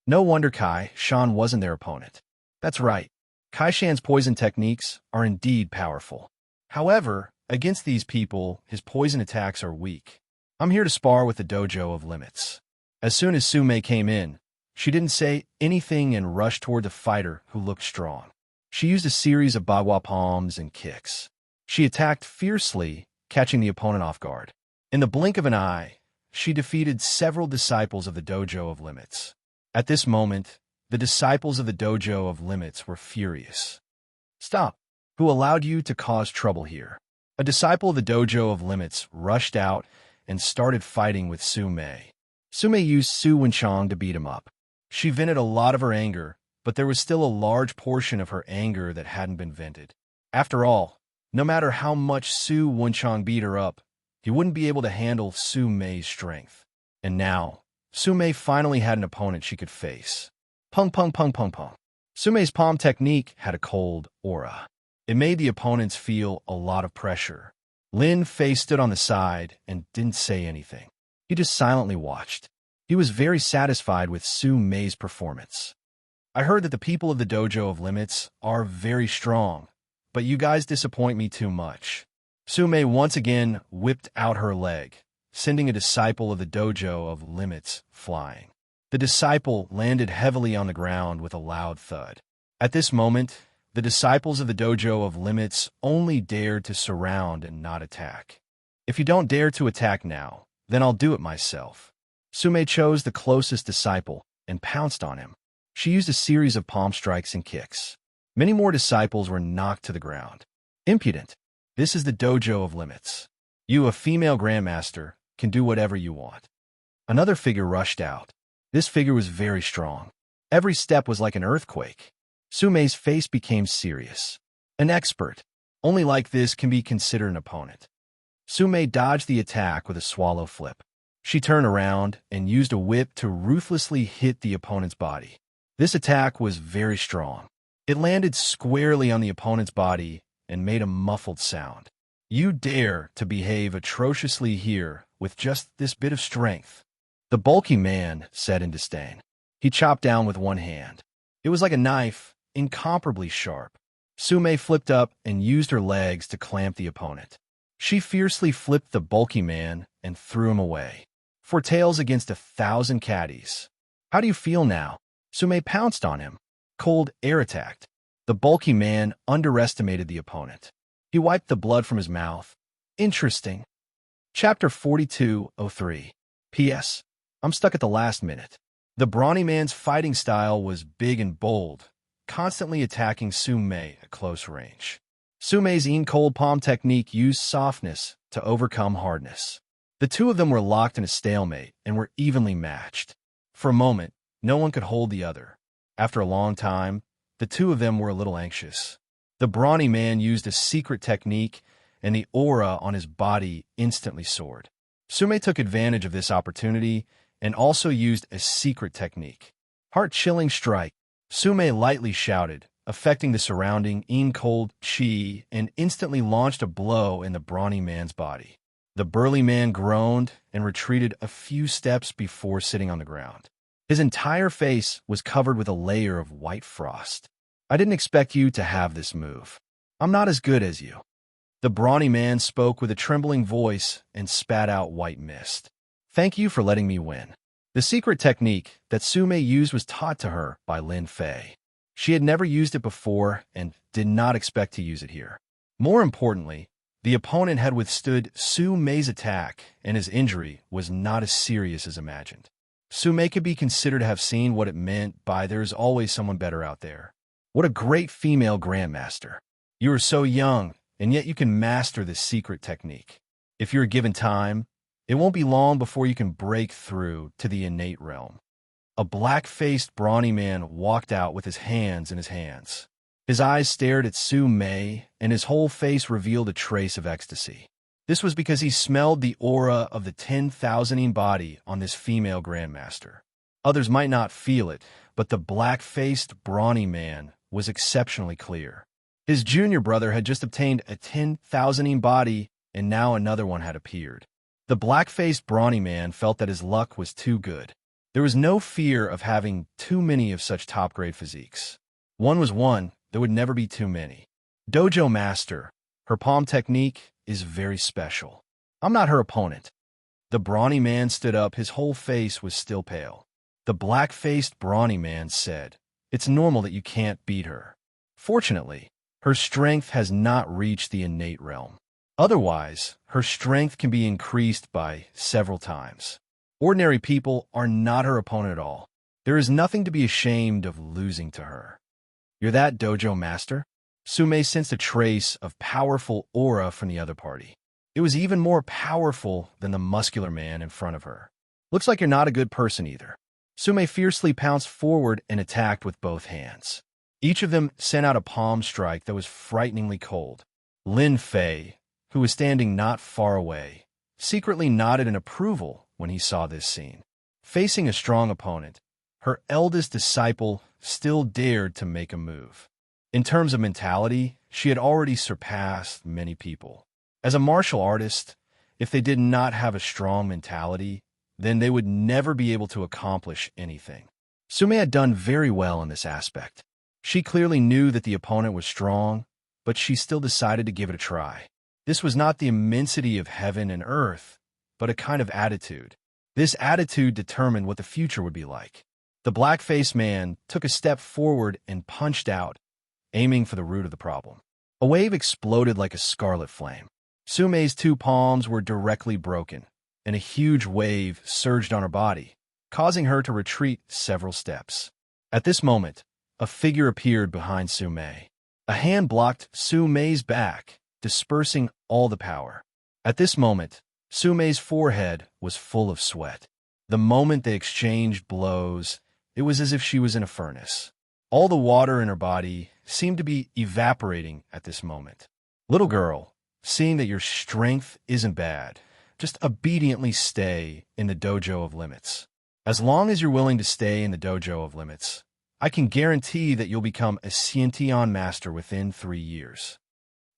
No wonder Kaishan wasn't their opponent. That's right. Kaishan's poison techniques are indeed powerful. However, against these people, his poison attacks are weak. I'm here to spar with the dojo of limits. As soon as Su Mei came in, she didn't say anything and rushed toward the fighter who looked strong. She used a series of bagua palms and kicks. She attacked fiercely, catching the opponent off guard. In the blink of an eye, she defeated several disciples of the dojo of limits. At this moment, the disciples of the dojo of limits were furious. Stop! Who allowed you to cause trouble here? A disciple of the dojo of limits rushed out and started fighting with Su Mei. Su Mei used Su Wenchang to beat him up. She vented a lot of her anger, but there was still a large portion of her anger that hadn't been vented. After all, no matter how much Su Wenchang beat her up, he wouldn't be able to handle Su Mei's strength. And now, Su Mei finally had an opponent she could face. Pung pung pung pung pung. Su Mei's palm technique had a cold aura. It made the opponents feel a lot of pressure. Lin Fei stood on the side and didn't say anything. He just silently watched. He was very satisfied with Su Mei's performance. I heard that the people of the dojo of limits are very strong, but you guys disappoint me too much. Su Mei once again whipped out her leg, sending a disciple of the dojo of limits flying. The disciple landed heavily on the ground with a loud thud. At this moment, the disciples of the dojo of limits only dared to surround and not attack. If you don't dare to attack now, Then I'll do it myself. Sume chose the closest disciple and pounced on him. She used a series of palm strikes and kicks. Many more disciples were knocked to the ground. Impudent. This is the dojo of limits. You, a female grandmaster, can do whatever you want. Another figure rushed out. This figure was very strong. Every step was like an earthquake. Sume's face became serious. An expert. Only like this can be considered an opponent. Sume dodged the attack with a swallow flip. She turned around and used a whip to ruthlessly hit the opponent's body. This attack was very strong. It landed squarely on the opponent's body and made a muffled sound. You dare to behave atrociously here with just this bit of strength? The bulky man said in disdain. He chopped down with one hand. It was like a knife, incomparably sharp. Sume flipped up and used her legs to clamp the opponent. She fiercely flipped the bulky man and threw him away. For tails against 1,000 caddies. How do you feel now? Sume pounced on him. Cold air attacked. The bulky man underestimated the opponent. He wiped the blood from his mouth. Interesting. Chapter 42:03. P.S. I'm stuck at the last minute. The brawny man's fighting style was big and bold, constantly attacking Sume at close range. Sume's cold palm technique used softness to overcome hardness. The two of them were locked in a stalemate and were evenly matched. For a moment, no one could hold the other. After a long time, the two of them were a little anxious. The brawny man used a secret technique, and the aura on his body instantly soared. Sume took advantage of this opportunity and also used a secret technique. Heart-chilling strike. Sume lightly shouted, affecting the surrounding cold chi, and instantly launched a blow in the brawny man's body. The burly man groaned and retreated a few steps before sitting on the ground. His entire face was covered with a layer of white frost. I didn't expect you to have this move. I'm not as good as you. The brawny man spoke with a trembling voice and spat out white mist. Thank you for letting me win. The secret technique that Sume used was taught to her by Lin Fei. She had never used it before and did not expect to use it here. More importantly, the opponent had withstood Sume's attack, and his injury was not as serious as imagined. Sume could be considered to have seen what it meant by "there's always someone better out there." What a great female grandmaster. You are so young, and yet you can master this secret technique. If you're given time, it won't be long before you can break through to the innate realm. A black-faced, brawny man walked out with his hands in his hands. His eyes stared at Sume, and his whole face revealed a trace of ecstasy. This was because he smelled the aura of the 10,000ing body on this female grandmaster. Others might not feel it, but the black-faced, brawny man was exceptionally clear. His junior brother had just obtained a 10,000ing body, and now another one had appeared. The black-faced, brawny man felt that his luck was too good. There was no fear of having too many of such top-grade physiques. One was one, there would never be too many. Dojo master, her palm technique is very special. I'm not her opponent. The brawny man stood up, his whole face was still pale. The black-faced, brawny man said, "It's normal that you can't beat her. Fortunately, her strength has not reached the innate realm. Otherwise, her strength can be increased by several times. Ordinary people are not her opponent at all. There is nothing to be ashamed of losing to her." You're that dojo master? Sume sensed a trace of powerful aura from the other party. It was even more powerful than the muscular man in front of her. Looks like you're not a good person either. Sume fiercely pounced forward and attacked with both hands. Each of them sent out a palm strike that was frighteningly cold. Lin Fei, who was standing not far away, secretly nodded in approval when he saw this scene. Facing a strong opponent, her eldest disciple still dared to make a move. In terms of mentality, she had already surpassed many people. As a martial artist, if they did not have a strong mentality, then they would never be able to accomplish anything. Sume had done very well in this aspect. She clearly knew that the opponent was strong, but she still decided to give it a try. This was not the immensity of heaven and earth, but a kind of attitude. This attitude determined what the future would be like. The black-faced man took a step forward and punched out, aiming for the root of the problem. A wave exploded like a scarlet flame. Sume's two palms were directly broken, and a huge wave surged on her body, causing her to retreat several steps. At this moment, a figure appeared behind Su Mei. A hand blocked Su Mei's back, dispersing all the power. At this moment, Su Mei's forehead was full of sweat. The moment they exchanged blows, it was as if she was in a furnace. All the water in her body seemed to be evaporating at this moment. Little girl, seeing that your strength isn't bad, just obediently stay in the dojo of limits. As long as you're willing to stay in the dojo of limits, I can guarantee that you'll become a Xianxia master within 3 years.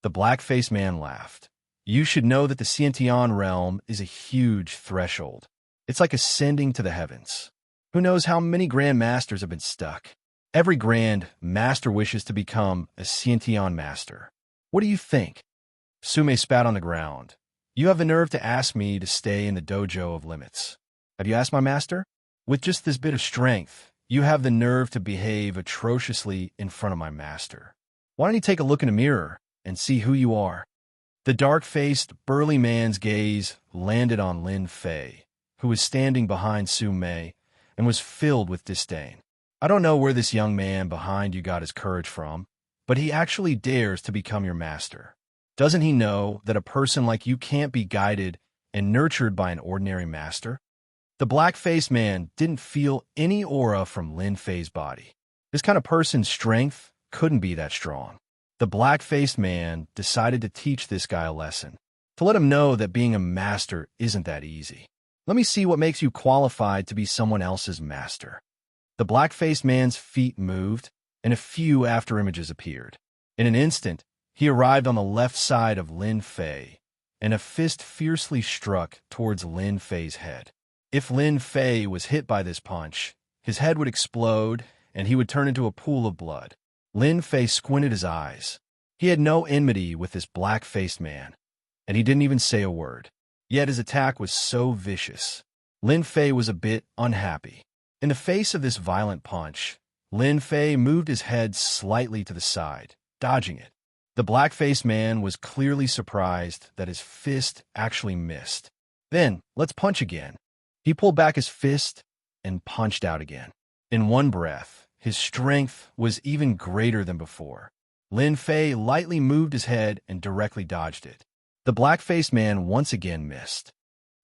The black-faced man laughed. You should know that the Xianxia realm is a huge threshold. It's like ascending to the heavens. Who knows how many grand masters have been stuck? Every grand master wishes to become a Xianxia master. What do you think? Su Mei spat on the ground. You have the nerve to ask me to stay in the dojo of limits. Have you asked my master? With just this bit of strength, you have the nerve to behave atrociously in front of my master. Why don't you take a look in a mirror and see who you are? The dark-faced, burly man's gaze landed on Lin Fei, who was standing behind Su Mei and was filled with disdain. I don't know where this young man behind you got his courage from, but he actually dares to become your master. Doesn't he know that a person like you can't be guided and nurtured by an ordinary master? The black-faced man didn't feel any aura from Lin Fei's body. This kind of person's strength couldn't be that strong. The black-faced man decided to teach this guy a lesson, to let him know that being a master isn't that easy. Let me see what makes you qualified to be someone else's master. The black-faced man's feet moved, and a few after-images appeared. In an instant, he arrived on the left side of Lin Fei, and a fist fiercely struck towards Lin Fei's head. If Lin Fei was hit by this punch, his head would explode, and he would turn into a pool of blood. Lin Fei squinted his eyes. He had no enmity with this black-faced man, and he didn't even say a word. Yet his attack was so vicious. Lin Fei was a bit unhappy. In the face of this violent punch, Lin Fei moved his head slightly to the side, dodging it. The black-faced man was clearly surprised that his fist actually missed. Then, let's punch again. He pulled back his fist and punched out again. In one breath, his strength was even greater than before. Lin Fei lightly moved his head and directly dodged it. The black-faced man once again missed.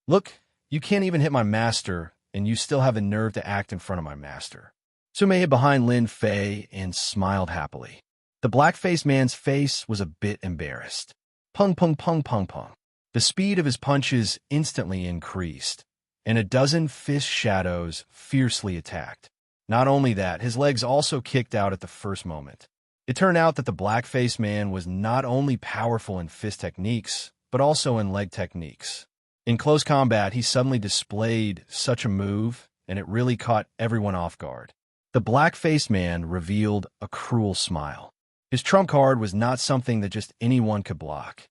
Look, you can't even hit my master, and you still have the nerve to act in front of my master. Su Mei hid behind Lin Fei and smiled happily. The black-faced man's face was a bit embarrassed. Pung, pung, pung, pung, pung. The speed of his punches instantly increased, and a dozen fist shadows fiercely attacked. Not only that, his legs also kicked out at the first moment. It turned out that the black-faced man was not only powerful in fist techniques, but also in leg techniques. In close combat, he suddenly displayed such a move, and it really caught everyone off guard. The black-faced man revealed a cruel smile. His trump card was not something that just anyone could block.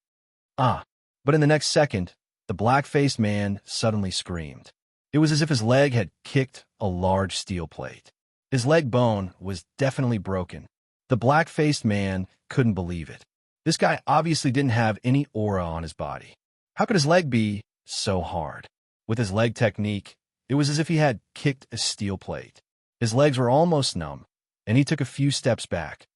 But in the next second, the black-faced man suddenly screamed. It was as if his leg had kicked a large steel plate. His leg bone was definitely broken. The black-faced man couldn't believe it. This guy obviously didn't have any aura on his body. How could his leg be so hard? With his leg technique, it was as if he had kicked a steel plate. His legs were almost numb, and he took a few steps back.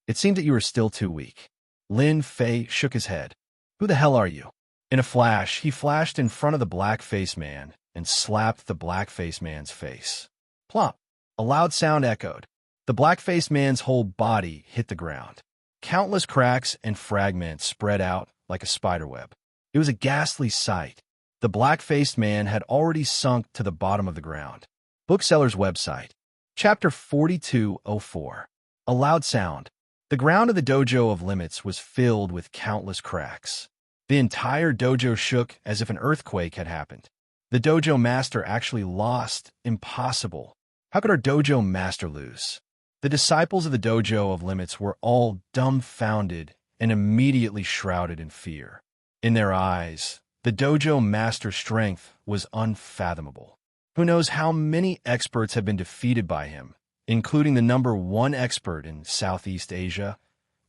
It seemed that you were still too weak. Lin Fei shook his head. Who the hell are you? In a flash, he flashed in front of the black-faced man and slapped the black-faced man's face. Plop! A loud sound echoed. The black-faced man's whole body hit the ground. Countless cracks and fragments spread out like a spiderweb. It was a ghastly sight. The black-faced man had already sunk to the bottom of the ground. Bookseller's website. Chapter 4204. A loud sound. The ground of the dojo of limits was filled with countless cracks. The entire dojo shook as if an earthquake had happened. The dojo master actually lost. Impossible. How could our dojo master lose? The disciples of the dojo of limits were all dumbfounded and immediately shrouded in fear. In their eyes, the dojo master's strength was unfathomable. Who knows how many experts have been defeated by him, including the #1 expert in Southeast Asia,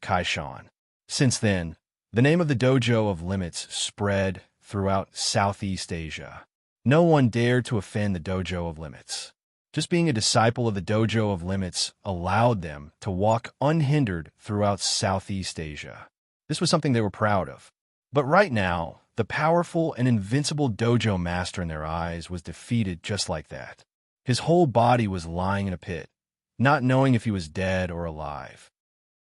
Xianxia. Since then, the name of the dojo of limits spread throughout Southeast Asia. No one dared to offend the Dojo of Limits. Just being a disciple of the Dojo of Limits allowed them to walk unhindered throughout Southeast Asia. This was something they were proud of. But right now, the powerful and invincible dojo master in their eyes was defeated just like that. His whole body was lying in a pit, not knowing if he was dead or alive.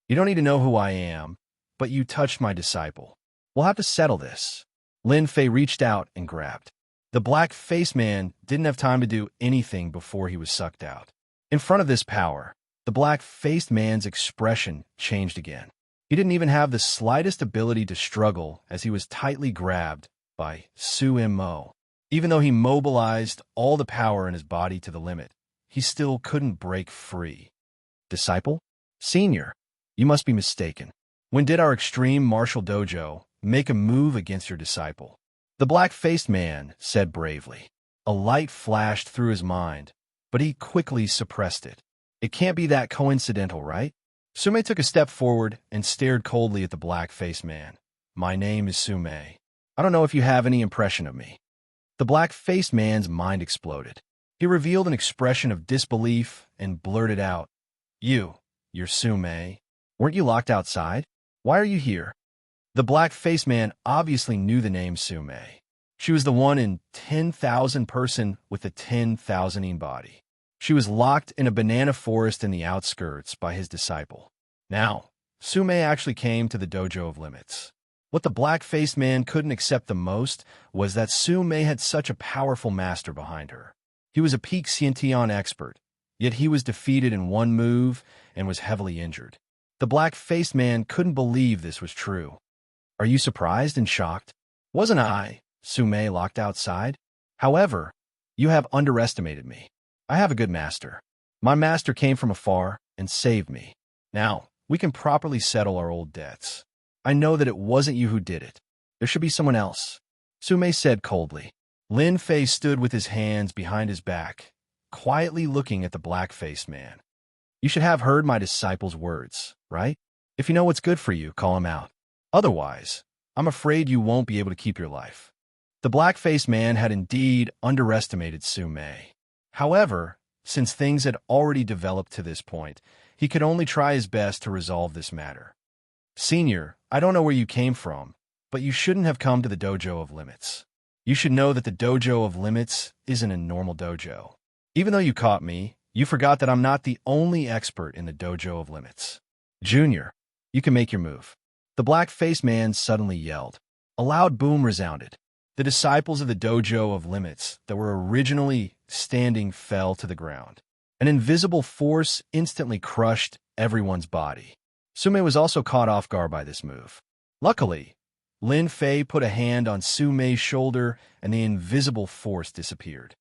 You don't need to know who I am, but you touched my disciple. We'll have to settle this. Lin Fei reached out and grabbed. The black-faced man didn't have time to do anything before he was sucked out. In front of this power, the black-faced man's expression changed again. He didn't even have the slightest ability to struggle as he was tightly grabbed by Su Mo. Even though he mobilized all the power in his body to the limit, he still couldn't break free. Disciple? Senior, you must be mistaken. When did our extreme martial dojo make a move against your disciple? The black-faced man said bravely. A light flashed through his mind, but he quickly suppressed it. It can't be that coincidental, right? Sume took a step forward and stared coldly at the black-faced man. My name is Sume. I don't know if you have any impression of me. The black-faced man's mind exploded. He revealed an expression of disbelief and blurted out, You're Sume. Weren't you locked outside? Why are you here? The black-faced man obviously knew the name Sume. She was the one in 10,000 person with the 10,000 body. She was locked in a banana forest in the outskirts by his disciple. Now, Sume actually came to the Dojo of Limits. What the black-faced man couldn't accept the most was that Sume had such a powerful master behind her. He was a peak Xianxia expert, yet he was defeated in one move and was heavily injured. The black-faced man couldn't believe this was true. Are you surprised and shocked? Wasn't I, Sume, locked outside? However, you have underestimated me. I have a good master. My master came from afar and saved me. Now, we can properly settle our old debts. I know that it wasn't you who did it. There should be someone else. Sume said coldly. Lin Fei stood with his hands behind his back, quietly looking at the black-faced man. You should have heard my disciple's words, right? If you know what's good for you, call him out. Otherwise, I'm afraid you won't be able to keep your life. The black-faced man had indeed underestimated Sume. However, since things had already developed to this point, he could only try his best to resolve this matter. Senior, I don't know where you came from, but you shouldn't have come to the Dojo of Limits. You should know that the Dojo of Limits isn't a normal dojo. Even though you caught me, you forgot that I'm not the only expert in the Dojo of Limits. Junior, you can make your move. The black-faced man suddenly yelled. A loud boom resounded. The disciples of the Dojo of Limits that were originally standing fell to the ground. An invisible force instantly crushed everyone's body. Sume was also caught off guard by this move. Luckily, Lin Fei put a hand on Sume's shoulder and the invisible force disappeared.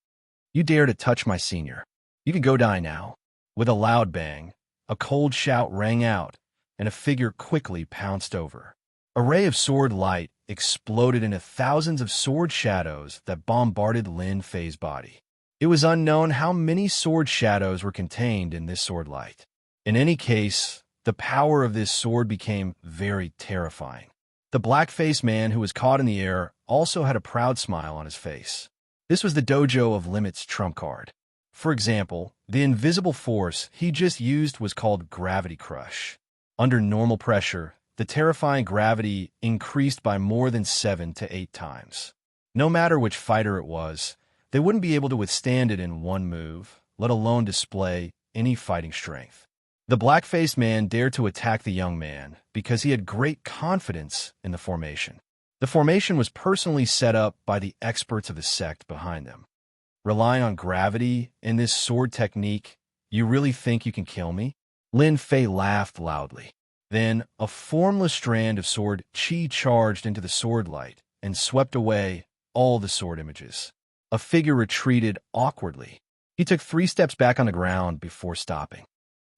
You dare to touch my senior. You can go die now. With a loud bang, a cold shout rang out, and a figure quickly pounced over. A ray of sword light exploded into thousands of sword shadows that bombarded Lin Fei's body. It was unknown how many sword shadows were contained in this sword light. In any case, the power of this sword became very terrifying. The black-faced man who was caught in the air also had a proud smile on his face. This was the Dojo of Limits trump card. For example, the invisible force he just used was called Gravity Crush. Under normal pressure, the terrifying gravity increased by more than 7 to 8 times. No matter which fighter it was, they wouldn't be able to withstand it in one move, let alone display any fighting strength. The black-faced man dared to attack the young man because he had great confidence in the formation. The formation was personally set up by the experts of the sect behind them. Relying on gravity in this sword technique, you really think you can kill me? Lin Fei laughed loudly. Then, a formless strand of sword chi charged into the sword light and swept away all the sword images. A figure retreated awkwardly. He took 3 steps back on the ground before stopping.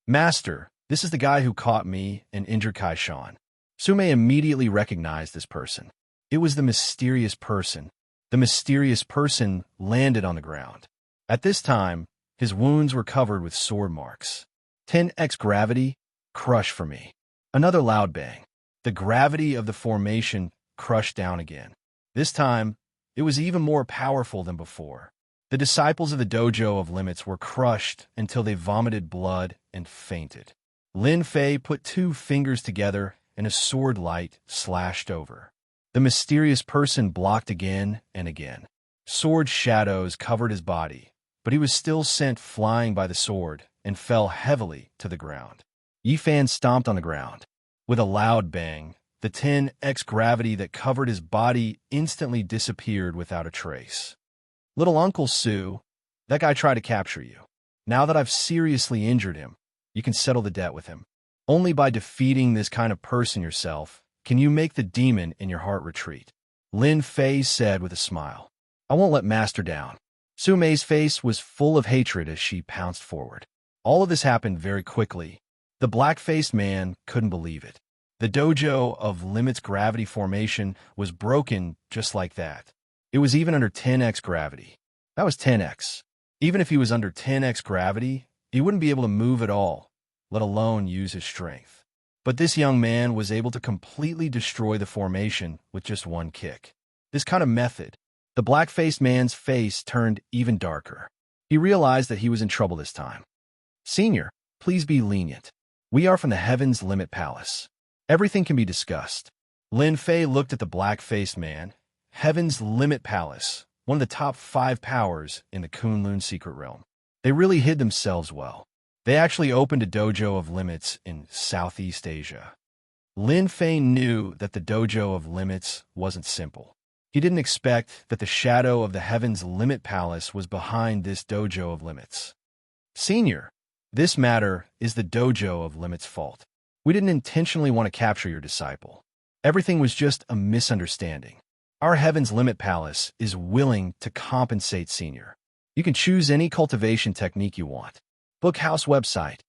Master, this is the guy who caught me and injured Kaishan. Sume immediately recognized this person. It was the mysterious person. The mysterious person landed on the ground. At this time, his wounds were covered with sword marks. 10x gravity, crush for me. Another loud bang. The gravity of the formation crushed down again. This time, it was even more powerful than before. The disciples of the Dojo of Limits were crushed until they vomited blood and fainted. Lin Fei put 2 fingers together and a sword light slashed over. The mysterious person blocked again and again. Sword shadows covered his body, but he was still sent flying by the sword and fell heavily to the ground. Yifan stomped on the ground. With a loud bang, the 10x gravity that covered his body instantly disappeared without a trace. Little Uncle Sue, that guy tried to capture you. Now that I've seriously injured him, you can settle the debt with him. Only by defeating this kind of person yourself can you make the demon in your heart retreat. Lin Fei said with a smile. I won't let Master down. Su Mei's face was full of hatred as she pounced forward. All of this happened very quickly. The black-faced man couldn't believe it. The Dojo of Limits gravity formation was broken just like that. It was even under 10x gravity. That was 10x. Even if he was under 10x gravity, he wouldn't be able to move at all, let alone use his strength. But this young man was able to completely destroy the formation with just one kick. This kind of method, the black-faced man's face turned even darker. He realized that he was in trouble this time. Senior, please be lenient. We are from the Heaven's Limit Palace. Everything can be discussed. Lin Fei looked at the black-faced man. Heaven's Limit Palace, one of the top 5 powers in the Kunlun secret realm. They really hid themselves well. They actually opened a Dojo of Limits in Southeast Asia. Lin Fei knew that the Dojo of Limits wasn't simple. He didn't expect that the shadow of the Heaven's Limit Palace was behind this Dojo of Limits. Senior, this matter is the Dojo of Limits' fault. We didn't intentionally want to capture your disciple. Everything was just a misunderstanding. Our Heaven's Limit Palace is willing to compensate Senior. You can choose any cultivation technique you want. Bookhouse website.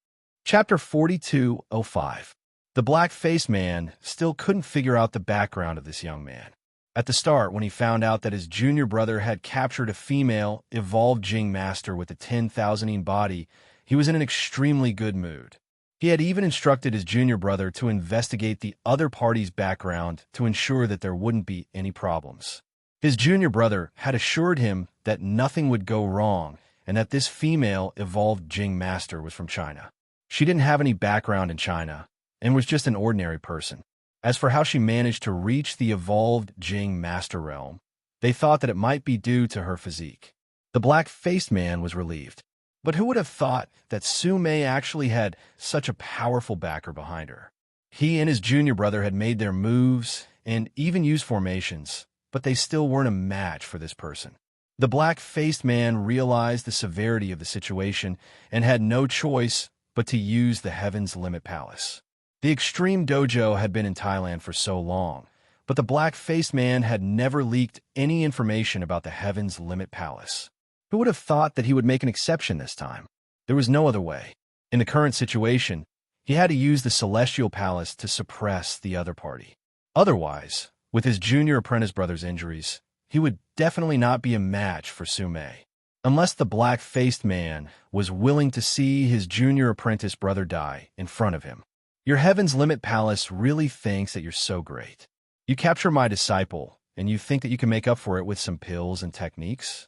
Chapter 4205. The black-faced man still couldn't figure out the background of this young man. At the start, when he found out that his junior brother had captured a female, evolved Jing master with a 10,000-ing body, he was in an extremely good mood. He had even instructed his junior brother to investigate the other party's background to ensure that there wouldn't be any problems. His junior brother had assured him that nothing would go wrong and that this female evolved Jing master was from China. She didn't have any background in China and was just an ordinary person. As for how she managed to reach the evolved Jing master realm, they thought that it might be due to her physique. The black-faced man was relieved. But who would have thought that Su Mei actually had such a powerful backer behind her? He and his junior brother had made their moves and even used formations, but they still weren't a match for this person. The black-faced man realized the severity of the situation and had no choice but to use the Heaven's Limit Palace. The Extreme Dojo had been in Thailand for so long, but the black-faced man had never leaked any information about the Heaven's Limit Palace. Who would have thought that he would make an exception this time? There was no other way. In the current situation, he had to use the Celestial Palace to suppress the other party. Otherwise, with his junior apprentice brother's injuries, he would definitely not be a match for Su Mei. Unless the black-faced man was willing to see his junior apprentice brother die in front of him. Your Heaven's Limit Palace really thinks that you're so great. You capture my disciple, and you think that you can make up for it with some pills and techniques?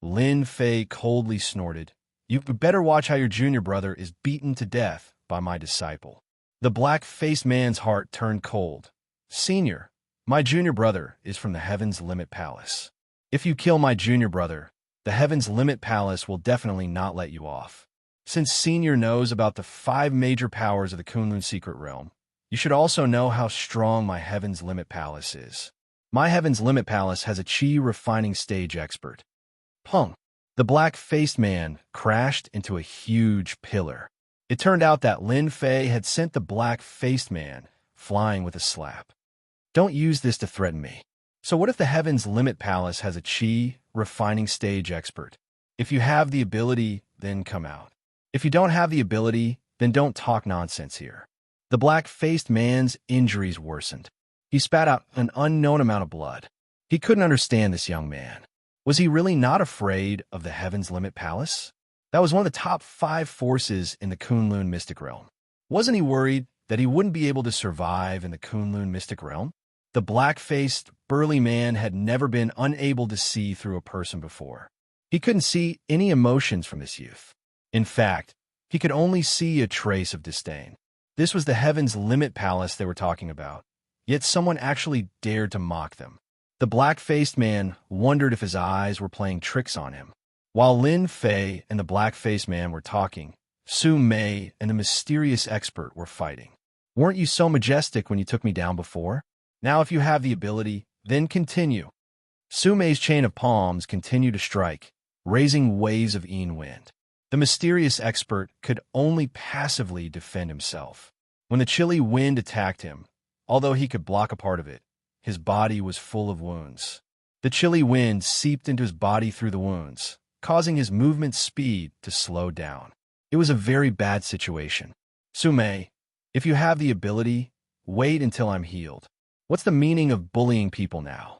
Lin Fei coldly snorted. You better watch how your junior brother is beaten to death by my disciple. The black-faced man's heart turned cold. Senior, my junior brother is from the Heaven's Limit Palace. If you kill my junior brother, the Heaven's Limit Palace will definitely not let you off. Since Senior knows about the 5 major powers of the Kunlun secret realm, you should also know how strong my Heaven's Limit Palace is. My Heaven's Limit Palace has a chi refining stage expert. Pung! The black-faced man crashed into a huge pillar. It turned out that Lin Fei had sent the black-faced man flying with a slap. Don't use this to threaten me. So what if the Heaven's Limit Palace has a chi refining stage expert? If you have the ability, then come out. If you don't have the ability, then don't talk nonsense here. The black-faced man's injuries worsened. He spat out an unknown amount of blood. He couldn't understand this young man. Was he really not afraid of the Heaven's Limit Palace? That was one of the top 5 forces in the Kunlun mystic realm. Wasn't he worried that he wouldn't be able to survive in the Kunlun mystic realm? The black-faced, burly man had never been unable to see through a person before. He couldn't see any emotions from this youth. In fact, he could only see a trace of disdain. This was the Heaven's Limit Palace they were talking about, yet someone actually dared to mock them. The black-faced man wondered if his eyes were playing tricks on him. While Lin Fei and the black-faced man were talking, Su Mei and the mysterious expert were fighting. "Weren't you so majestic when you took me down before? Now if you have the ability, then continue." Su Mei's chain of palms continued to strike, raising waves of Yin wind. The mysterious expert could only passively defend himself. When the chilly wind attacked him, although he could block a part of it, his body was full of wounds. The chilly wind seeped into his body through the wounds, causing his movement speed to slow down. It was a very bad situation. "Su Mei, if you have the ability, wait until I'm healed. What's the meaning of bullying people now?"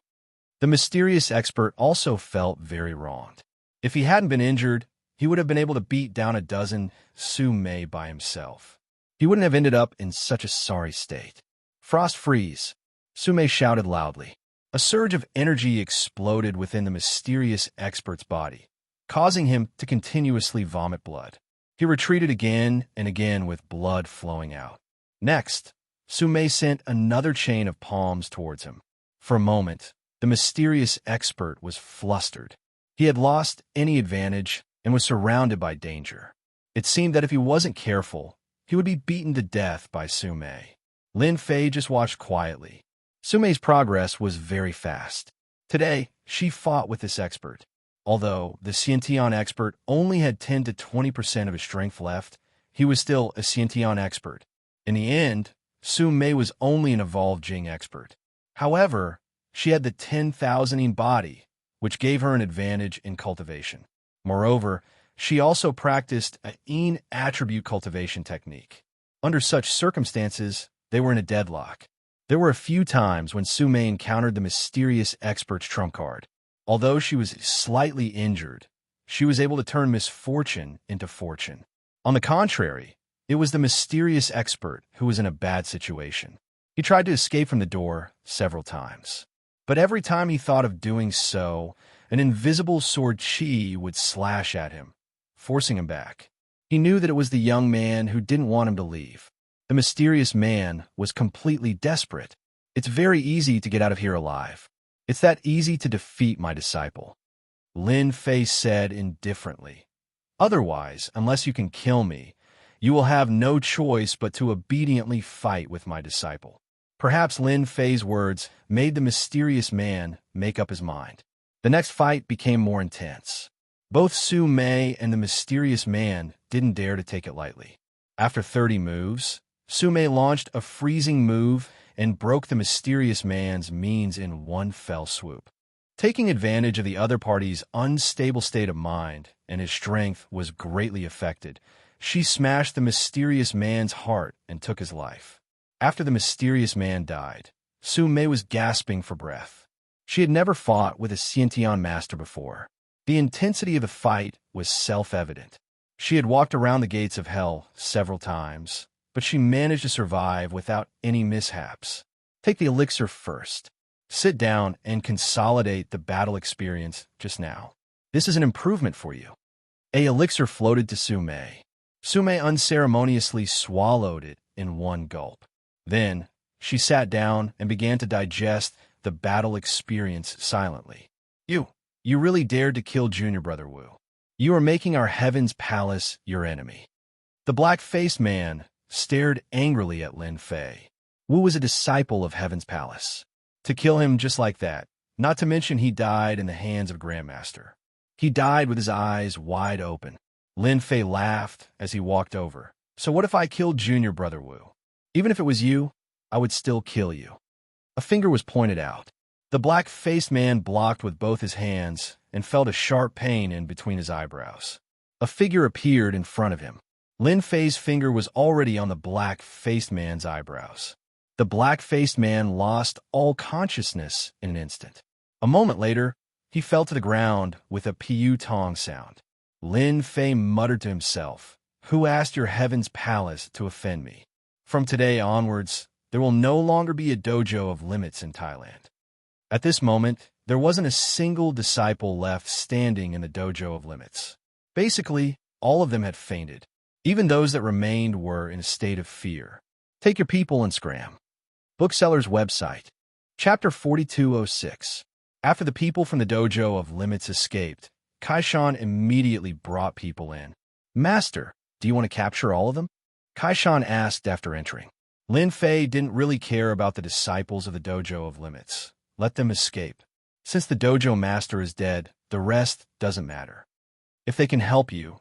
The mysterious expert also felt very wronged. If he hadn't been injured, he would have been able to beat down a dozen Su Mei by himself. He wouldn't have ended up in such a sorry state. "Frost freeze!" Su Mei shouted loudly. A surge of energy exploded within the mysterious expert's body, causing him to continuously vomit blood. He retreated again and again with blood flowing out. Next, Su Mei sent another chain of palms towards him. For a moment, the mysterious expert was flustered. He had lost any advantage and was surrounded by danger. It seemed that if he wasn't careful, he would be beaten to death by Su Mei. Lin Fei just watched quietly. Su Mei's progress was very fast. Today, she fought with this expert. Although the Xianxia expert only had 10 to 20% of his strength left, he was still a Xianxia expert. In the end, Su Mei was only an evolved Jing expert. However, she had the 10,000 Yin body, which gave her an advantage in cultivation. Moreover, she also practiced a Yin attribute cultivation technique. Under such circumstances, they were in a deadlock. There were a few times when Su Mei encountered the mysterious expert's trump card. Although she was slightly injured, she was able to turn misfortune into fortune. On the contrary, it was the mysterious expert who was in a bad situation. He tried to escape from the door several times. But every time he thought of doing so, an invisible sword chi would slash at him, forcing him back. He knew that it was the young man who didn't want him to leave. The mysterious man was completely desperate. "It's very easy to get out of here alive. It's that easy to defeat my disciple," Lin Fei said indifferently. "Otherwise, unless you can kill me, you will have no choice but to obediently fight with my disciple." Perhaps Lin Fei's words made the mysterious man make up his mind. The next fight became more intense. Both Su Mei and the mysterious man didn't dare to take it lightly. After 30 moves, Su Mei launched a freezing move and broke the mysterious man's means in one fell swoop. Taking advantage of the other party's unstable state of mind and his strength was greatly affected, she smashed the mysterious man's heart and took his life. After the mysterious man died, Su Mei was gasping for breath. She had never fought with a Xiantian master before. The intensity of the fight was self-evident. She had walked around the gates of hell several times, but she managed to survive without any mishaps. Take the elixir first. Sit down and consolidate the battle experience just now. This is an improvement for you. A elixir floated to Su Mei. Su Mei unceremoniously swallowed it in one gulp. Then, she sat down and began to digest the battle experience silently. You really dared to kill Junior Brother Wu. You are making our Heaven's Palace your enemy." The black-faced man stared angrily at Lin Fei. Wu was a disciple of Heaven's Palace. To kill him just like that, not to mention he died in the hands of Grandmaster. He died with his eyes wide open. Lin Fei laughed as he walked over. "So what if I killed Junior Brother Wu? Even if it was you, I would still kill you." A finger was pointed out. The black-faced man blocked with both his hands and felt a sharp pain in between his eyebrows. A figure appeared in front of him. Lin Fei's finger was already on the black-faced man's eyebrows. The black-faced man lost all consciousness in an instant. A moment later, he fell to the ground with a piu tong sound. Lin Fei muttered to himself, "Who asked your Heaven's Palace to offend me? From today onwards, there will no longer be a dojo of limits in Thailand. At this moment, there wasn't a single disciple left standing in the dojo of limits. Basically, all of them had fainted. Even those that remained were in a state of fear. Take your people and scram. Bookseller's website. Chapter 4206. After the people from the dojo of limits escaped, Kaishan immediately brought people in. Master, do you want to capture all of them? Kaishan asked after entering. Lin Fei didn't really care about the disciples of the dojo of limits. Let them escape. Since the dojo master is dead, the rest doesn't matter. If they can help you,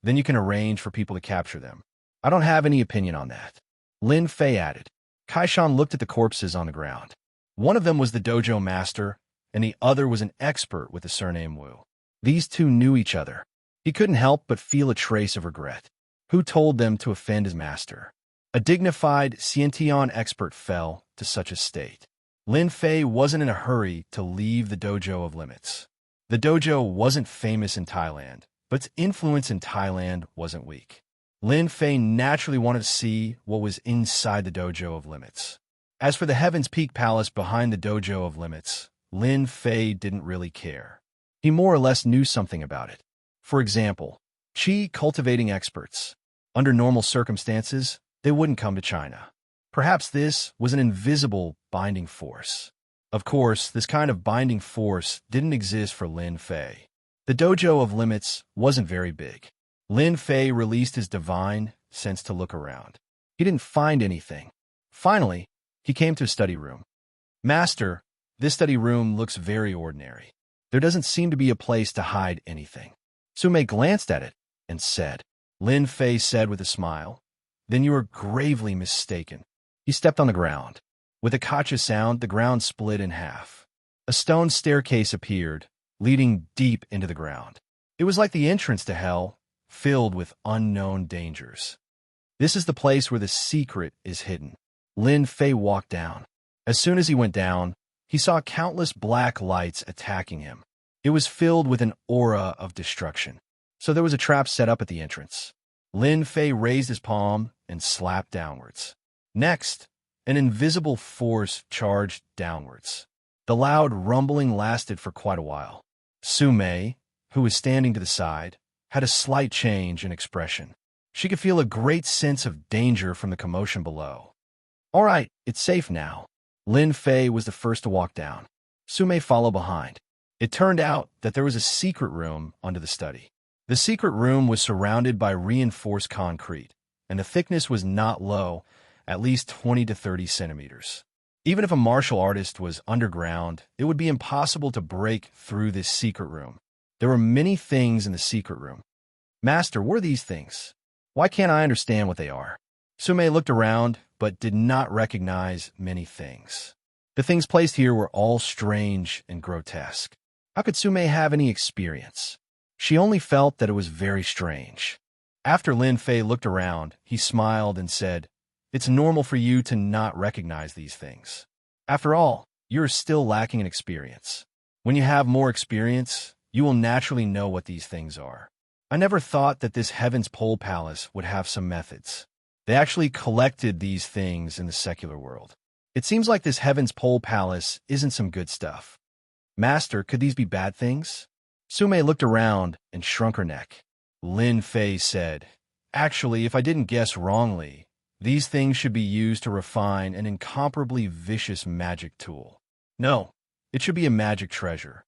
then you can arrange for people to capture them. I don't have any opinion on that. Lin Fei added. Kaishan looked at the corpses on the ground. One of them was the dojo master, and the other was an expert with the surname Wu. These two knew each other. He couldn't help but feel a trace of regret. Who told them to offend his master? A dignified Xianxia expert fell to such a state. Lin Fei wasn't in a hurry to leave the dojo of limits. The dojo wasn't famous in Thailand, but its influence in Thailand wasn't weak. Lin Fei naturally wanted to see what was inside the dojo of limits. As for the Heaven's Peak Palace behind the dojo of limits, Lin Fei didn't really care. He more or less knew something about it. For example, qi cultivating experts. Under normal circumstances, they wouldn't come to China. Perhaps this was an invisible binding force. Of course, this kind of binding force didn't exist for Lin Fei. The dojo of limits wasn't very big. Lin Fei released his divine sense to look around. He didn't find anything. Finally, he came to a study room. Master, this study room looks very ordinary. There doesn't seem to be a place to hide anything. Sume glanced at it and said. Lin Fei said with a smile, then you are gravely mistaken. He stepped on the ground. With a kacha sound, the ground split in half. A stone staircase appeared, leading deep into the ground. It was like the entrance to hell, filled with unknown dangers. This is the place where the secret is hidden. Lin Fei walked down. As soon as he went down, he saw countless black lights attacking him. It was filled with an aura of destruction. So there was a trap set up at the entrance. Lin Fei raised his palm and slapped downwards. Next, an invisible force charged downwards. The loud rumbling lasted for quite a while. Sume, who was standing to the side, had a slight change in expression. She could feel a great sense of danger from the commotion below. All right, it's safe now. Lin Fei was the first to walk down. Sume followed behind. It turned out that there was a secret room under the study. The secret room was surrounded by reinforced concrete, and the thickness was not low, at least 20 to 30 centimeters. Even if a martial artist was underground, it would be impossible to break through this secret room. There were many things in the secret room. Master, what are these things? Why can't I understand what they are? Sume looked around, but did not recognize many things. The things placed here were all strange and grotesque. How could Sume have any experience? She only felt that it was very strange. After Lin Fei looked around, he smiled and said, it's normal for you to not recognize these things. After all, you're still lacking in experience. When you have more experience, you will naturally know what these things are. I never thought that this Heaven's Pole Palace would have some methods. They actually collected these things in the secular world. It seems like this Heaven's Pole Palace isn't some good stuff. Master, could these be bad things? Sume looked around and shrunk her neck. Lin Fei said, actually, if I didn't guess wrongly, these things should be used to refine an incomparably vicious magic tool. No, it should be a magic treasure.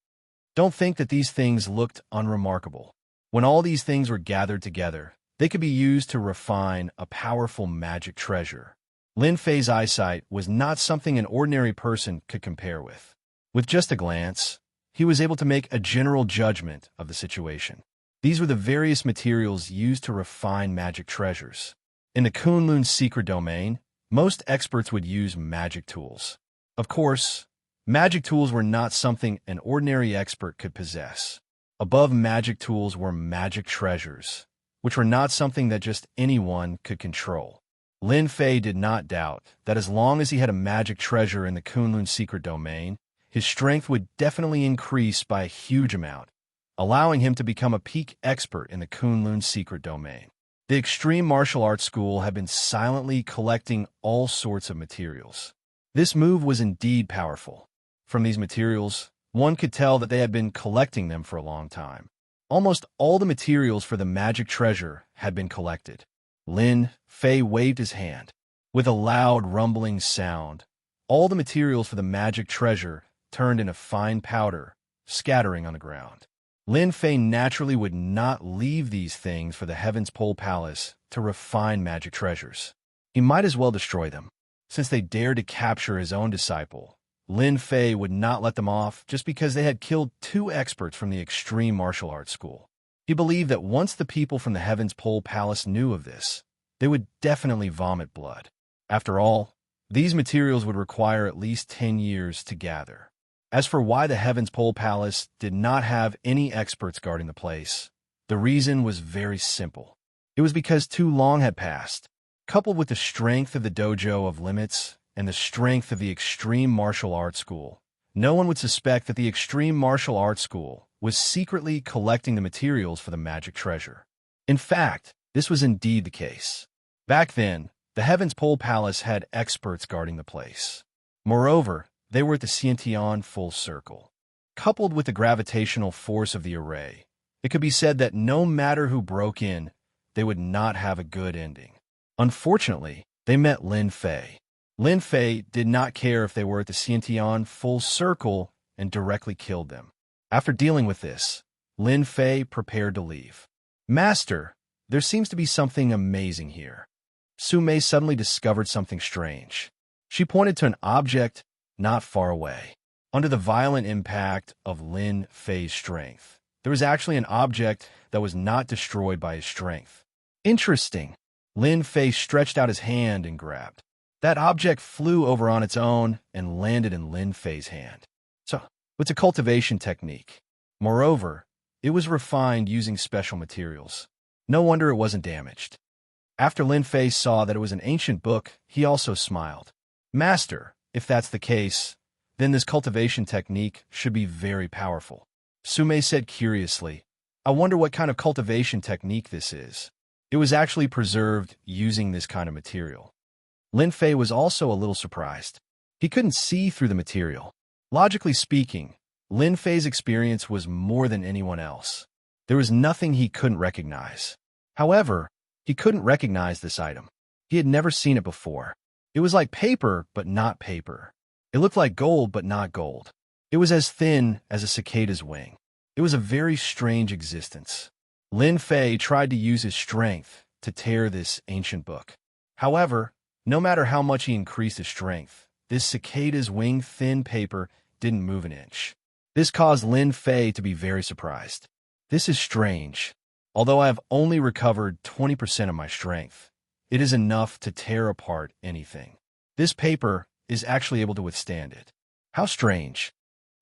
Don't think that these things looked unremarkable. When all these things were gathered together, they could be used to refine a powerful magic treasure. Lin Fei's eyesight was not something an ordinary person could compare with. With just a glance, he was able to make a general judgment of the situation. These were the various materials used to refine magic treasures. In the Kunlun secret domain, most experts would use magic tools. Of course, magic tools were not something an ordinary expert could possess. Above magic tools were magic treasures, which were not something that just anyone could control. Lin Fei did not doubt that as long as he had a magic treasure in the Kunlun secret domain, his strength would definitely increase by a huge amount, allowing him to become a peak expert in the Kunlun secret domain. The extreme martial arts school had been silently collecting all sorts of materials. This move was indeed powerful. From these materials, one could tell that they had been collecting them for a long time. Almost all the materials for the magic treasure had been collected. Lin Fei waved his hand. With a loud rumbling sound, all the materials for the magic treasure turned into fine powder, scattering on the ground. Lin Fei naturally would not leave these things for the Heaven's Pole Palace to refine magic treasures. He might as well destroy them. Since they dared to capture his own disciple, Lin Fei would not let them off just because they had killed 2 experts from the extreme martial arts school. He believed that once the people from the Heaven's Pole Palace knew of this, they would definitely vomit blood. After all, these materials would require at least 10 years to gather. As for why the Heaven's Pole Palace did not have any experts guarding the place, the reason was very simple. It was because too long had passed. Coupled with the strength of the Dojo of Limits and the strength of the Extreme Martial Arts School, no one would suspect that the Extreme Martial Arts School was secretly collecting the materials for the magic treasure. In fact, this was indeed the case. Back then, the Heaven's Pole Palace had experts guarding the place. Moreover, they were at the Xianxia full circle. Coupled with the gravitational force of the array, it could be said that no matter who broke in, they would not have a good ending. Unfortunately, they met Lin Fei. Lin Fei did not care if they were at the Xianxia full circle and directly killed them. After dealing with this, Lin Fei prepared to leave. Master, there seems to be something amazing here. Su Mei suddenly discovered something strange. She pointed to an object not far away. Under the violent impact of Lin Fei's strength, there was actually an object that was not destroyed by his strength. Interesting. Lin Fei stretched out his hand and grabbed. That object flew over on its own and landed in Lin Fei's hand. So, it's a cultivation technique. Moreover, it was refined using special materials. No wonder it wasn't damaged. After Lin Fei saw that it was an ancient book, he also smiled. Master, if that's the case, then this cultivation technique should be very powerful. Su Mei said curiously, I wonder what kind of cultivation technique this is. It was actually preserved using this kind of material. Lin Fei was also a little surprised. He couldn't see through the material. Logically speaking, Lin Fei's experience was more than anyone else. There was nothing he couldn't recognize. However, he couldn't recognize this item. He had never seen it before. It was like paper, but not paper. It looked like gold, but not gold. It was as thin as a cicada's wing. It was a very strange existence. Lin Fei tried to use his strength to tear this ancient book. However, no matter how much he increased his strength, this cicada's wing thin paper didn't move an inch. This caused Lin Fei to be very surprised. This is strange. Although I have only recovered 20% of my strength, it is enough to tear apart anything. This paper is actually able to withstand it. How strange.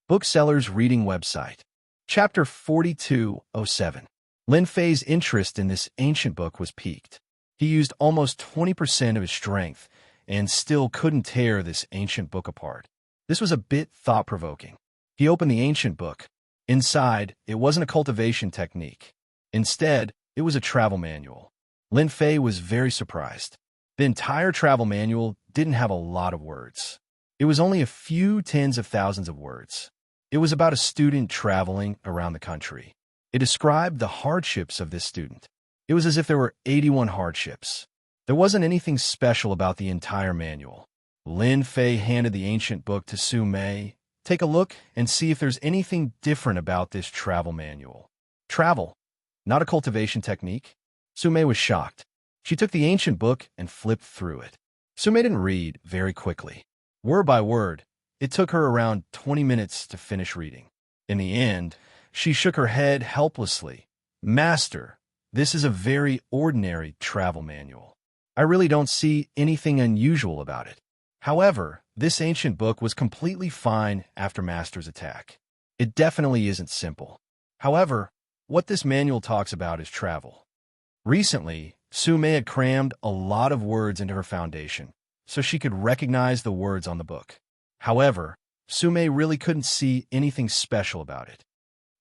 Bookseller's Reading Website. Chapter 4207. Lin Fei's interest in this ancient book was piqued. He used almost 20% of his strength and still couldn't tear this ancient book apart. This was a bit thought-provoking. He opened the ancient book. Inside, it wasn't a cultivation technique. Instead, it was a travel manual. Lin Fei was very surprised. The entire travel manual didn't have a lot of words. It was only a few tens of thousands of words. It was about a student traveling around the country. It described the hardships of this student. It was as if there were 81 hardships. There wasn't anything special about the entire manual. Lin Fei handed the ancient book to Su Mei. Take a look and see if there's anything different about this travel manual. Travel, not a cultivation technique. Su Mei was shocked. She took the ancient book and flipped through it. Su Mei didn't read very quickly. Word by word, it took her around 20 minutes to finish reading. In the end, she shook her head helplessly. Master, this is a very ordinary travel manual. I really don't see anything unusual about it. However, this ancient book was completely fine after Master's attack. It definitely isn't simple. However, what this manual talks about is travel. Recently, Su Mei had crammed a lot of words into her foundation, so she could recognize the words on the book. However, Su Mei really couldn't see anything special about it.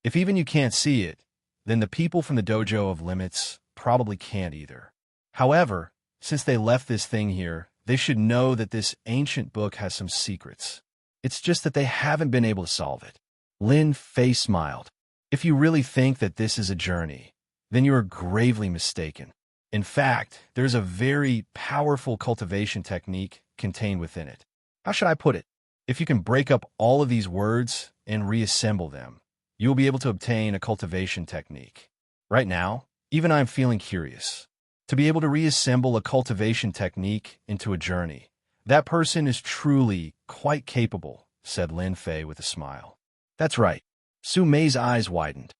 If even you can't see it, then the people from the Dojo of Limits probably can't either. However, since they left this thing here, they should know that this ancient book has some secrets. It's just that they haven't been able to solve it. Lin Fei smiled. If you really think that this is a journey, then you are gravely mistaken. In fact, there's a very powerful cultivation technique contained within it. How should I put it? If you can break up all of these words and reassemble them, you will be able to obtain a cultivation technique. Right now, even I'm feeling curious. To be able to reassemble a cultivation technique into a journey, that person is truly quite capable, said Lin Fei with a smile. That's right. Su Mei's eyes widened.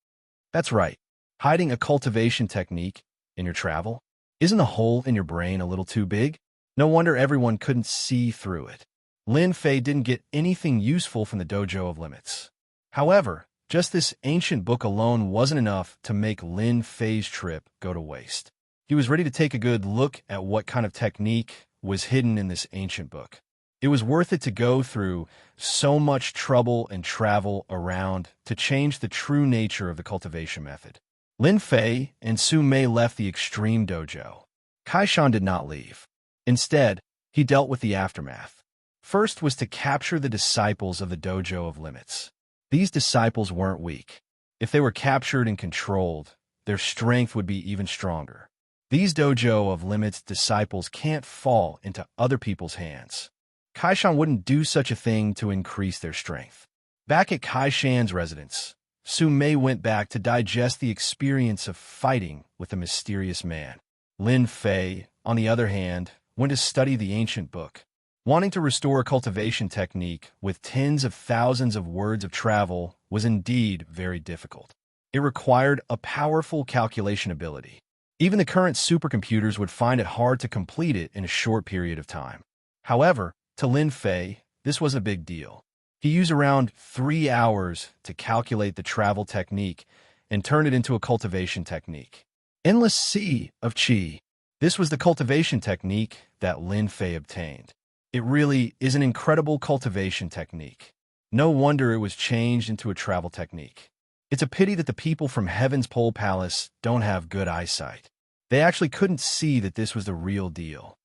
That's right. Hiding a cultivation technique in your travel? Isn't the hole in your brain a little too big? No wonder everyone couldn't see through it. Lin Fei didn't get anything useful from the Dojo of Limits. However, just this ancient book alone wasn't enough to make Lin Fei's trip go to waste. He was ready to take a good look at what kind of technique was hidden in this ancient book. It was worth it to go through so much trouble and travel around to change the true nature of the cultivation method. Lin Fei and Su Mei left the extreme dojo. Kaishan did not leave. Instead, he dealt with the aftermath. First was to capture the disciples of the Dojo of Limits. These disciples weren't weak. If they were captured and controlled, their strength would be even stronger. These Dojo of Limits disciples can't fall into other people's hands. Kaishan wouldn't do such a thing to increase their strength. Back at Kaishan's residence, Su Mei went back to digest the experience of fighting with the mysterious man. Lin Fei, on the other hand, went to study the ancient book. Wanting to restore a cultivation technique with tens of thousands of words of travel was indeed very difficult. It required a powerful calculation ability. Even the current supercomputers would find it hard to complete it in a short period of time. However, to Lin Fei, this was a big deal. He used around 3 hours to calculate the travel technique and turn it into a cultivation technique. Endless Sea of Qi. This was the cultivation technique that Lin Fei obtained. It really is an incredible cultivation technique. No wonder it was changed into a travel technique. It's a pity that the people from Heaven's Pole Palace don't have good eyesight. They actually couldn't see that this was the real deal.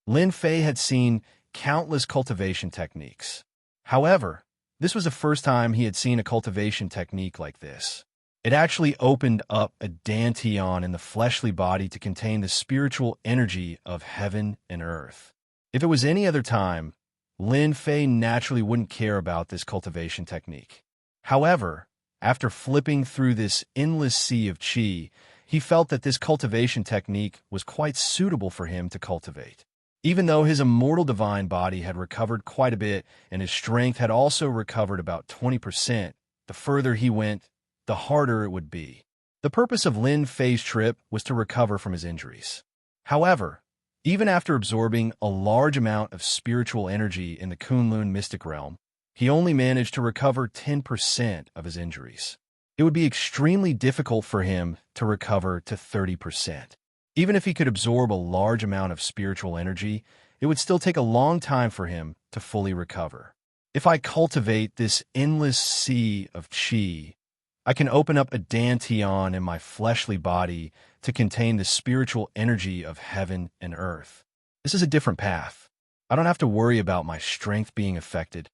Lin Fei had seen countless cultivation techniques. However, this was the first time he had seen a cultivation technique like this. It actually opened up a dantian in the fleshly body to contain the spiritual energy of heaven and earth. If it was any other time, Lin Fei naturally wouldn't care about this cultivation technique. However, after flipping through this endless sea of qi, he felt that this cultivation technique was quite suitable for him to cultivate. Even though his immortal divine body had recovered quite a bit and his strength had also recovered about 20%, the further he went, the harder it would be. The purpose of Lin Fei's trip was to recover from his injuries. However, even after absorbing a large amount of spiritual energy in the Kunlun mystic realm, he only managed to recover 10% of his injuries. It would be extremely difficult for him to recover to 30%. Even if he could absorb a large amount of spiritual energy, it would still take a long time for him to fully recover. If I cultivate this endless sea of qi, I can open up a dantian in my fleshly body to contain the spiritual energy of heaven and earth. This is a different path. I don't have to worry about my strength being affected.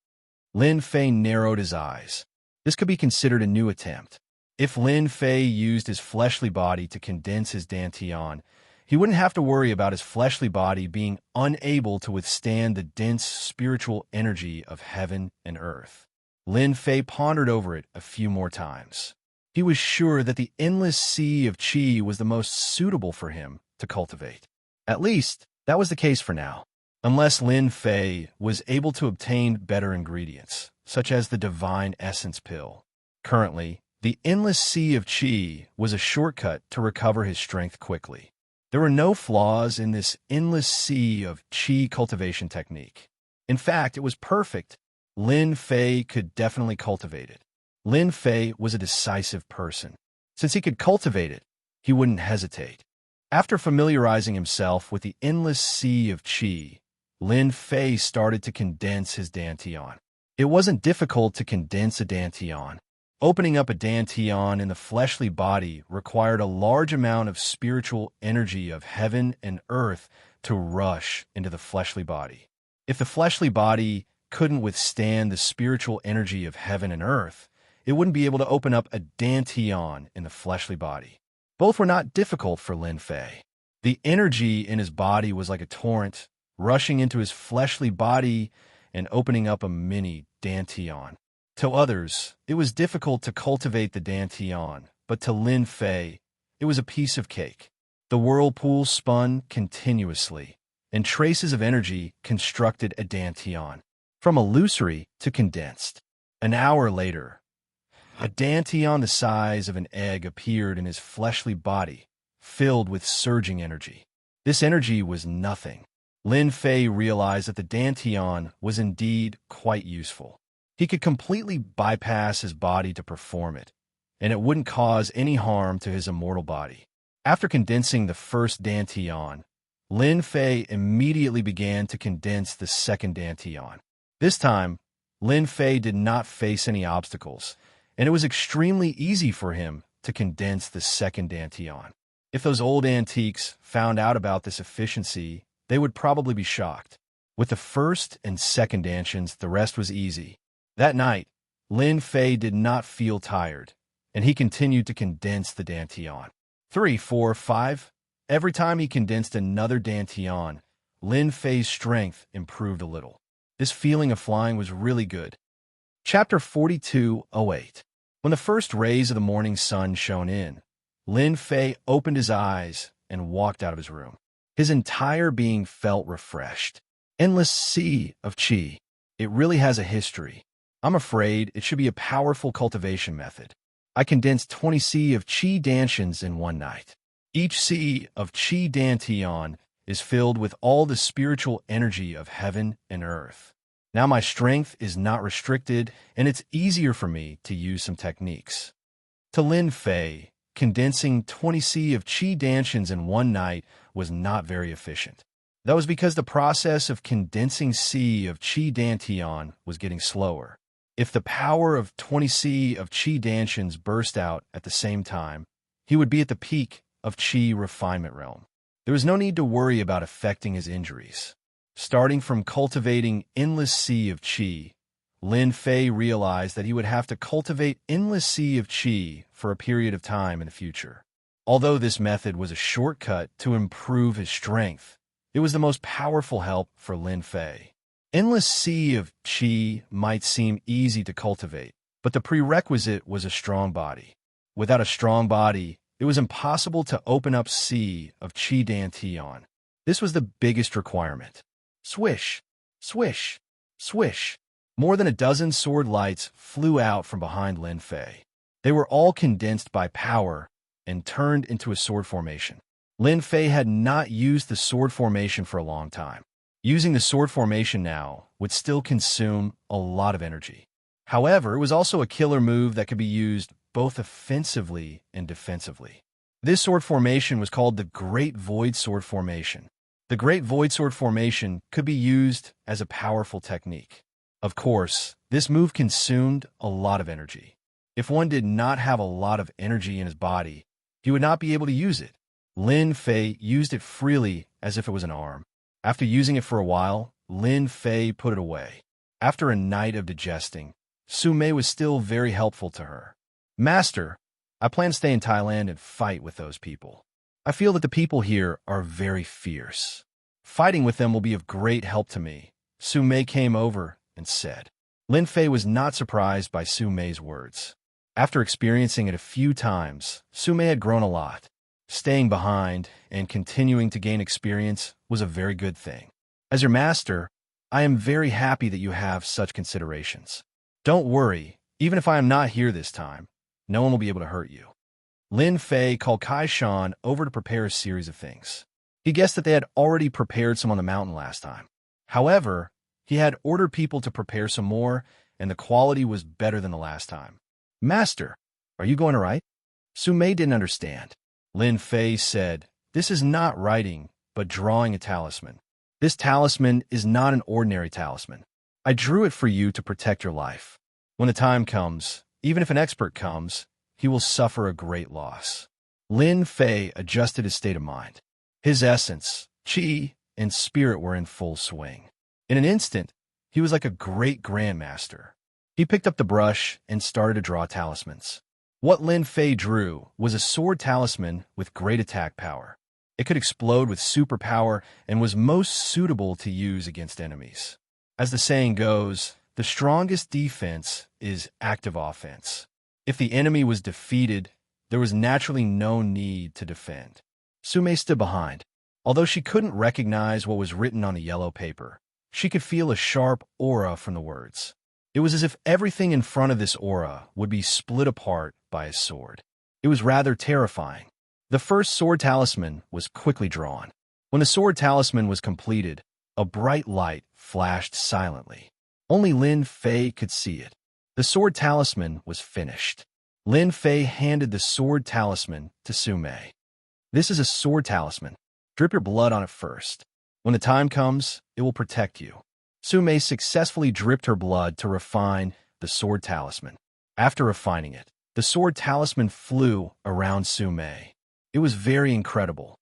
Lin Fei narrowed his eyes. This could be considered a new attempt. If Lin Fei used his fleshly body to condense his dantian, he wouldn't have to worry about his fleshly body being unable to withstand the dense spiritual energy of heaven and earth. Lin Fei pondered over it a few more times. He was sure that the endless sea of qi was the most suitable for him to cultivate. At least, that was the case for now. Unless Lin Fei was able to obtain better ingredients, such as the divine essence pill. Currently, the endless sea of qi was a shortcut to recover his strength quickly. There were no flaws in this endless sea of qi cultivation technique. In fact, it was perfect. Lin Fei could definitely cultivate it. Lin Fei was a decisive person. Since he could cultivate it, he wouldn't hesitate. After familiarizing himself with the endless sea of qi, Lin Fei started to condense his dantian. It wasn't difficult to condense a dantian. Opening up a dantian in the fleshly body required a large amount of spiritual energy of heaven and earth to rush into the fleshly body. If the fleshly body couldn't withstand the spiritual energy of heaven and earth, it wouldn't be able to open up a dantian in the fleshly body. Both were not difficult for Lin Fei. The energy in his body was like a torrent, rushing into his fleshly body and opening up a mini dantian. To others, it was difficult to cultivate the dantian, but to Lin Fei, it was a piece of cake. The whirlpool spun continuously, and traces of energy constructed a dantian, from illusory to condensed. An hour later, a dantian the size of an egg appeared in his fleshly body, filled with surging energy. This energy was nothing. Lin Fei realized that the dantian was indeed quite useful. He could completely bypass his body to perform it, and it wouldn't cause any harm to his immortal body. After condensing the first dantian, Lin Fei immediately began to condense the second dantian. This time, Lin Fei did not face any obstacles, and it was extremely easy for him to condense the second dantian. If those old antiques found out about this efficiency, they would probably be shocked. With the first and second dantians, the rest was easy. That night, Lin Fei did not feel tired, and he continued to condense the dantian. 3, 4, 5. Every time he condensed another dantian, Lin Fei's strength improved a little. This feeling of flying was really good. Chapter 42:08. When the first rays of the morning sun shone in, Lin Fei opened his eyes and walked out of his room. His entire being felt refreshed. Endless sea of qi. It really has a history. I'm afraid it should be a powerful cultivation method. I condensed 20 C of qi dantians in one night. Each C of qi dantian is filled with all the spiritual energy of heaven and earth. Now my strength is not restricted, and it's easier for me to use some techniques. To Lin Fei, condensing 20 C of qi dantians in one night was not very efficient. That was because the process of condensing C of qi dantian was getting slower. If the power of 20 C of qi dantians burst out at the same time, he would be at the peak of qi refinement realm. There was no need to worry about affecting his injuries. Starting from cultivating endless sea of qi, Lin Fei realized that he would have to cultivate endless sea of qi for a period of time in the future. Although this method was a shortcut to improve his strength, it was the most powerful help for Lin Fei. Endless sea of qi might seem easy to cultivate, but the prerequisite was a strong body. Without a strong body, it was impossible to open up sea of qi dantian. This was the biggest requirement. Swish, swish, swish. More than a dozen sword lights flew out from behind Lin Fei. They were all condensed by power and turned into a sword formation. Lin Fei had not used the sword formation for a long time. Using the sword formation now would still consume a lot of energy. However, it was also a killer move that could be used both offensively and defensively. This sword formation was called the Great Void Sword Formation. The Great Void Sword Formation could be used as a powerful technique. Of course, this move consumed a lot of energy. If one did not have a lot of energy in his body, he would not be able to use it. Lin Fei used it freely as if it was an arm. After using it for a while, Lin Fei put it away. After a night of digesting, Su Mei was still very helpful to her. Master, I plan to stay in Thailand and fight with those people. I feel that the people here are very fierce. Fighting with them will be of great help to me, Su Mei came over and said. Lin Fei was not surprised by Su Mei's words. After experiencing it a few times, Su Mei had grown a lot. Staying behind and continuing to gain experience was a very good thing. As your master, I am very happy that you have such considerations. Don't worry, even if I am not here this time, no one will be able to hurt you. Lin Fei called Kai Shan over to prepare a series of things. He guessed that they had already prepared some on the mountain last time. However, he had ordered people to prepare some more, and the quality was better than the last time. Master, are you going to write? Su Mei didn't understand. Lin Fei said, this is not writing, but drawing a talisman. This talisman is not an ordinary talisman. I drew it for you to protect your life. When the time comes, Even if an expert comes, he will suffer a great loss. Lin Fei adjusted his state of mind. His essence, qi, and spirit were in full swing. In an instant, he was like a great grandmaster. He picked up the brush and started to draw talismans. What Lin Fei drew was a sword talisman with great attack power. It could explode with superpower and was most suitable to use against enemies. As the saying goes, the strongest defense is active offense. If the enemy was defeated, there was naturally no need to defend. Sume stood behind. Although she couldn't recognize what was written on the yellow paper, she could feel a sharp aura from the words. It was as if everything in front of this aura would be split apart by a sword. It was rather terrifying. The first sword talisman was quickly drawn. When the sword talisman was completed, a bright light flashed silently. Only Lin Fei could see it. The sword talisman was finished. Lin Fei handed the sword talisman to Sume. This is a sword talisman. Drip your blood on it first. When the time comes, it will protect you. Sume successfully dripped her blood to refine the sword talisman. After refining it, the sword talisman flew around Sume. It was very incredible.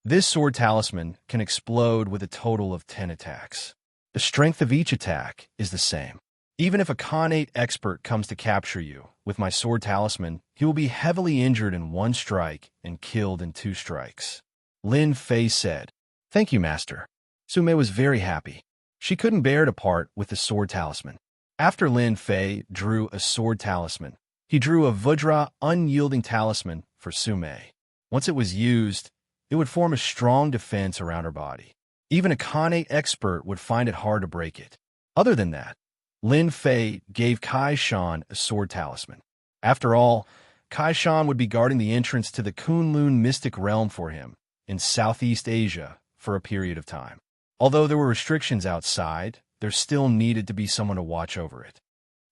This sword talisman can explode with a total of 10 attacks. The strength of each attack is the same. Even if a Khanate expert comes to capture you with my sword talisman, he will be heavily injured in 1 strike and killed in 2 strikes. Lin Fei said, "Thank you, Master." Sume was very happy. She couldn't bear to part with the sword talisman. After Lin Fei drew a sword talisman, he drew a Vajra unyielding talisman for Sume. Once it was used, it would form a strong defense around her body. Even a Khanate expert would find it hard to break it. Other than that, Lin Fei gave Kai Shan a sword talisman. After all, Kai Shan would be guarding the entrance to the Kunlun mystic realm for him in Southeast Asia for a period of time. Although there were restrictions outside, there still needed to be someone to watch over it.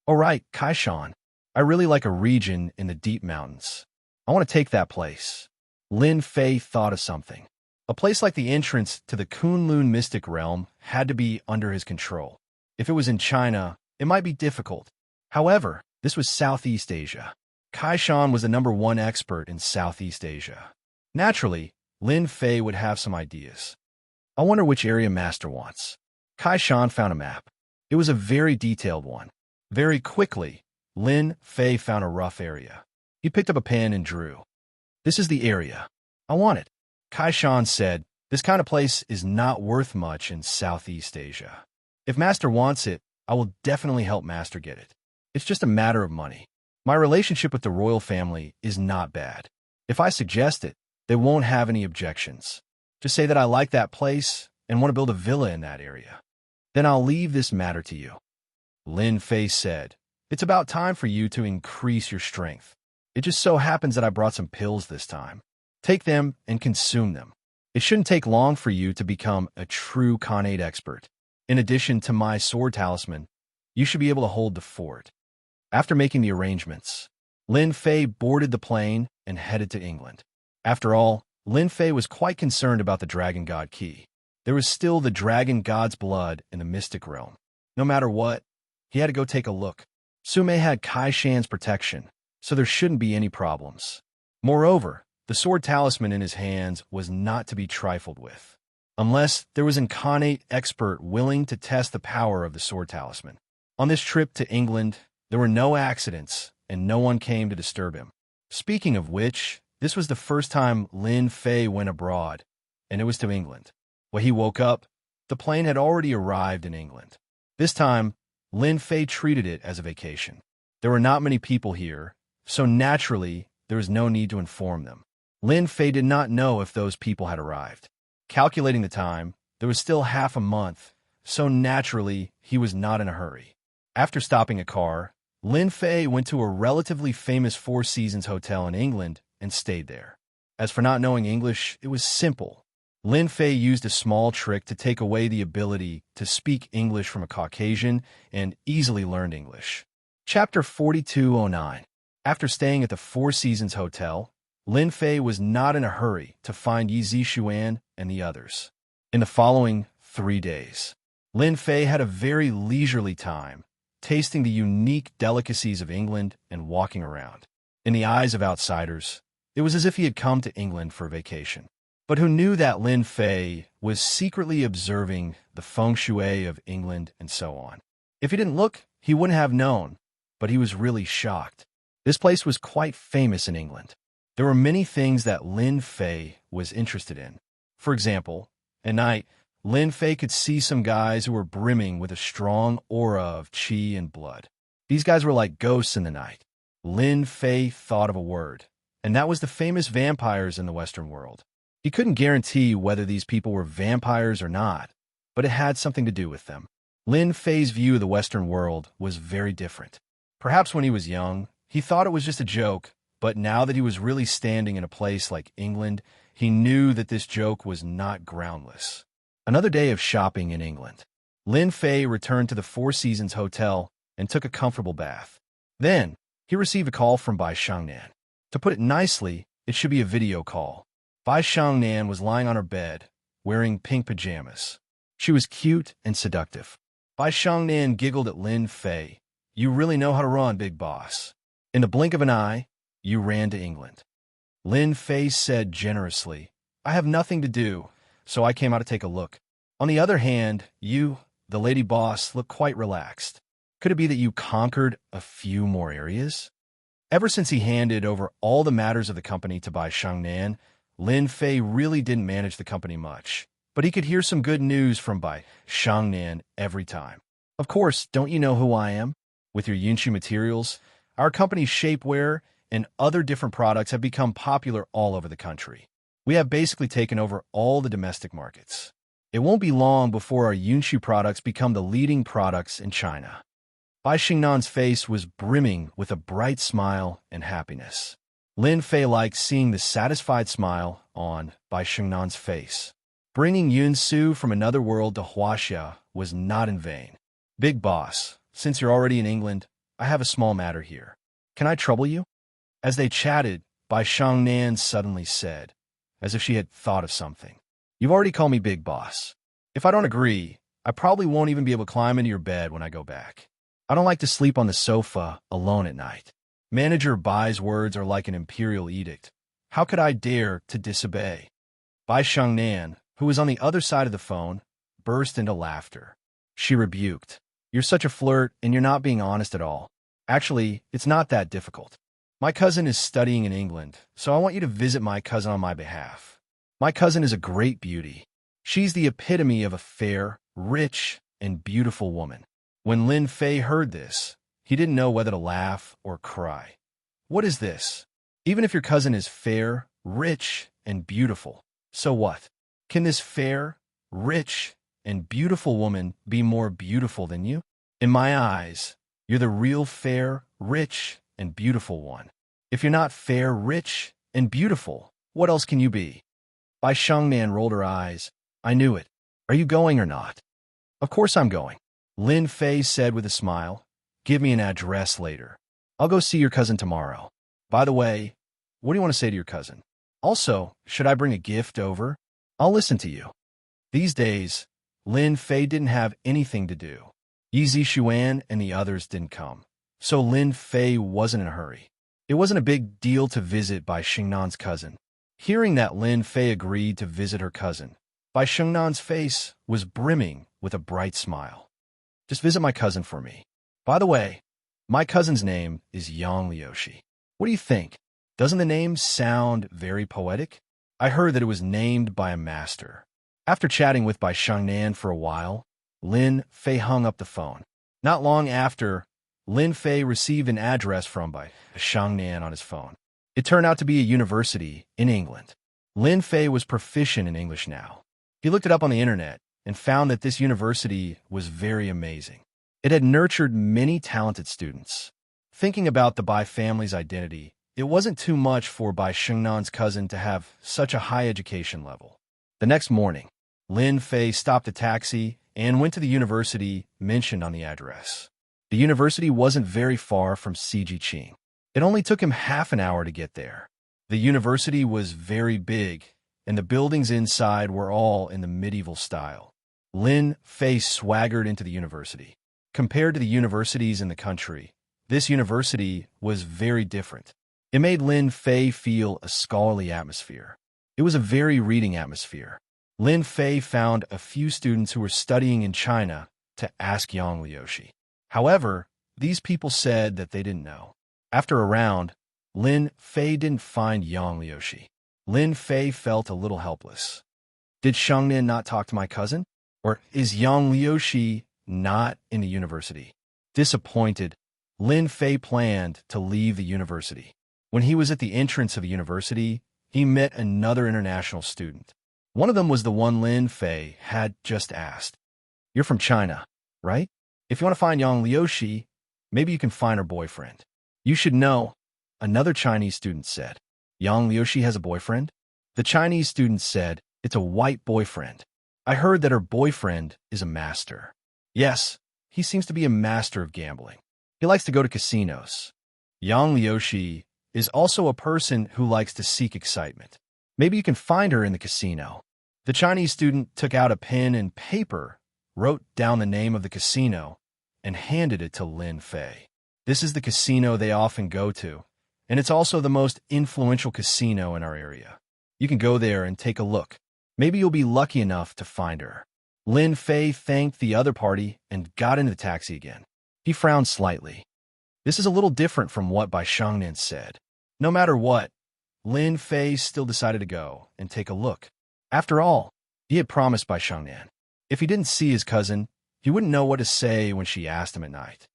"All right, Kai Shan, I really like a region in the deep mountains. I want to take that place." Lin Fei thought of something. A place like the entrance to the Kunlun mystic realm had to be under his control. If it was in China, it might be difficult. However, this was Southeast Asia. Kai Shan was the #1 expert in Southeast Asia. Naturally, Lin Fei would have some ideas. "I wonder which area Master wants." Kai Shan found a map. It was a very detailed one. Very quickly, Lin Fei found a rough area. He picked up a pen and drew. "This is the area. I want it." Kai Shan said, "This kind of place is not worth much in Southeast Asia. If Master wants it, I will definitely help Master get it. It's just a matter of money. My relationship with the royal family is not bad. If I suggest it, they won't have any objections. Just say that I like that place and want to build a villa in that area. Then I'll leave this matter to you." Lin Fei said, "It's about time for you to increase your strength. It just so happens that I brought some pills this time. Take them and consume them. It shouldn't take long for you to become a true Khanate expert. In addition to my sword talisman, you should be able to hold the fort." After making the arrangements, Lin Fei boarded the plane and headed to England. After all, Lin Fei was quite concerned about the Dragon God key. There was still the Dragon God's blood in the mystic realm. No matter what, he had to go take a look. Sume had Kai Shan's protection, so there shouldn't be any problems. Moreover, the sword talisman in his hands was not to be trifled with, unless there was an Khanate expert willing to test the power of the sword talisman. On this trip to England, there were no accidents, and no one came to disturb him. Speaking of which, this was the first time Lin Fei went abroad, and it was to England. When he woke up, the plane had already arrived in England. This time, Lin Fei treated it as a vacation. There were not many people here, so naturally, there was no need to inform them. Lin Fei did not know if those people had arrived. Calculating the time, there was still half a month, so naturally, he was not in a hurry. After stopping a car, Lin Fei went to a relatively famous Four Seasons hotel in England and stayed there. As for not knowing English, it was simple. Lin Fei used a small trick to take away the ability to speak English from a Caucasian and easily learned English. Chapter 4209. After staying at the Four Seasons Hotel, Lin Fei was not in a hurry to find Yi Zixuan and the others. In the following 3 days, Lin Fei had a very leisurely time tasting the unique delicacies of England and walking around. In the eyes of outsiders, it was as if he had come to England for a vacation. But who knew that Lin Fei was secretly observing the feng shui of England and so on? If he didn't look, he wouldn't have known, but he was really shocked. This place was quite famous in England. There were many things that Lin Fei was interested in. For example, at night, Lin Fei could see some guys who were brimming with a strong aura of qi and blood. These guys were like ghosts in the night. Lin Fei thought of a word, and that was the famous vampires in the Western world. He couldn't guarantee whether these people were vampires or not, but it had something to do with them. Lin Fei's view of the Western world was very different. Perhaps when he was young, he thought it was just a joke, but now that he was really standing in a place like England, he knew that this joke was not groundless. Another day of shopping in England. Lin Fei returned to the Four Seasons Hotel and took a comfortable bath. Then, he received a call from Bai Xiangnan. To put it nicely, it should be a video call. Bai Xiangnan was lying on her bed, wearing pink pajamas. She was cute and seductive. Bai Xiangnan giggled at Lin Fei. "You really know how to run, big boss. In the blink of an eye, you ran to England." Lin Fei said generously, "I have nothing to do, so I came out to take a look. On the other hand, you, the lady boss, look quite relaxed. Could it be that you conquered a few more areas?" Ever since he handed over all the matters of the company to Bai Xiangnan, Lin Fei really didn't manage the company much, but he could hear some good news from Bai Xiangnan every time. "Of course, don't you know who I am? With your Yunqi materials, our company's shapewear and other different products have become popular all over the country. We have basically taken over all the domestic markets. It won't be long before our Yunqi products become the leading products in China." Bai Xingnan's face was brimming with a bright smile and happiness. Lin Fei liked seeing the satisfied smile on Bai Xingnan's face. Bringing Yunsu from another world to Wuxia was not in vain. "Big boss, since you're already in England, I have a small matter here. Can I trouble you?" As they chatted, Bai Xiangnan suddenly said, as if she had thought of something, "You've already called me big boss. If I don't agree, I probably won't even be able to climb into your bed when I go back. I don't like to sleep on the sofa alone at night. Manager Bai's words are like an imperial edict. How could I dare to disobey?" Bai Xiangnan, who was on the other side of the phone, burst into laughter. She rebuked, "You're such a flirt, and you're not being honest at all. Actually, it's not that difficult. My cousin is studying in England, so I want you to visit my cousin on my behalf. My cousin is a great beauty. She's the epitome of a fair, rich, and beautiful woman." When Lin Fei heard this, he didn't know whether to laugh or cry. "What is this? Even if your cousin is fair, rich, and beautiful, so what? Can this fair, rich, and beautiful woman be more beautiful than you? In my eyes, you're the real fair, rich, and beautiful one. If you're not fair, rich, and beautiful, what else can you be?" Bai Xiangnan rolled her eyes. "I knew it. Are you going or not?" "Of course I'm going," Lin Fei said with a smile. "Give me an address later. I'll go see your cousin tomorrow. By the way, what do you want to say to your cousin? Also, should I bring a gift over? I'll listen to you." These days, Lin Fei didn't have anything to do. Yi Zixuan and the others didn't come, so Lin Fei wasn't in a hurry. It wasn't a big deal to visit Bai Xingnan's cousin. Hearing that Lin Fei agreed to visit her cousin, Bai Xingnan's face was brimming with a bright smile. "Just visit my cousin for me. By the way, my cousin's name is Yang Liushi. What do you think? Doesn't the name sound very poetic? I heard that it was named by a master." After chatting with Bai Xiangnan for a while, Lin Fei hung up the phone. Not long after, Lin Fei received an address from Bai Xiangnan on his phone. It turned out to be a university in England. Lin Fei was proficient in English now. He looked it up on the internet and found that this university was very amazing. It had nurtured many talented students. Thinking about the Bai family's identity, it wasn't too much for Bai Xingnan's cousin to have such a high education level. The next morning, Lin Fei stopped a taxi and went to the university mentioned on the address. The university wasn't very far from Sijiqing. It only took him half an hour to get there. The university was very big, and the buildings inside were all in the medieval style. Lin Fei swaggered into the university. Compared to the universities in the country, this university was very different. It made Lin Fei feel a scholarly atmosphere. It was a very reading atmosphere. Lin Fei found a few students who were studying in China to ask Yang Liuxi. However, these people said that they didn't know. After a round, Lin Fei didn't find Yang Liuxi. Lin Fei felt a little helpless. Did Xianxia not talk to my cousin? Or is Yang Liuxi not in the university? Disappointed, Lin Fei planned to leave the university. When he was at the entrance of the university, he met another international student. One of them was the one Lin Fei had just asked. You're from China, right? If you want to find Yang Liuxi, maybe you can find her boyfriend. You should know, another Chinese student said. Yang Liuxi has a boyfriend? The Chinese student said, it's a white boyfriend. I heard that her boyfriend is a master. Yes, he seems to be a master of gambling. He likes to go to casinos. Yang Liuxi is also a person who likes to seek excitement. Maybe you can find her in the casino. The Chinese student took out a pen and paper, wrote down the name of the casino, and handed it to Lin Fei. This is the casino they often go to, and it's also the most influential casino in our area. You can go there and take a look. Maybe you'll be lucky enough to find her. Lin Fei thanked the other party and got into the taxi again. He frowned slightly. This is a little different from what Bai Xiangnian said. No matter what, Lin Fei still decided to go and take a look. After all, he had promised Bai Xiangnian. If he didn't see his cousin, he wouldn't know what to say when she asked him at night.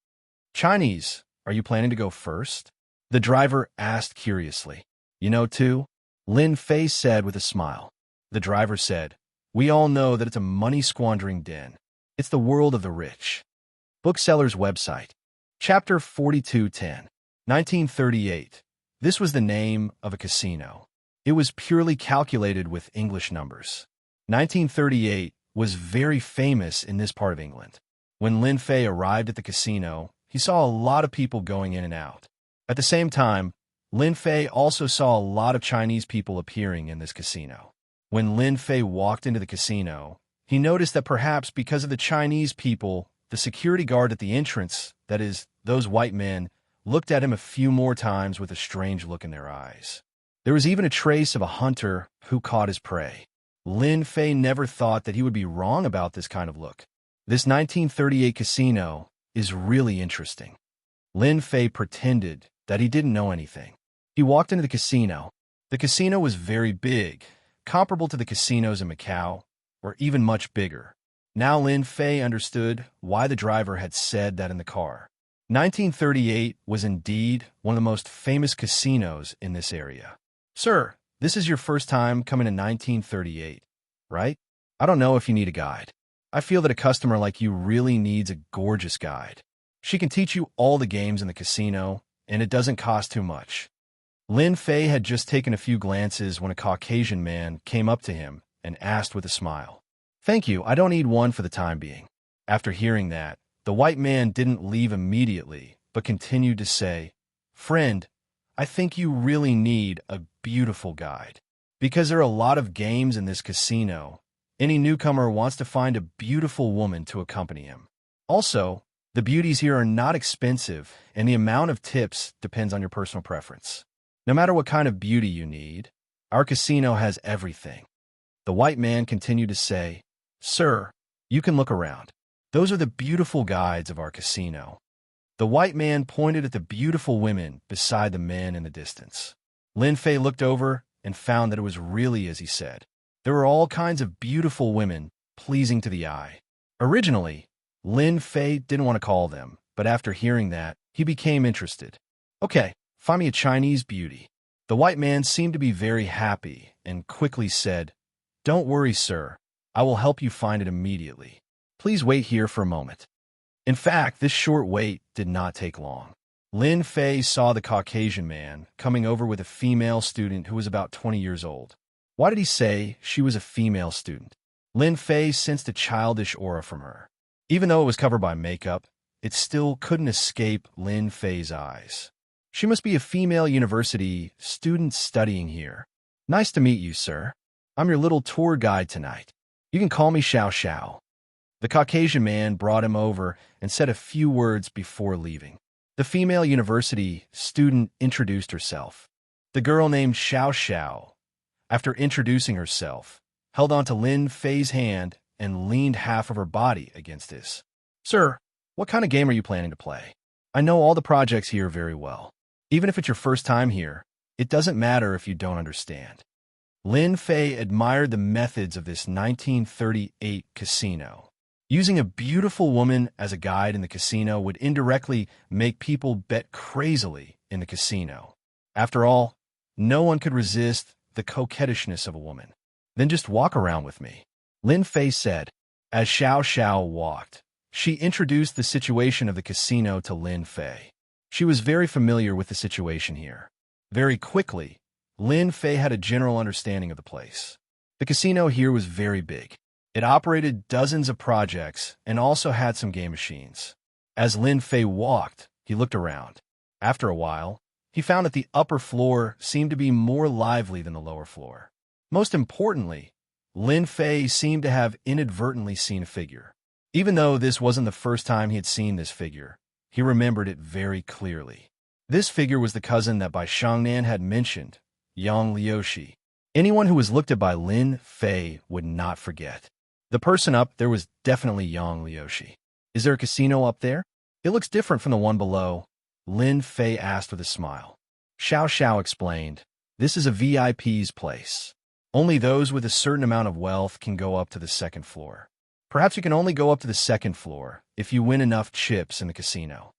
Chinese, are you planning to go first? The driver asked curiously. You know too? Lin Fei said with a smile. The driver said, we all know that it's a money-squandering den. It's the world of the rich. Bookseller's website. Chapter 4210. 1938. This was the name of a casino. It was purely calculated with English numbers. 1938 was very famous in this part of England. When Lin Fei arrived at the casino, he saw a lot of people going in and out. At the same time, Lin Fei also saw a lot of Chinese people appearing in this casino. When Lin Fei walked into the casino, he noticed that perhaps because of the Chinese people, the security guard at the entrance, that is, those white men, looked at him a few more times with a strange look in their eyes. There was even a trace of a hunter who caught his prey. Lin Fei never thought that he would be wrong about this kind of look. This 1938 casino is really interesting. Lin Fei pretended that he didn't know anything. He walked into the casino. The casino was very big, comparable to the casinos in Macau, or even much bigger. Now Lin Fei understood why the driver had said that in the car. 1938 was indeed one of the most famous casinos in this area. Sir, this is your first time coming to 1938, right? I don't know if you need a guide. I feel that a customer like you really needs a gorgeous guide. She can teach you all the games in the casino, and it doesn't cost too much. Lin Fei had just taken a few glances when a Caucasian man came up to him and asked with a smile, Thank you, I don't need one for the time being. After hearing that, the white man didn't leave immediately, but continued to say, Friend, I think you really need a beautiful guide. Because there are a lot of games in this casino, any newcomer wants to find a beautiful woman to accompany him. Also, the beauties here are not expensive, and the amount of tips depends on your personal preference. No matter what kind of beauty you need, our casino has everything. The white man continued to say, Sir, you can look around. Those are the beautiful guides of our casino. The white man pointed at the beautiful women beside the men in the distance. Lin Fei looked over and found that it was really as he said. There were all kinds of beautiful women, pleasing to the eye. Originally, Lin Fei didn't want to call them, but after hearing that, he became interested. Okay, find me a Chinese beauty. The white man seemed to be very happy and quickly said, Don't worry, sir. I will help you find it immediately. Please wait here for a moment. In fact, this short wait did not take long. Lin Fei saw the Caucasian man coming over with a female student who was about 20 years old. Why did he say she was a female student? Lin Fei sensed a childish aura from her. Even though it was covered by makeup, it still couldn't escape Lin Fei's eyes. She must be a female university student studying here. Nice to meet you, sir. I'm your little tour guide tonight. You can call me Xiao Xiao. The Caucasian man brought him over and said a few words before leaving. The female university student introduced herself. The girl named Xianxia, after introducing herself, held onto Lin Fei's hand and leaned half of her body against his. Sir, what kind of game are you planning to play? I know all the projects here very well. Even if it's your first time here, it doesn't matter if you don't understand. Lin Fei admired the methods of this 1938 casino. Using a beautiful woman as a guide in the casino would indirectly make people bet crazily in the casino. After all, no one could resist the coquettishness of a woman. Then just walk around with me, Lin Fei said. As Xianxia walked, she introduced the situation of the casino to Lin Fei. She was very familiar with the situation here. Very quickly, Lin Fei had a general understanding of the place. The casino here was very big. It operated dozens of projects and also had some game machines. As Lin Fei walked, he looked around. After a while, he found that the upper floor seemed to be more lively than the lower floor. Most importantly, Lin Fei seemed to have inadvertently seen a figure. Even though this wasn't the first time he had seen this figure, he remembered it very clearly. This figure was the cousin that Bai Shangnan had mentioned, Yang Liuxi. Anyone who was looked at by Lin Fei would not forget. The person up there was definitely Yang Liuxi. Is there a casino up there? It looks different from the one below, Lin Fei asked with a smile. Xianxia explained, this is a VIP's place. Only those with a certain amount of wealth can go up to the second floor. Perhaps you can only go up to the second floor if you win enough chips in the casino.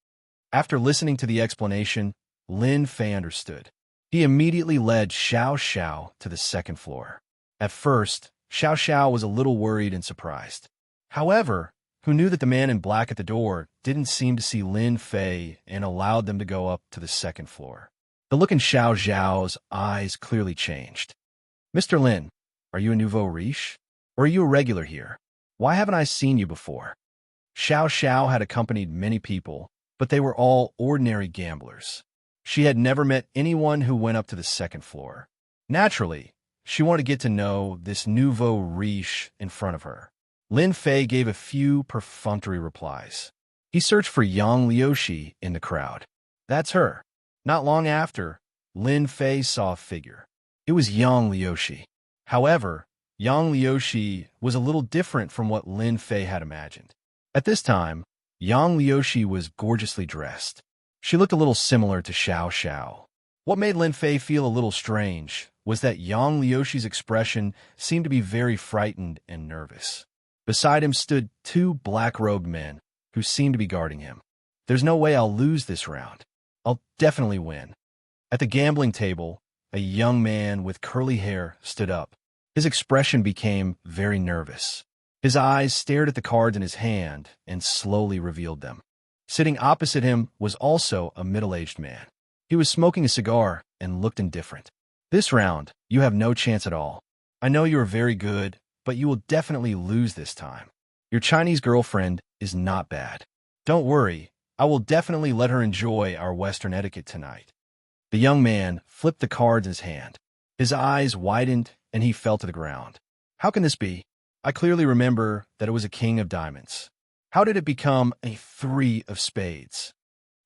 After listening to the explanation, Lin Fei understood. He immediately led Xianxia to the second floor. At first, Xianxia was a little worried and surprised. However, who knew that the man in black at the door didn't seem to see Lin Fei and allowed them to go up to the second floor. The look in Xiaoxiao's eyes clearly changed. Mr. Lin, are you a nouveau riche? Or are you a regular here? Why haven't I seen you before? Xianxia had accompanied many people, but they were all ordinary gamblers. She had never met anyone who went up to the second floor. Naturally, she wanted to get to know this nouveau riche in front of her. Lin Fei gave a few perfunctory replies. He searched for Yang Liuxi in the crowd. That's her. Not long after, Lin Fei saw a figure. It was Yang Liuxi. However, Yang Liuxi was a little different from what Lin Fei had imagined. At this time, Yang Liuxi was gorgeously dressed. She looked a little similar to Xianxia. What made Lin Fei feel a little strange was that Yang Liuxi's expression seemed to be very frightened and nervous. Beside him stood two black-robed men who seemed to be guarding him. There's no way I'll lose this round. I'll definitely win. At the gambling table, a young man with curly hair stood up. His expression became very nervous. His eyes stared at the cards in his hand and slowly revealed them. Sitting opposite him was also a middle-aged man. He was smoking a cigar and looked indifferent. This round, you have no chance at all. I know you are very good, but you will definitely lose this time. Your Chinese girlfriend is not bad. Don't worry, I will definitely let her enjoy our Western etiquette tonight. The young man flipped the cards in his hand. His eyes widened and he fell to the ground. How can this be? I clearly remember that it was a king of diamonds. How did it become a three of spades?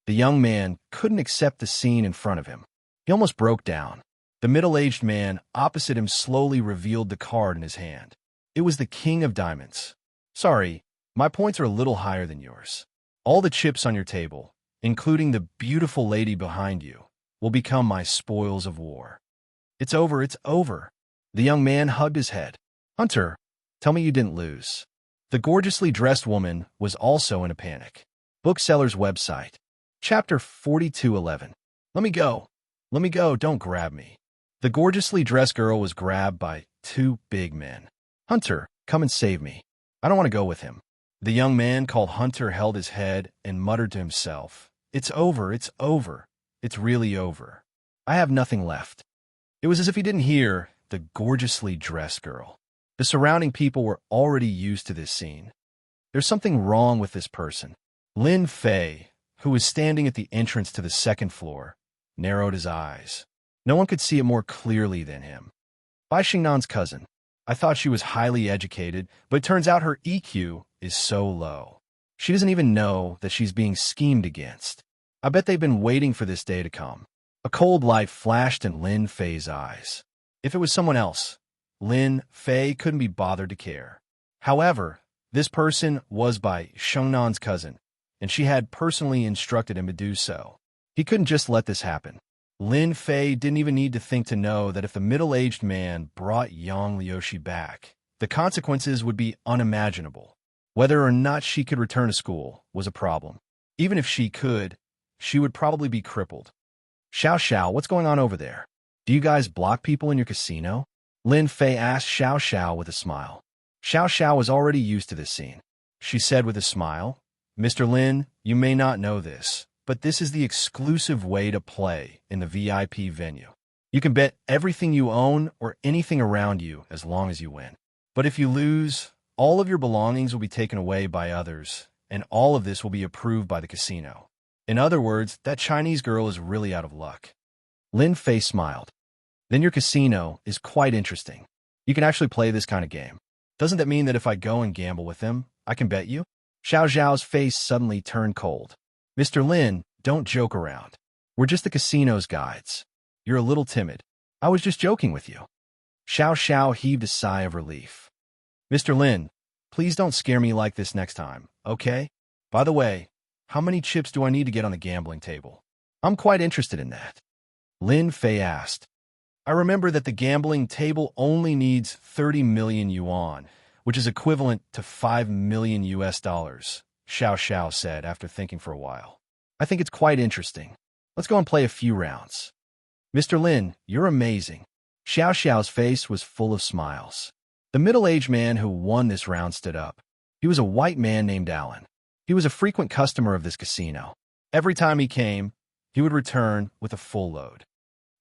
The young man couldn't accept the scene in front of him. He almost broke down. The middle-aged man opposite him slowly revealed the card in his hand. It was the king of diamonds. Sorry, my points are a little higher than yours. All the chips on your table, including the beautiful lady behind you, will become my spoils of war. It's over, it's over. The young man hugged his head. Hunter, tell me you didn't lose. The gorgeously dressed woman was also in a panic. Bookseller's website. Chapter 42:11. Let me go. Let me go, don't grab me. The gorgeously dressed girl was grabbed by two big men. Hunter, come and save me. I don't want to go with him. The young man called Hunter held his head and muttered to himself, It's over, it's over. It's really over. I have nothing left. It was as if he didn't hear the gorgeously dressed girl. The surrounding people were already used to this scene. There's something wrong with this person. Lin Fei, who was standing at the entrance to the second floor, narrowed his eyes. No one could see it more clearly than him. Bai Xingnan's cousin. I thought she was highly educated, but it turns out her EQ is so low. She doesn't even know that she's being schemed against. I bet they've been waiting for this day to come. A cold light flashed in Lin Fei's eyes. If it was someone else, Lin Fei couldn't be bothered to care. However, this person was by Xianxia's cousin, and she had personally instructed him to do so. He couldn't just let this happen. Lin Fei didn't even need to think to know that if the middle-aged man brought Yang Liuxi back, the consequences would be unimaginable. Whether or not she could return to school was a problem. Even if she could, she would probably be crippled. Xiao, what's going on over there? Do you guys block people in your casino? Lin Fei asked Xiao with a smile. Xiao was already used to this scene. She said with a smile, Mr. Lin, you may not know this, but this is the exclusive way to play in the VIP venue. You can bet everything you own or anything around you as long as you win. But if you lose, all of your belongings will be taken away by others, and all of this will be approved by the casino. In other words, that Chinese girl is really out of luck. Lin Fei smiled. Then your casino is quite interesting. You can actually play this kind of game. Doesn't that mean that if I go and gamble with him, I can bet you? Xiao's face suddenly turned cold. Mr. Lin, don't joke around. We're just the casino's guides. You're a little timid. I was just joking with you. Xiao heaved a sigh of relief. Mr. Lin, please don't scare me like this next time, okay? By the way, how many chips do I need to get on the gambling table? I'm quite interested in that. Lin Fei asked. I remember that the gambling table only needs 30 million yuan, which is equivalent to 5 million US dollars, Xiao said after thinking for a while. I think it's quite interesting. Let's go and play a few rounds. Mr. Lin, you're amazing. Xiao's face was full of smiles. The middle-aged man who won this round stood up. He was a white man named Alan. He was a frequent customer of this casino. Every time he came, he would return with a full load.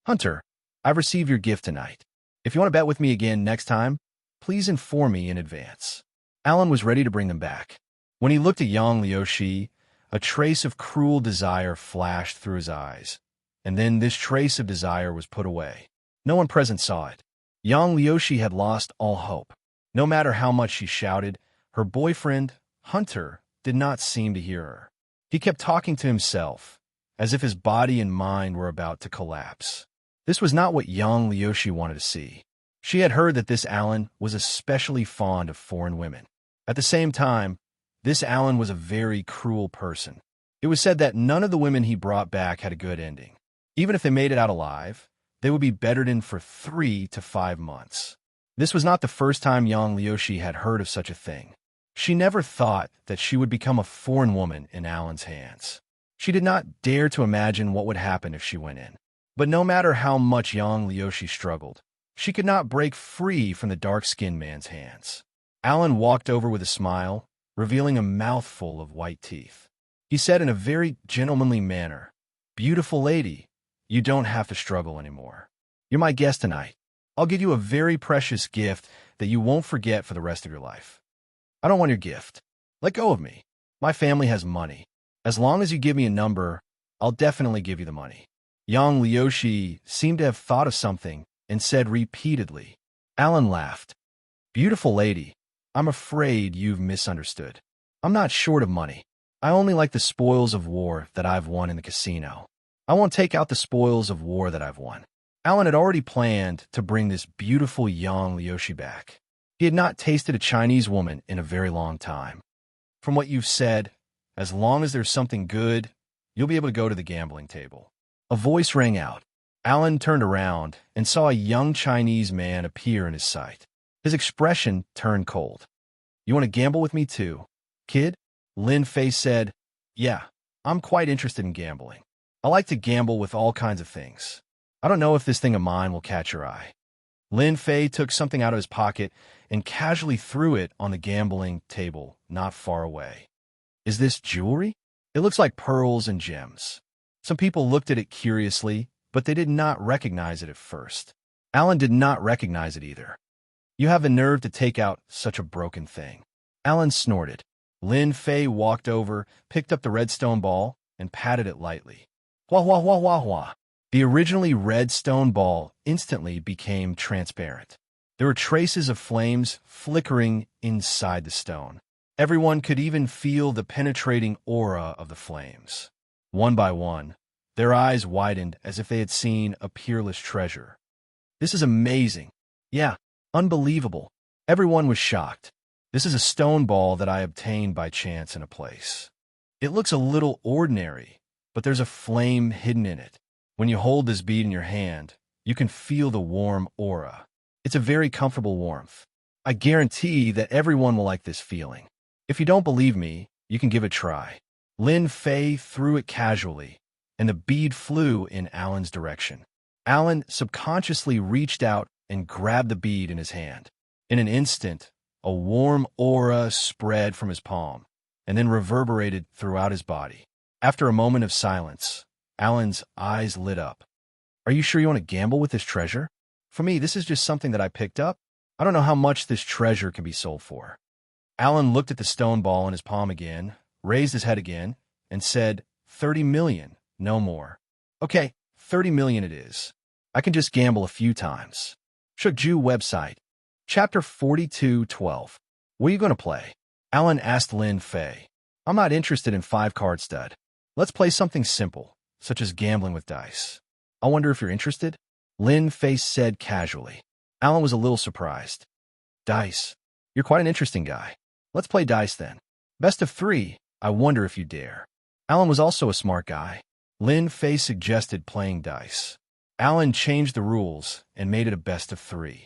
Hunter, I've received your gift tonight. If you want to bet with me again next time, please inform me in advance. Alan was ready to bring them back. When he looked at Yang Liuxi, a trace of cruel desire flashed through his eyes, and then this trace of desire was put away. No one present saw it. Yang Liuxi had lost all hope. No matter how much she shouted, her boyfriend, Hunter, did not seem to hear her. He kept talking to himself, as if his body and mind were about to collapse. This was not what Yang Liuxi wanted to see. She had heard that this Alan was especially fond of foreign women. At the same time, this Alan was a very cruel person. It was said that none of the women he brought back had a good ending. Even if they made it out alive, they would be bettered in for 3 to 5 months. This was not the first time Yang Liuxi had heard of such a thing. She never thought that she would become a foreign woman in Alan's hands. She did not dare to imagine what would happen if she went in. But no matter how much Yang Liuxi struggled, she could not break free from the dark-skinned man's hands. Alan walked over with a smile, revealing a mouthful of white teeth. He said in a very gentlemanly manner, "Beautiful lady, you don't have to struggle anymore. You're my guest tonight. I'll give you a very precious gift that you won't forget for the rest of your life. I don't want your gift. Let go of me. My family has money. As long as you give me a number, I'll definitely give you the money." Yang Liuxi seemed to have thought of something and said repeatedly. Alan laughed. "Beautiful lady, I'm afraid you've misunderstood. I'm not short of money. I only like the spoils of war that I've won in the casino. I won't take out the spoils of war that I've won." Alan had already planned to bring this beautiful Yang Liuxi back. He had not tasted a Chinese woman in a very long time. "From what you've said, as long as there's something good, you'll be able to go to the gambling table." A voice rang out. Alan turned around and saw a young Chinese man appear in his sight. His expression turned cold. "You want to gamble with me too, kid?" Lin Fei said, "Yeah, I'm quite interested in gambling. I like to gamble with all kinds of things. I don't know if this thing of mine will catch your eye." Lin Fei took something out of his pocket and casually threw it on the gambling table not far away. "Is this jewelry? It looks like pearls and gems." Some people looked at it curiously, but they did not recognize it at first. Alan did not recognize it either. "You have the nerve to take out such a broken thing." Alan snorted. Lin Fei walked over, picked up the red stone ball, and patted it lightly. Wah wah wah wah wah. The originally red stone ball instantly became transparent. There were traces of flames flickering inside the stone. Everyone could even feel the penetrating aura of the flames. One by one, their eyes widened as if they had seen a peerless treasure. This is amazing. Yeah, unbelievable. Everyone was shocked. This is a stone ball that I obtained by chance in a place. It looks a little ordinary, but there's a flame hidden in it. When you hold this bead in your hand, you can feel the warm aura. It's a very comfortable warmth. I guarantee that everyone will like this feeling. If you don't believe me, you can give it a try. Lin Fei threw it casually, and the bead flew in Alan's direction. Alan subconsciously reached out and grabbed the bead in his hand. In an instant, a warm aura spread from his palm, and then reverberated throughout his body. After a moment of silence, Alan's eyes lit up. Are you sure you want to gamble with this treasure? For me, this is just something that I picked up. I don't know how much this treasure can be sold for. Alan looked at the stone ball in his palm again, raised his head again, and said, 30 million, no more. Okay, 30 million it is. I can just gamble a few times. Shukju website. Chapter 42:12. What are you going to play? Alan asked Lin Fei. I'm not interested in 5-card stud. Let's play something simple, such as gambling with dice. I wonder if you're interested? Lin Fei said casually. Alan was a little surprised. Dice. You're quite an interesting guy. Let's play dice then. Best of 3. I wonder if you dare. Alan was also a smart guy. Lin Fei suggested playing dice. Alan changed the rules and made it a best of 3.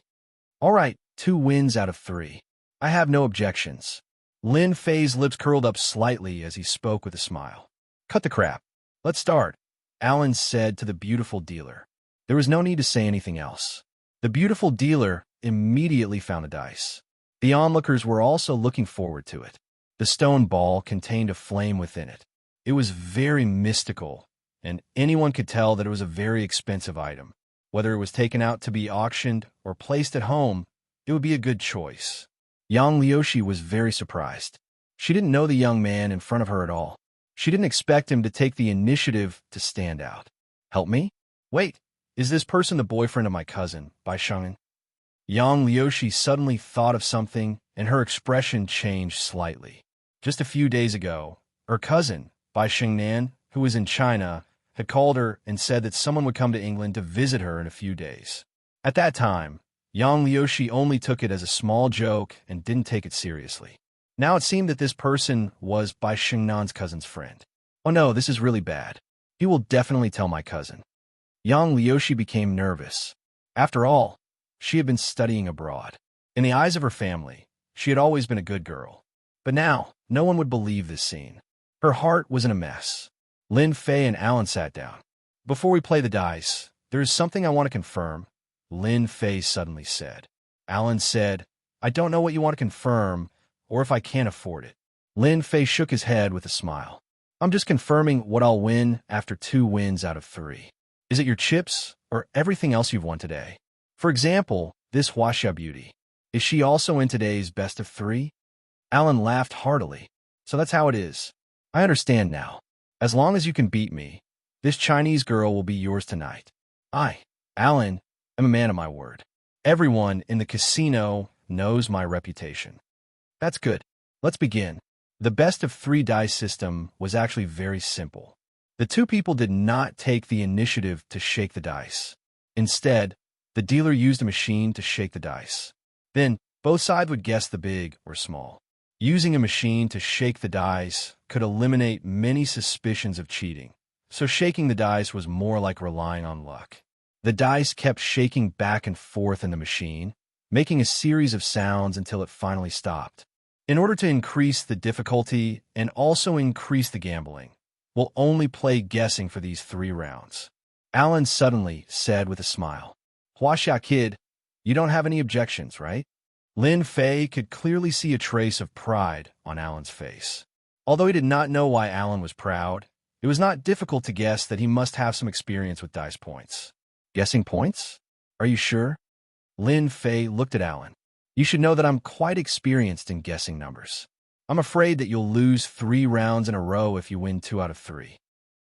All right, 2 wins out of 3. I have no objections. Lin Fei's lips curled up slightly as he spoke with a smile. Cut the crap. Let's start, Alan said to the beautiful dealer. There was no need to say anything else. The beautiful dealer immediately found the dice. The onlookers were also looking forward to it. The stone ball contained a flame within it. It was very mystical, and anyone could tell that it was a very expensive item. Whether it was taken out to be auctioned or placed at home, it would be a good choice. Yang Liushi was very surprised. She didn't know the young man in front of her at all. She didn't expect him to take the initiative to stand out. Help me? Wait, is this person the boyfriend of my cousin, Bai Shengnan? Yang Liushi suddenly thought of something, and her expression changed slightly. Just a few days ago, her cousin, Bai Shengnan, who was in China, had called her and said that someone would come to England to visit her in a few days. At that time, Yang Liushi only took it as a small joke and didn't take it seriously. Now it seemed that this person was Bai Shengnan's cousin's friend. Oh no, this is really bad. He will definitely tell my cousin. Yang Liushi became nervous. After all, she had been studying abroad. In the eyes of her family, she had always been a good girl. But now, no one would believe this scene. Her heart was in a mess. Lin Fei and Alan sat down. Before we play the dice, there is something I want to confirm, Lin Fei suddenly said. Alan said, I don't know what you want to confirm, or if I can't afford it. Lin Fei shook his head with a smile. I'm just confirming what I'll win after 2 wins out of 3. Is it your chips, or everything else you've won today? For example, this Wuxia beauty. Is she also in today's best of 3? Alan laughed heartily. So that's how it is. I understand now. As long as you can beat me, this Chinese girl will be yours tonight. I, Alan, am a man of my word. Everyone in the casino knows my reputation. That's good. Let's begin. The best of 3 dice system was actually very simple. The 2 people did not take the initiative to shake the dice. Instead, the dealer used a machine to shake the dice. Then, both sides would guess the big or small. Using a machine to shake the dice could eliminate many suspicions of cheating, so shaking the dice was more like relying on luck. The dice kept shaking back and forth in the machine, making a series of sounds until it finally stopped. In order to increase the difficulty and also increase the gambling, we'll only play guessing for these 3 rounds. Alan suddenly said with a smile, Huaxia kid, you don't have any objections, right? Lin Fei could clearly see a trace of pride on Alan's face. Although he did not know why Alan was proud, it was not difficult to guess that he must have some experience with dice points. Guessing points? Are you sure? Lin Fei looked at Alan. You should know that I'm quite experienced in guessing numbers. I'm afraid that you'll lose 3 rounds in a row if you win 2 out of 3.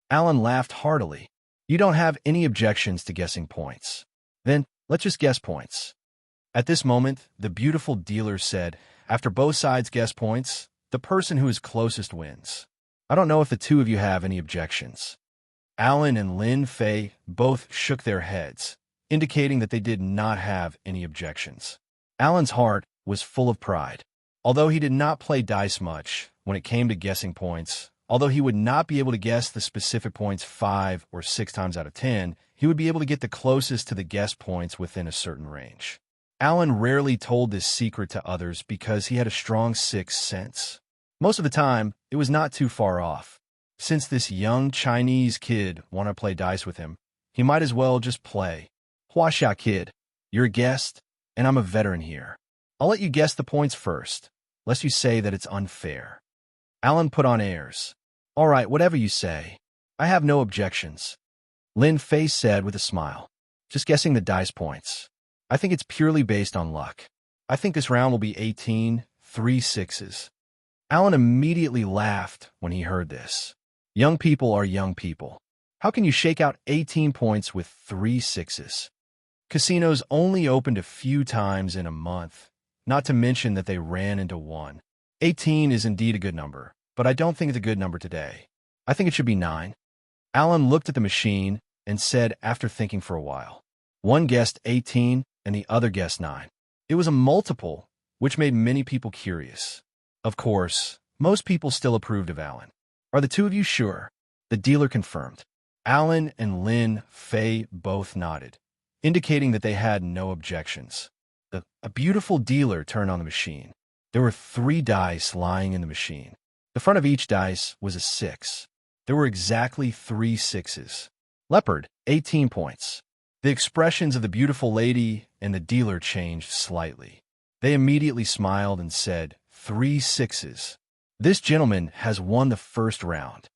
Alan laughed heartily. You don't have any objections to guessing points. Then, let's just guess points. At this moment, the beautiful dealer said, after both sides guess points, the person who is closest wins. I don't know if the two of you have any objections. Alan and Lin Fei both shook their heads, indicating that they did not have any objections. Alan's heart was full of pride. Although he did not play dice much when it came to guessing points, although he would not be able to guess the specific points 5 or 6 times out of 10, he would be able to get the closest to the guess points within a certain range. Alan rarely told this secret to others because he had a strong sixth sense. Most of the time, it was not too far off. Since this young Chinese kid wanted to play dice with him, he might as well just play. Wuxia kid, you're a guest, and I'm a veteran here. I'll let you guess the points first, lest you say that it's unfair. Alan put on airs. All right, whatever you say. I have no objections. Lin Fei said with a smile. Just guessing the dice points. I think it's purely based on luck. I think this round will be 18, 3 sixes. Alan immediately laughed when he heard this. Young people are young people. How can you shake out 18 points with 3 sixes? Casinos only opened a few times in a month, not to mention that they ran into one. 18 is indeed a good number, but I don't think it's a good number today. I think it should be 9. Alan looked at the machine and said after thinking for a while. One guessed 18 and the other guessed 9. It was a multiple, which made many people curious. Of course, most people still approved of Alan. Are the two of you sure? The dealer confirmed. Alan and Lin Fei both nodded, indicating that they had no objections. A beautiful dealer turned on the machine. There were 3 dice lying in the machine. The front of each dice was a 6. There were exactly 3 sixes. Leopard, 18 points. The expressions of the beautiful lady and the dealer changed slightly. They immediately smiled and said, 3 sixes. This gentleman has won the first round.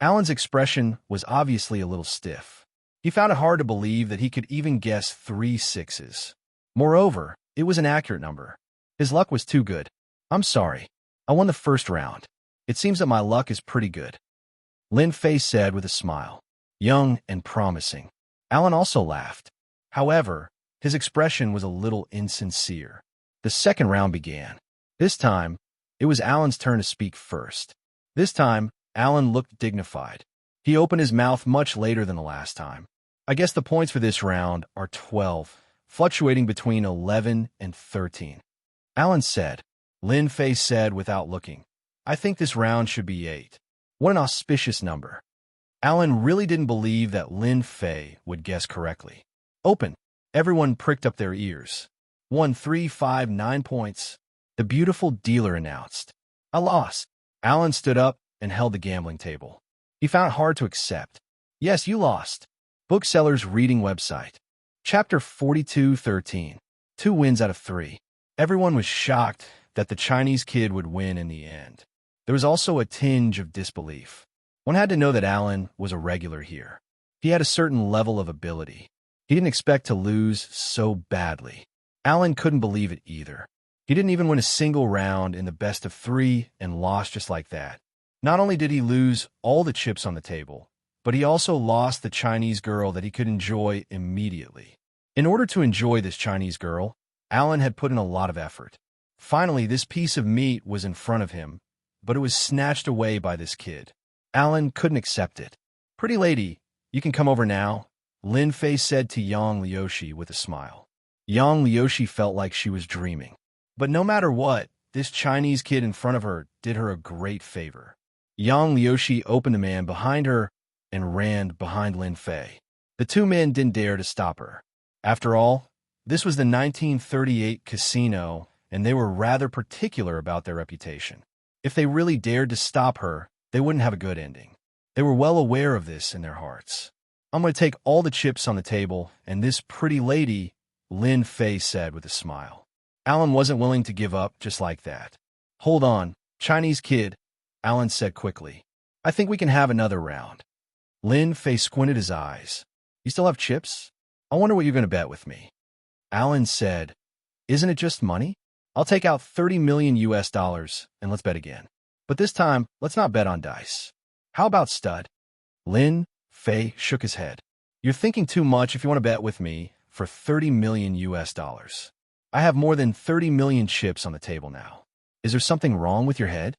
Alan's expression was obviously a little stiff. He found it hard to believe that he could even guess 3 sixes. Moreover, it was an accurate number. His luck was too good. I'm sorry. I won the first round. It seems that my luck is pretty good. Lin Fei said with a smile. Young and promising. Alan also laughed. However, his expression was a little insincere. The second round began. This time, it was Alan's turn to speak first. This time, Alan looked dignified. He opened his mouth much later than the last time. I guess the points for this round are 12, fluctuating between 11 and 13. Alan said. Lin Fei said without looking. I think this round should be 8. What an auspicious number. Alan really didn't believe that Lin Fei would guess correctly. Open. Everyone pricked up their ears. 1, 3, 5, 9 points. The beautiful dealer announced. I lost. Alan stood up and held the gambling table. He found it hard to accept. Yes, you lost. Bookseller's reading website. Chapter 42:13. 2 wins out of 3. Everyone was shocked that the Chinese kid would win in the end. There was also a tinge of disbelief. One had to know that Alan was a regular here. He had a certain level of ability. He didn't expect to lose so badly. Alan couldn't believe it either. He didn't even win a single round in the best of 3 and lost just like that. Not only did he lose all the chips on the table, but he also lost the Chinese girl that he could enjoy immediately. In order to enjoy this Chinese girl, Alan had put in a lot of effort. Finally, this piece of meat was in front of him, but it was snatched away by this kid. Alan couldn't accept it. Pretty lady, you can come over now, Lin Fei said to Yang Liushi with a smile. Yang Liushi felt like she was dreaming. But no matter what, this Chinese kid in front of her did her a great favor. Yang Liushi opened the man behind her and ran behind Lin Fei. The 2 men didn't dare to stop her. After all, this was the 1938 casino, and they were rather particular about their reputation. If they really dared to stop her, they wouldn't have a good ending. They were well aware of this in their hearts. I'm going to take all the chips on the table, and this pretty lady, Lin Fei said with a smile. Alan wasn't willing to give up just like that. Hold on, Chinese kid, Alan said quickly. I think we can have another round. Lin Fei squinted his eyes. You still have chips? I wonder what you're going to bet with me. Alan said, Isn't it just money? I'll take out $30 million and let's bet again. But this time, let's not bet on dice. How about stud? Lin Fei shook his head. You're thinking too much if you want to bet with me for $30 million. I have more than 30 million chips on the table now. Is there something wrong with your head?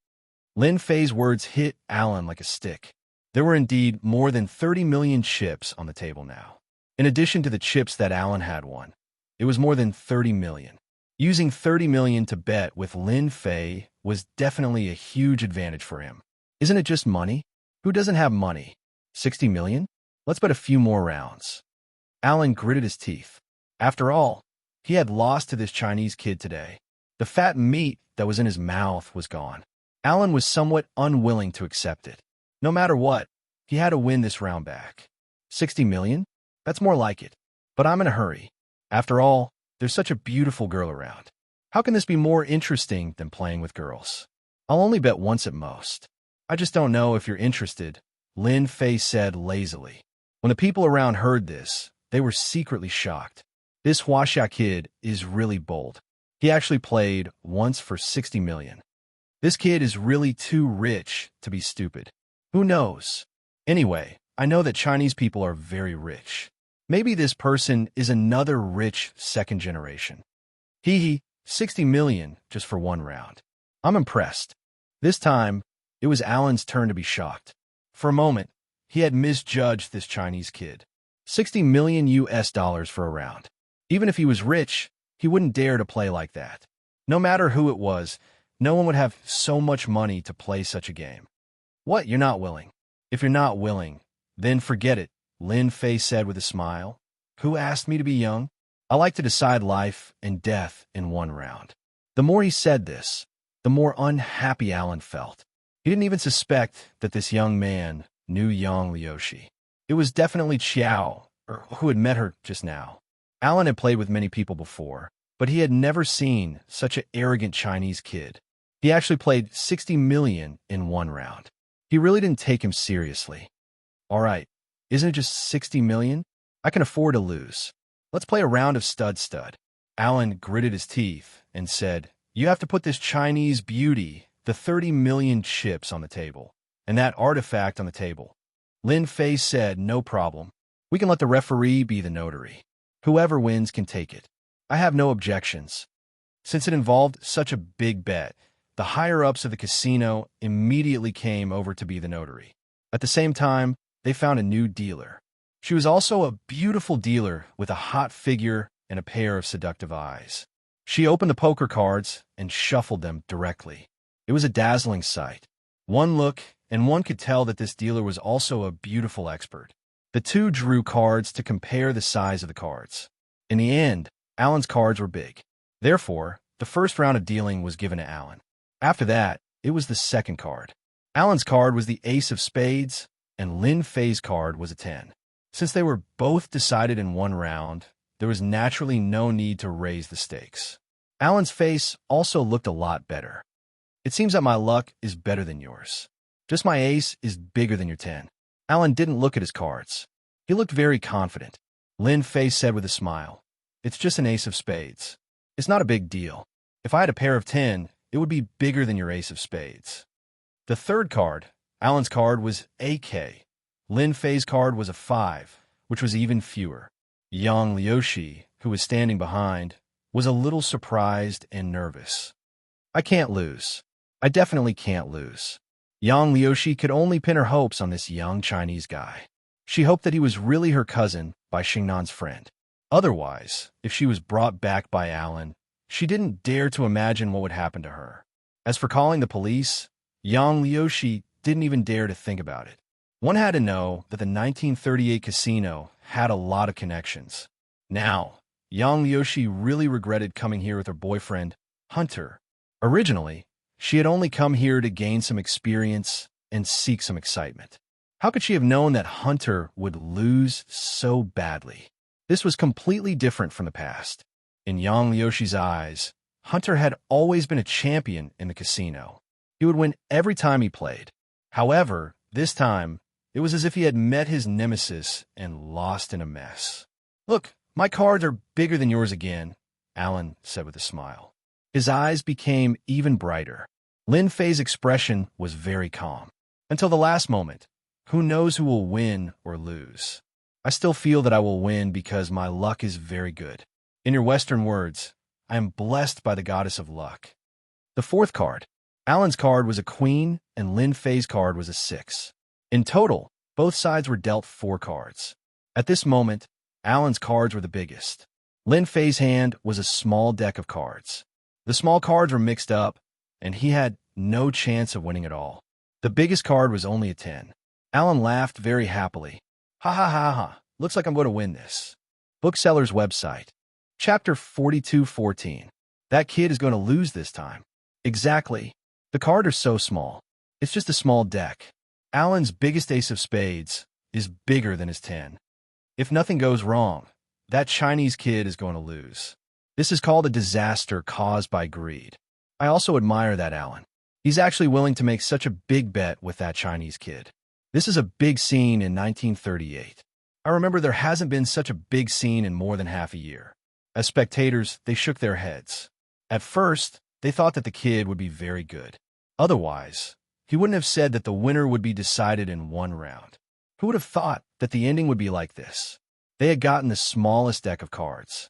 Lin Fei's words hit Alan like a stick. There were indeed more than 30 million chips on the table now. In addition to the chips that Alan had won, it was more than 30 million. Using 30 million to bet with Lin Fei was definitely a huge advantage for him. Isn't it just money? Who doesn't have money? 60 million? Let's bet a few more rounds. Alan gritted his teeth. After all, he had lost to this Chinese kid today. The fat meat that was in his mouth was gone. Alan was somewhat unwilling to accept it. No matter what, he had to win this round back. 60 million? That's more like it. But I'm in a hurry. After all, there's such a beautiful girl around. How can this be more interesting than playing with girls? I'll only bet once at most. I just don't know if you're interested, Lin Fei said lazily. When the people around heard this, they were secretly shocked. This Wuxia kid is really bold. He actually played once for 60 million. This kid is really too rich to be stupid. Who knows? Anyway, I know that Chinese people are very rich. Maybe this person is another rich second generation. Hee hee, 60 million just for one round. I'm impressed. This time, it was Alan's turn to be shocked. For a moment, he had misjudged this Chinese kid. 60 million US dollars for a round. Even if he was rich, he wouldn't dare to play like that. No matter who it was, no one would have so much money to play such a game. What, you're not willing? If you're not willing, then forget it, Lin Fei said with a smile. Who asked me to be young? I like to decide life and death in one round. The more he said this, the more unhappy Alan felt. He didn't even suspect that this young man knew Xianxia. It was definitely Xiao, or who had met her just now. Alan had played with many people before, but he had never seen such an arrogant Chinese kid. He actually played 60 million in one round. He really didn't take him seriously. All right, isn't it just 60 million? I can afford to lose. Let's play a round of stud-stud. Alan gritted his teeth and said, you have to put this Chinese beauty, the 30 million chips on the table, and that artifact on the table. Lin Fei said, no problem. We can let the referee be the notary. Whoever wins can take it. I have no objections. Since it involved such a big bet, the higher-ups of the casino immediately came over to be the notary. At the same time, they found a new dealer. She was also a beautiful dealer with a hot figure and a pair of seductive eyes. She opened the poker cards and shuffled them directly. It was a dazzling sight. One look, and one could tell that this dealer was also a beautiful expert. The two drew cards to compare the size of the cards. In the end, Alan's cards were big. Therefore, the first round of dealing was given to Alan. After that, it was the second card. Alan's card was the ace of spades, and Lin Fei's card was a 10. Since they were both decided in one round, there was naturally no need to raise the stakes. Alan's face also looked a lot better. It seems that my luck is better than yours. Just my ace is bigger than your 10. Alan didn't look at his cards. He looked very confident. Lin Fei said with a smile, it's just an ace of spades. It's not a big deal. If I had a pair of 10, it would be bigger than your ace of spades. The third card, Alan's card, was AK. Lin Fei's card was a 5, which was even fewer. Xianxia, who was standing behind, was a little surprised and nervous. I can't lose. I definitely can't lose. Xianxia could only pin her hopes on this young Chinese guy. She hoped that he was really her cousin by Xingnan's friend. Otherwise, if she was brought back by Alan, she didn't dare to imagine what would happen to her. As for calling the police, Xianxia didn't even dare to think about it. One had to know that the 1938 casino had a lot of connections. Now, Xianxia really regretted coming here with her boyfriend, Hunter. Originally, she had only come here to gain some experience and seek some excitement. How could she have known that Hunter would lose so badly? This was completely different from the past. In Xianxia's eyes, Hunter had always been a champion in the casino. He would win every time he played. However, this time, it was as if he had met his nemesis and lost in a mess. Look, my cards are bigger than yours again, Alan said with a smile. His eyes became even brighter. Lin Fei's expression was very calm. Until the last moment, who knows who will win or lose? I still feel that I will win because my luck is very good. In your Western words, I am blessed by the goddess of luck. The fourth card. Alan's card was a queen, and Lin Fei's card was a 6. In total, both sides were dealt 4 cards. At this moment, Alan's cards were the biggest. Lin Fei's hand was a small deck of cards. The small cards were mixed up, and he had no chance of winning at all. The biggest card was only a 10. Alan laughed very happily. Ha ha ha ha, looks like I'm going to win this. Bookseller's website. Chapter 42:14. That kid is going to lose this time. Exactly. The cards are so small. It's just a small deck. Alan's biggest ace of spades is bigger than his 10. If nothing goes wrong, that Chinese kid is going to lose. This is called a disaster caused by greed. I also admire that Alan. He's actually willing to make such a big bet with that Chinese kid. This is a big scene in 1938. I remember there hasn't been such a big scene in more than half a year. As spectators, they shook their heads. At first, they thought that the kid would be very good. Otherwise, he wouldn't have said that the winner would be decided in 1 round. Who would have thought that the ending would be like this? They had gotten the smallest deck of cards.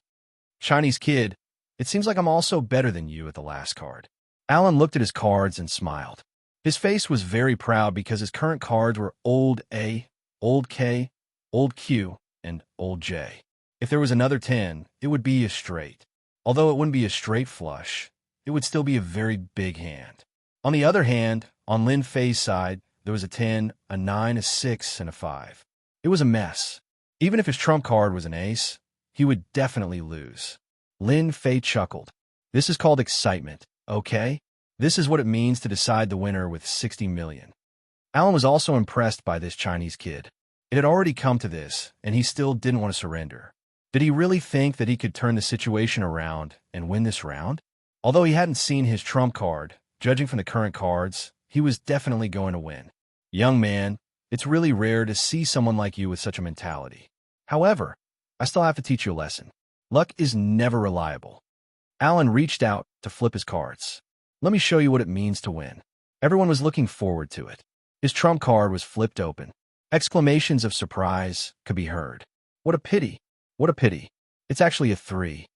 Chinese kid, it seems like I'm also better than you at the last card. Alan looked at his cards and smiled. His face was very proud because his current cards were Old A, Old K, Old Q, and Old J. If there was another 10, it would be a straight. Although it wouldn't be a straight flush, it would still be a very big hand. On the other hand, on Lin Fei's side, there was a 10, a 9, a 6, and a 5. It was a mess. Even if his trump card was an ace, he would definitely lose. Lin Fei chuckled. This is called excitement, okay? This is what it means to decide the winner with 60 million. Alan was also impressed by this Chinese kid. It had already come to this, and he still didn't want to surrender. Did he really think that he could turn the situation around and win this round? Although he hadn't seen his trump card, judging from the current cards, he was definitely going to win. Young man, it's really rare to see someone like you with such a mentality. However, I still have to teach you a lesson. Luck is never reliable. Alan reached out to flip his cards. Let me show you what it means to win. Everyone was looking forward to it. His trump card was flipped open. Exclamations of surprise could be heard. What a pity. What a pity. It's actually a 3.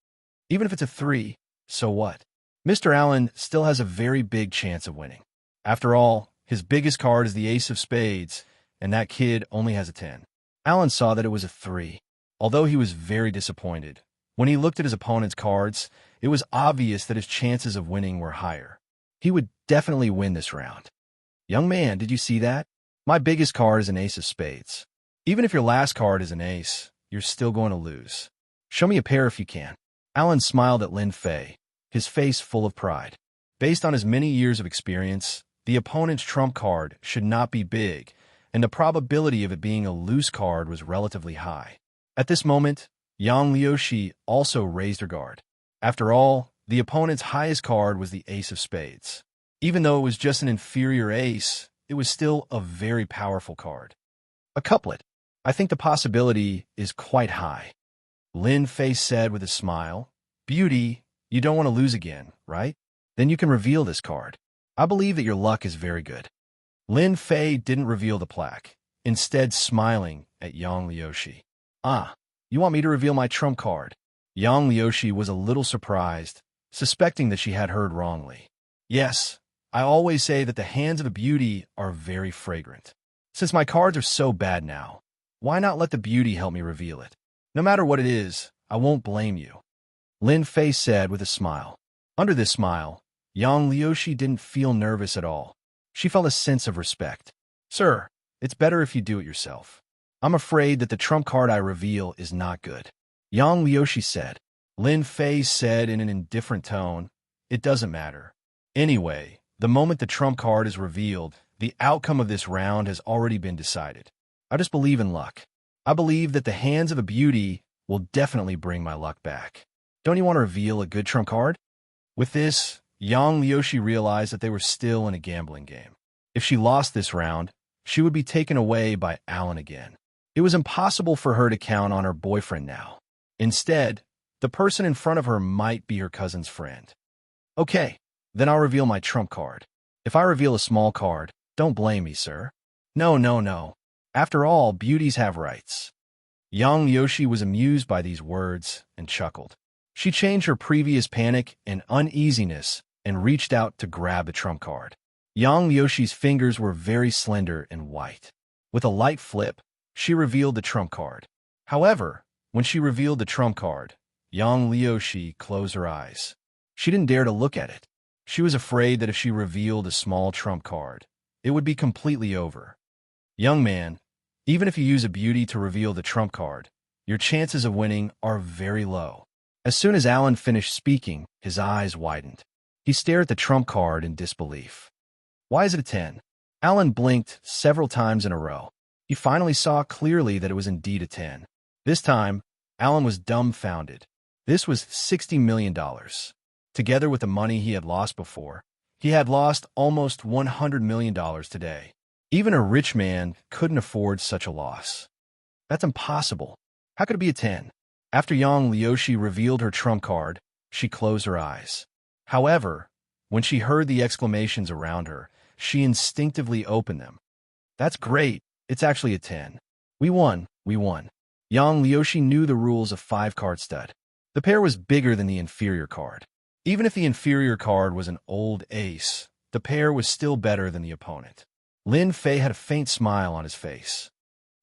Even if it's a 3, so what? Mr. Allen still has a very big chance of winning. After all, his biggest card is the ace of spades, and that kid only has a 10. Allen saw that it was a 3. Although he was very disappointed, when he looked at his opponent's cards, it was obvious that his chances of winning were higher. He would definitely win this round. Young man, did you see that? My biggest card is an ace of spades. Even if your last card is an ace, you're still going to lose. Show me a pair if you can. Alan smiled at Lin Fei, his face full of pride. Based on his many years of experience, the opponent's trump card should not be big, and the probability of it being a loose card was relatively high. At this moment, Yang Liuxi also raised her guard. After all, the opponent's highest card was the ace of spades. Even though it was just an inferior ace, it was still a very powerful card. A couplet. I think the possibility is quite high. Lin Fei said with a smile, Beauty, you don't want to lose again, right? Then you can reveal this card. I believe that your luck is very good. Lin Fei didn't reveal the plaque, instead smiling at Yang Liuxi. Ah, you want me to reveal my trump card? Yang Liuxi was a little surprised, suspecting that she had heard wrongly. Yes, I always say that the hands of a beauty are very fragrant. Since my cards are so bad now, why not let the beauty help me reveal it? No matter what it is, I won't blame you. Lin Fei said with a smile. Under this smile, Yang Liuxi didn't feel nervous at all. She felt a sense of respect. Sir, it's better if you do it yourself. I'm afraid that the trump card I reveal is not good. Yang Liuxi said. Lin Fei said in an indifferent tone, It doesn't matter. Anyway, the moment the trump card is revealed, the outcome of this round has already been decided. I just believe in luck. I believe that the hands of a beauty will definitely bring my luck back. Don't you want to reveal a good trump card? With this, Yang Liuxi realized that they were still in a gambling game. If she lost this round, she would be taken away by Alan again. It was impossible for her to count on her boyfriend now. Instead, the person in front of her might be her cousin's friend. Okay, then I'll reveal my trump card. If I reveal a small card, don't blame me, sir. No, no, no. After all, beauties have rights. Yang Liuxi was amused by these words and chuckled. She changed her previous panic and uneasiness and reached out to grab the trump card. Yang Liuxi's fingers were very slender and white. With a light flip, she revealed the trump card. However, when she revealed the trump card, Yang Liuxi closed her eyes. She didn't dare to look at it. She was afraid that if she revealed a small trump card, it would be completely over. Young man, even if you use a beauty to reveal the trump card, your chances of winning are very low. As soon as Alan finished speaking, his eyes widened. He stared at the trump card in disbelief. Why is it a 10? Alan blinked several times in a row. He finally saw clearly that it was indeed a 10. This time, Alan was dumbfounded. This was $60 million. Together with the money he had lost before, he had lost almost $100 million today. Even a rich man couldn't afford such a loss. That's impossible. How could it be a 10? After Yang Liuxi revealed her trump card, she closed her eyes. However, when she heard the exclamations around her, she instinctively opened them. That's great. It's actually a 10. We won. We won. Yang Liuxi knew the rules of 5-card stud. The pair was bigger than the inferior card. Even if the inferior card was an old ace, the pair was still better than the opponent. Lin Fei had a faint smile on his face.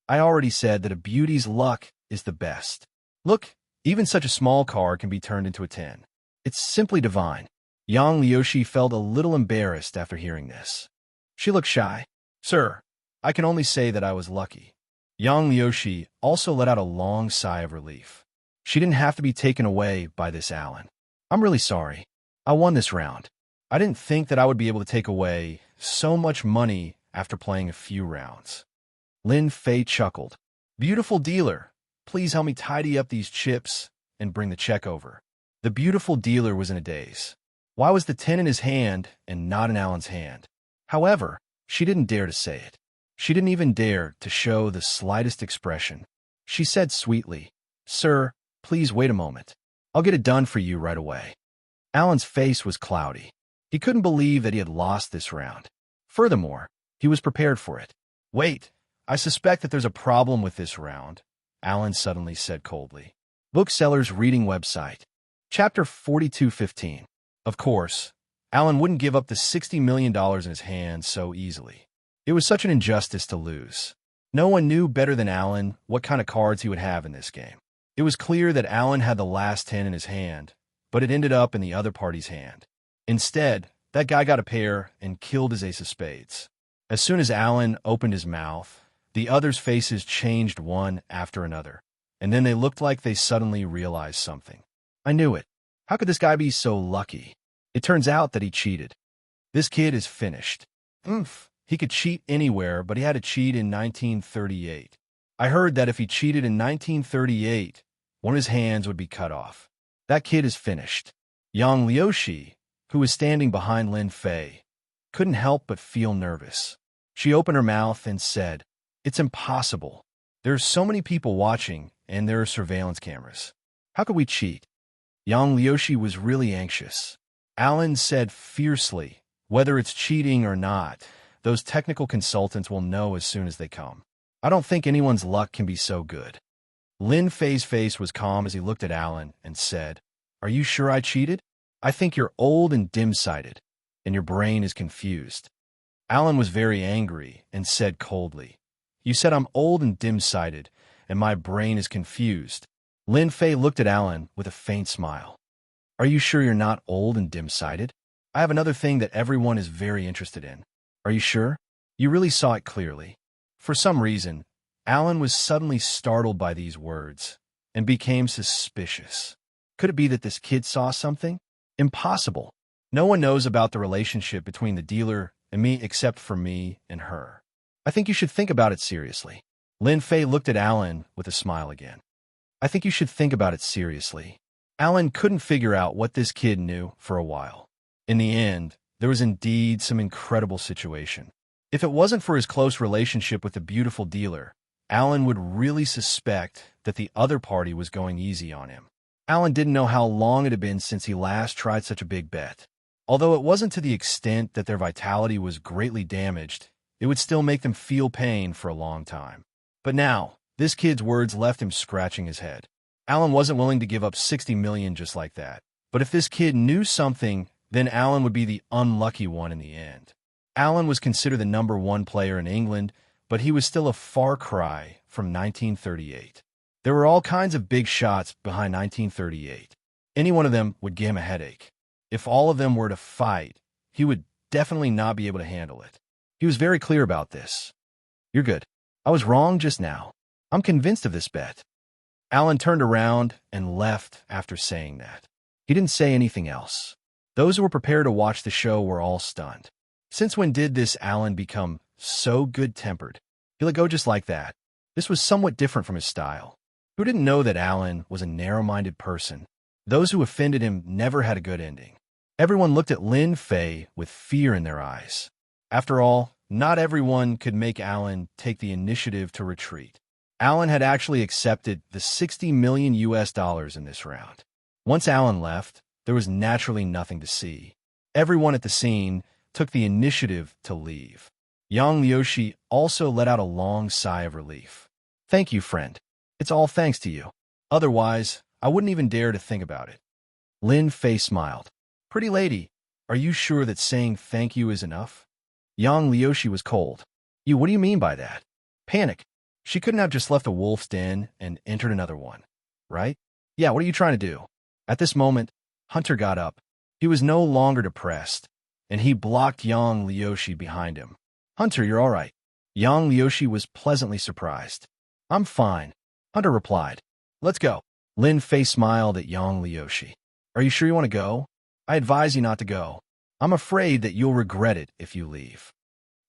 I already said that a beauty's luck is the best. Look, even such a small card can be turned into a 10. It's simply divine. Yang Liuxi felt a little embarrassed after hearing this. She looked shy. Sir, I can only say that I was lucky. Yang Liuxi also let out a long sigh of relief. She didn't have to be taken away by this Alan. I'm really sorry. I won this round. I didn't think that I would be able to take away so much money after playing a few rounds. Lin Fei chuckled. Beautiful dealer, please help me tidy up these chips and bring the check over. The beautiful dealer was in a daze. Why was the 10 in his hand and not in Alan's hand? However, she didn't dare to say it. She didn't even dare to show the slightest expression. She said sweetly, Sir, please wait a moment. I'll get it done for you right away. Alan's face was cloudy. He couldn't believe that he had lost this round. Furthermore, he was prepared for it. Wait, I suspect that there's a problem with this round, Alan suddenly said coldly. Bookseller's reading website. Chapter 4215. Of course, Alan wouldn't give up the $60 million in his hand so easily. It was such an injustice to lose. No one knew better than Alan what kind of cards he would have in this game. It was clear that Alan had the last 10 in his hand, but it ended up in the other party's hand. Instead, that guy got a pair and killed his ace of spades. As soon as Alan opened his mouth, the others' faces changed one after another, and then they looked like they suddenly realized something. I knew it. How could this guy be so lucky? It turns out that he cheated. This kid is finished. He could cheat anywhere, but he had to cheat in 1938. I heard that if he cheated in 1938, one of his hands would be cut off. That kid is finished. Yang Liuxi, who was standing behind Lin Fei, couldn't help but feel nervous. She opened her mouth and said, It's impossible. There are so many people watching, and there are surveillance cameras. How could we cheat? Yang Liuxi was really anxious. Alan said fiercely, Whether it's cheating or not, those technical consultants will know as soon as they come. I don't think anyone's luck can be so good. Lin Fei's face was calm as he looked at Alan and said, Are you sure I cheated? I think you're old and dim-sighted, and your brain is confused. Alan was very angry and said coldly, You said I'm old and dim-sighted, and my brain is confused. Lin Fei looked at Alan with a faint smile. Are you sure you're not old and dim-sighted? I have another thing that everyone is very interested in. Are you sure? You really saw it clearly. For some reason, Alan was suddenly startled by these words and became suspicious. Could it be that this kid saw something? Impossible. No one knows about the relationship between the dealer and me except for me and her. I think you should think about it seriously. Lin Fei looked at Alan with a smile again. I think you should think about it seriously. Alan couldn't figure out what this kid knew for a while. In the end, there was indeed some incredible situation. If it wasn't for his close relationship with the beautiful dealer, Alan would really suspect that the other party was going easy on him. Alan didn't know how long it had been since he last tried such a big bet. Although it wasn't to the extent that their vitality was greatly damaged, it would still make them feel pain for a long time. But now, this kid's words left him scratching his head. Alan wasn't willing to give up 60 million just like that. But if this kid knew something, then Alan would be the unlucky one in the end. Alan was considered the #1 player in England, but he was still a far cry from 1938. There were all kinds of big shots behind 1938. Any one of them would give him a headache. If all of them were to fight, he would definitely not be able to handle it. He was very clear about this. You're good. I was wrong just now. I'm convinced of this bet. Alan turned around and left after saying that. He didn't say anything else. Those who were prepared to watch the show were all stunned. Since when did this Alan become so good-tempered? He let go just like that. This was somewhat different from his style. Who didn't know that Alan was a narrow-minded person? Those who offended him never had a good ending. Everyone looked at Lin Fei with fear in their eyes. After all, not everyone could make Alan take the initiative to retreat. Alan had actually accepted the $60 million in this round. Once Alan left, there was naturally nothing to see. Everyone at the scene took the initiative to leave. Yang Liushi also let out a long sigh of relief. Thank you, friend. It's all thanks to you. Otherwise, I wouldn't even dare to think about it. Lin Fei smiled. Pretty lady, are you sure that saying thank you is enough? Yang Liushi was cold. What do you mean by that? Panic. She couldn't have just left a wolf's den and entered another one, right? Yeah, what are you trying to do? At this moment, Hunter got up. He was no longer depressed, and he blocked Yang Liushi behind him. Hunter, you're all right. Yang Liushi was pleasantly surprised. I'm fine, Hunter replied. Let's go. Lin Fei smiled at Yang Liushi. Are you sure you want to go? I advise you not to go. I'm afraid that you'll regret it if you leave.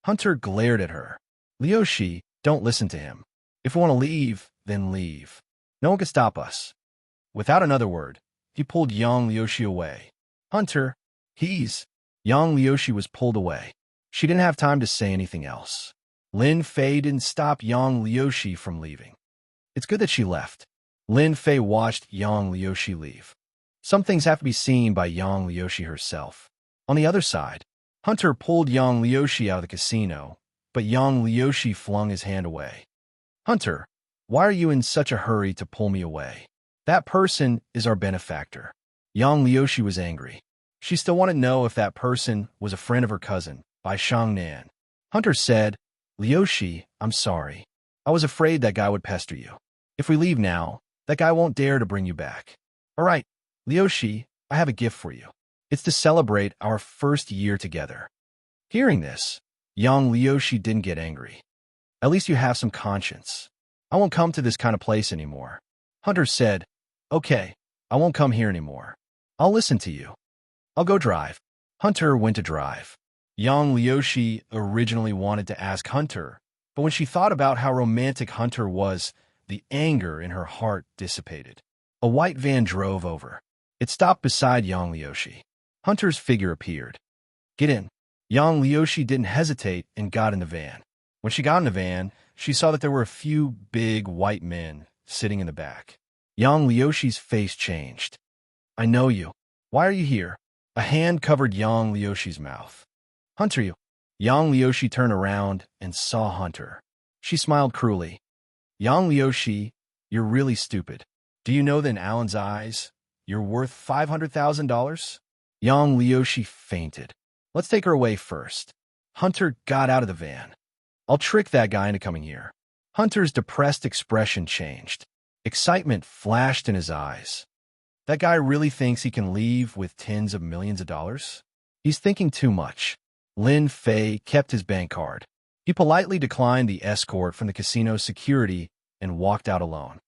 Hunter glared at her. Liushi, don't listen to him. If you want to leave, then leave. No one can stop us. Without another word, he pulled Yang Liushi away. Hunter, Yang Liushi was pulled away. She didn't have time to say anything else. Lin Fei didn't stop Yang Liushi from leaving. It's good that she left. Lin Fei watched Yang Liushi leave. Some things have to be seen by Yang Liushi herself. On the other side, Hunter pulled Yang Liushi out of the casino, but Yang Liushi flung his hand away. Hunter, why are you in such a hurry to pull me away? That person is our benefactor. Yang Liushi was angry. She still wanted to know if that person was a friend of her cousin, Bai Shangnan. Hunter said, Liushi, I'm sorry. I was afraid that guy would pester you. If we leave now, that guy won't dare to bring you back. All right, Liushi, I have a gift for you. It's to celebrate our first year together. Hearing this, Yang Liushi didn't get angry. At least you have some conscience. I won't come to this kind of place anymore. Hunter said, Okay, I won't come here anymore. I'll listen to you. I'll go drive. Hunter went to drive. Yang Liushi originally wanted to ask Hunter, but when she thought about how romantic Hunter was, the anger in her heart dissipated. A white van drove over. It stopped beside Yang Liushi. Hunter's figure appeared. Get in. Yang Liushi didn't hesitate and got in the van. When she got in the van, she saw that there were a few big white men sitting in the back. Yang Liushi's face changed. I know you. Why are you here? A hand covered Yang Liushi's mouth. Hunter, you. Yang Liushi turned around and saw Hunter. She smiled cruelly. Yang Liushi, you're really stupid. Do you know that in Alan's eyes, you're worth $500,000? Yang Liushi fainted. Let's take her away first. Hunter got out of the van. I'll trick that guy into coming here. Hunter's depressed expression changed. Excitement flashed in his eyes. That guy really thinks he can leave with tens of millions of dollars? He's thinking too much. Lin Fei kept his bank card. He politely declined the escort from the casino's security and walked out alone.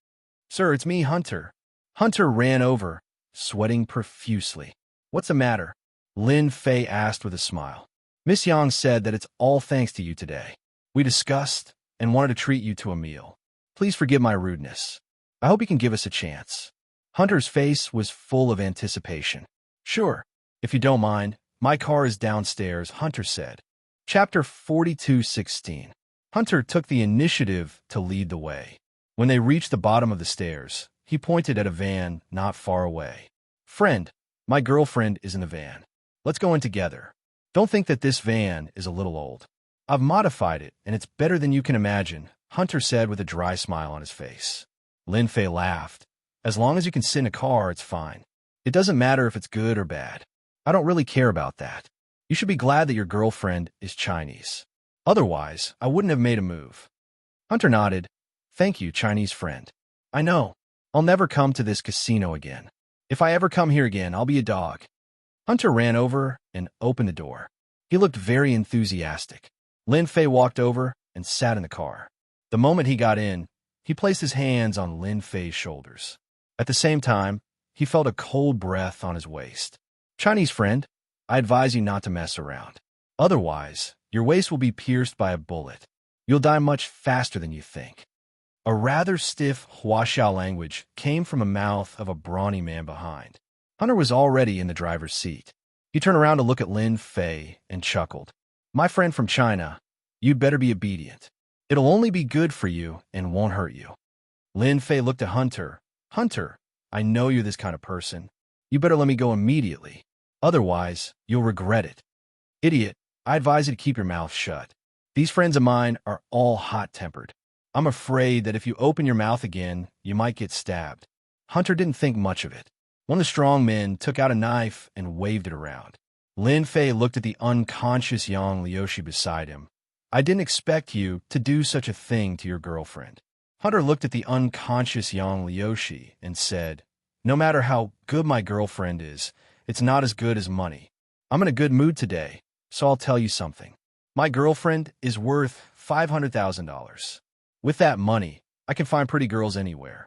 Sir, it's me, Hunter. Hunter ran over, sweating profusely. What's the matter? Lin Fei asked with a smile. Miss Yang said that it's all thanks to you today. We discussed and wanted to treat you to a meal. Please forgive my rudeness. I hope you can give us a chance. Hunter's face was full of anticipation. Sure, if you don't mind, my car is downstairs, Hunter said. Chapter 42:16. Hunter took the initiative to lead the way. When they reached the bottom of the stairs, he pointed at a van not far away. Friend, my girlfriend is in the van. Let's go in together. Don't think that this van is a little old. I've modified it, and it's better than you can imagine, Hunter said with a dry smile on his face. Lin Fei laughed. As long as you can sit in a car, it's fine. It doesn't matter if it's good or bad. I don't really care about that. You should be glad that your girlfriend is Chinese. Otherwise, I wouldn't have made a move. Hunter nodded. Thank you, Chinese friend. I know. I'll never come to this casino again. If I ever come here again, I'll be a dog. Hunter ran over and opened the door. He looked very enthusiastic. Lin Fei walked over and sat in the car. The moment he got in, he placed his hands on Lin Fei's shoulders. At the same time, he felt a cold breath on his waist. Chinese friend, I advise you not to mess around. Otherwise, your waist will be pierced by a bullet. You'll die much faster than you think. A rather stiff Wuxia language came from the mouth of a brawny man behind. Hunter was already in the driver's seat. He turned around to look at Lin Fei and chuckled. My friend from China, you'd better be obedient. It'll only be good for you and won't hurt you. Lin Fei looked at Hunter. Hunter, I know you're this kind of person. You better let me go immediately. Otherwise, you'll regret it. Idiot, I advise you to keep your mouth shut. These friends of mine are all hot-tempered. I'm afraid that if you open your mouth again, you might get stabbed. Hunter didn't think much of it. One of the strong men took out a knife and waved it around. Lin Fei looked at the unconscious Yang Liushi beside him. I didn't expect you to do such a thing to your girlfriend. Hunter looked at the unconscious Yang Liushi and said, no matter how good my girlfriend is, it's not as good as money. I'm in a good mood today, so I'll tell you something. My girlfriend is worth $500,000. With that money, I can find pretty girls anywhere.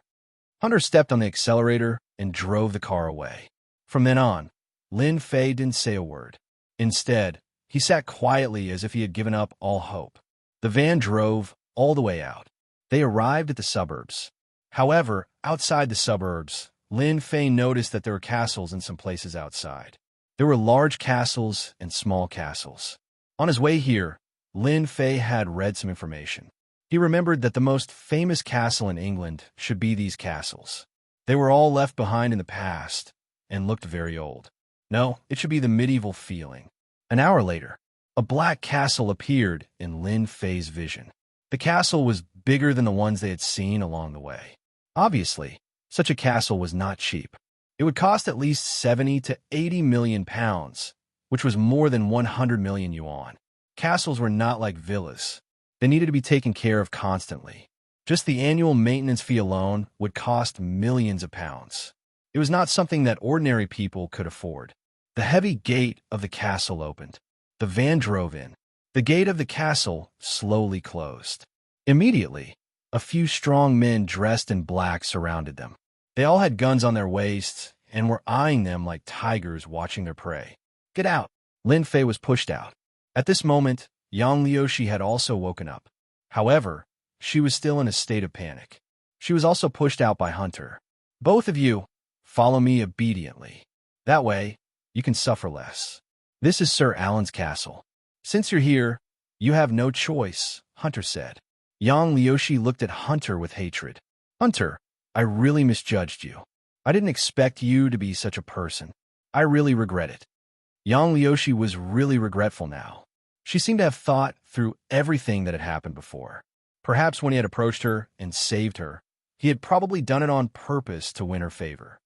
Hunter stepped on the accelerator and drove the car away. From then on, Lin Fei didn't say a word. Instead, he sat quietly as if he had given up all hope. The van drove all the way out. They arrived at the suburbs. However, outside the suburbs, Lin Fei noticed that there were castles in some places outside. There were large castles and small castles. On his way here, Lin Fei had read some information. He remembered that the most famous castle in England should be these castles. They were all left behind in the past and looked very old. No, it should be the medieval feeling. An hour later, a black castle appeared in Lin Fei's vision. The castle was bigger than the ones they had seen along the way. Obviously, such a castle was not cheap. It would cost at least 70 to 80 million pounds, which was more than 100 million yuan. Castles were not like villas. They needed to be taken care of constantly. Just the annual maintenance fee alone would cost millions of pounds. It was not something that ordinary people could afford. The heavy gate of the castle opened. The van drove in. The gate of the castle slowly closed. Immediately, a few strong men dressed in black surrounded them. They all had guns on their waists and were eyeing them like tigers watching their prey. Get out! Lin Fei was pushed out. At this moment, Yang Liushi had also woken up. However, she was still in a state of panic. She was also pushed out by Hunter. Both of you, follow me obediently. That way, you can suffer less. This is Sir Alan's castle. Since you're here, you have no choice, Hunter said. Yang Liushi looked at Hunter with hatred. Hunter, I really misjudged you. I didn't expect you to be such a person. I really regret it. Yang Liushi was really regretful now. She seemed to have thought through everything that had happened before. Perhaps when he had approached her and saved her, he had probably done it on purpose to win her favor.